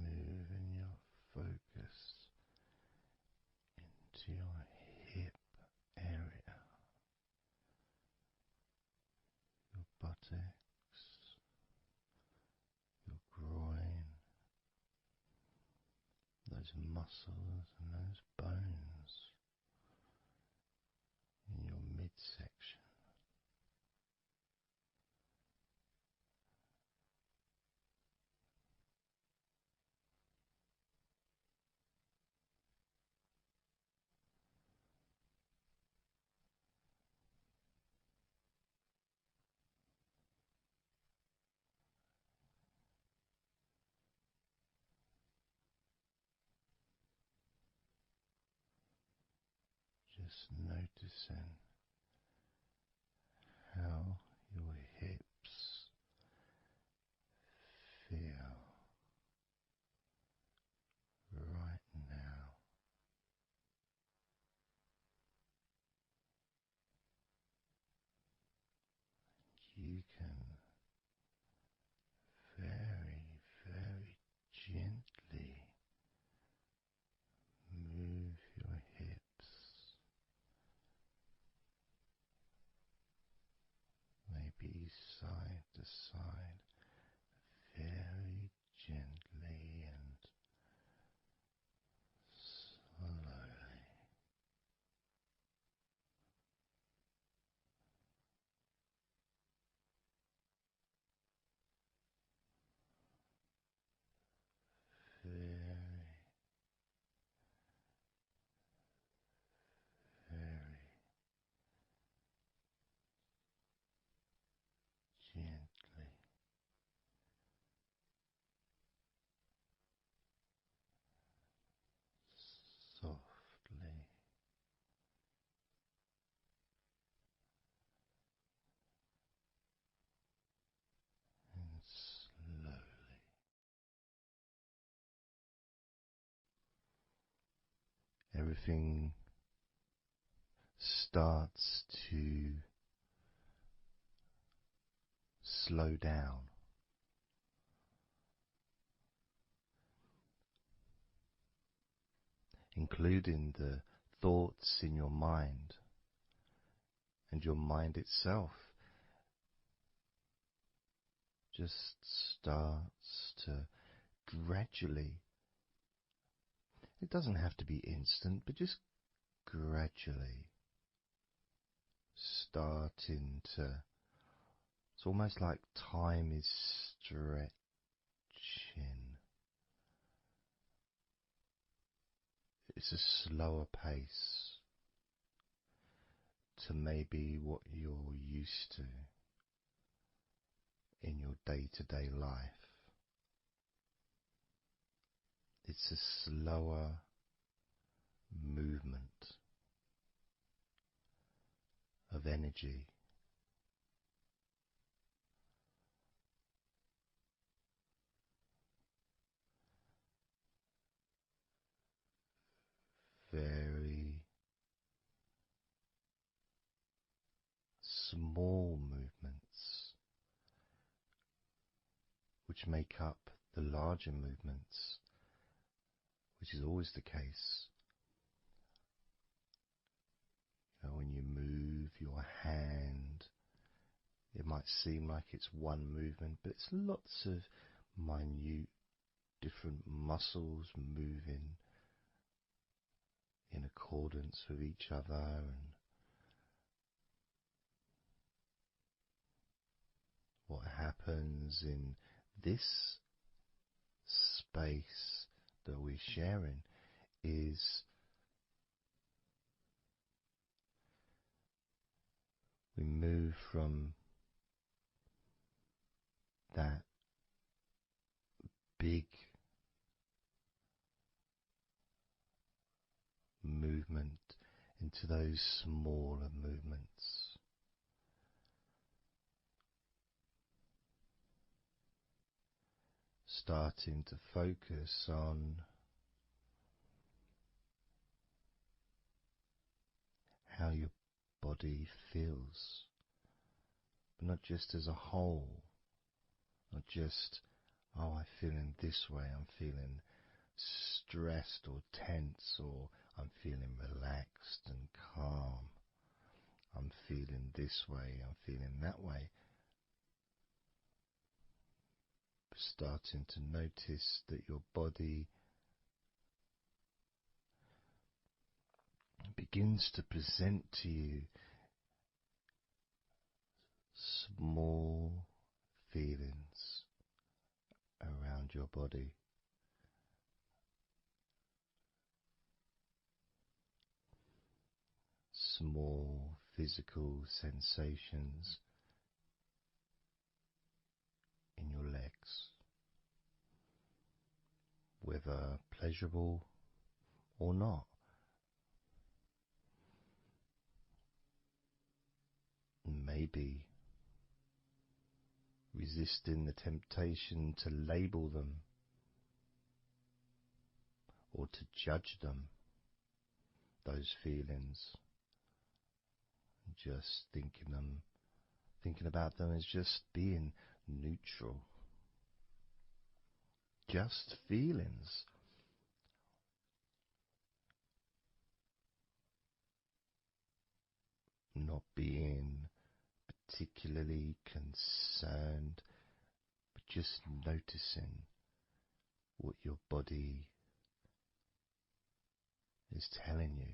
Moving your focus into your hip area, your buttocks, your groin, those muscles and those bones in your midsection. Just noticing how your hips feel right now. You can very, very gently move your hips, maybe side to side, very gently and slowly. Very, very gently, softly and slowly. Everything starts to slow down, including the thoughts in your mind, and your mind itself just starts to gradually, it doesn't have to be instant, but just gradually starting to, it's almost like time is stretching. It's a slower pace to maybe what you're used to in your day-to-day life. It's a slower movement of energy. Very small movements which make up the larger movements, which is always the case. When you move your hand, it might seem like it's one movement, but it's lots of minute different muscles moving in accordance with each other, and what happens in this space that we're sharing is we move from that big movement into those smaller movements. Starting to focus on how your body feels, but not just as a whole, not just, oh, I feel in this way, I'm feeling stressed or tense, or I'm feeling relaxed and calm, I'm feeling this way, I'm feeling that way. Starting to notice that your body begins to present to you small feelings around your body. Small physical sensations in your legs, whether pleasurable or not. Maybe resisting the temptation to label them or to judge them, those feelings, just thinking about them as just being neutral, just feelings. Not being particularly concerned, but just noticing what your body is telling you.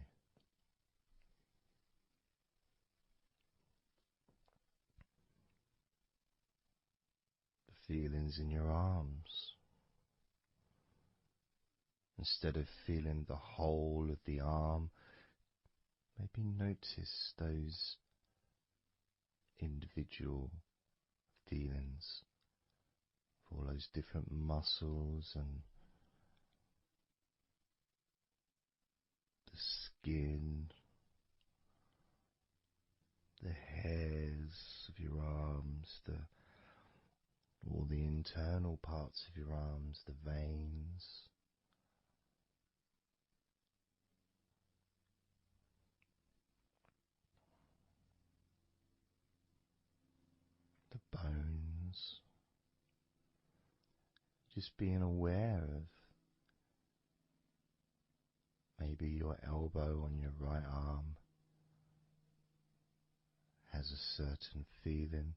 The feelings in your arms. Instead of feeling the whole of the arm, maybe notice those individual feelings of all those different muscles and the skin, the hairs of your arms, all the internal parts of your arms, the veins, the bones. Just being aware of maybe your elbow on your right arm has a certain feeling.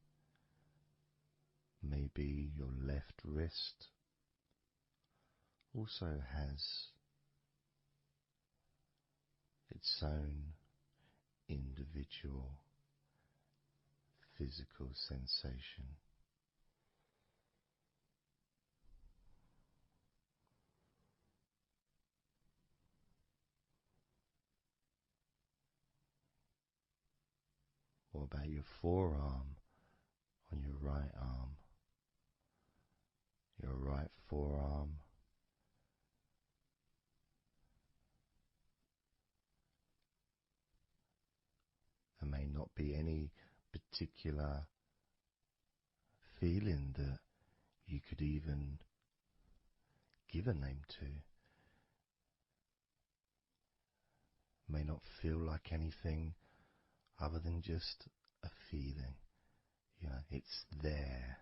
Maybe your left wrist also has its own individual physical sensation. What about your forearm on your right arm? Your right forearm. There may not be any particular feeling that you could even give a name to. May not feel like anything other than just a feeling. It's there.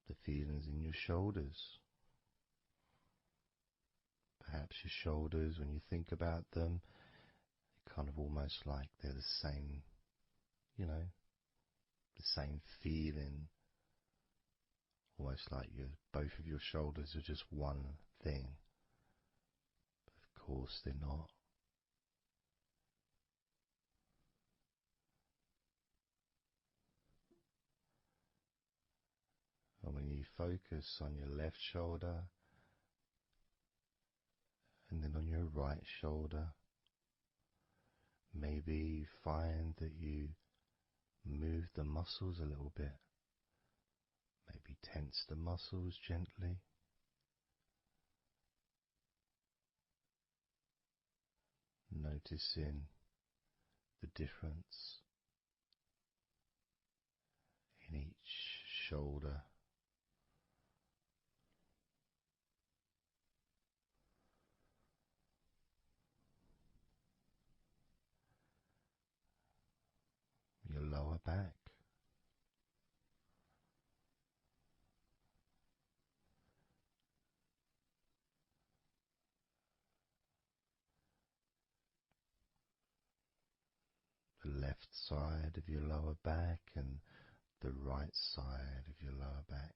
The feelings in your shoulders. Perhaps your shoulders, when you think about them, kind of almost like they're the same, the same feeling. Almost like both of your shoulders are just one thing. But of course they're not. And when you focus on your left shoulder and then on your right shoulder, maybe you find that you move the muscles a little bit. Maybe tense the muscles gently. Noticing the difference in each shoulder. Your lower back. The left side of your lower back and the right side of your lower back.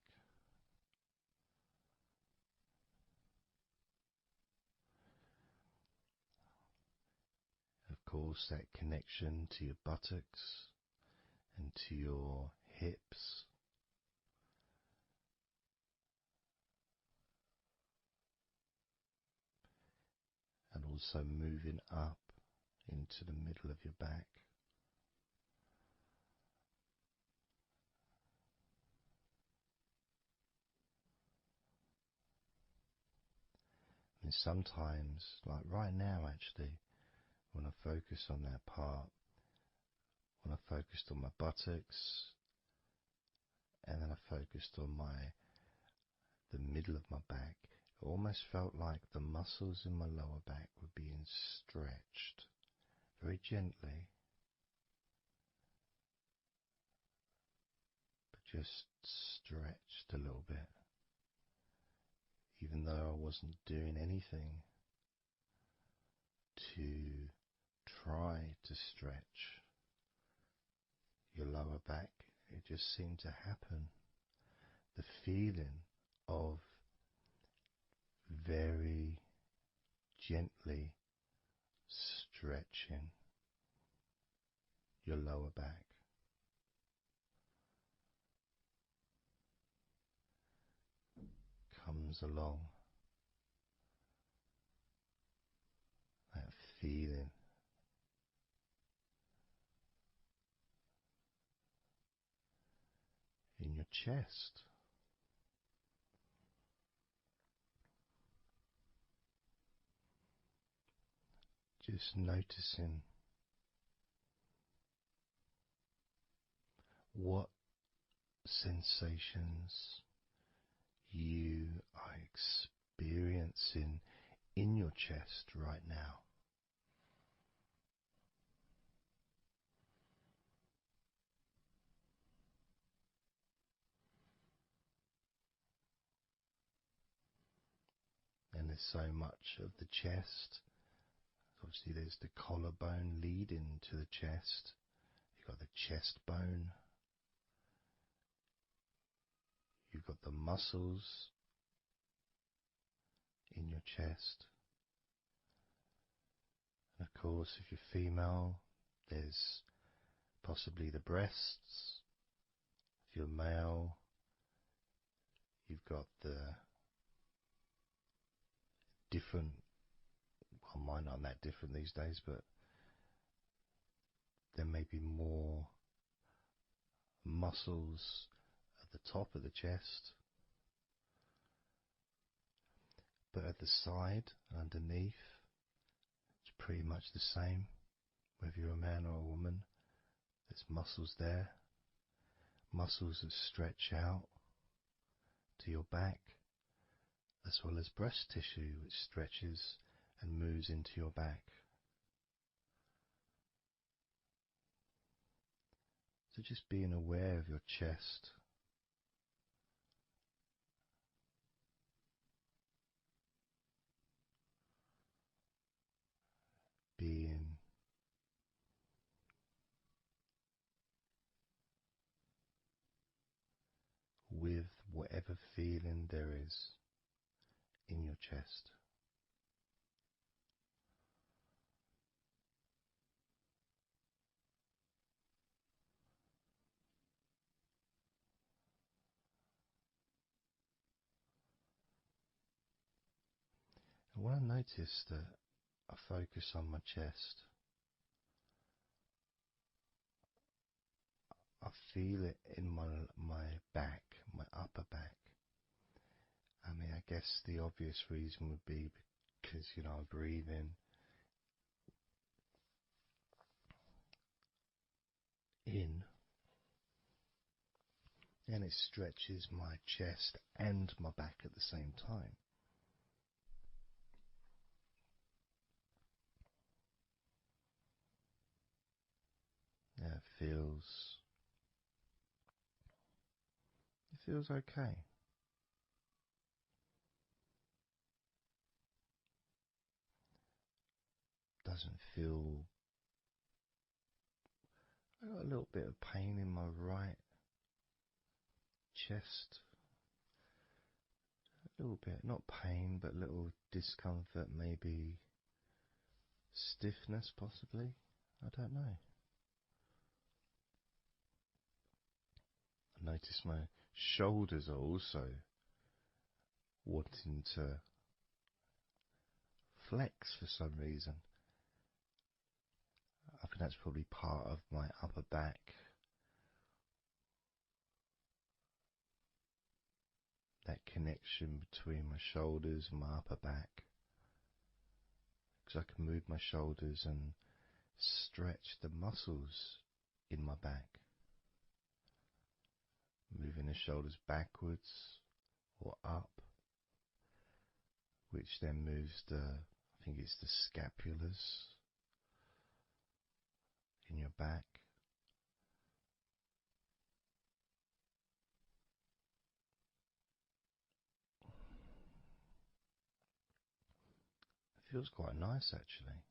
Of course, that connection to your buttocks and to your hips. And also moving up into the middle of your back. And sometimes, like right now actually, when I focus on that part, when I focused on my buttocks, and then I focused on the middle of my back, it almost felt like the muscles in my lower back were being stretched very gently, but just stretched a little bit, even though I wasn't doing anything to try to stretch your lower back. It just seemed to happen. The feeling of very gently stretching your lower back. Comes along, that feeling in your chest. Just noticing what sensations you are experiencing in your chest right now. And there's so much of the chest. Obviously there's the collarbone leading to the chest. You've got the chest bone. You've got the muscles in your chest. And of course, if you're female, there's possibly the breasts. If you're male, you've got the different, well, mine aren't that different these days, but there may be more muscles at the top of the chest, but at the side and underneath, it's pretty much the same, whether you're a man or a woman. There's muscles there, muscles that stretch out to your back, as well as breast tissue which stretches and moves into your back. So just being aware of your chest. Being with whatever feeling there is in your chest. And when I notice that I focus on my chest, I feel it in my back, my upper back. I mean, I guess the obvious reason would be because, I breathe in and it stretches my chest and my back at the same time. Yeah, it feels okay. Doesn't feel. I got a little bit of pain in my right chest. A little bit, not pain, but little discomfort, maybe stiffness, possibly. I don't know. I notice my shoulders are also wanting to flex for some reason. I think that's probably part of my upper back. That connection between my shoulders and my upper back. Because I can move my shoulders and stretch the muscles in my back. Moving the shoulders backwards or up, which then moves I think it's the scapulars in your back. It feels quite nice actually.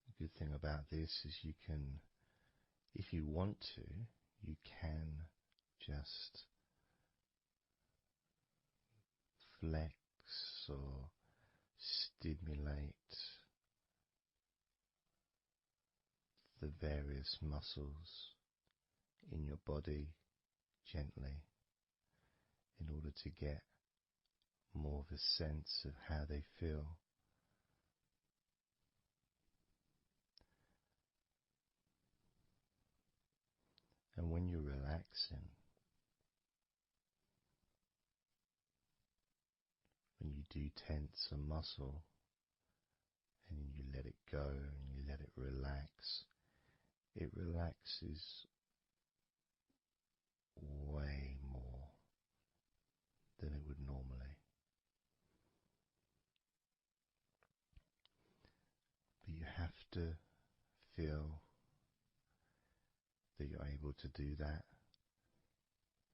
The good thing about this is you can, if you want to, you can just flex or stimulate the various muscles in your body gently in order to get more of a sense of how they feel. And when you're relaxing, when you do tense a muscle and you let it go and you let it relaxes way more than it would normally. But you have to feel that you're able to do that.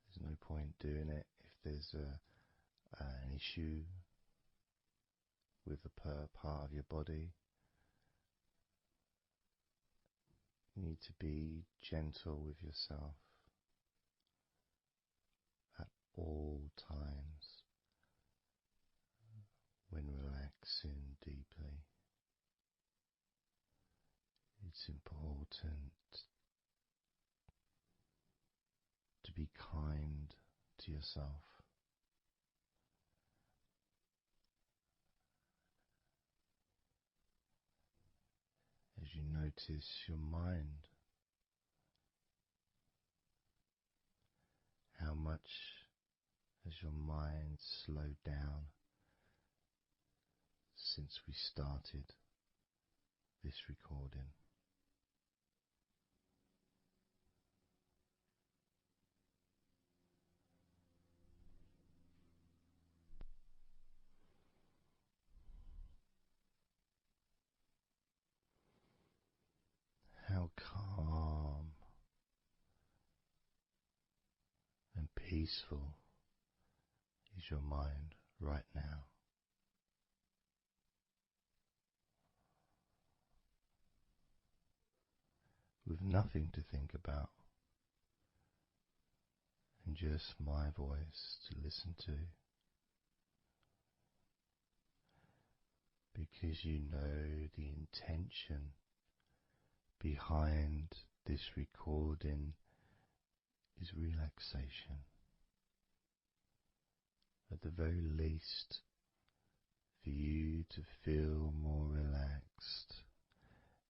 There's no point doing it if there's an issue with a part of your body. You need to be gentle with yourself at all times when relaxing deeply. It's important to be kind to yourself. As you notice your mind, how much has your mind slowed down since we started this recording? peaceful is your mind right now? With nothing to think about and just my voice to listen to, because you know the intention behind this recording is relaxation. At the very least, for you to feel more relaxed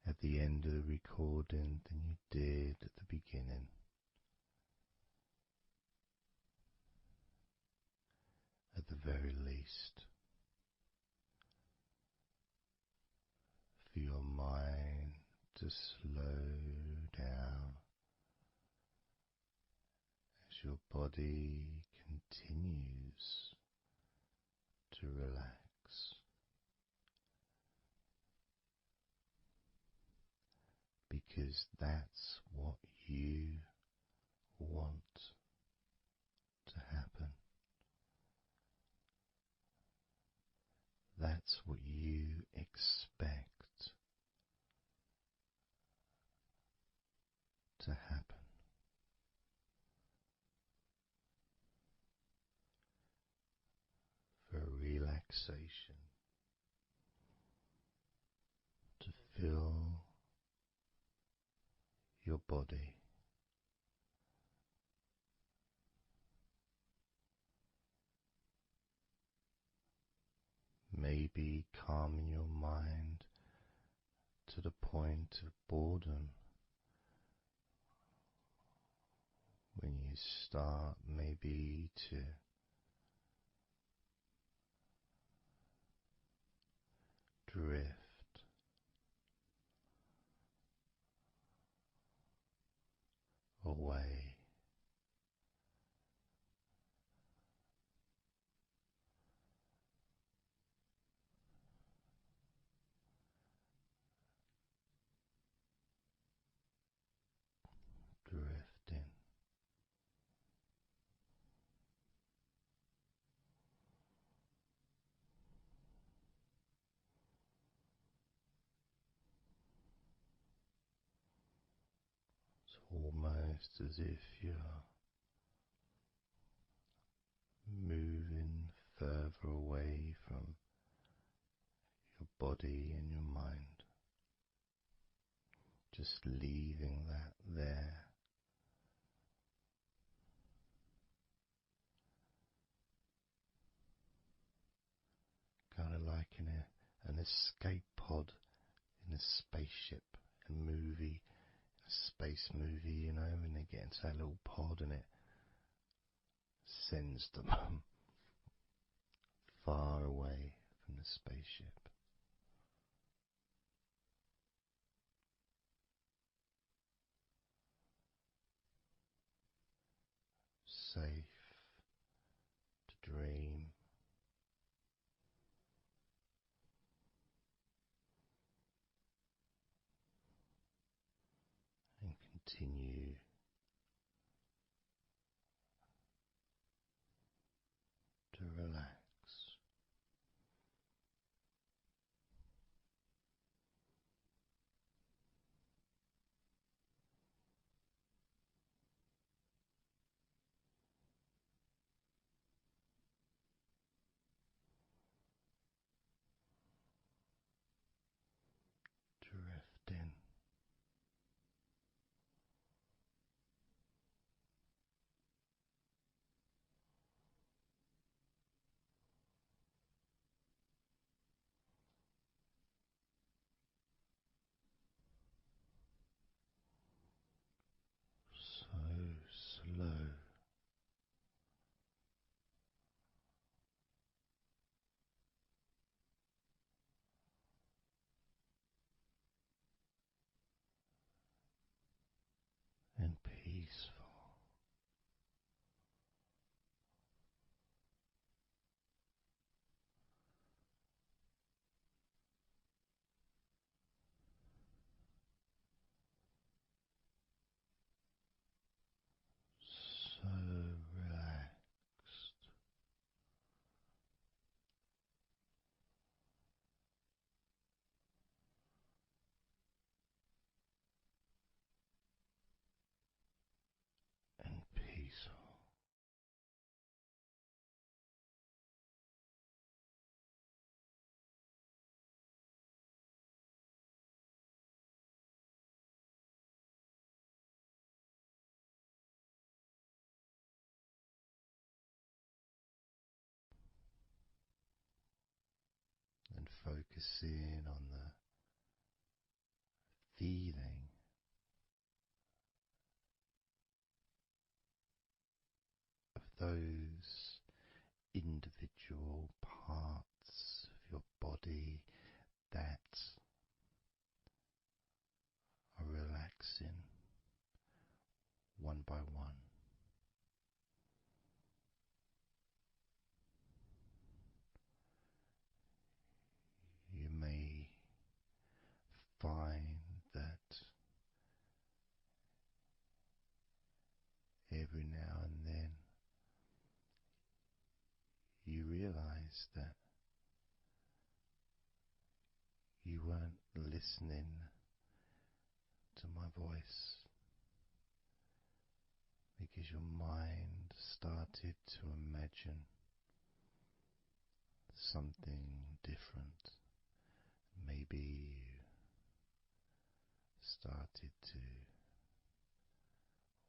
at the end of the recording than you did at the beginning. At the very least, for your mind to slow down as your body continues to relax. Because that's what you want to happen. That's what you expect to happen. For relaxation to fill your body. Maybe calming your mind to the point of boredom when you start maybe to drift away. Drifting. It's almost as if you're moving further away from your body and your mind, just leaving that there. Kind of like in an escape pod in a spaceship, a movie, a space movie, you know, when they get into that little pod and it sends them far away from the spaceship. Safe to dream. And continue to relax. Drifting focusing on the feeling of those individual parts of your body that are relaxing one by one. You may find that every now and then you realize that you weren't listening to my voice because your mind started to imagine something different. Maybe you started to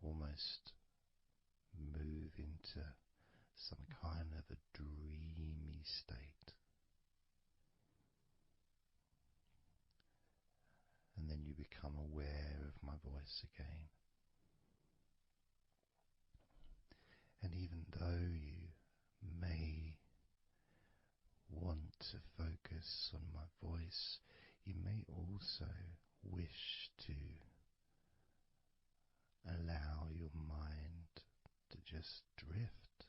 almost move into some kind of a dreamy state. And then you become aware of my voice again. And even though you may want to focus on my voice, you may also wish to allow your mind to just drift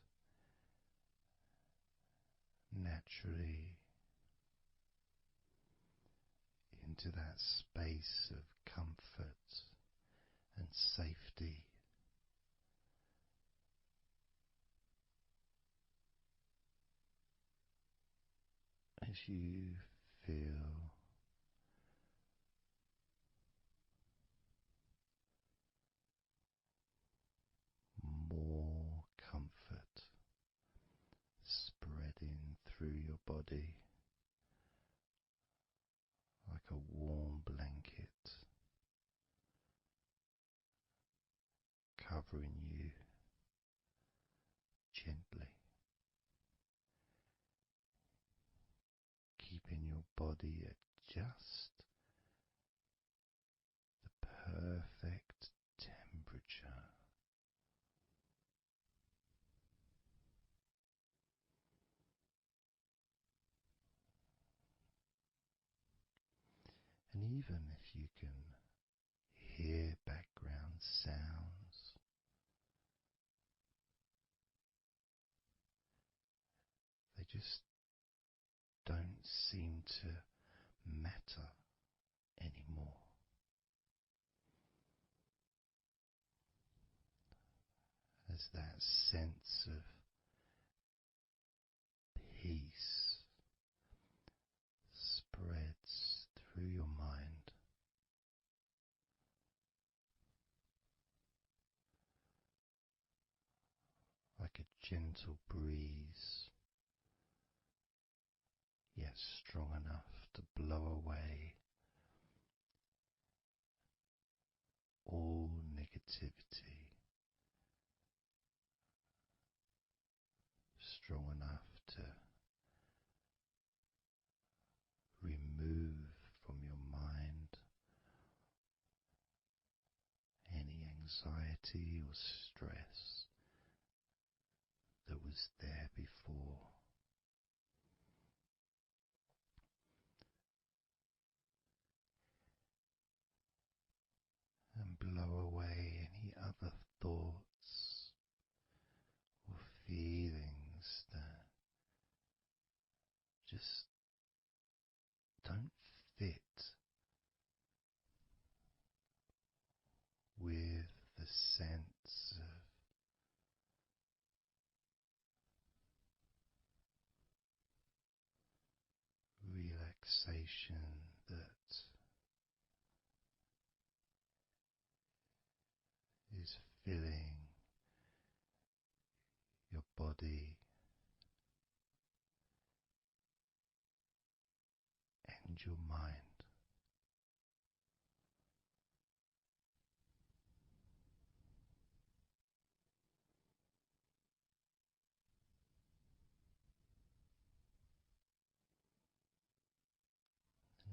naturally into that space of comfort and safety. As you feel more comfort spreading through your body like a warm blanket, covering you gently, keeping your body at just the perfect temperature. And even if you can hear background sounds, they just don't seem to matter anymore. As that sense of peace spreads through your mind, like a gentle breeze, yet strong enough to blow away all negativity, strong enough to remove from your mind any anxiety or stress that was there before. And blow away any other thoughts or feelings that just don't fit with the sense of relaxation that is filling your body and your mind.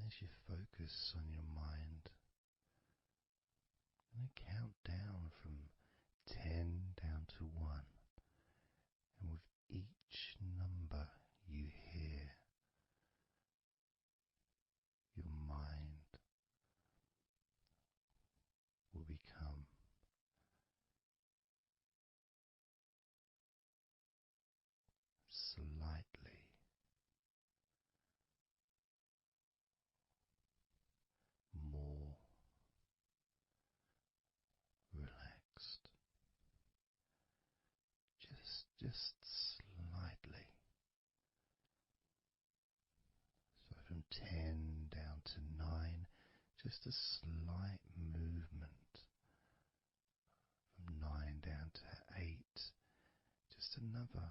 As you focus on your mind, I'm going to count down from 10 down to 1, and with each number you hear, your mind will become slightly more relaxed, just slightly. So from 10 down to 9, just a slight movement. From 9 down to 8, just another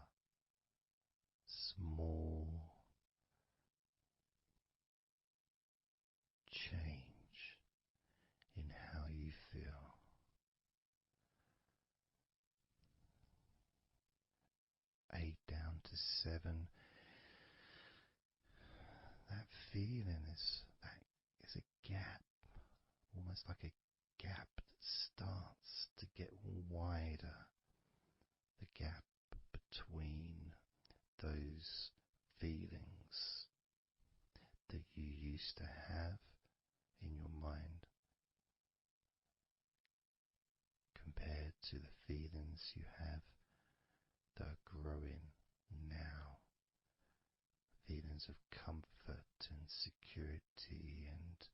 small change in how you feel. 8 down to 7, that feeling is a gap, almost like a gap that starts to get wider. The gap between those feelings that you used to have in your mind compared to the feelings you have that are growing now. Feelings of comfort and security and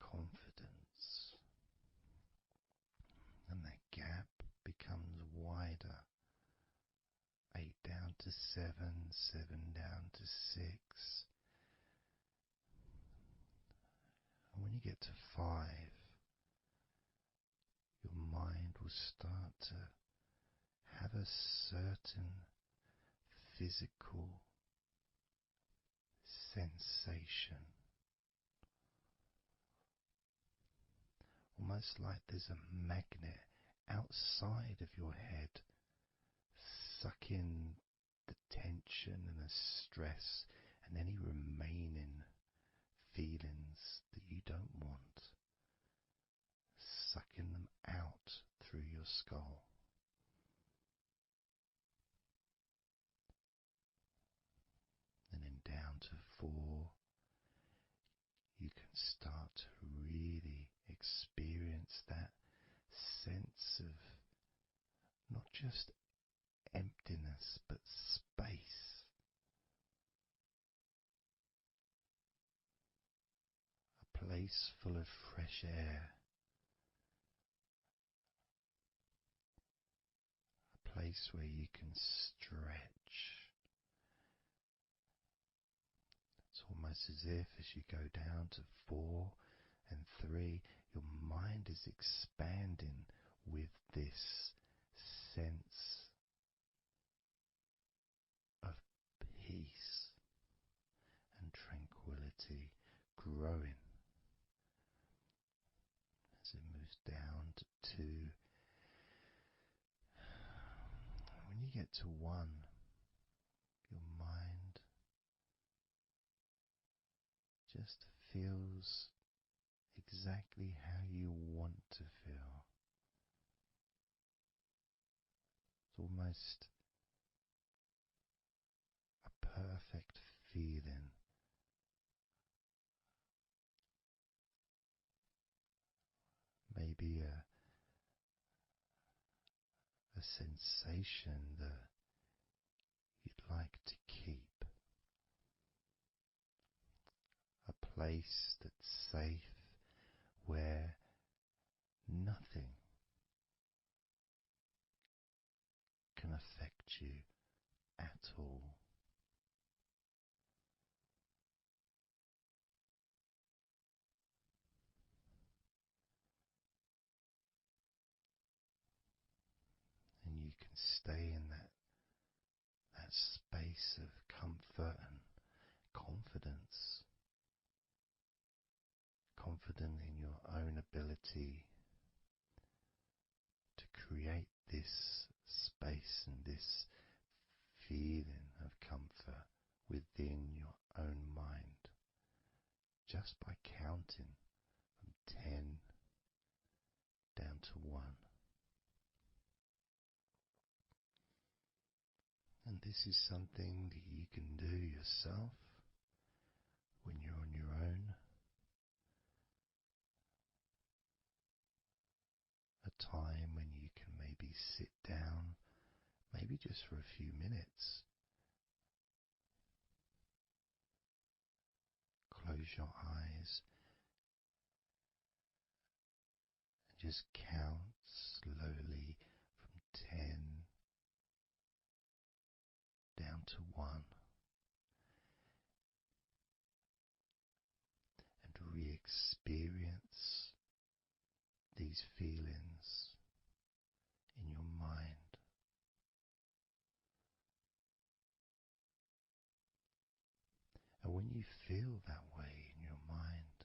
confidence. And that gap becomes wider. 8 down to 7, 7 down to 6. And when you get to 5, your mind will start to have a certain physical sensation. Almost like there's a magnet outside of your head, sucking the tension and the stress and any remaining feelings that you don't want, sucking them out through your skull. And then down to 4, you can start to really experience that sense of not just emptiness but space. A place full of fresh air. A place where you can stretch. It's almost as if as you go down to 4 and 3, your mind is expanding with this sense of peace and tranquility growing. As it moves down to 2, when you get to 1, your mind just feels exactly how you want to feel. It's almost a perfect feeling. Maybe a sensation that you'd like to keep. A place that's safe where nothing can affect you at all. And you can stay in that space of comfort and confidence. Confident in your own ability to create this space and this feeling of comfort within your own mind. just by counting from 10 down to 1. And this is something that you can do yourself when you're on your own. A time when you can maybe sit down, maybe just for a few minutes. Close your eyes and just count slowly from 10 down to 1. And re-experience these feelings in your mind. And when you feel that way in your mind,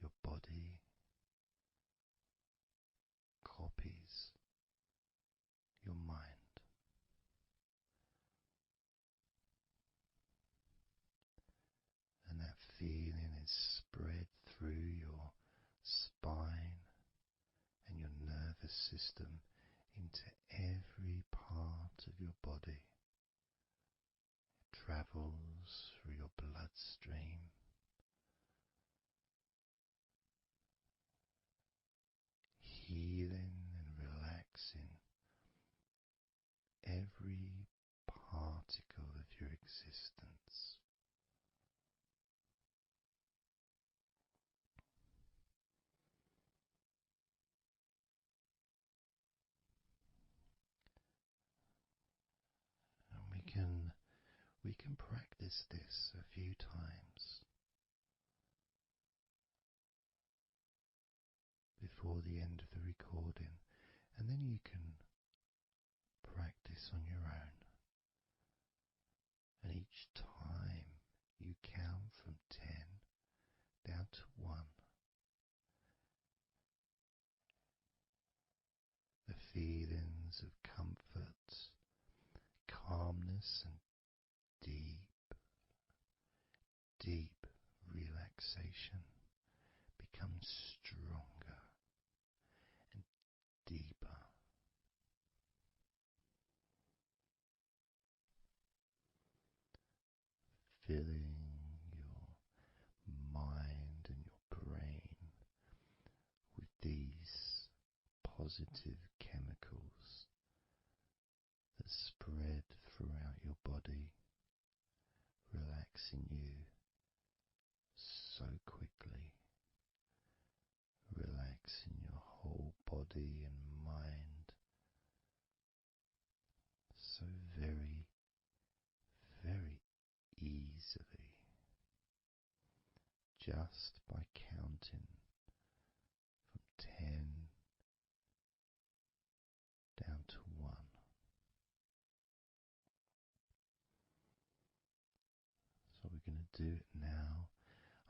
your body copies your mind. And that feeling is spread through your spine and your nervous system into every part of your body. It travels through your bloodstream, healing and relaxing every particle of your existence. And we can practice this a few times before the end of the recording, and then you can practice on your own. And each time you count from 10 down to 1, the feelings of comfort, calmness and deep relaxation become stronger and deeper. Filling your mind and your brain with these positive chemicals that spread throughout your body, relaxing you so quickly, relaxing your whole body and mind so very, very easily, just by counting from 10 down to 1. So we're going to do it now.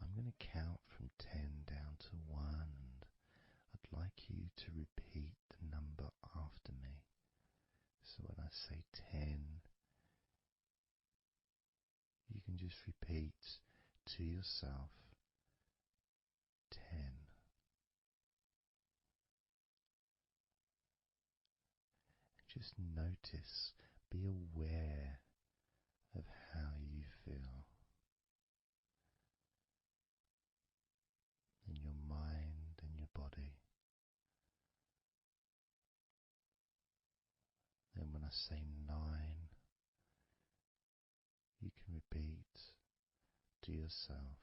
I'm going to count from 10 down to 1, and I'd like you to repeat the number after me. So when I say 10, you can just repeat to yourself 10. Just notice, be aware of how you feel in your mind and your body. Then when I say 9, you can repeat to yourself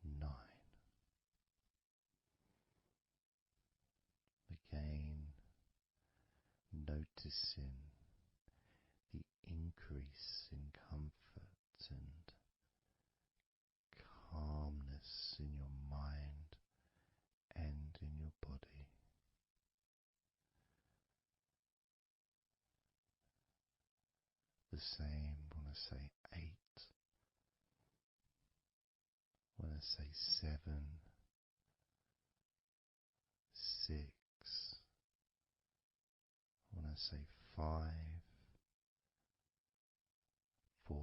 9. Again, noticing the increase in comfort and calmness in your mind and in your body. The same when I say 8, when I say 7, 6, when I say 5, 4,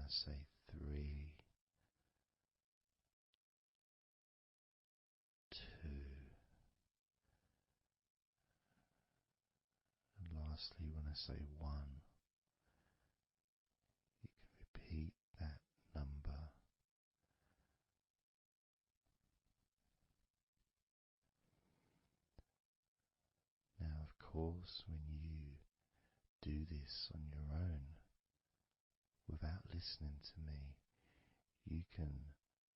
I say 3, 2, and lastly when I say 1, you can repeat that number. Now, of course, when you do this on your own without listening to me, you can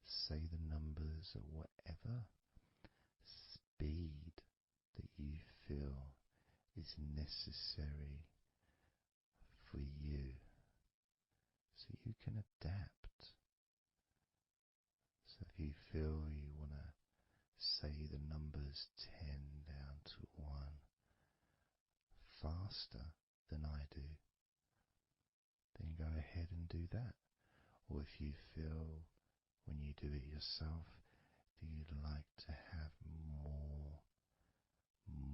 say the numbers at whatever speed that you feel is necessary for you, so you can adapt. So if you feel you want to say the numbers 10 down to 1 faster than I do, then go ahead and do that. Or if you feel when you do it yourself that you'd like to have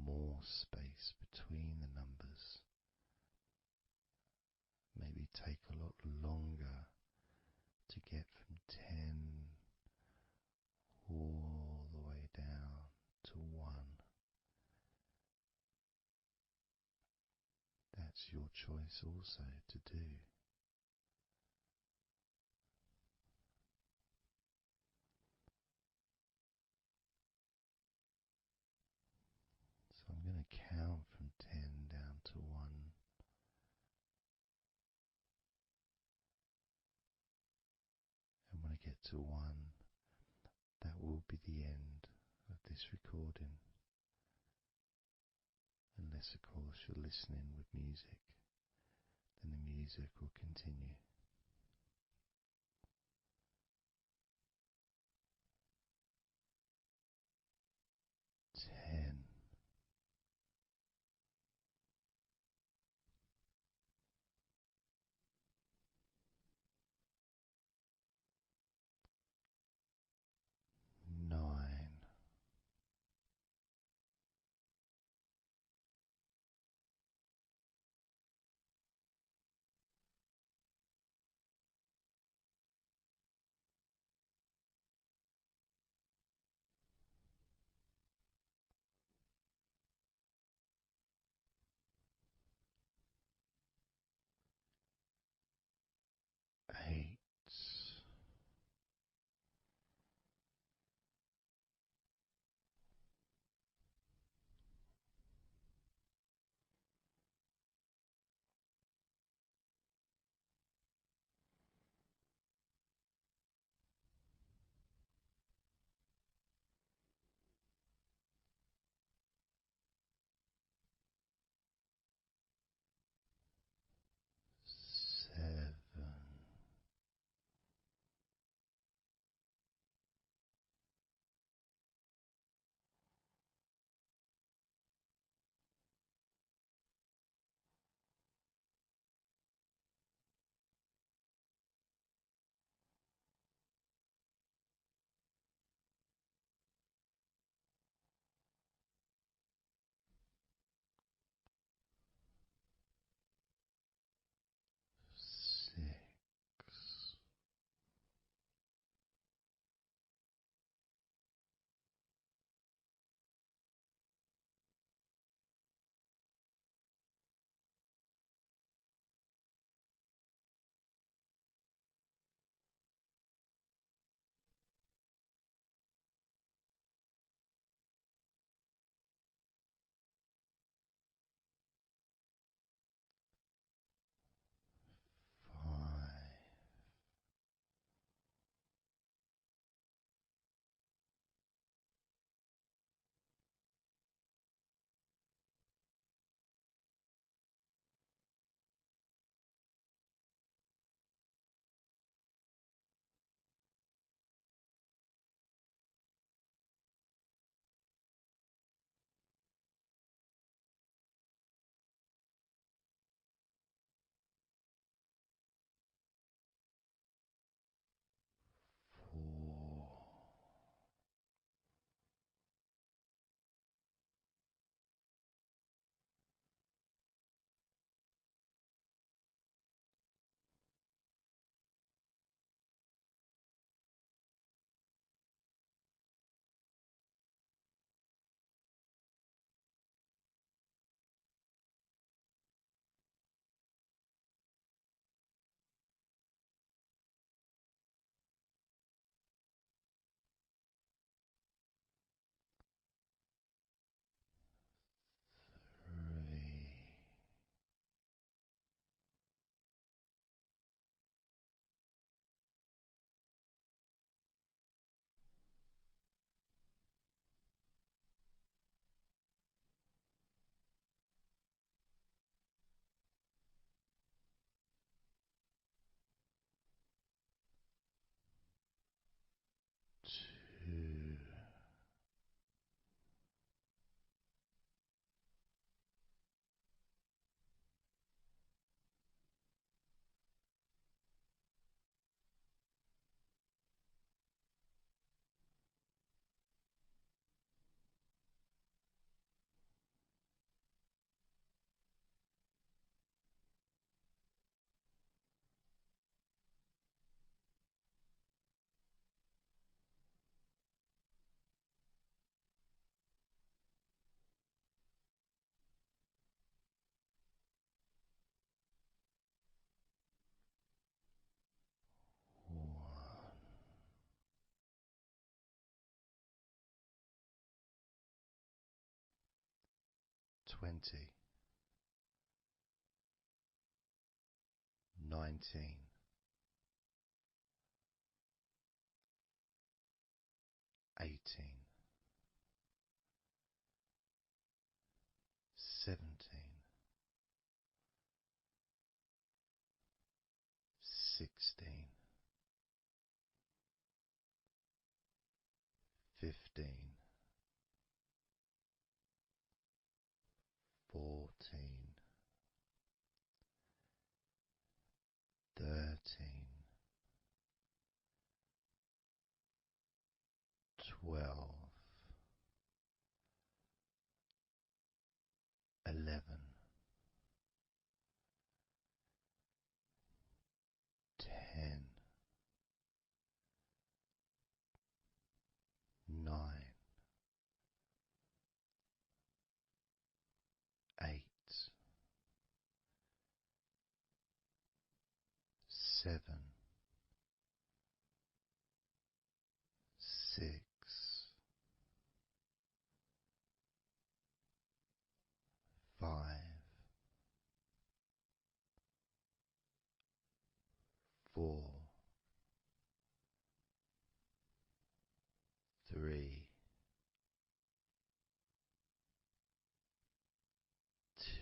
more space between the numbers, maybe take a lot longer to get from 10 all the way down to 1. That's your choice also to do. So I'm going to count from 10 down to 1. And when I get to 1, that will be the end of this recording. Unless, of course, you're listening with music, then the music will continue. 10. 9. 20, 19, 18, 17, 16, 15, 14, 13, 12, 11, 10, 9, 8, 7, 6, 5, 4, 3,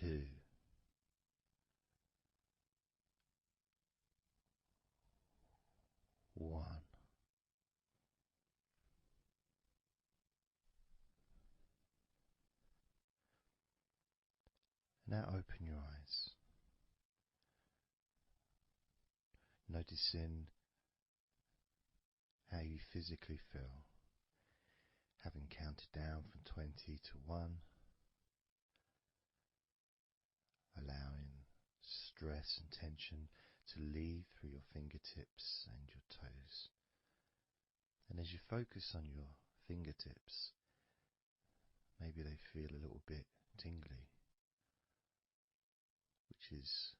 2, 1. Now open your eyes, noticing how you physically feel, having counted down from 20 to 1, allowing stress and tension to leave through your fingertips and your toes. And as you focus on your fingertips, maybe they feel a little bit tingly, which is,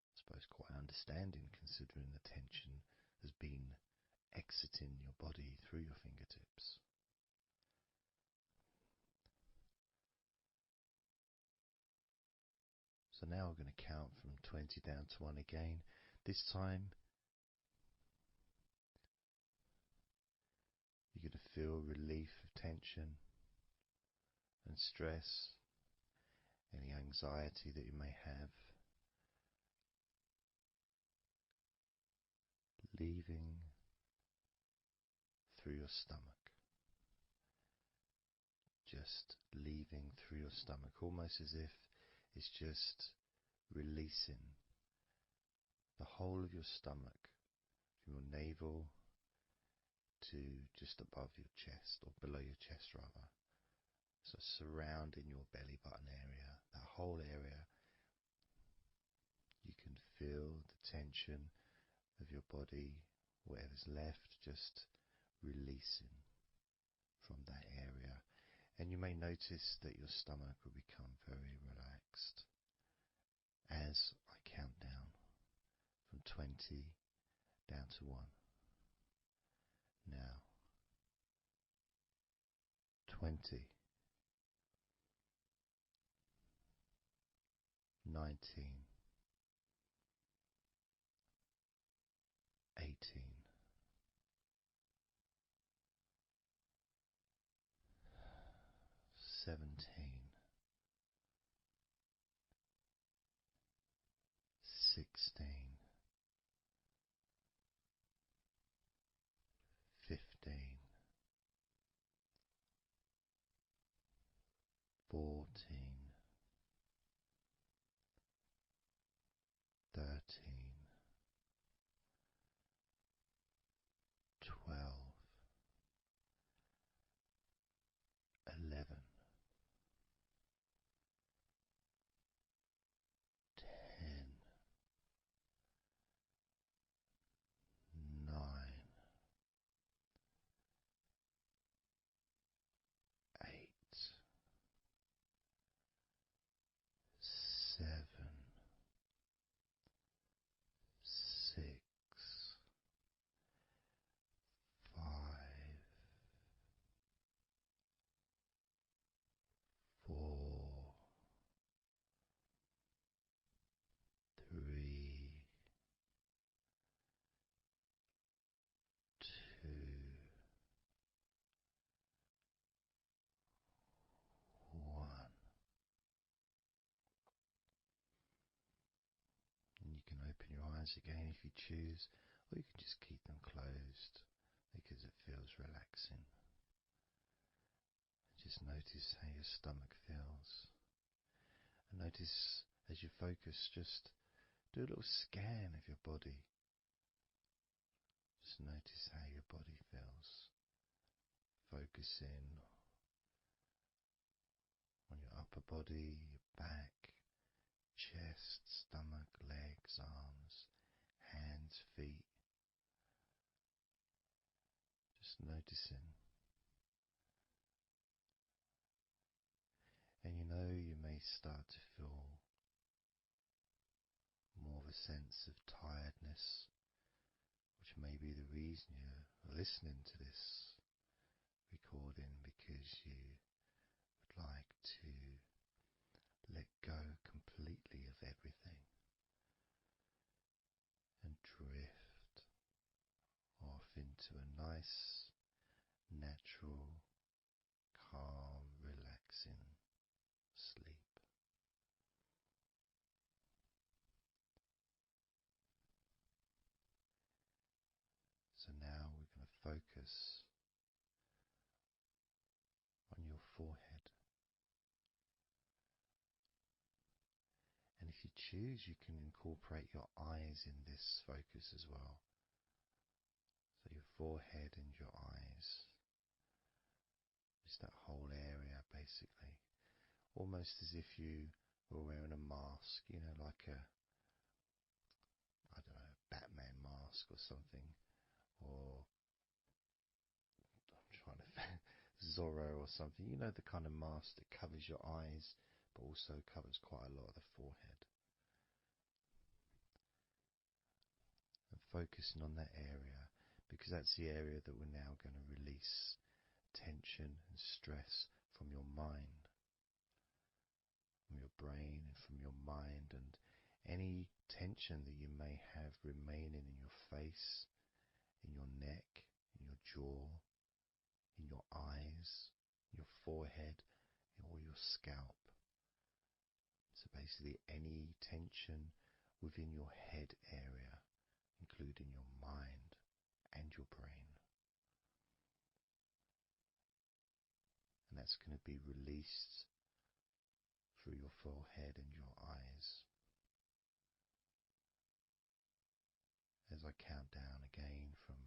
I suppose, quite understanding considering the tension has been exiting your body through your fingertips. So now we're going to count from 20 down to 1 again. This time you're going to feel relief of tension and stress, any anxiety that you may have, leaving through your stomach. Just leaving through your stomach, almost as if it's just releasing the whole of your stomach, from your navel to just above your chest, or below your chest rather. So surrounding your belly button area, that whole area, you can feel the tension of your body, whatever's left, just releasing from that area. And you may notice that your stomach will become very relaxed as I count down from 20 down to 1. Now, 20, 19, 18, 17, 16, 15, 14, 13, 12, 11, 10, 9, 8, 7, eyes again if you choose, or you can just keep them closed because it feels relaxing. Just notice how your stomach feels. And notice as you focus, just do a little scan of your body. Just notice how your body feels. Focus in on your upper body, your back, chest, stomach, legs, arms, hands, feet. Just noticing. And you may start to feel more of a sense of tiredness, which may be the reason you're listening to this recording, because you would like to let go completely of everything and drift off into a nice, natural, calm, relaxing sleep. So now we're going to focus on your forehead. And if you choose, you can incorporate your eyes in this focus as well. So your forehead and your eyes. Just that whole area, basically. Almost as if you were wearing a mask, like a, I don't know, Batman mask or something. Or I'm trying to Zorro or something. The kind of mask that covers your eyes but also covers quite a lot of the forehead. And focusing on that area, because that's the area that we're now going to release tension and stress from your mind, from your brain and from your mind, and any tension that you may have remaining in your face, in your neck, in your jaw, in your eyes, your forehead, or your scalp. So basically any tension within your head area, including your mind and your brain. And that's going to be released through your forehead and your eyes. As I count down again from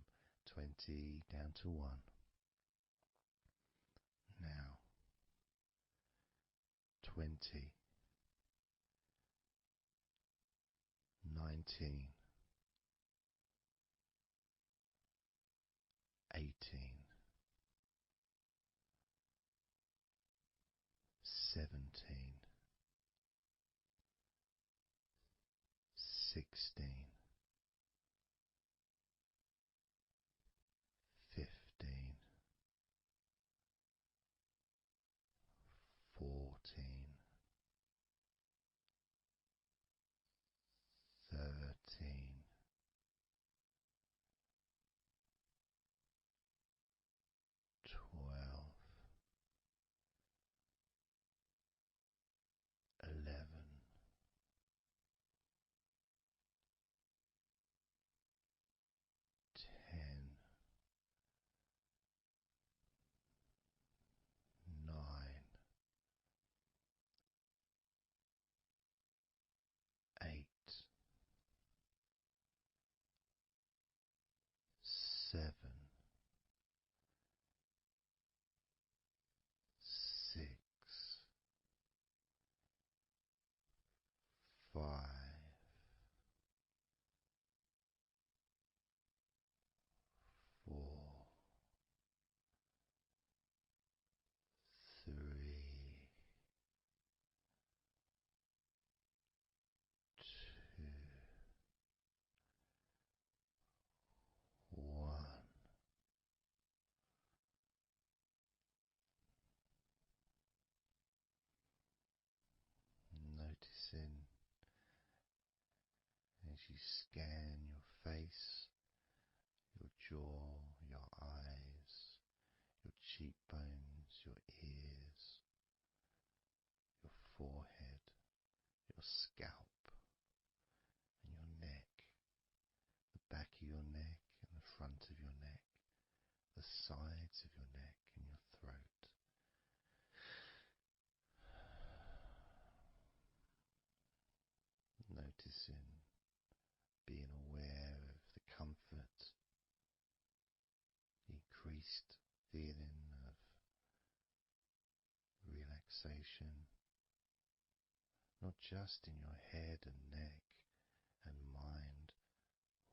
20 down to 1. Now, 20, 19, 18, 17, 16, 15, 14, 13, 12, 11, 10, 9, 8, 7, 6, 5, 4, 3, 2, 1. Noticing as you scan your face, your jaw, your eyes, your cheekbones, your ears, your forehead, your scalp, and your neck, noticing, being aware of the comfort, the increased feeling of relaxation, not just in your head and neck and mind,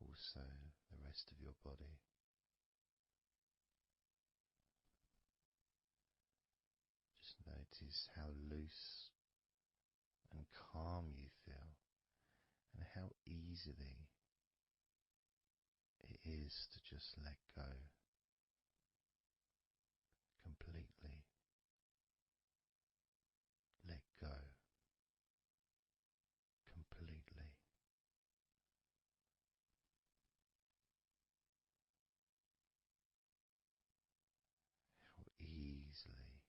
also the rest of your body. Just notice how loose and calm you feel, and how easily it is to just let go completely. Let go completely. How easily.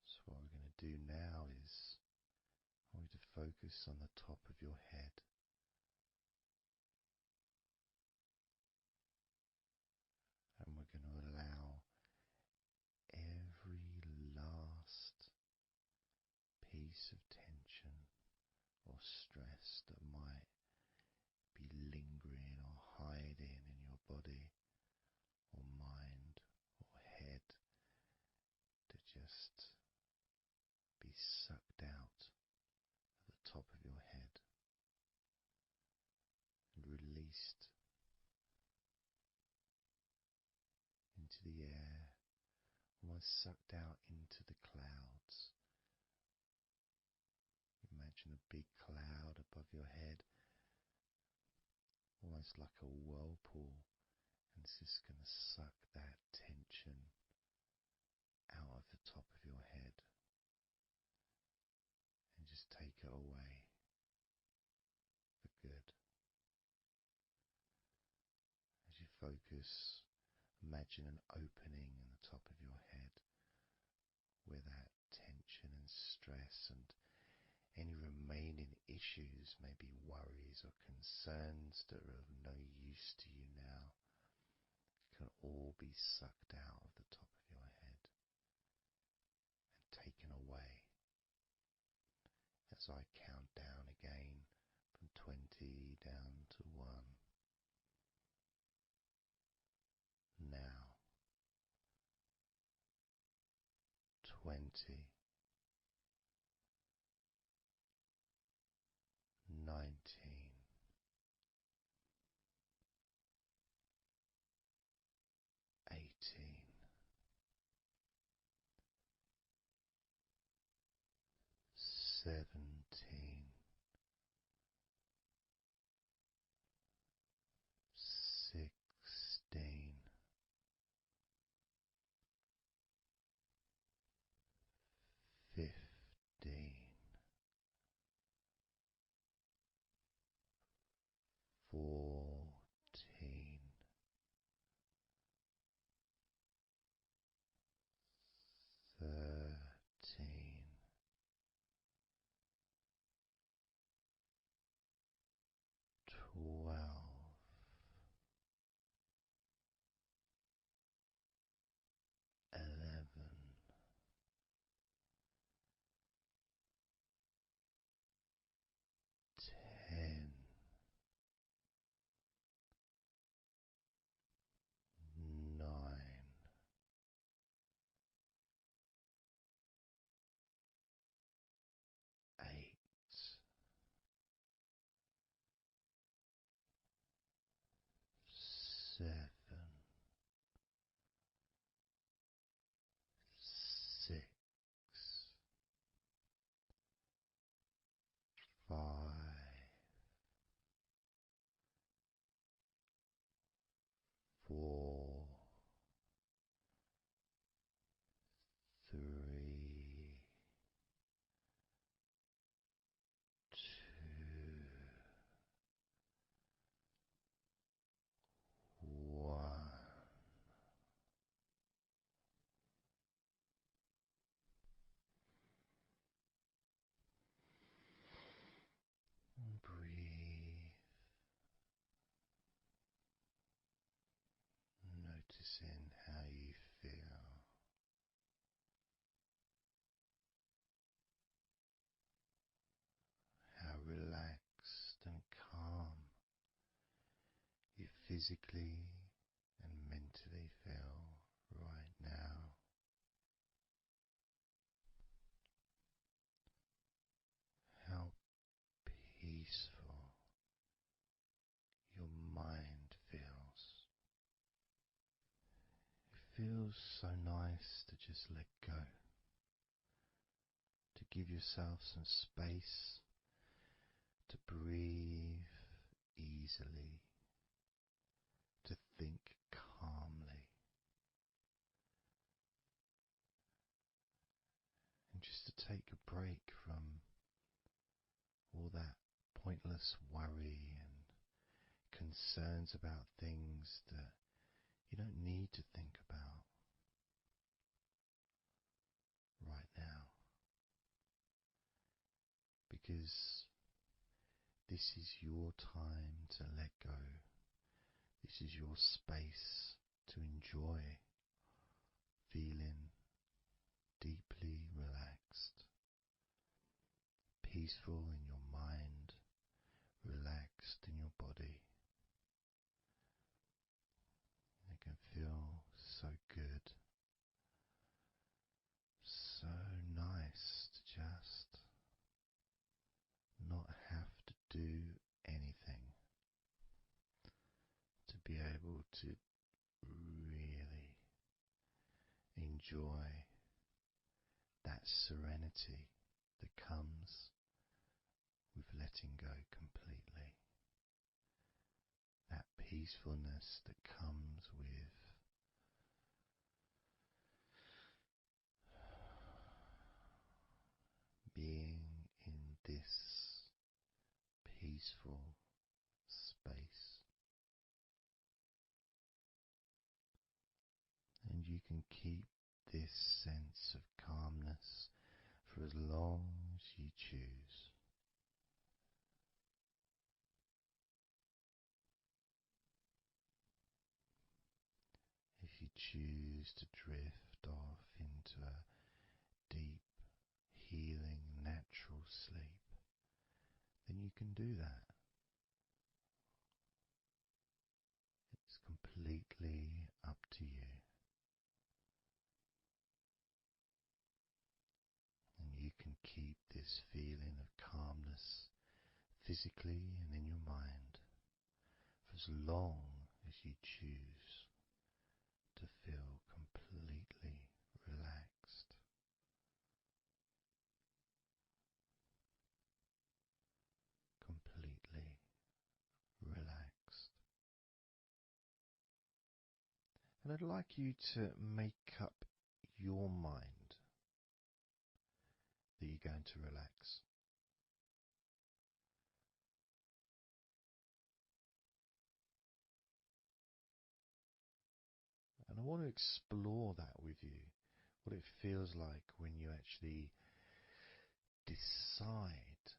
So what we're going to do now is I want you to focus on the top of your head. And we're going to allow every last piece of tension or stress that might be lingering or hiding in your body or mind or head to just be sucked out at the top of your head and released into the air, almost sucked out into the clouds. Imagine a big cloud above your head, almost like a whirlpool, and it's just going to suck that tension out of the top of your head and just take it away for good. As you focus, imagine an opening in the top of your head where that tension and stress and any remaining issues, maybe worries or concerns that are of no use to you now, can all be sucked out of the top of your head and taken away. As I count down again from 20 down to 1. Now 20, 19, 18, 17, 16, 15, 14, 13, 12, 11, 10, 9, 8, physically and mentally feel right now. How peaceful your mind feels. It feels so nice to just let go, to give yourself some space to breathe easily, to think calmly, and just to take a break from all that pointless worry and concerns about things that you don't need to think about right now, because this is your time to let go. This is your space to enjoy feeling deeply relaxed, peaceful in your mind, relaxed in your body. It can feel so good, so nice to just not have to do anything, to be able to really enjoy that serenity that comes with letting go completely, that peacefulness that comes with being in this peaceful space. And you can keep this sense of calmness for as long as you choose. If you choose to drift off into a deep, healing, natural sleep, then you can do that. It's completely up to you. And you can keep this feeling of calmness physically and in your mind for as long as you choose to feel completely relaxed. Completely relaxed. And I'd like you to make up your mind that you're going to relax. And I want to explore that with you, what it feels like when you actually decide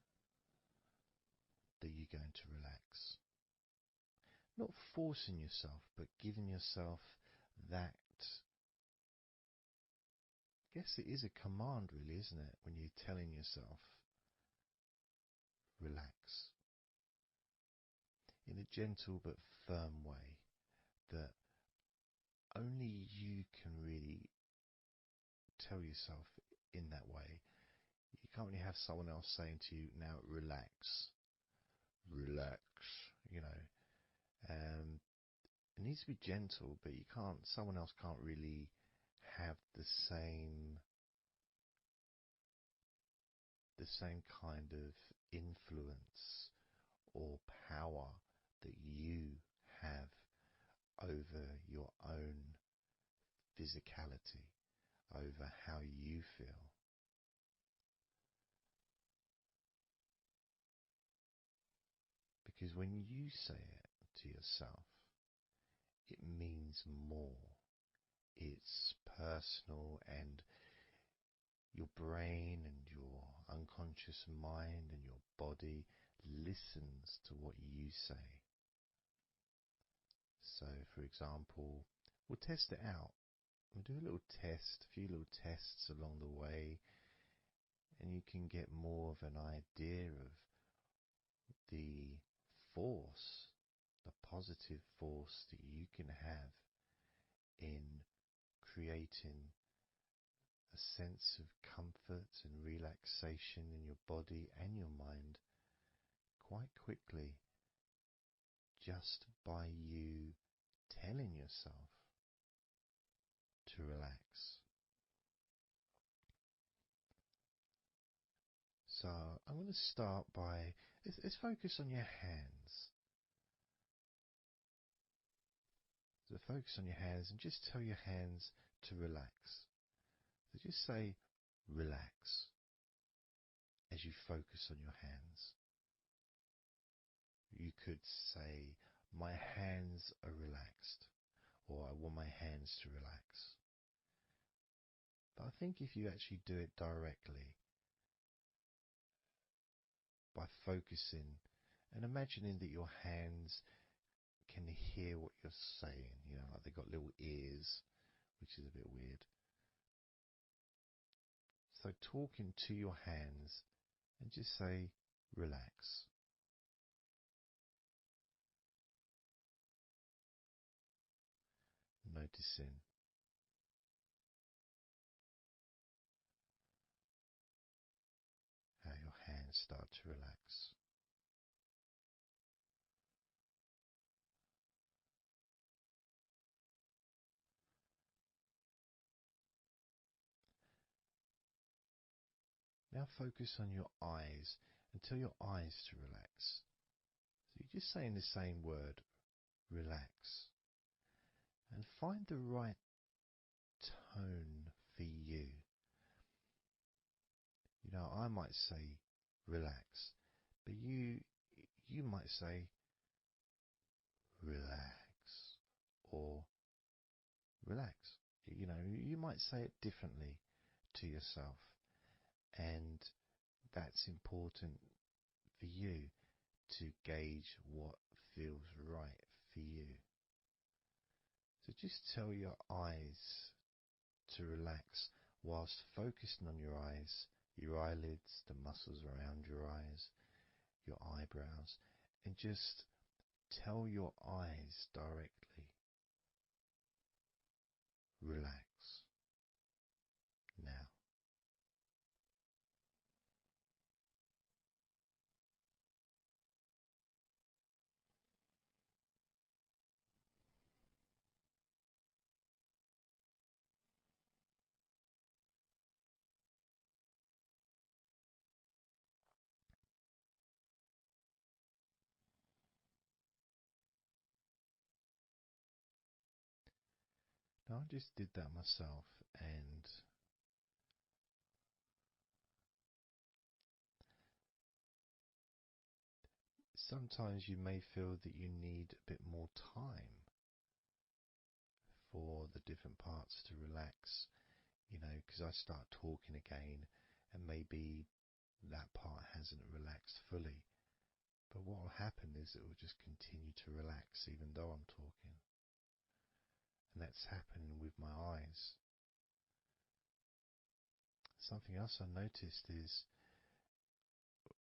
that you're going to relax. Not forcing yourself, but giving yourself that. I guess it is a command, really, isn't it? When you're telling yourself, relax. In a gentle but firm way that only you can really tell yourself in that way. You can't really have someone else saying to you, now relax, relax, you know. It needs to be gentle, but someone else can't really have the same kind of influence or power that you have over your own physicality, over how you feel. Because when you say it to yourself, it means more. It's personal, and your brain and your unconscious mind and your body listens to what you say. So, for example, we'll test it out. We'll do a little test, a few little tests along the way, and you can get more of an idea of the force, the positive force that you can have in creating a sense of comfort and relaxation in your body and your mind quite quickly, just by you telling yourself to relax. So I'm going to start by, let's focus on your hands. So focus on your hands and just tell your hands to relax. So just say relax as you focus on your hands. You could say, my hands are relaxed, or I want my hands to relax. But I think if you actually do it directly, by focusing and imagining that your hands can hear what you're saying, like they've got little ears, which is a bit weird. So talking to your hands and just say, relax. Noticing how your hands start to relax. Now focus on your eyes and tell your eyes to relax. So you're just saying the same word, relax. And find the right tone for you. I might say relax, but you might say relax or relax. You might say it differently to yourself, and that's important for you to gauge what feels right for you. So just tell your eyes to relax whilst focusing on your eyes, your eyelids, the muscles around your eyes, your eyebrows, and just tell your eyes directly, relax now. Now I just did that myself, and sometimes you may feel that you need a bit more time for the different parts to relax, because I start talking again and maybe that part hasn't relaxed fully. But what will happen is it will just continue to relax even though I'm talking. And that's happening with my eyes. Something else I noticed is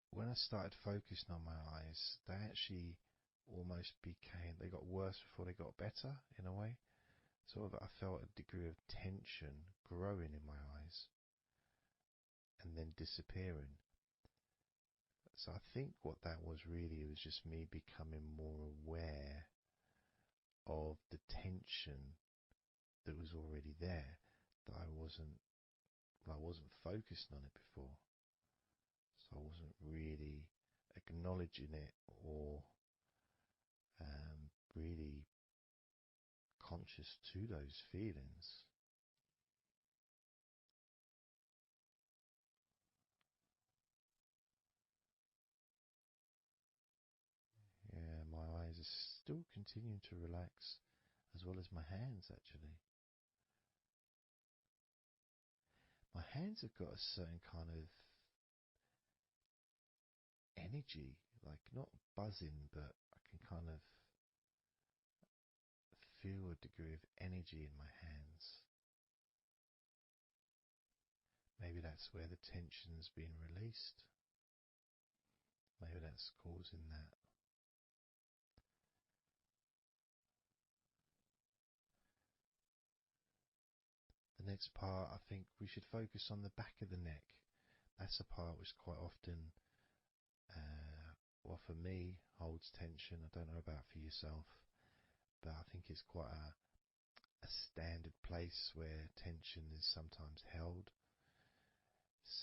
when I started focusing on my eyes, they actually they got worse before they got better in a way. Sort of, I felt a degree of tension growing in my eyes and then disappearing. So I think what that was really was just me becoming more aware of the tension that was already there, that I wasn't focused on it before. So I wasn't really acknowledging it or really conscious to those feelings. Yeah, my eyes are still continuing to relax, as well as my hands actually. My hands have got a certain kind of energy, like not buzzing, but I can kind of feel a degree of energy in my hands. Maybe that's where the tension's being released. Maybe that's causing that. The next part, I think we should focus on the back of the neck. That's a part which quite often, well, for me, holds tension. I don't know about for yourself, but I think it's quite a standard place where tension is sometimes held.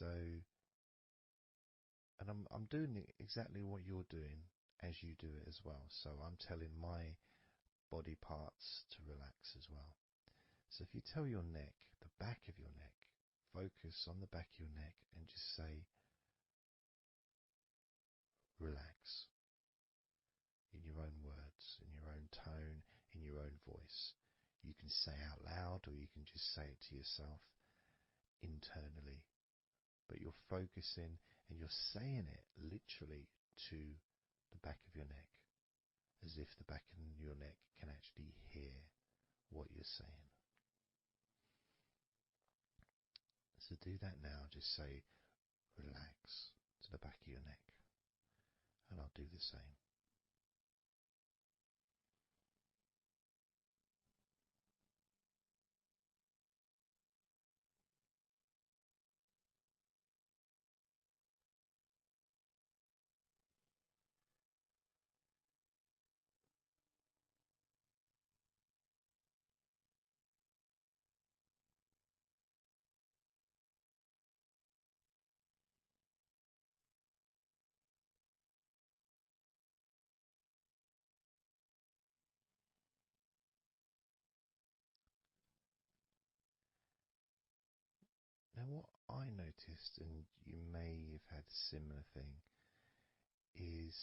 So, and I'm doing exactly what you're doing as you do it as well. So I'm telling my body parts to relax as well. So if you tell your neck, the back of your neck, focus on the back of your neck and just say, relax, in your own words, in your own tone, in your own voice. You can say out loud or you can just say it to yourself internally. But you're focusing and you're saying it literally to the back of your neck, as if the back of your neck can actually hear what you're saying. So do that now. Just say relax to the back of your neck, and I'll do the same. Now, what I noticed, and you may have had a similar thing, is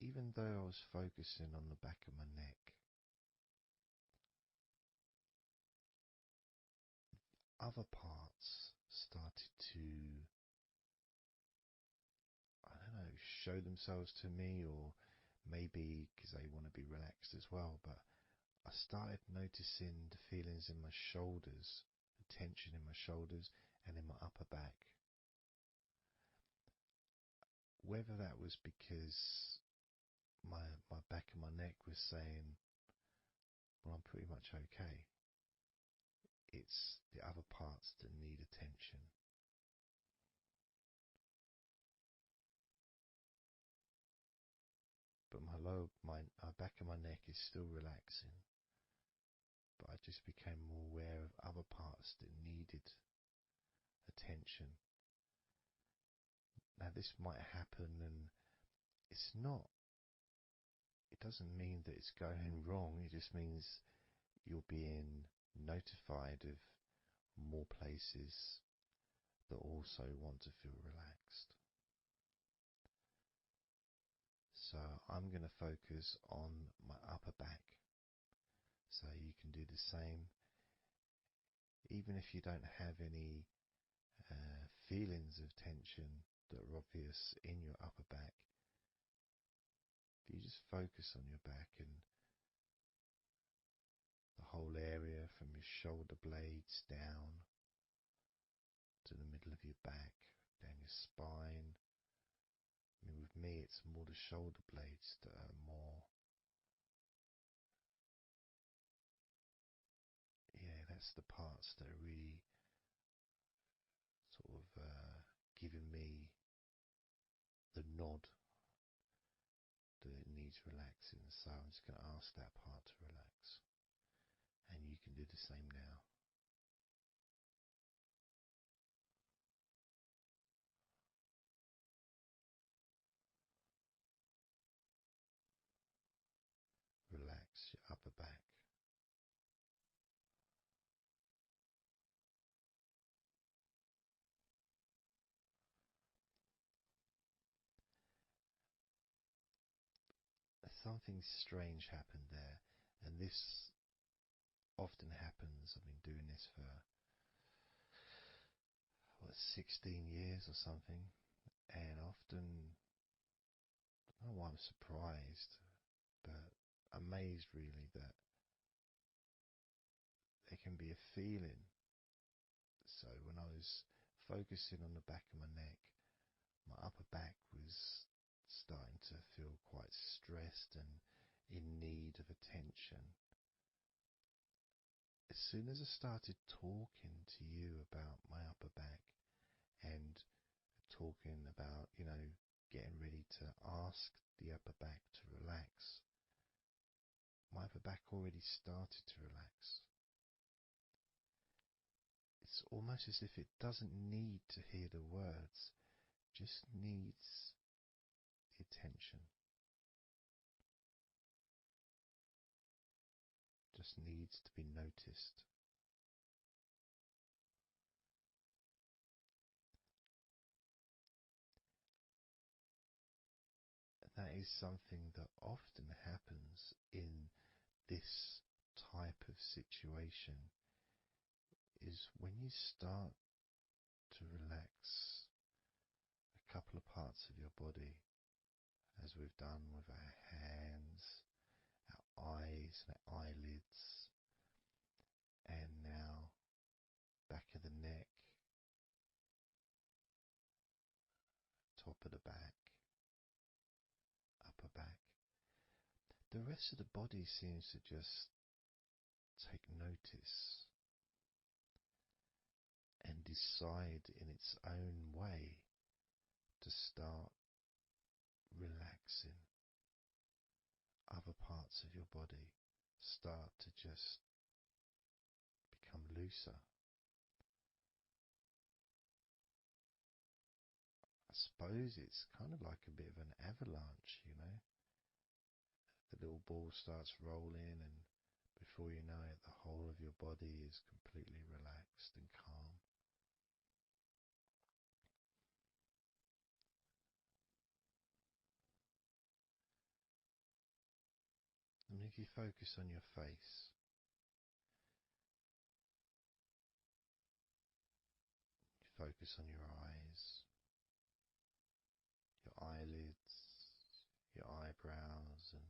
even though I was focusing on the back of my neck, other parts started to, I don't know, show themselves to me, or maybe because they want to be relaxed as well. But I started noticing the feelings in my shoulders, the tension in my shoulders and in my upper back. Whether that was because my back of my neck was saying, well, I'm pretty much okay. It's the other parts that need attention. But my back of my neck is still relaxing. But I just became more aware of other parts that needed attention. Now this might happen, and it's not. It doesn't mean that it's going wrong. It just means you're being notified of more places that also want to feel relaxed. So I'm going to focus on my upper back. So you can do the same. Even if you don't have any feelings of tension that are obvious in your upper back, if you just focus on your back and the whole area from your shoulder blades down to the middle of your back, down your spine. I mean, with me, it's more the shoulder blades that are more, yeah, that's the parts that are really sort of giving me the nod that it needs relaxing. So I'm just going to ask that part to relax. And you can do the same now. Relax your upper back. Something strange happened there, and this often happens. I've been doing this for 16 years or something, and often, I don't know why I'm surprised, but amazed really that there can be a feeling. So when I was focusing on the back of my neck, my upper back was starting to feel quite stressed and in need of attention. as soon as I started talking to you about my upper back and talking about, getting ready to ask the upper back to relax, my upper back already started to relax. It's almost as if it doesn't need to hear the words, just needs the attention, just needs to be noticed. That is something that often happens in this type of situation, is when you start to relax a couple of parts of your body, as we've done with our hands, our eyes and our eyelids, and now back of the neck, top of the back, upper back. The rest of the body seems to just take notice and decide in its own way to start relaxing. Other parts of your body start to just become looser. I suppose it's kind of like a bit of an avalanche, The little ball starts rolling, and before you know it, the whole of your body is completely relaxed and calm. And if you focus on your face, you focus on your eyes, your eyelids, your eyebrows, and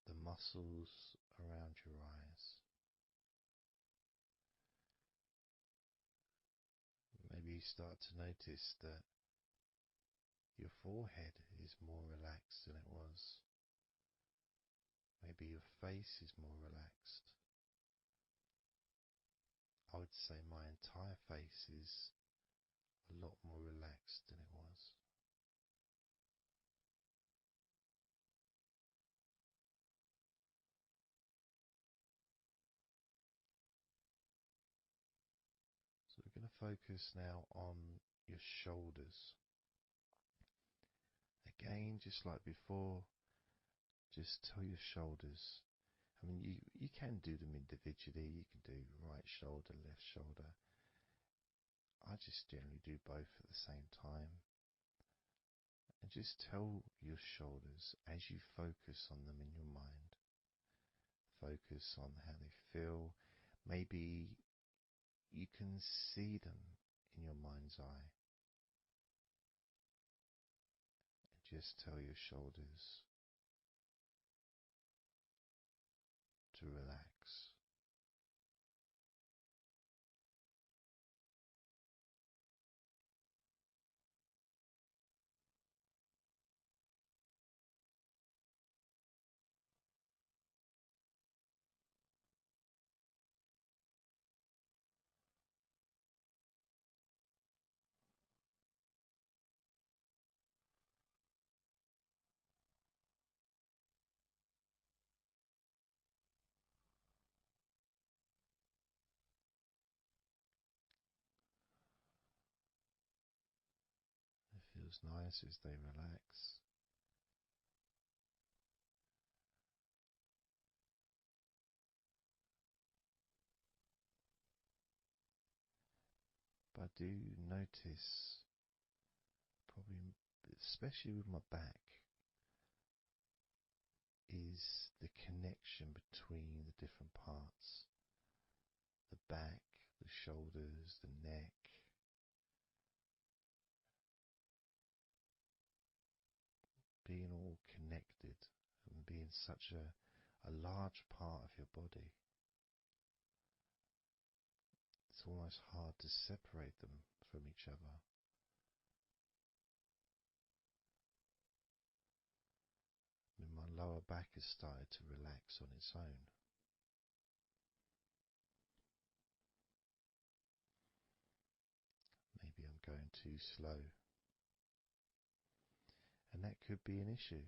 the muscles around your eyes. Maybe you start to notice that your forehead is more relaxed than it was. Maybe your face is more relaxed. I would say my entire face is a lot more relaxed than it was. So we're going to focus now on your shoulders. Again, just like before, just tell your shoulders. I mean, you can do them individually. You can do right shoulder, left shoulder. I just generally do both at the same time. And just tell your shoulders as you focus on them in your mind. Focus on how they feel. Maybe you can see them in your mind's eye. And just tell your shoulders to relax. It feels nice as they relax. But I do notice, probably especially with my back, is the connection between the different parts. The back, the shoulders, the neck. Being all connected and being such a large part of your body. It's almost hard to separate them from each other. And my lower back has started to relax on its own. going too slow. And that could be an issue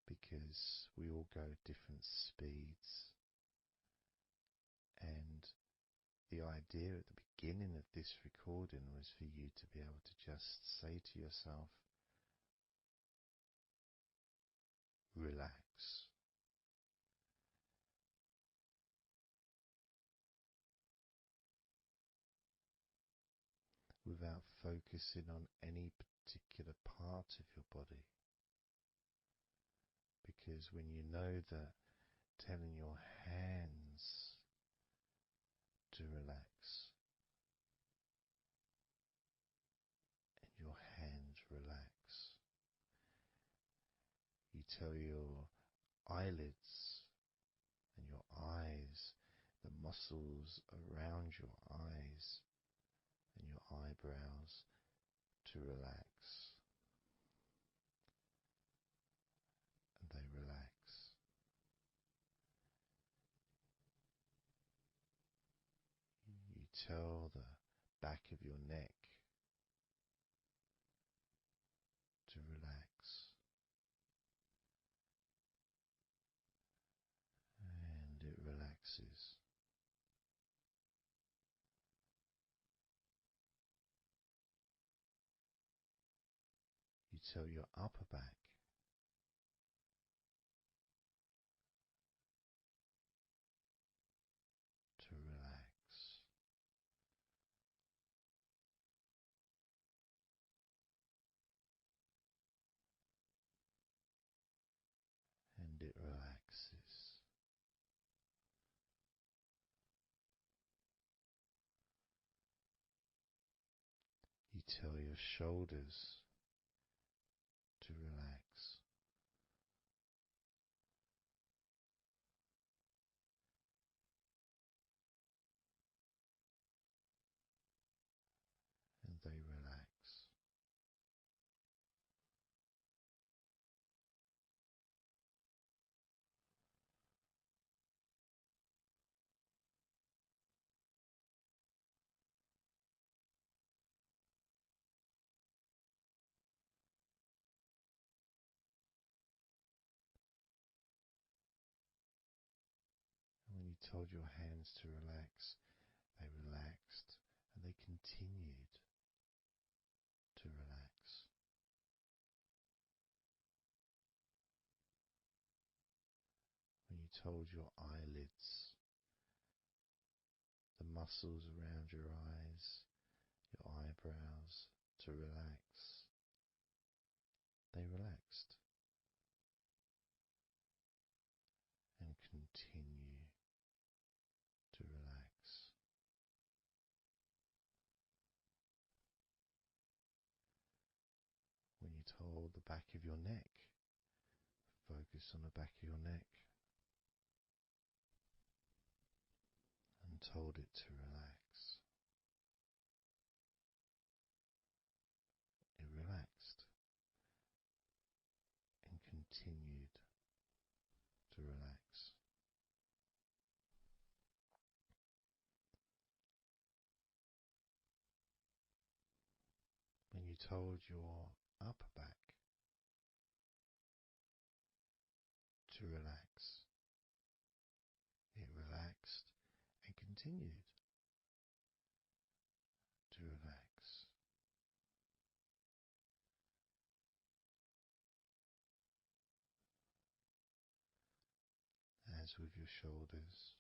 because we all go at different speeds. And the idea at the beginning of this recording was for you to be able to just say to yourself, relax. Without focusing on any particular part of your body. Because when you know that telling your hands to relax and your hands relax, you tell your eyelids and your eyes, the muscles around your eyes and your eyebrows to relax, and they relax. You tell the back of your neck to relax, and it relaxes. You tell your upper back to relax, and it relaxes. You tell your shoulders to relax, and they relax. And when you told your hands to relax, they relaxed and they continued to relax. When you told your eyelids, the muscles around your eyes, your eyebrows to relax, they relaxed and continue to relax. When you told the back of your neck, focus on the back of your neck, and told it to relax. It relaxed and continued to relax. When you told your upper back to relax, it relaxed and continued to relax. As with your shoulders,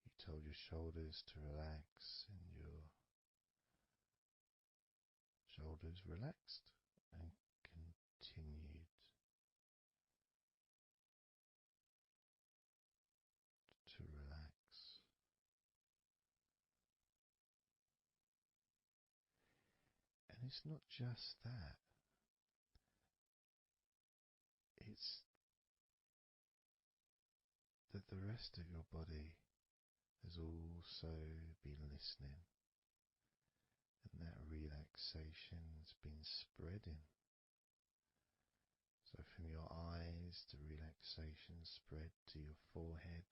you told your shoulders to relax, and your shoulders relaxed and continued to relax. And it's not just that, it's that the rest of your body has also been listening, and that relaxation has been spreading. So from your eyes, the relaxation spread to your forehead,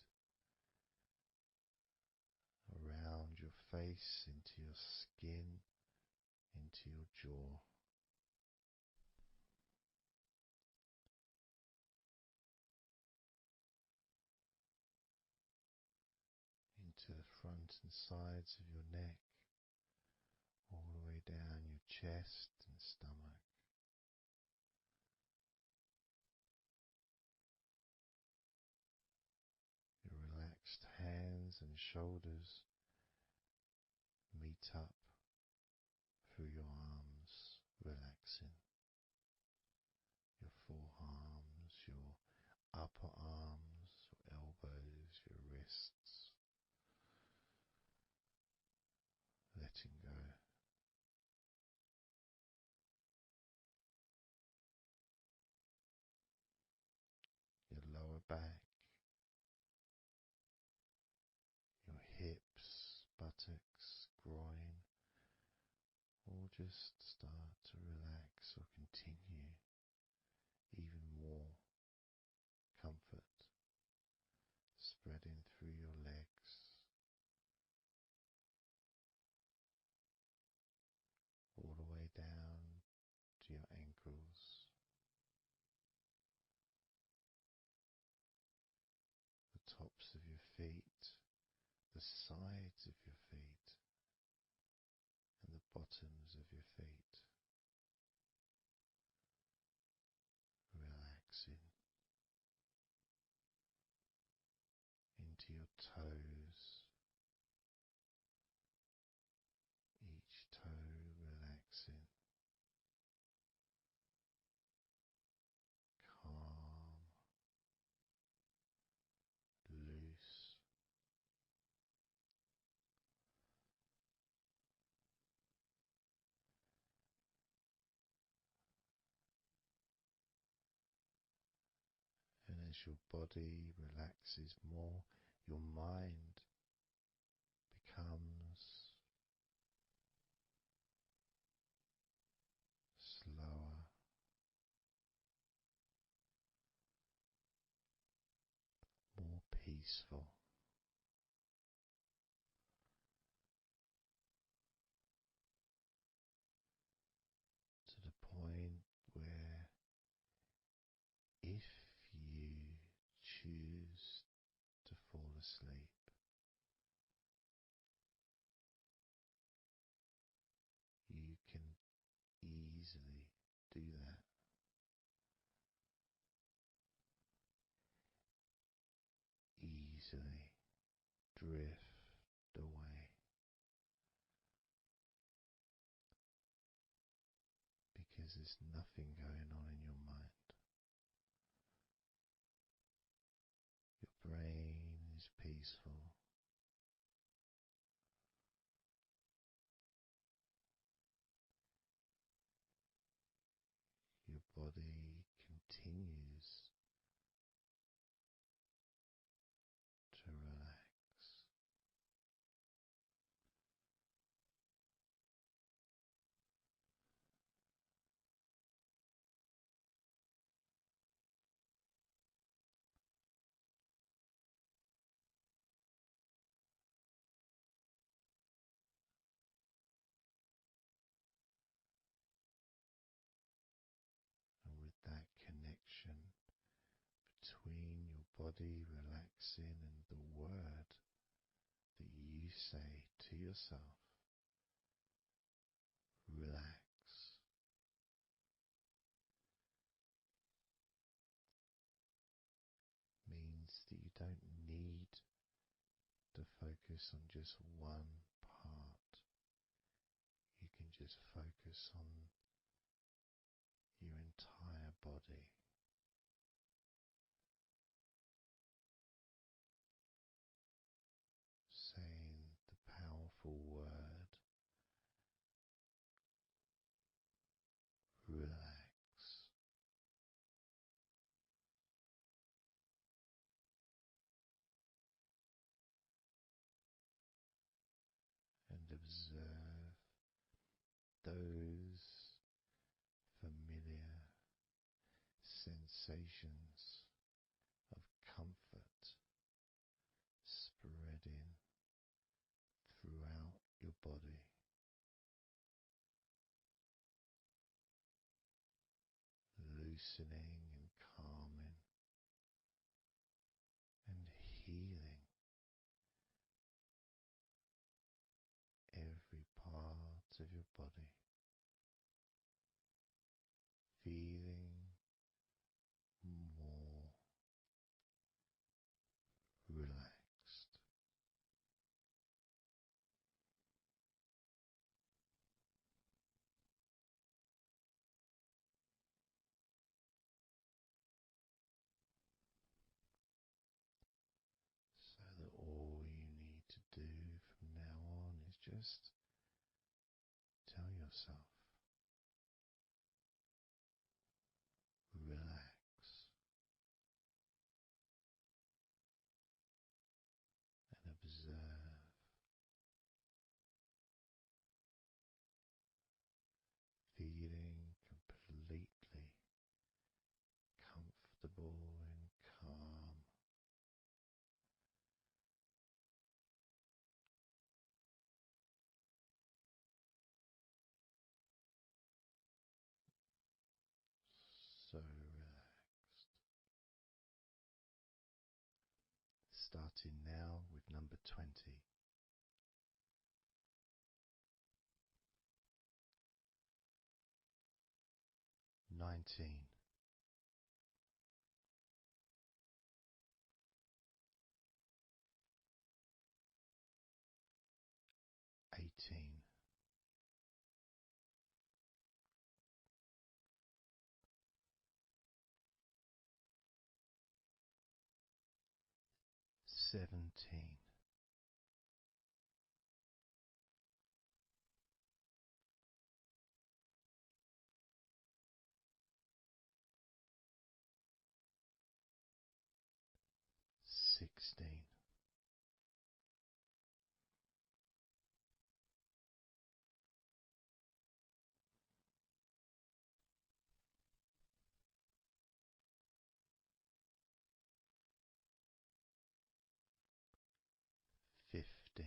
around your face, into your skin, jaw, into the front and sides of your neck, all the way down your chest and stomach. Your relaxed hands and shoulders meet up through your arms, relaxing. Your forearms, your upper arms, your elbows, your wrists, letting go. Your lower back, your hips, buttocks, groin, all just start to relax or continue. Even more comfort spreading through your legs, all the way down to your ankles, the tops of your feet, the sides of your feet, and the bottoms of your feet. Relaxing into your toes, each toe relaxing, calm, loose. And as your body relaxes more, your mind becomes slower, more peaceful, to the point where if you choose to fall asleep, you can easily do that. Easily drift away because there's nothing going on in your mind. Your brain is peaceful. Your body continues to relax. And with that connection between your body relaxing and the word that you say to yourself, relax, means that you don't need to focus on just one part. You can just focus on your entire body. Saying the powerful word, relax. And observe those familiar sensations of comfort spreading throughout your body. loosening and calming and healing every part of your body, feeling more relaxed. So that all you need to do from now on is just tell yourself, relax, and observe, feeling completely comfortable and calm. So relaxed. Starting now with number 20. 19. 18. 17. 16. 15.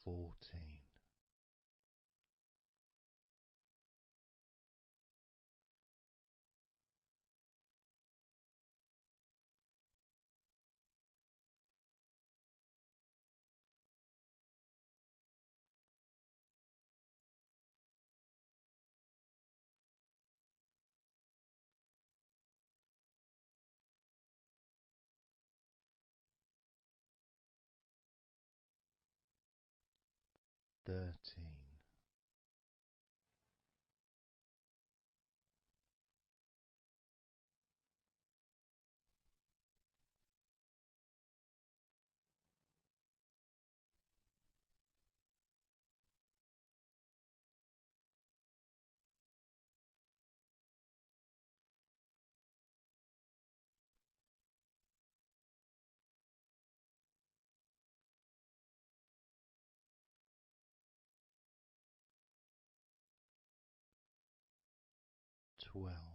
14. 13. Twelve.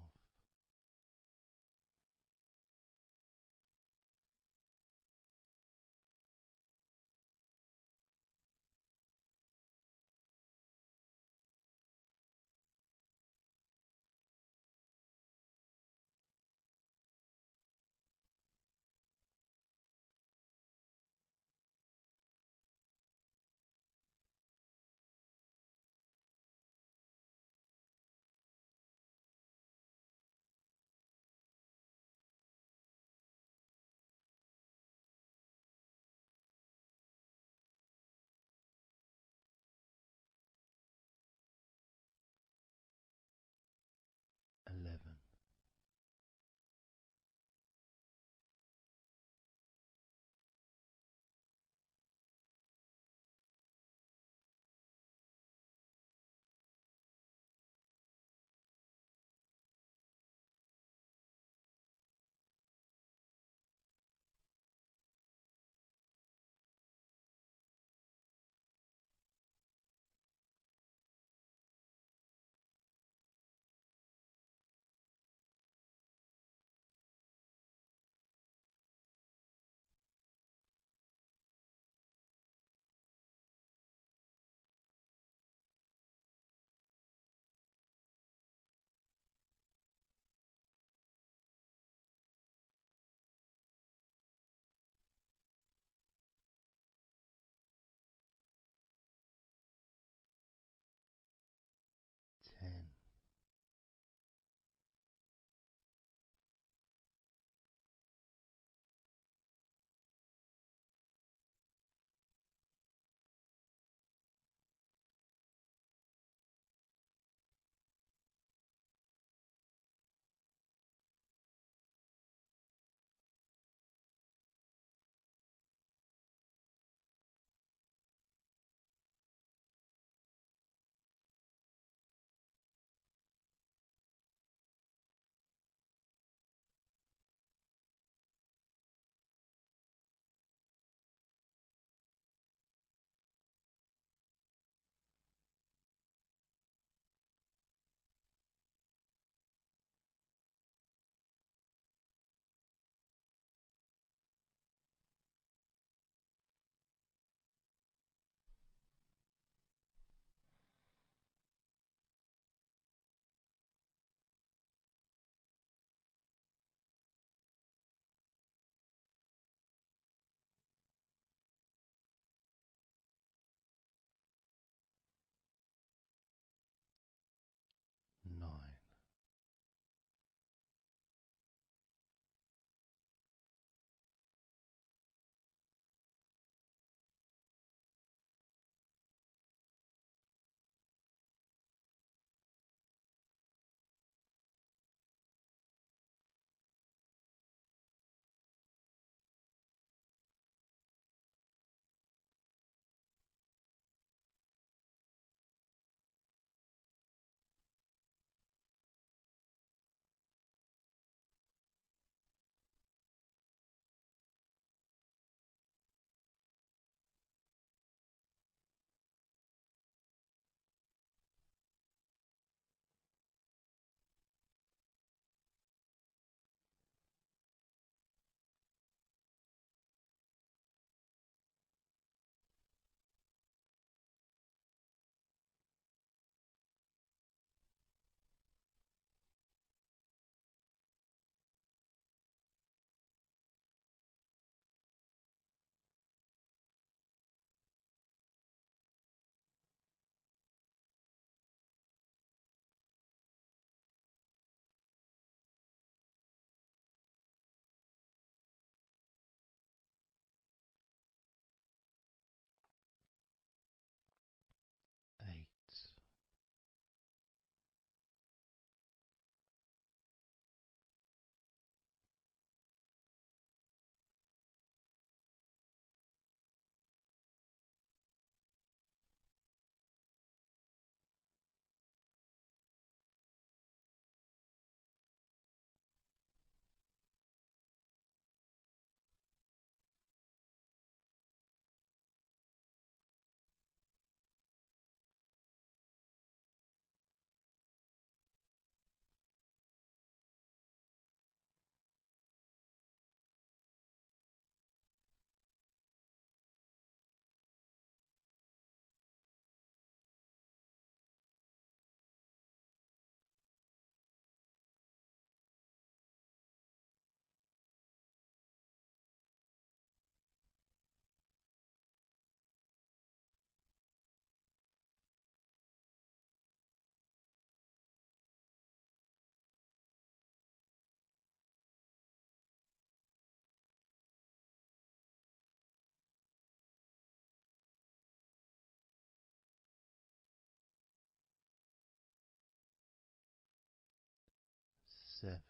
7.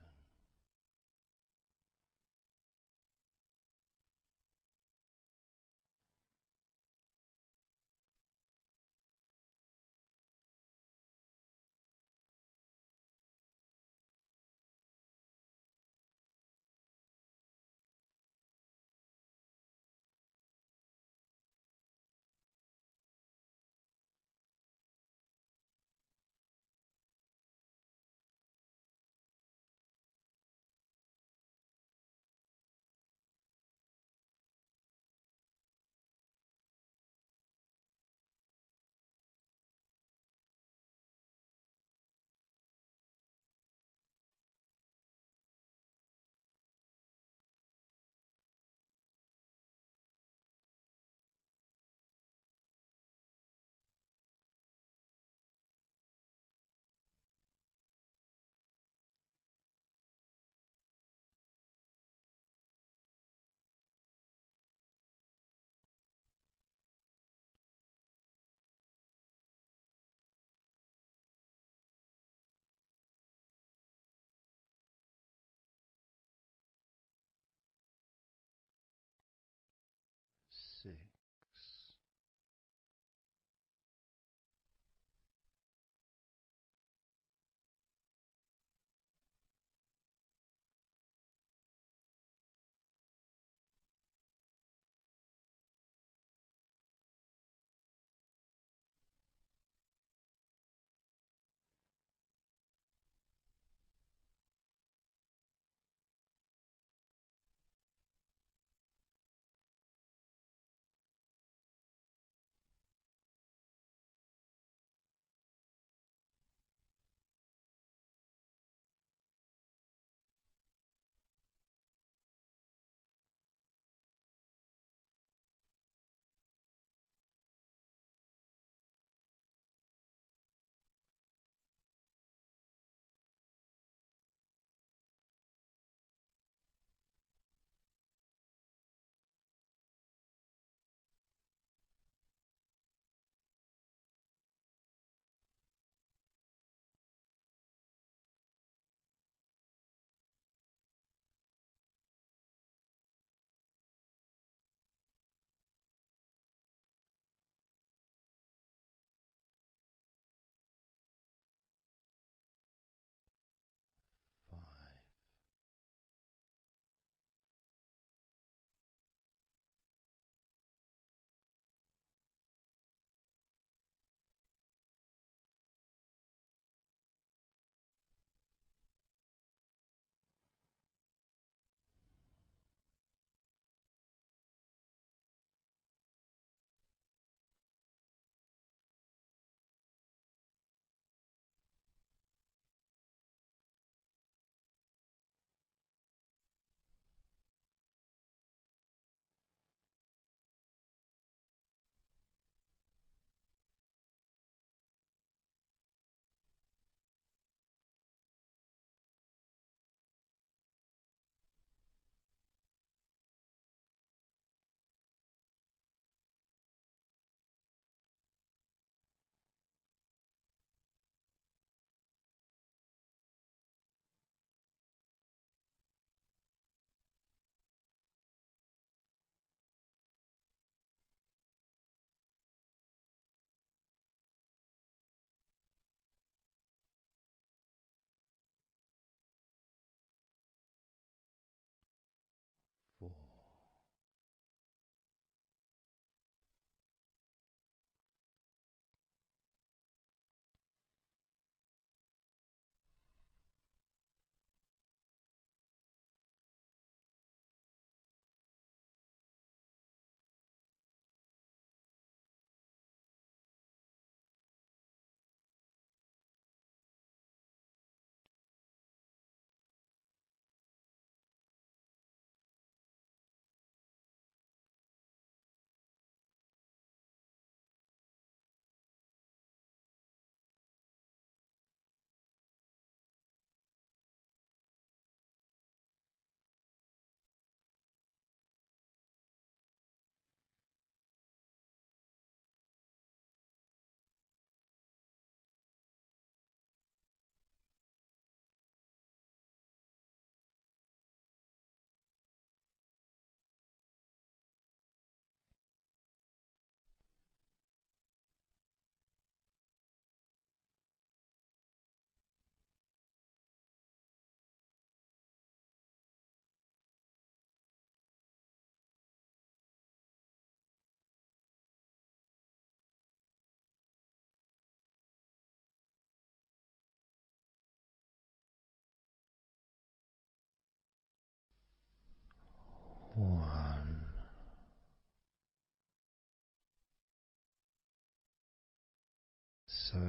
So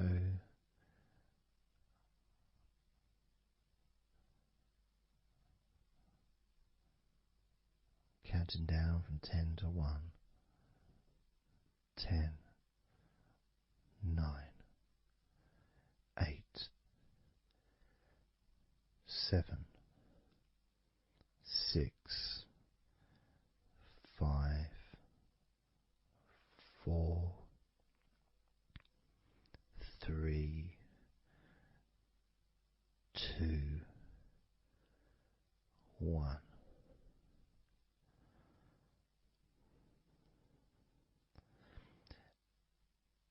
counting down from 10 to 1. 10, 9, 8, 7, 6, 5, 4, 3, 2, 1.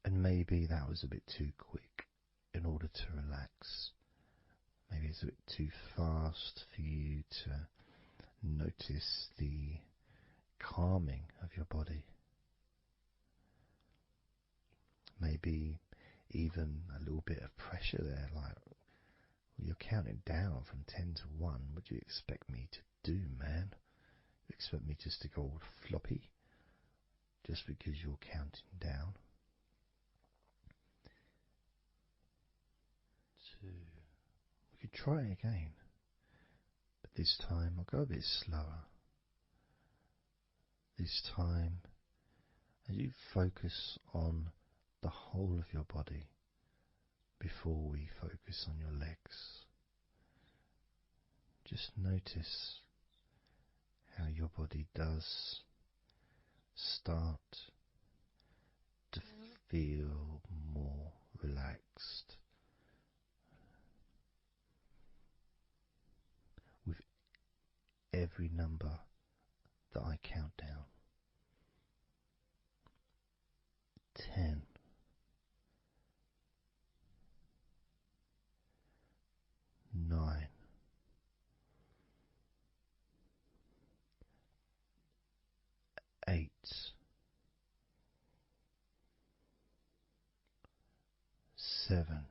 And maybe that was a bit too quick in order to relax. Maybe it's a bit too fast for you to notice the calming of your body. Maybe even a little bit of pressure there, like you're counting down from 10 to 1. What do you expect me to do, man? You expect me just to go all floppy just because you're counting down? 2. We could try again, but this time I'll go a bit slower. This time, as you focus on the whole of your body before we focus on your legs, just notice how your body does start to feel more relaxed with every number that I count down. 10, 9, 8, 7,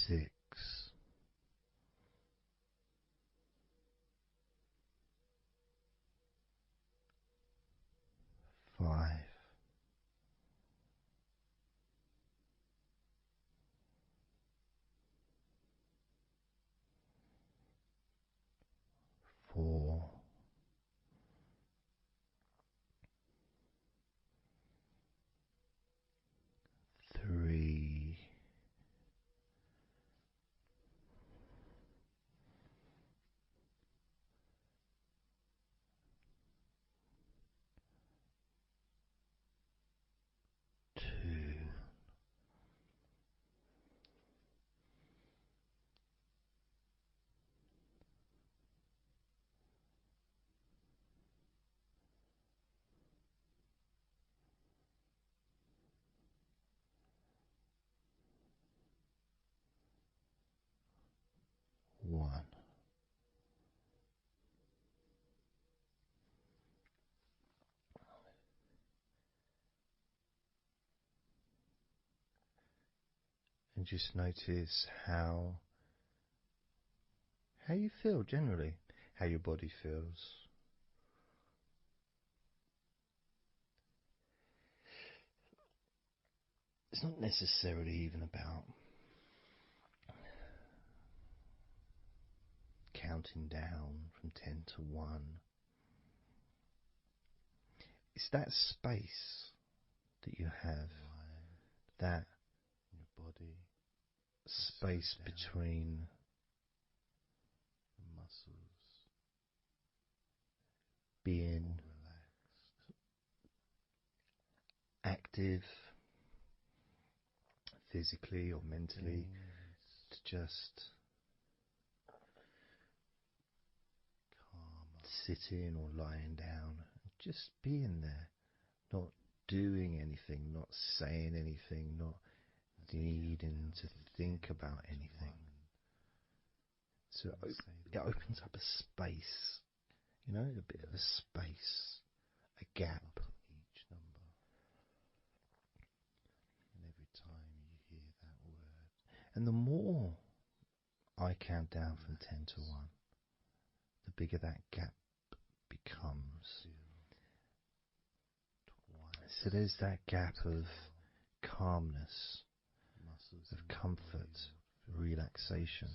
6, 5, 4, 3, 2, 1. And just notice how you feel generally, how your body feels. It's not necessarily even about counting down from 10 to 1. It's that space that you have, that your body, space between the muscles, being active physically or mentally, to just sitting or lying down, just being there, not doing anything, not saying anything, not needing to think about anything. So it opens up a space, a bit of a space, a gap. Each number. And every time you hear that word. And the more I count down from 10 to 1, the bigger that gap comes. So there's that gap of calmness, of comfort, relaxation.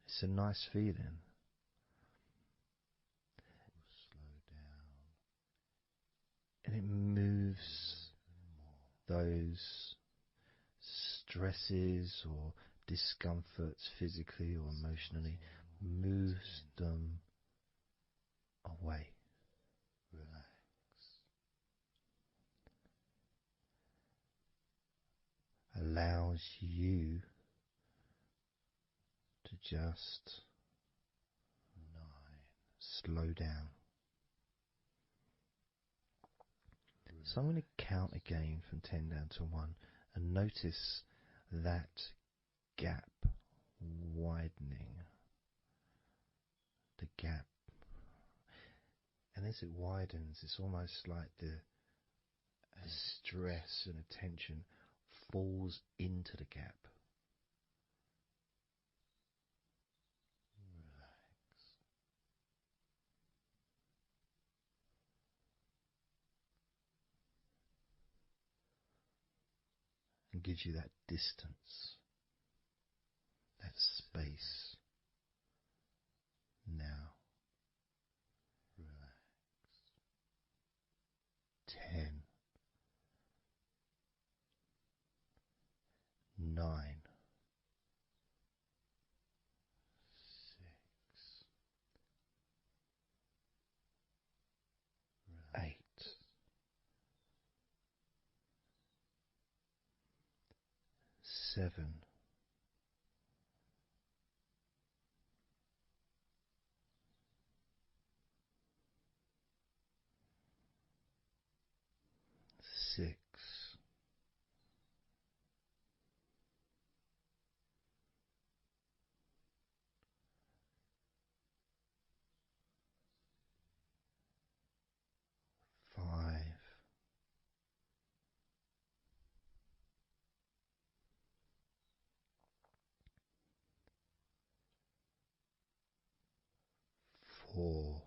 It's a nice feeling. And it moves those stresses or discomforts physically or emotionally, moves them away. Allows you to just slow down. So I'm going to count again from 10 down to 1 and notice that gap widening. The gap. And as it widens, it's almost like the stress and attention falls into the gap. And gives you that distance, that space. Now, relax. 10, 9, 6, 8, 7, 6, 5, 4,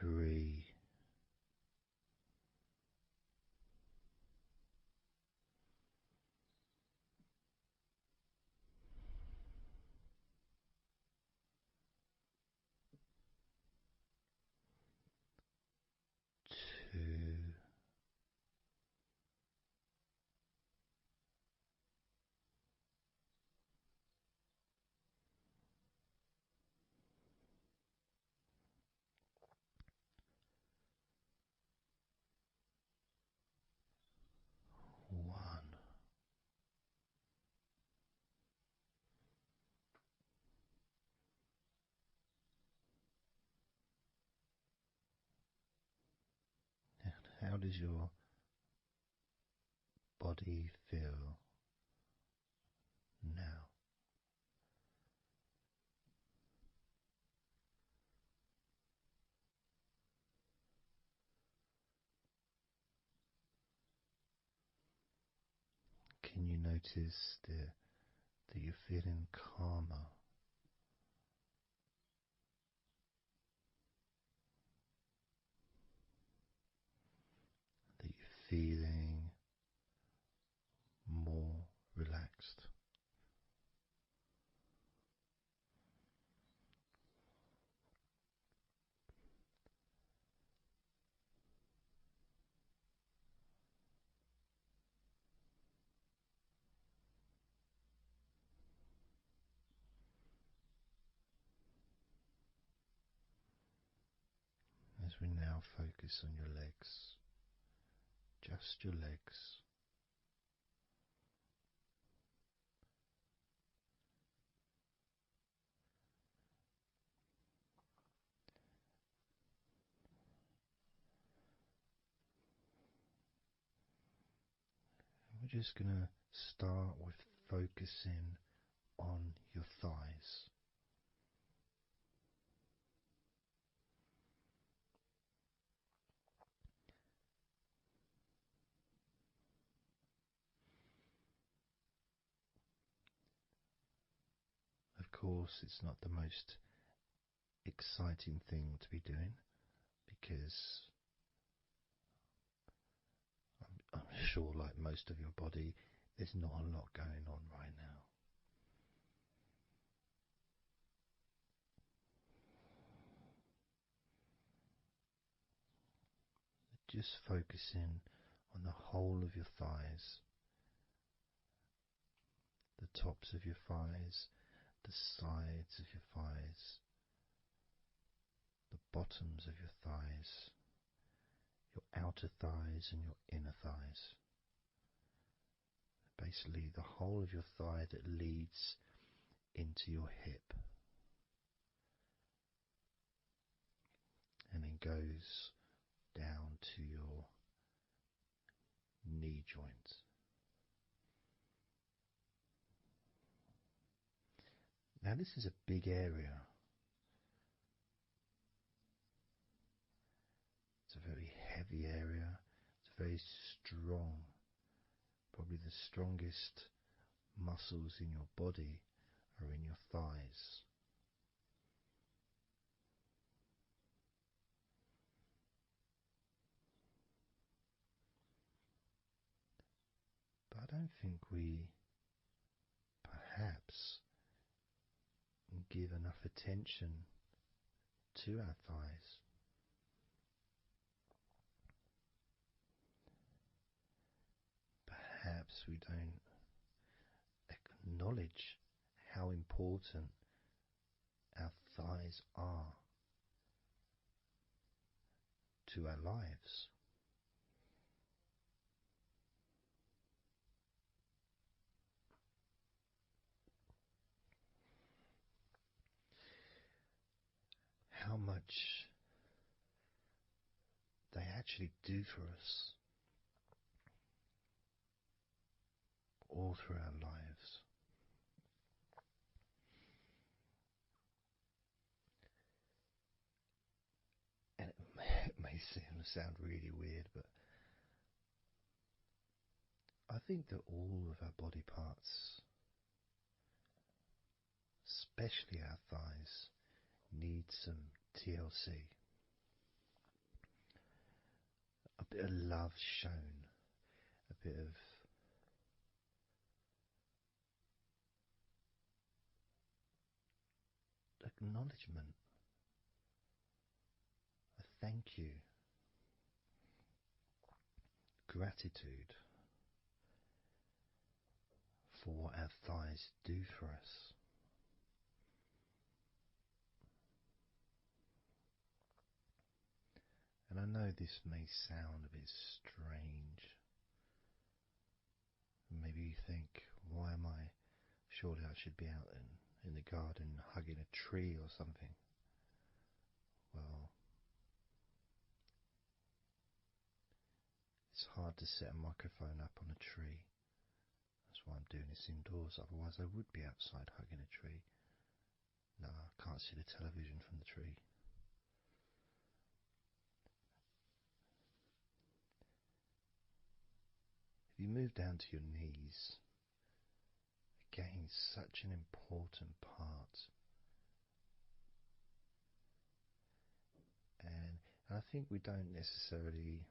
3, 2, 1. How does your body feel now? Can you notice that you're feeling calmer? That you're feeling more relaxed? As we now focus on your legs, just your legs. We're just going to start with focusing on your thighs. Of course, it's not the most exciting thing to be doing because I'm sure, like most of your body, there's not a lot going on right now. Just focusing on the whole of your thighs, the tops of your thighs, the sides of your thighs, the bottoms of your thighs, your outer thighs and your inner thighs. Basically, the whole of your thigh that leads into your hip and then goes down to your knee joint. Now, this is a big area. It's a very heavy area. It's very strong. Probably the strongest muscles in your body are in your thighs. But I don't think we perhaps give enough attention to our thighs. Perhaps we don't acknowledge how important our thighs are to our lives. How much they actually do for us all through our lives. And it may sound really weird, but I think that all of our body parts, especially our thighs, need some TLC. A bit of love shown, a bit of acknowledgement, a thank you, gratitude for what our thighs do for us. And I know this may sound a bit strange. Maybe you think, why am I? Surely I should be out in the garden hugging a tree or something. Well, it's hard to set a microphone up on a tree. That's why I'm doing this indoors, otherwise I would be outside hugging a tree. No, I can't see the television from the tree. If you move down to your knees, again, such an important part. And I think we don't necessarily,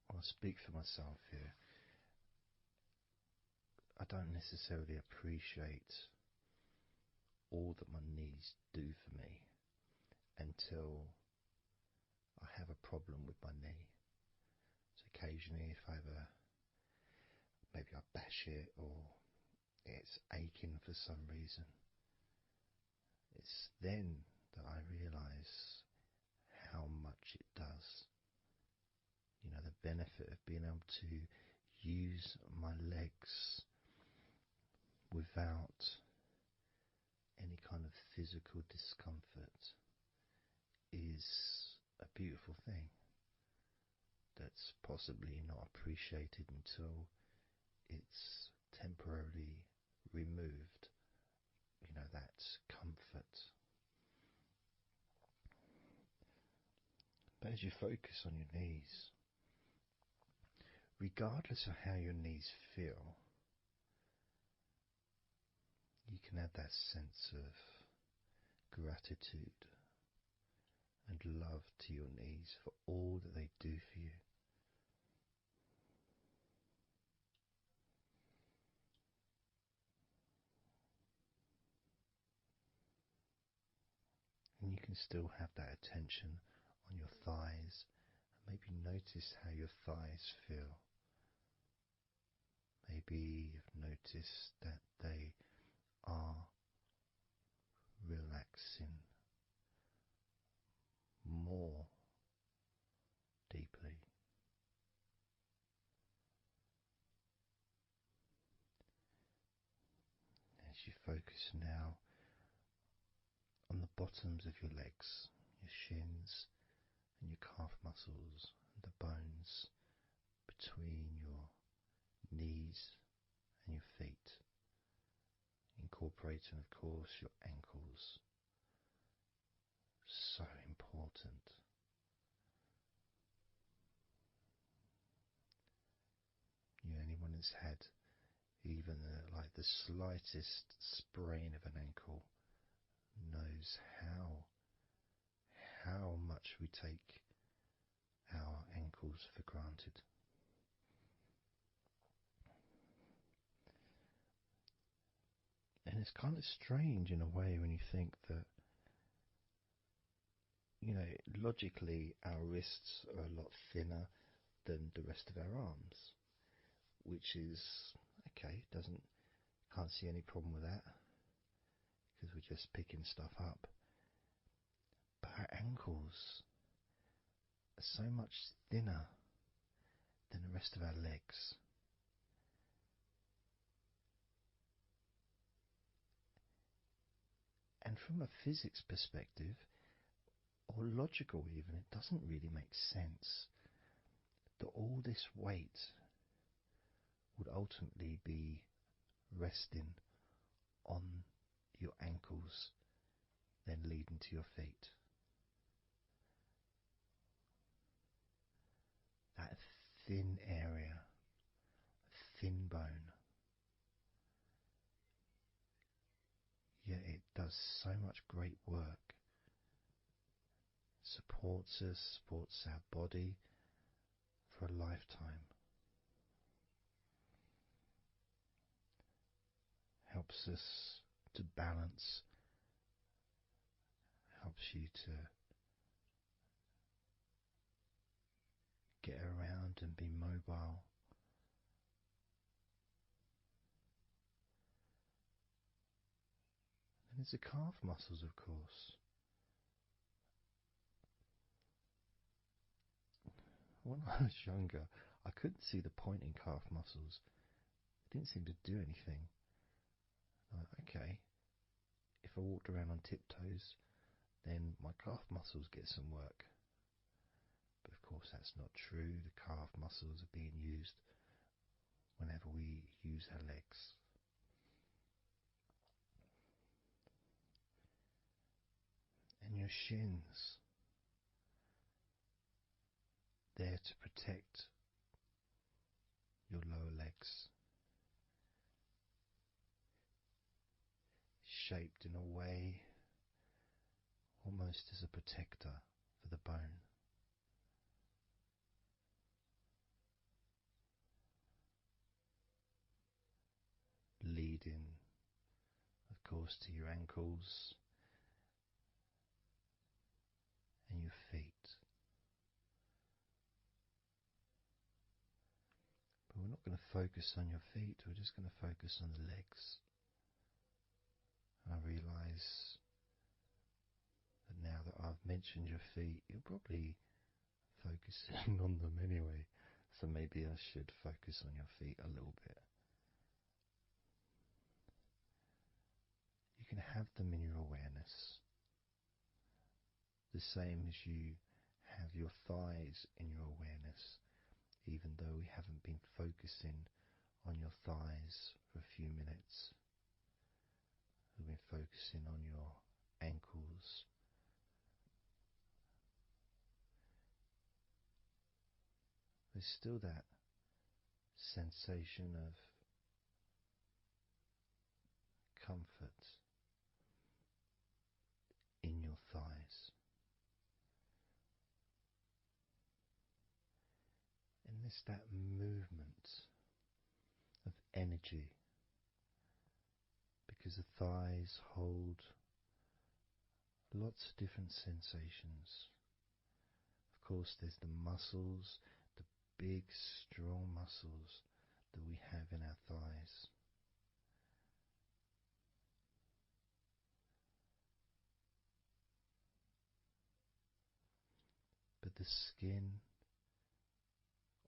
I'll speak for myself here, I don't necessarily appreciate all that my knees do for me until I have a problem with my knee. So occasionally if I ever, maybe I bash it or it's aching for some reason, it's then that I realise how much it does. You know, the benefit of being able to use my legs without any kind of physical discomfort is a beautiful thing that's possibly not appreciated until it's temporarily removed, that comfort. But as you focus on your knees, regardless of how your knees feel, you can add that sense of gratitude and love to your knees for all that they do for you. And you can still have that attention on your thighs, and maybe notice how your thighs feel. Maybe you've noticed that they are relaxing more deeply. As you focus now on the bottoms of your legs, your shins and your calf muscles, and the bones between your knees and your feet, incorporating, of course, your ankles. So important. Anyone that's had even like the slightest sprain of an ankle knows how much we take our ankles for granted. And it's kind of strange in a way when you think that, logically our wrists are a lot thinner than the rest of our arms, which is okay, can't see any problem with that because we're just picking stuff up. But our ankles are so much thinner than the rest of our legs. And from a physics perspective, or logical even, it doesn't really make sense that all this weight would ultimately be resting on your ankles, then leading to your feet. That thin area, thin bone, yet it does so much great work. Supports us, supports our body for a lifetime. Helps us to balance, helps you to get around and be mobile. And there's the calf muscles, of course. When I was younger, I couldn't see the point in calf muscles. It didn't seem to do anything. Okay, if I walked around on tiptoes, then my calf muscles get some work. But of course that's not true. The calf muscles are being used whenever we use our legs. And your shins, there to protect your lower legs, shaped in a way almost as a protector for the bone. Leading, of course, to your ankles and your feet. But we're not going to focus on your feet, we're just going to focus on the legs. And I realise that now that I've mentioned your feet, you're probably focusing on them anyway. So maybe I should focus on your feet a little bit. You can have them in your awareness, the same as you have your thighs in your awareness, even though we haven't been focusing on your thighs for a few minutes. We've been focusing on your ankles. There's still that sensation of comfort in your thighs. And there's that movement of energy, because the thighs hold lots of different sensations. Of course, there's the muscles, the big, strong muscles that we have in our thighs. But the skin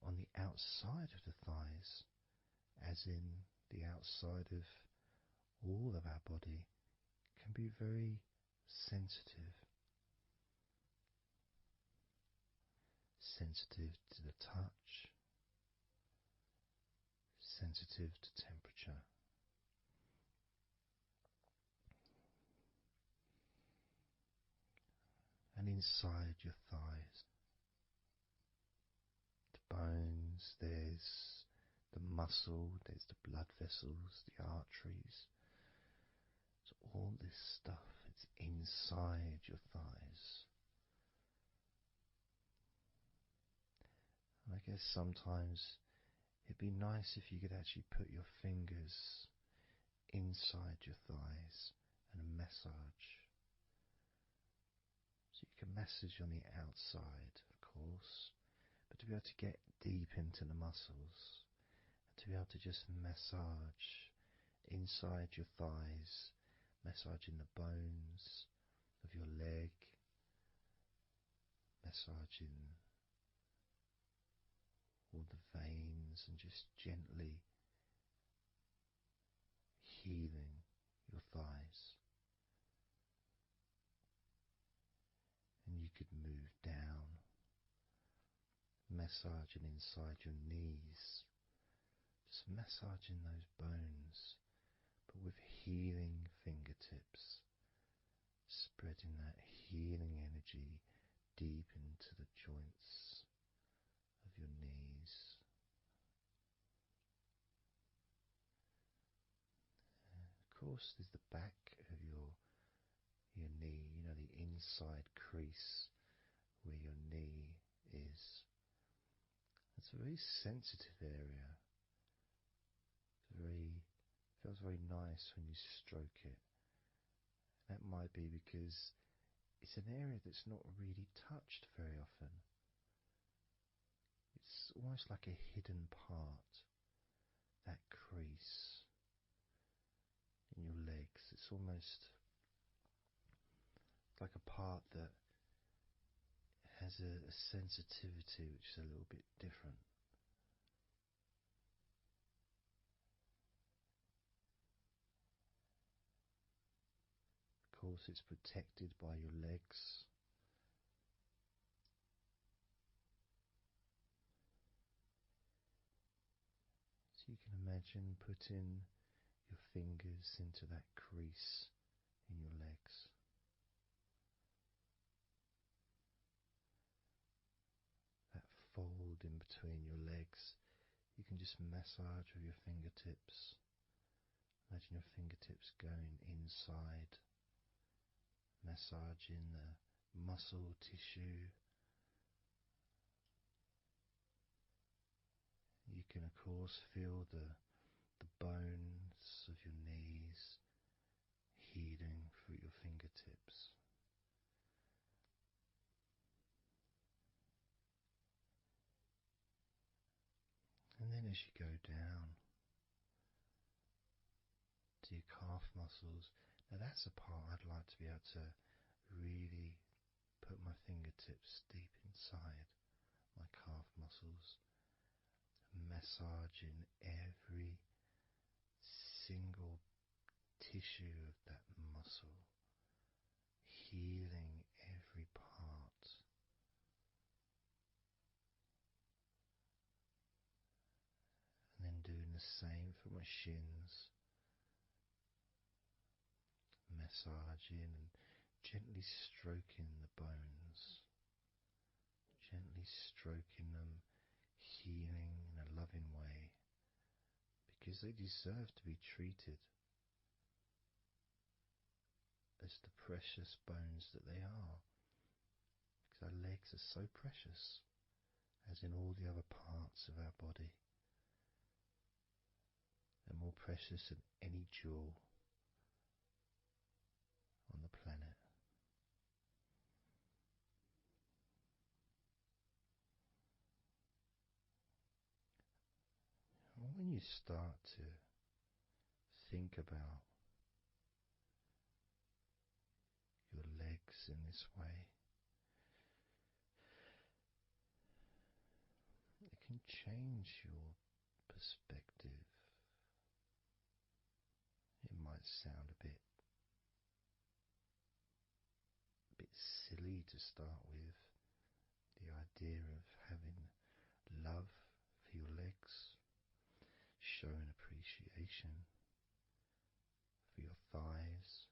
on the outside of the thighs, as in the outside of all of our body, can be very sensitive. Sensitive to the touch, sensitive to temperature. And inside your thighs, the bones, there's the muscle, there's the blood vessels, the arteries. So all this stuff, it's inside your thighs. And I guess sometimes it'd be nice if you could actually put your fingers inside your thighs and massage. So you can massage on the outside, of course, but to be able to get deep into the muscles, and to be able to just massage inside your thighs, massaging the bones of your leg, massaging all the veins, and just gently healing your thighs. And you could move down, massaging inside your knees, just massaging those bones, but with healing fingertips, spreading that healing energy deep into the joints of your knees. Of course, there's the back of your knee, the inside crease where your knee is. It's a very sensitive area. Feels very nice when you stroke it. That might be because it's an area that's not really touched very often. It's almost like a hidden part, that crease in your legs. It's almost like a part that has a sensitivity which is a little bit different. Of course, it's protected by your legs. So you can imagine putting your fingers into that crease in your legs. That fold in between your legs, you can just massage with your fingertips. Imagine your fingertips going inside, massaging the muscle tissue. You can of course feel the bones of your knees healing through your fingertips. And then as you go down to your calf muscles, now that's a part I'd like to be able to really put my fingertips deep inside my calf muscles, massaging every single tissue of that muscle, healing every part. And then doing the same for my shins, massaging and gently stroking the bones, gently stroking them, healing in a loving way, because they deserve to be treated as the precious bones that they are. Because our legs are so precious, as in all the other parts of our body. They're more precious than any jewel on the planet. And when you start to think about your legs in this way, it can change your perspective. It might sound a bit silly to start with, the idea of having love for your legs, showing appreciation for your thighs,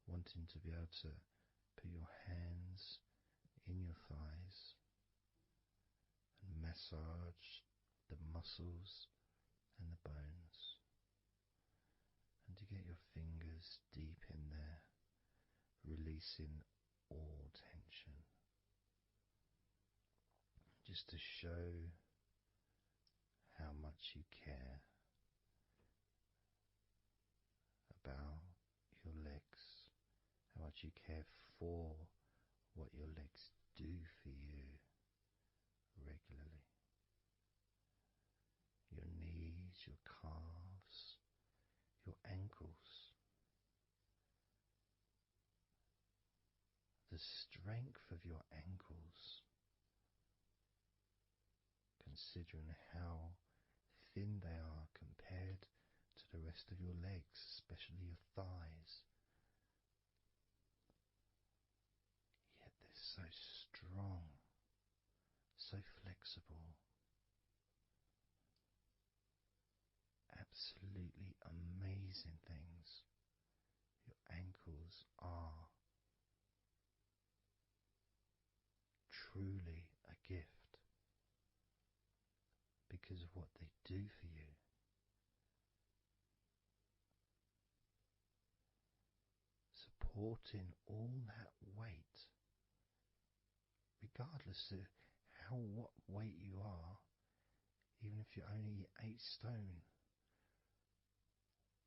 wanting to be able to put your hands in your thighs and massage the muscles and the bones, and to get your fingers deep in there, releasing all tension, just to show how much you care about your legs, how much you care for what your legs do for you regularly. Your knees, your calves, your ankles, the strength of your ankles, considering how thin they are compared to the rest of your legs, especially your thighs. Yet they're so strong, so flexible. Absolutely amazing things your ankles are. Truly a gift because of what they do for you. Supporting all that weight, regardless of what weight you are, even if you're only 8 stone,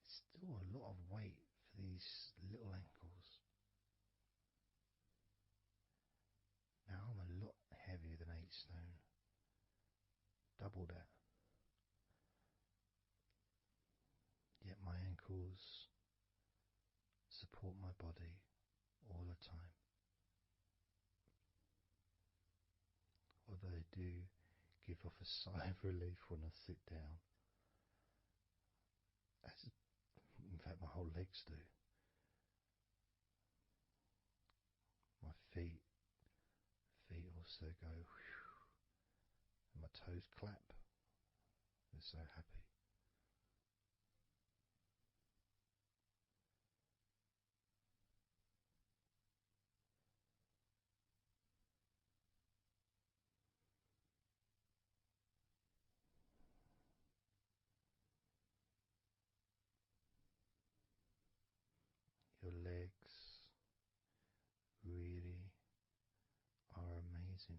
it's still a lot of weight for these little ankles. Now I'm a lot heavier than 8 stone, double that. Yet my ankles support my body all the time. Although they do give off a sigh of relief when I sit down. In fact, my whole legs do. My feet also go whew, and my toes clap. They're so happy. Your legs really are amazing.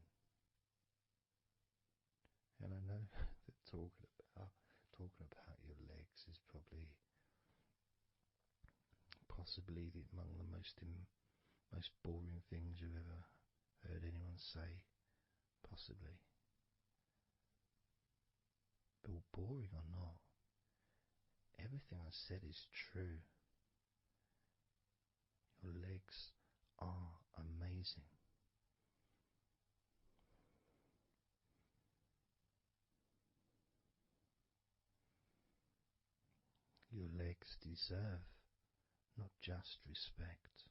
And I know that talking about your legs is probably possibly among the most boring things you've ever heard anyone say, possibly. But boring or not, everything I said is true. Your legs are amazing. Your legs deserve not just respect,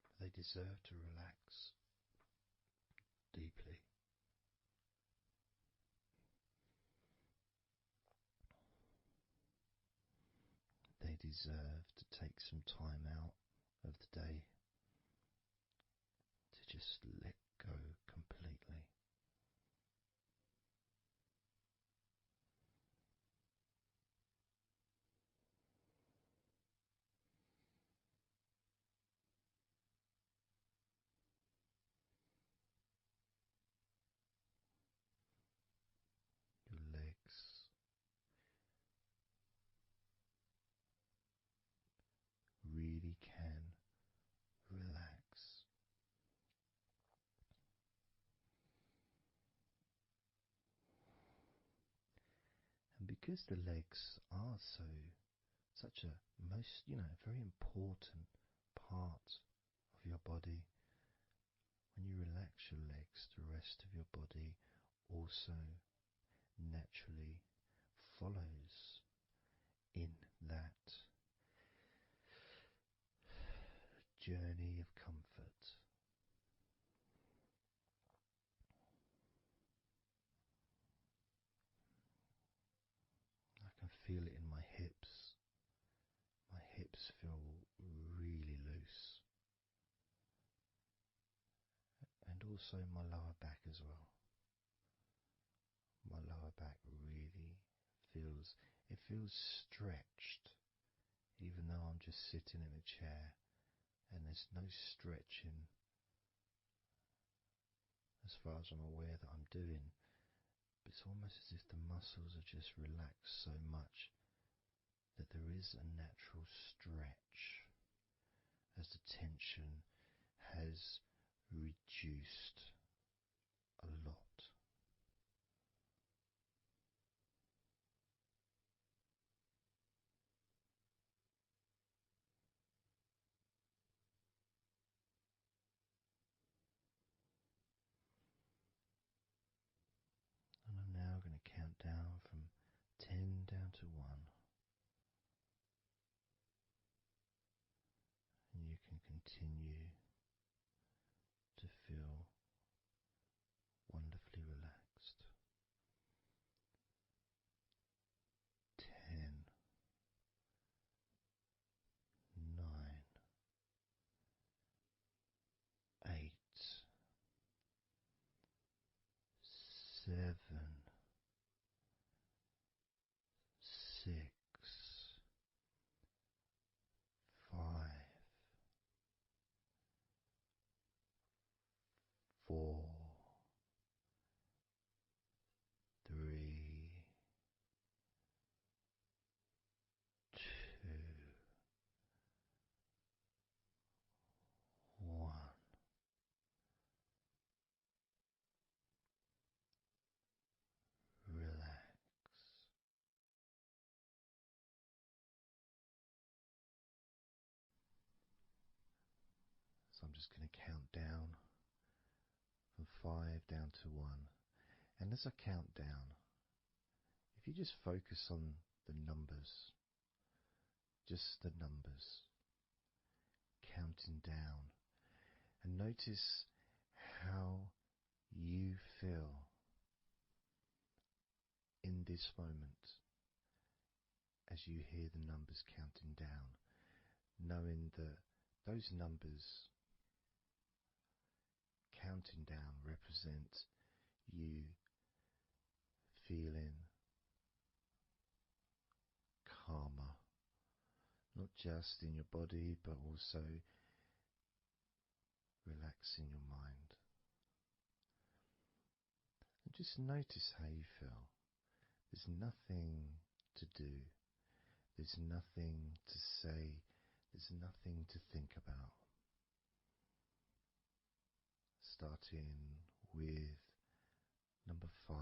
but they deserve to relax. deeply. They deserve to take some time out of the day to just let go completely. Your legs really can relax. And because the legs are such a very important part of your body, when you relax your legs, the rest of your body also naturally follows in that journey of comfort. I can feel it in my hips. My hips feel really loose, and also my lower back as well. My lower back really feels stretched, even though I'm just sitting in a chair and there's no stretching as far as I'm aware that I'm doing. But it's almost as if the muscles are just relaxed so much that there is a natural stretch as the tension has reduced a lot. And I'm now going to count down from 10 down to 1. And you can continue to feel wonderfully relaxed. 10, 9, 8, 7, 6, 5, 4, 3, 2, 1. Relax. So I'm just going to count down from 5 down to 1. And as I count down, if you just focus on the numbers, just the numbers, counting down, and notice how you feel in this moment as you hear the numbers counting down, knowing that those numbers counting down represent you feeling calmer, not just in your body but also relaxing your mind. And just notice how you feel. There's nothing to do, there's nothing to say, there's nothing to think about. Starting with number 5.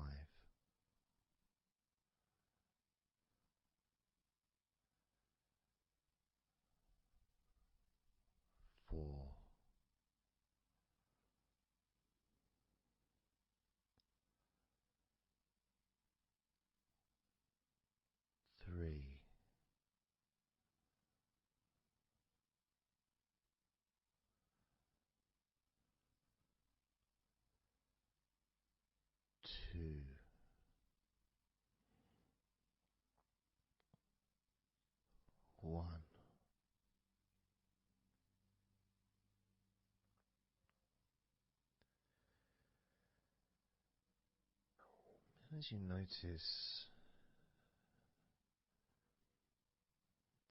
4, 3, 2, 2. One. As you notice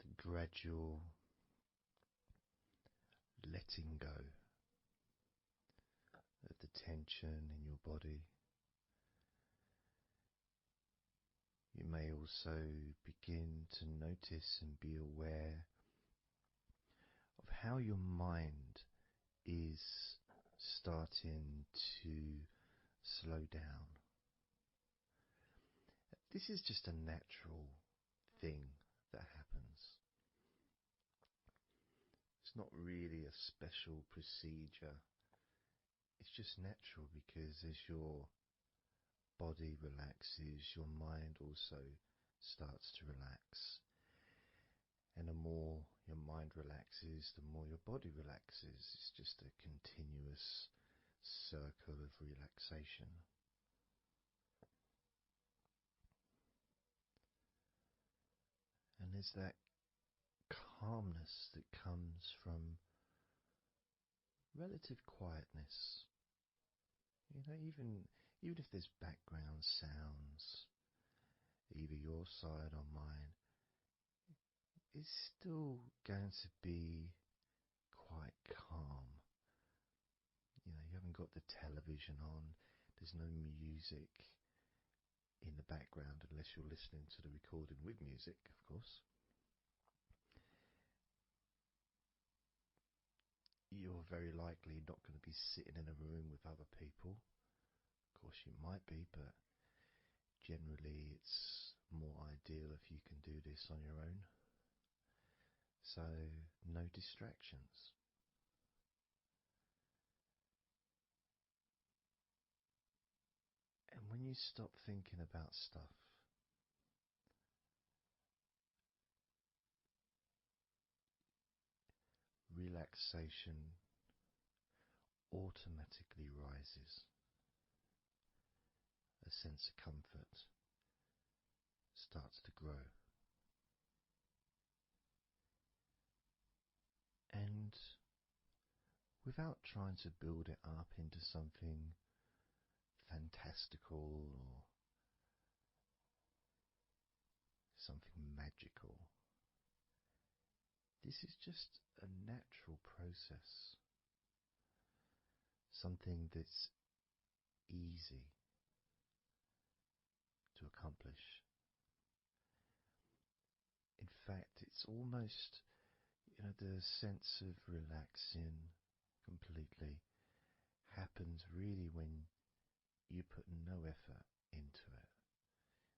the gradual letting go of the tension in your body, you may also begin to notice and be aware of how your mind is starting to slow down. This is just a natural thing that happens. It's not really a special procedure. It's just natural because as your body relaxes, your mind also starts to relax. And the more your mind relaxes, the more your body relaxes. It's just a continuous circle of relaxation. And there's that calmness that comes from relative quietness. You know, even if there's background sounds, either your side or mine, it's still going to be quite calm. You know, you haven't got the television on, there's no music in the background unless you're listening to the recording with music, of course. You're very likely not going to be sitting in a room with other people. Of course you might be, but generally it's more ideal if you can do this on your own. So no distractions. And when you stop thinking about stuff, relaxation automatically rises. A sense of comfort starts to grow. And without trying to build it up into something fantastical or something magical, this is just a natural process. Something that's easy to accomplish. In fact, it's almost, the sense of relaxing completely happens really when you put no effort into it.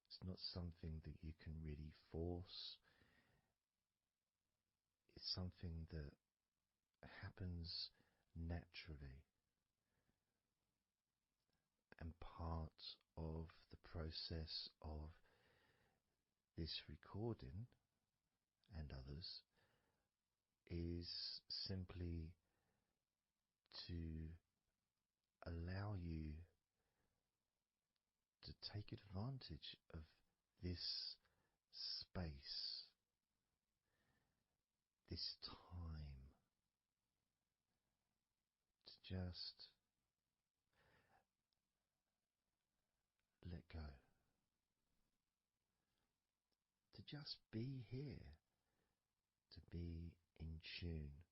It's not something that you can really force. It's something that happens naturally. And part of the process of this recording and others is simply to allow you to take advantage of this space, this time, to just let go, to just be here, to be in tune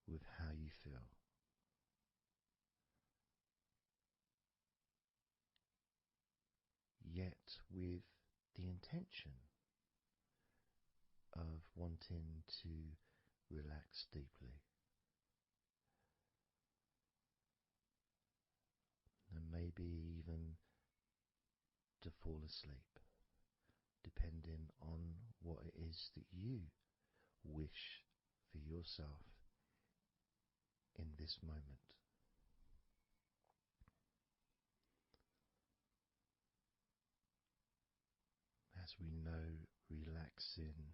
with how you feel. Yet with the intention of wanting to relax deeply. And maybe even to fall asleep, depending on what it is that you wish for yourself in this moment. As we know, relaxing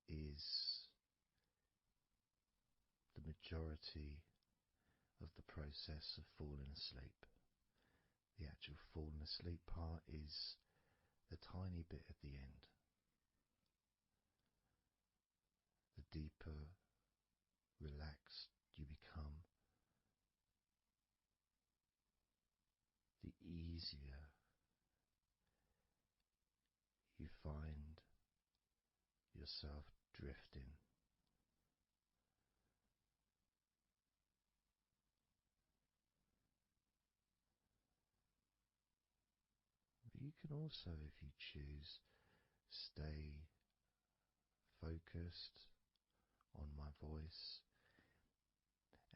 is the majority of the process of falling asleep. The actual falling asleep part is the tiny bit at the end. The deeper relaxed you become, the easier you find yourself drifting. But you can also, if you choose, stay focused on my voice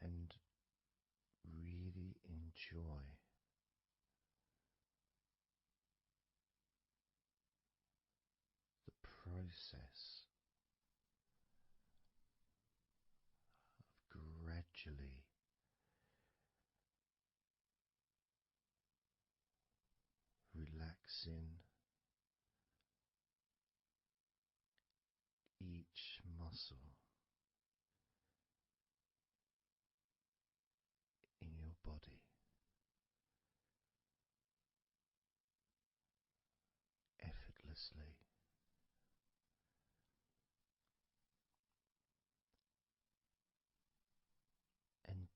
and really enjoy the process of gradually relaxing each muscle in your body effortlessly, and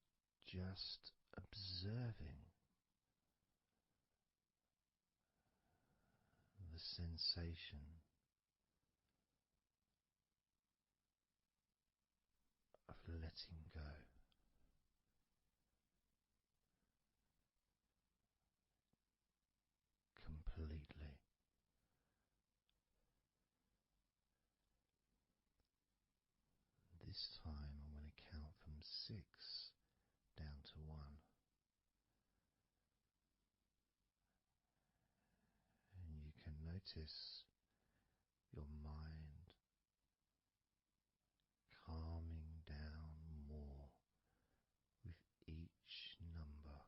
just observing the sensation of letting go completely. This time I'm going to count from 6 down to 1, and you can notice your mind calming down more with each number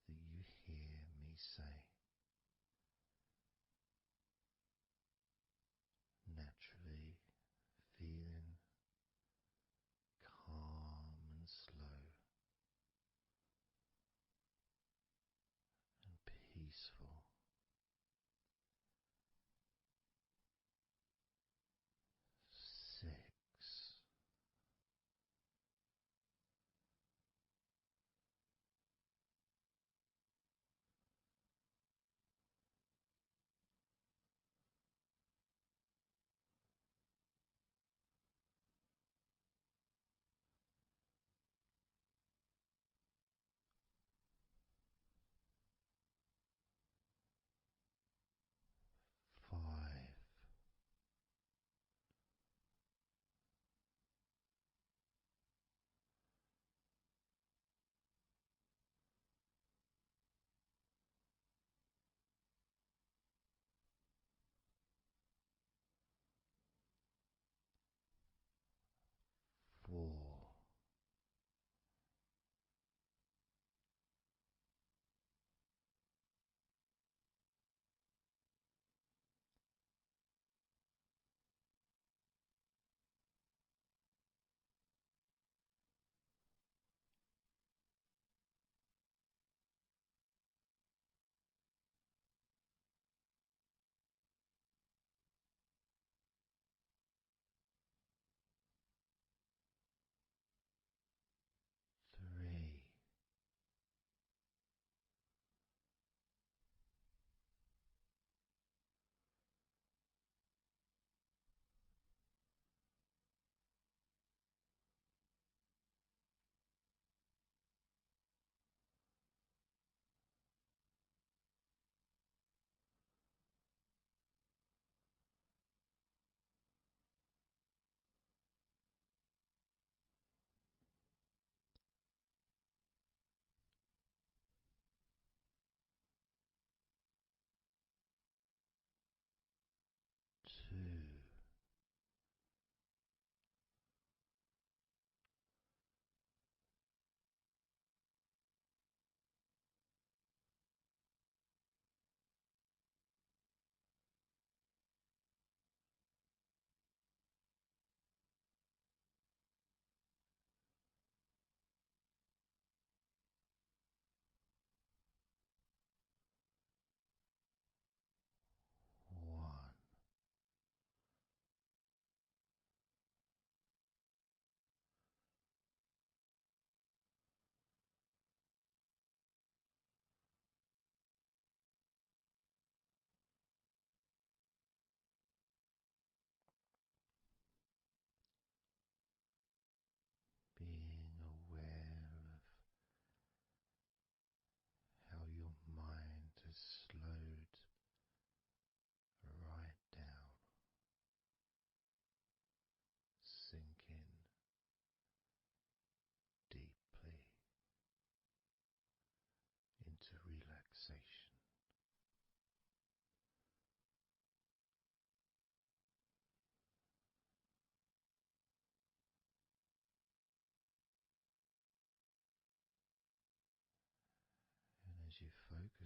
that you hear me say. Naturally feeling calm and slow and peaceful.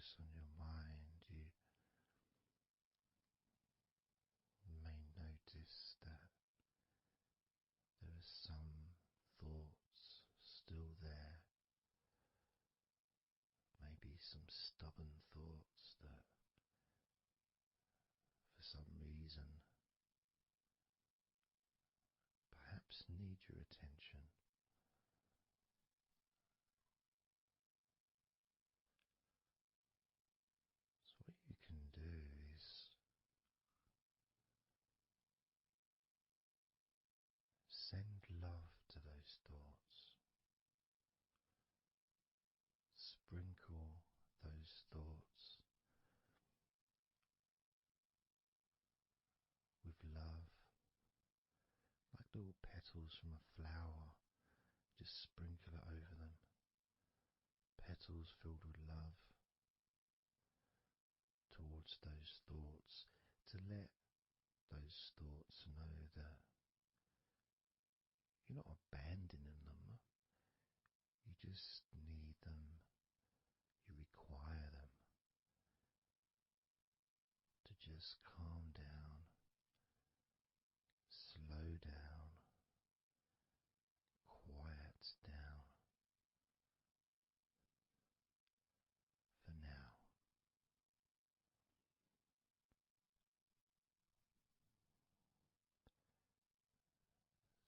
focus on your mind, you may notice that there are some thoughts still there, maybe some stubborn thoughts that for some reason perhaps need your attention. So what you can do is send love to those thoughts. Sprinkle those thoughts with love, like little petals from a flower. Just sprinkle it over them. Petals filled with love towards those thoughts, to let those thoughts know that you're not abandoning them. You just need them. You require them to just calm down, slow down, quiet down for now.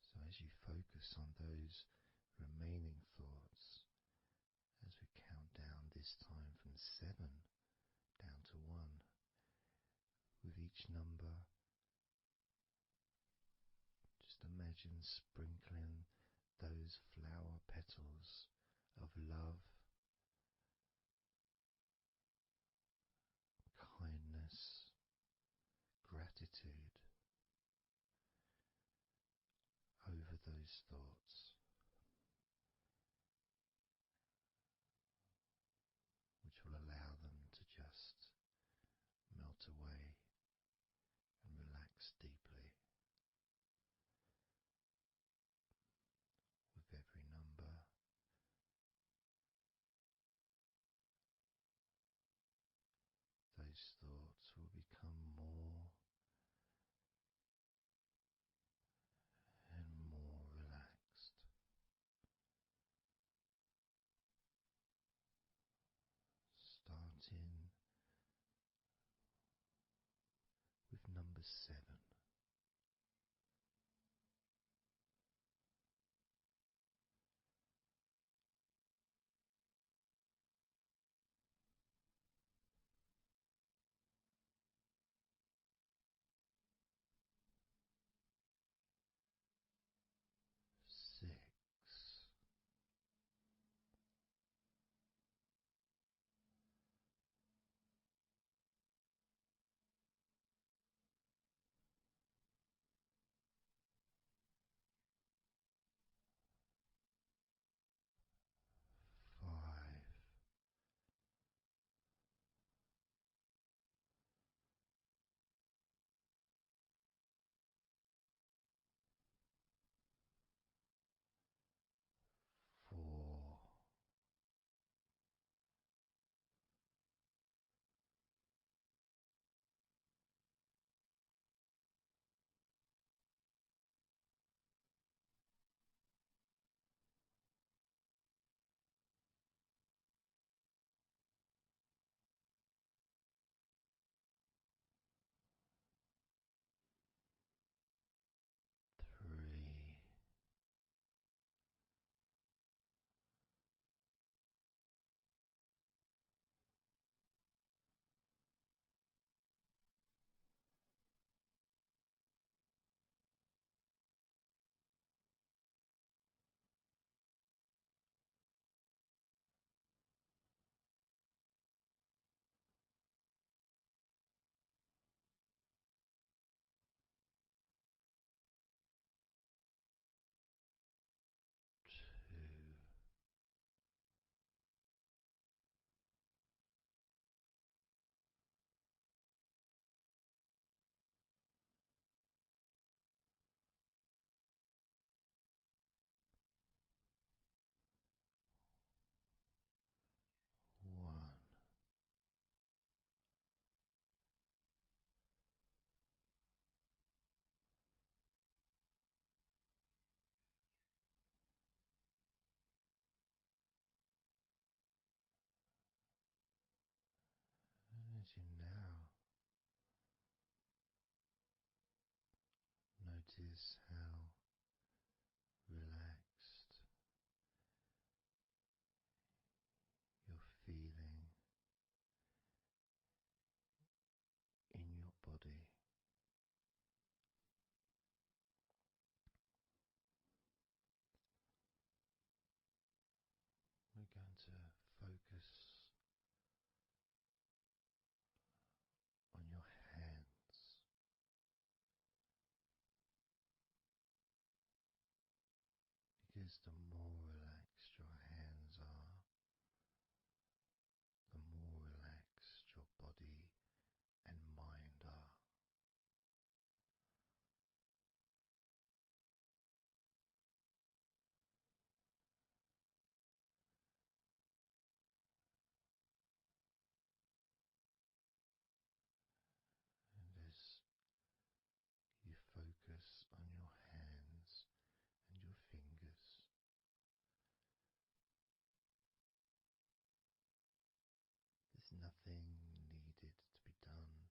So as you focus on those remaining thoughts, as we count down this time from 7 down to 1, with each number, just imagine sprinkling those flower petals of love, kindness, gratitude over those thoughts, which will allow them to just melt away and relax deeply. With every number, those thoughts will become more and more relaxed. notice how relaxed you're feeling in your body. We're going to focus on your hands, because the more relaxed your hands are, the more relaxed your body and mind are. And as you focus on your hands and your fingers, there's nothing needed to be done.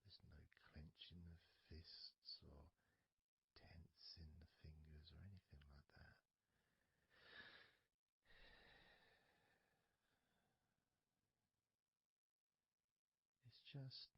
There's no clenching of fists or tensing the fingers or anything like that. It's just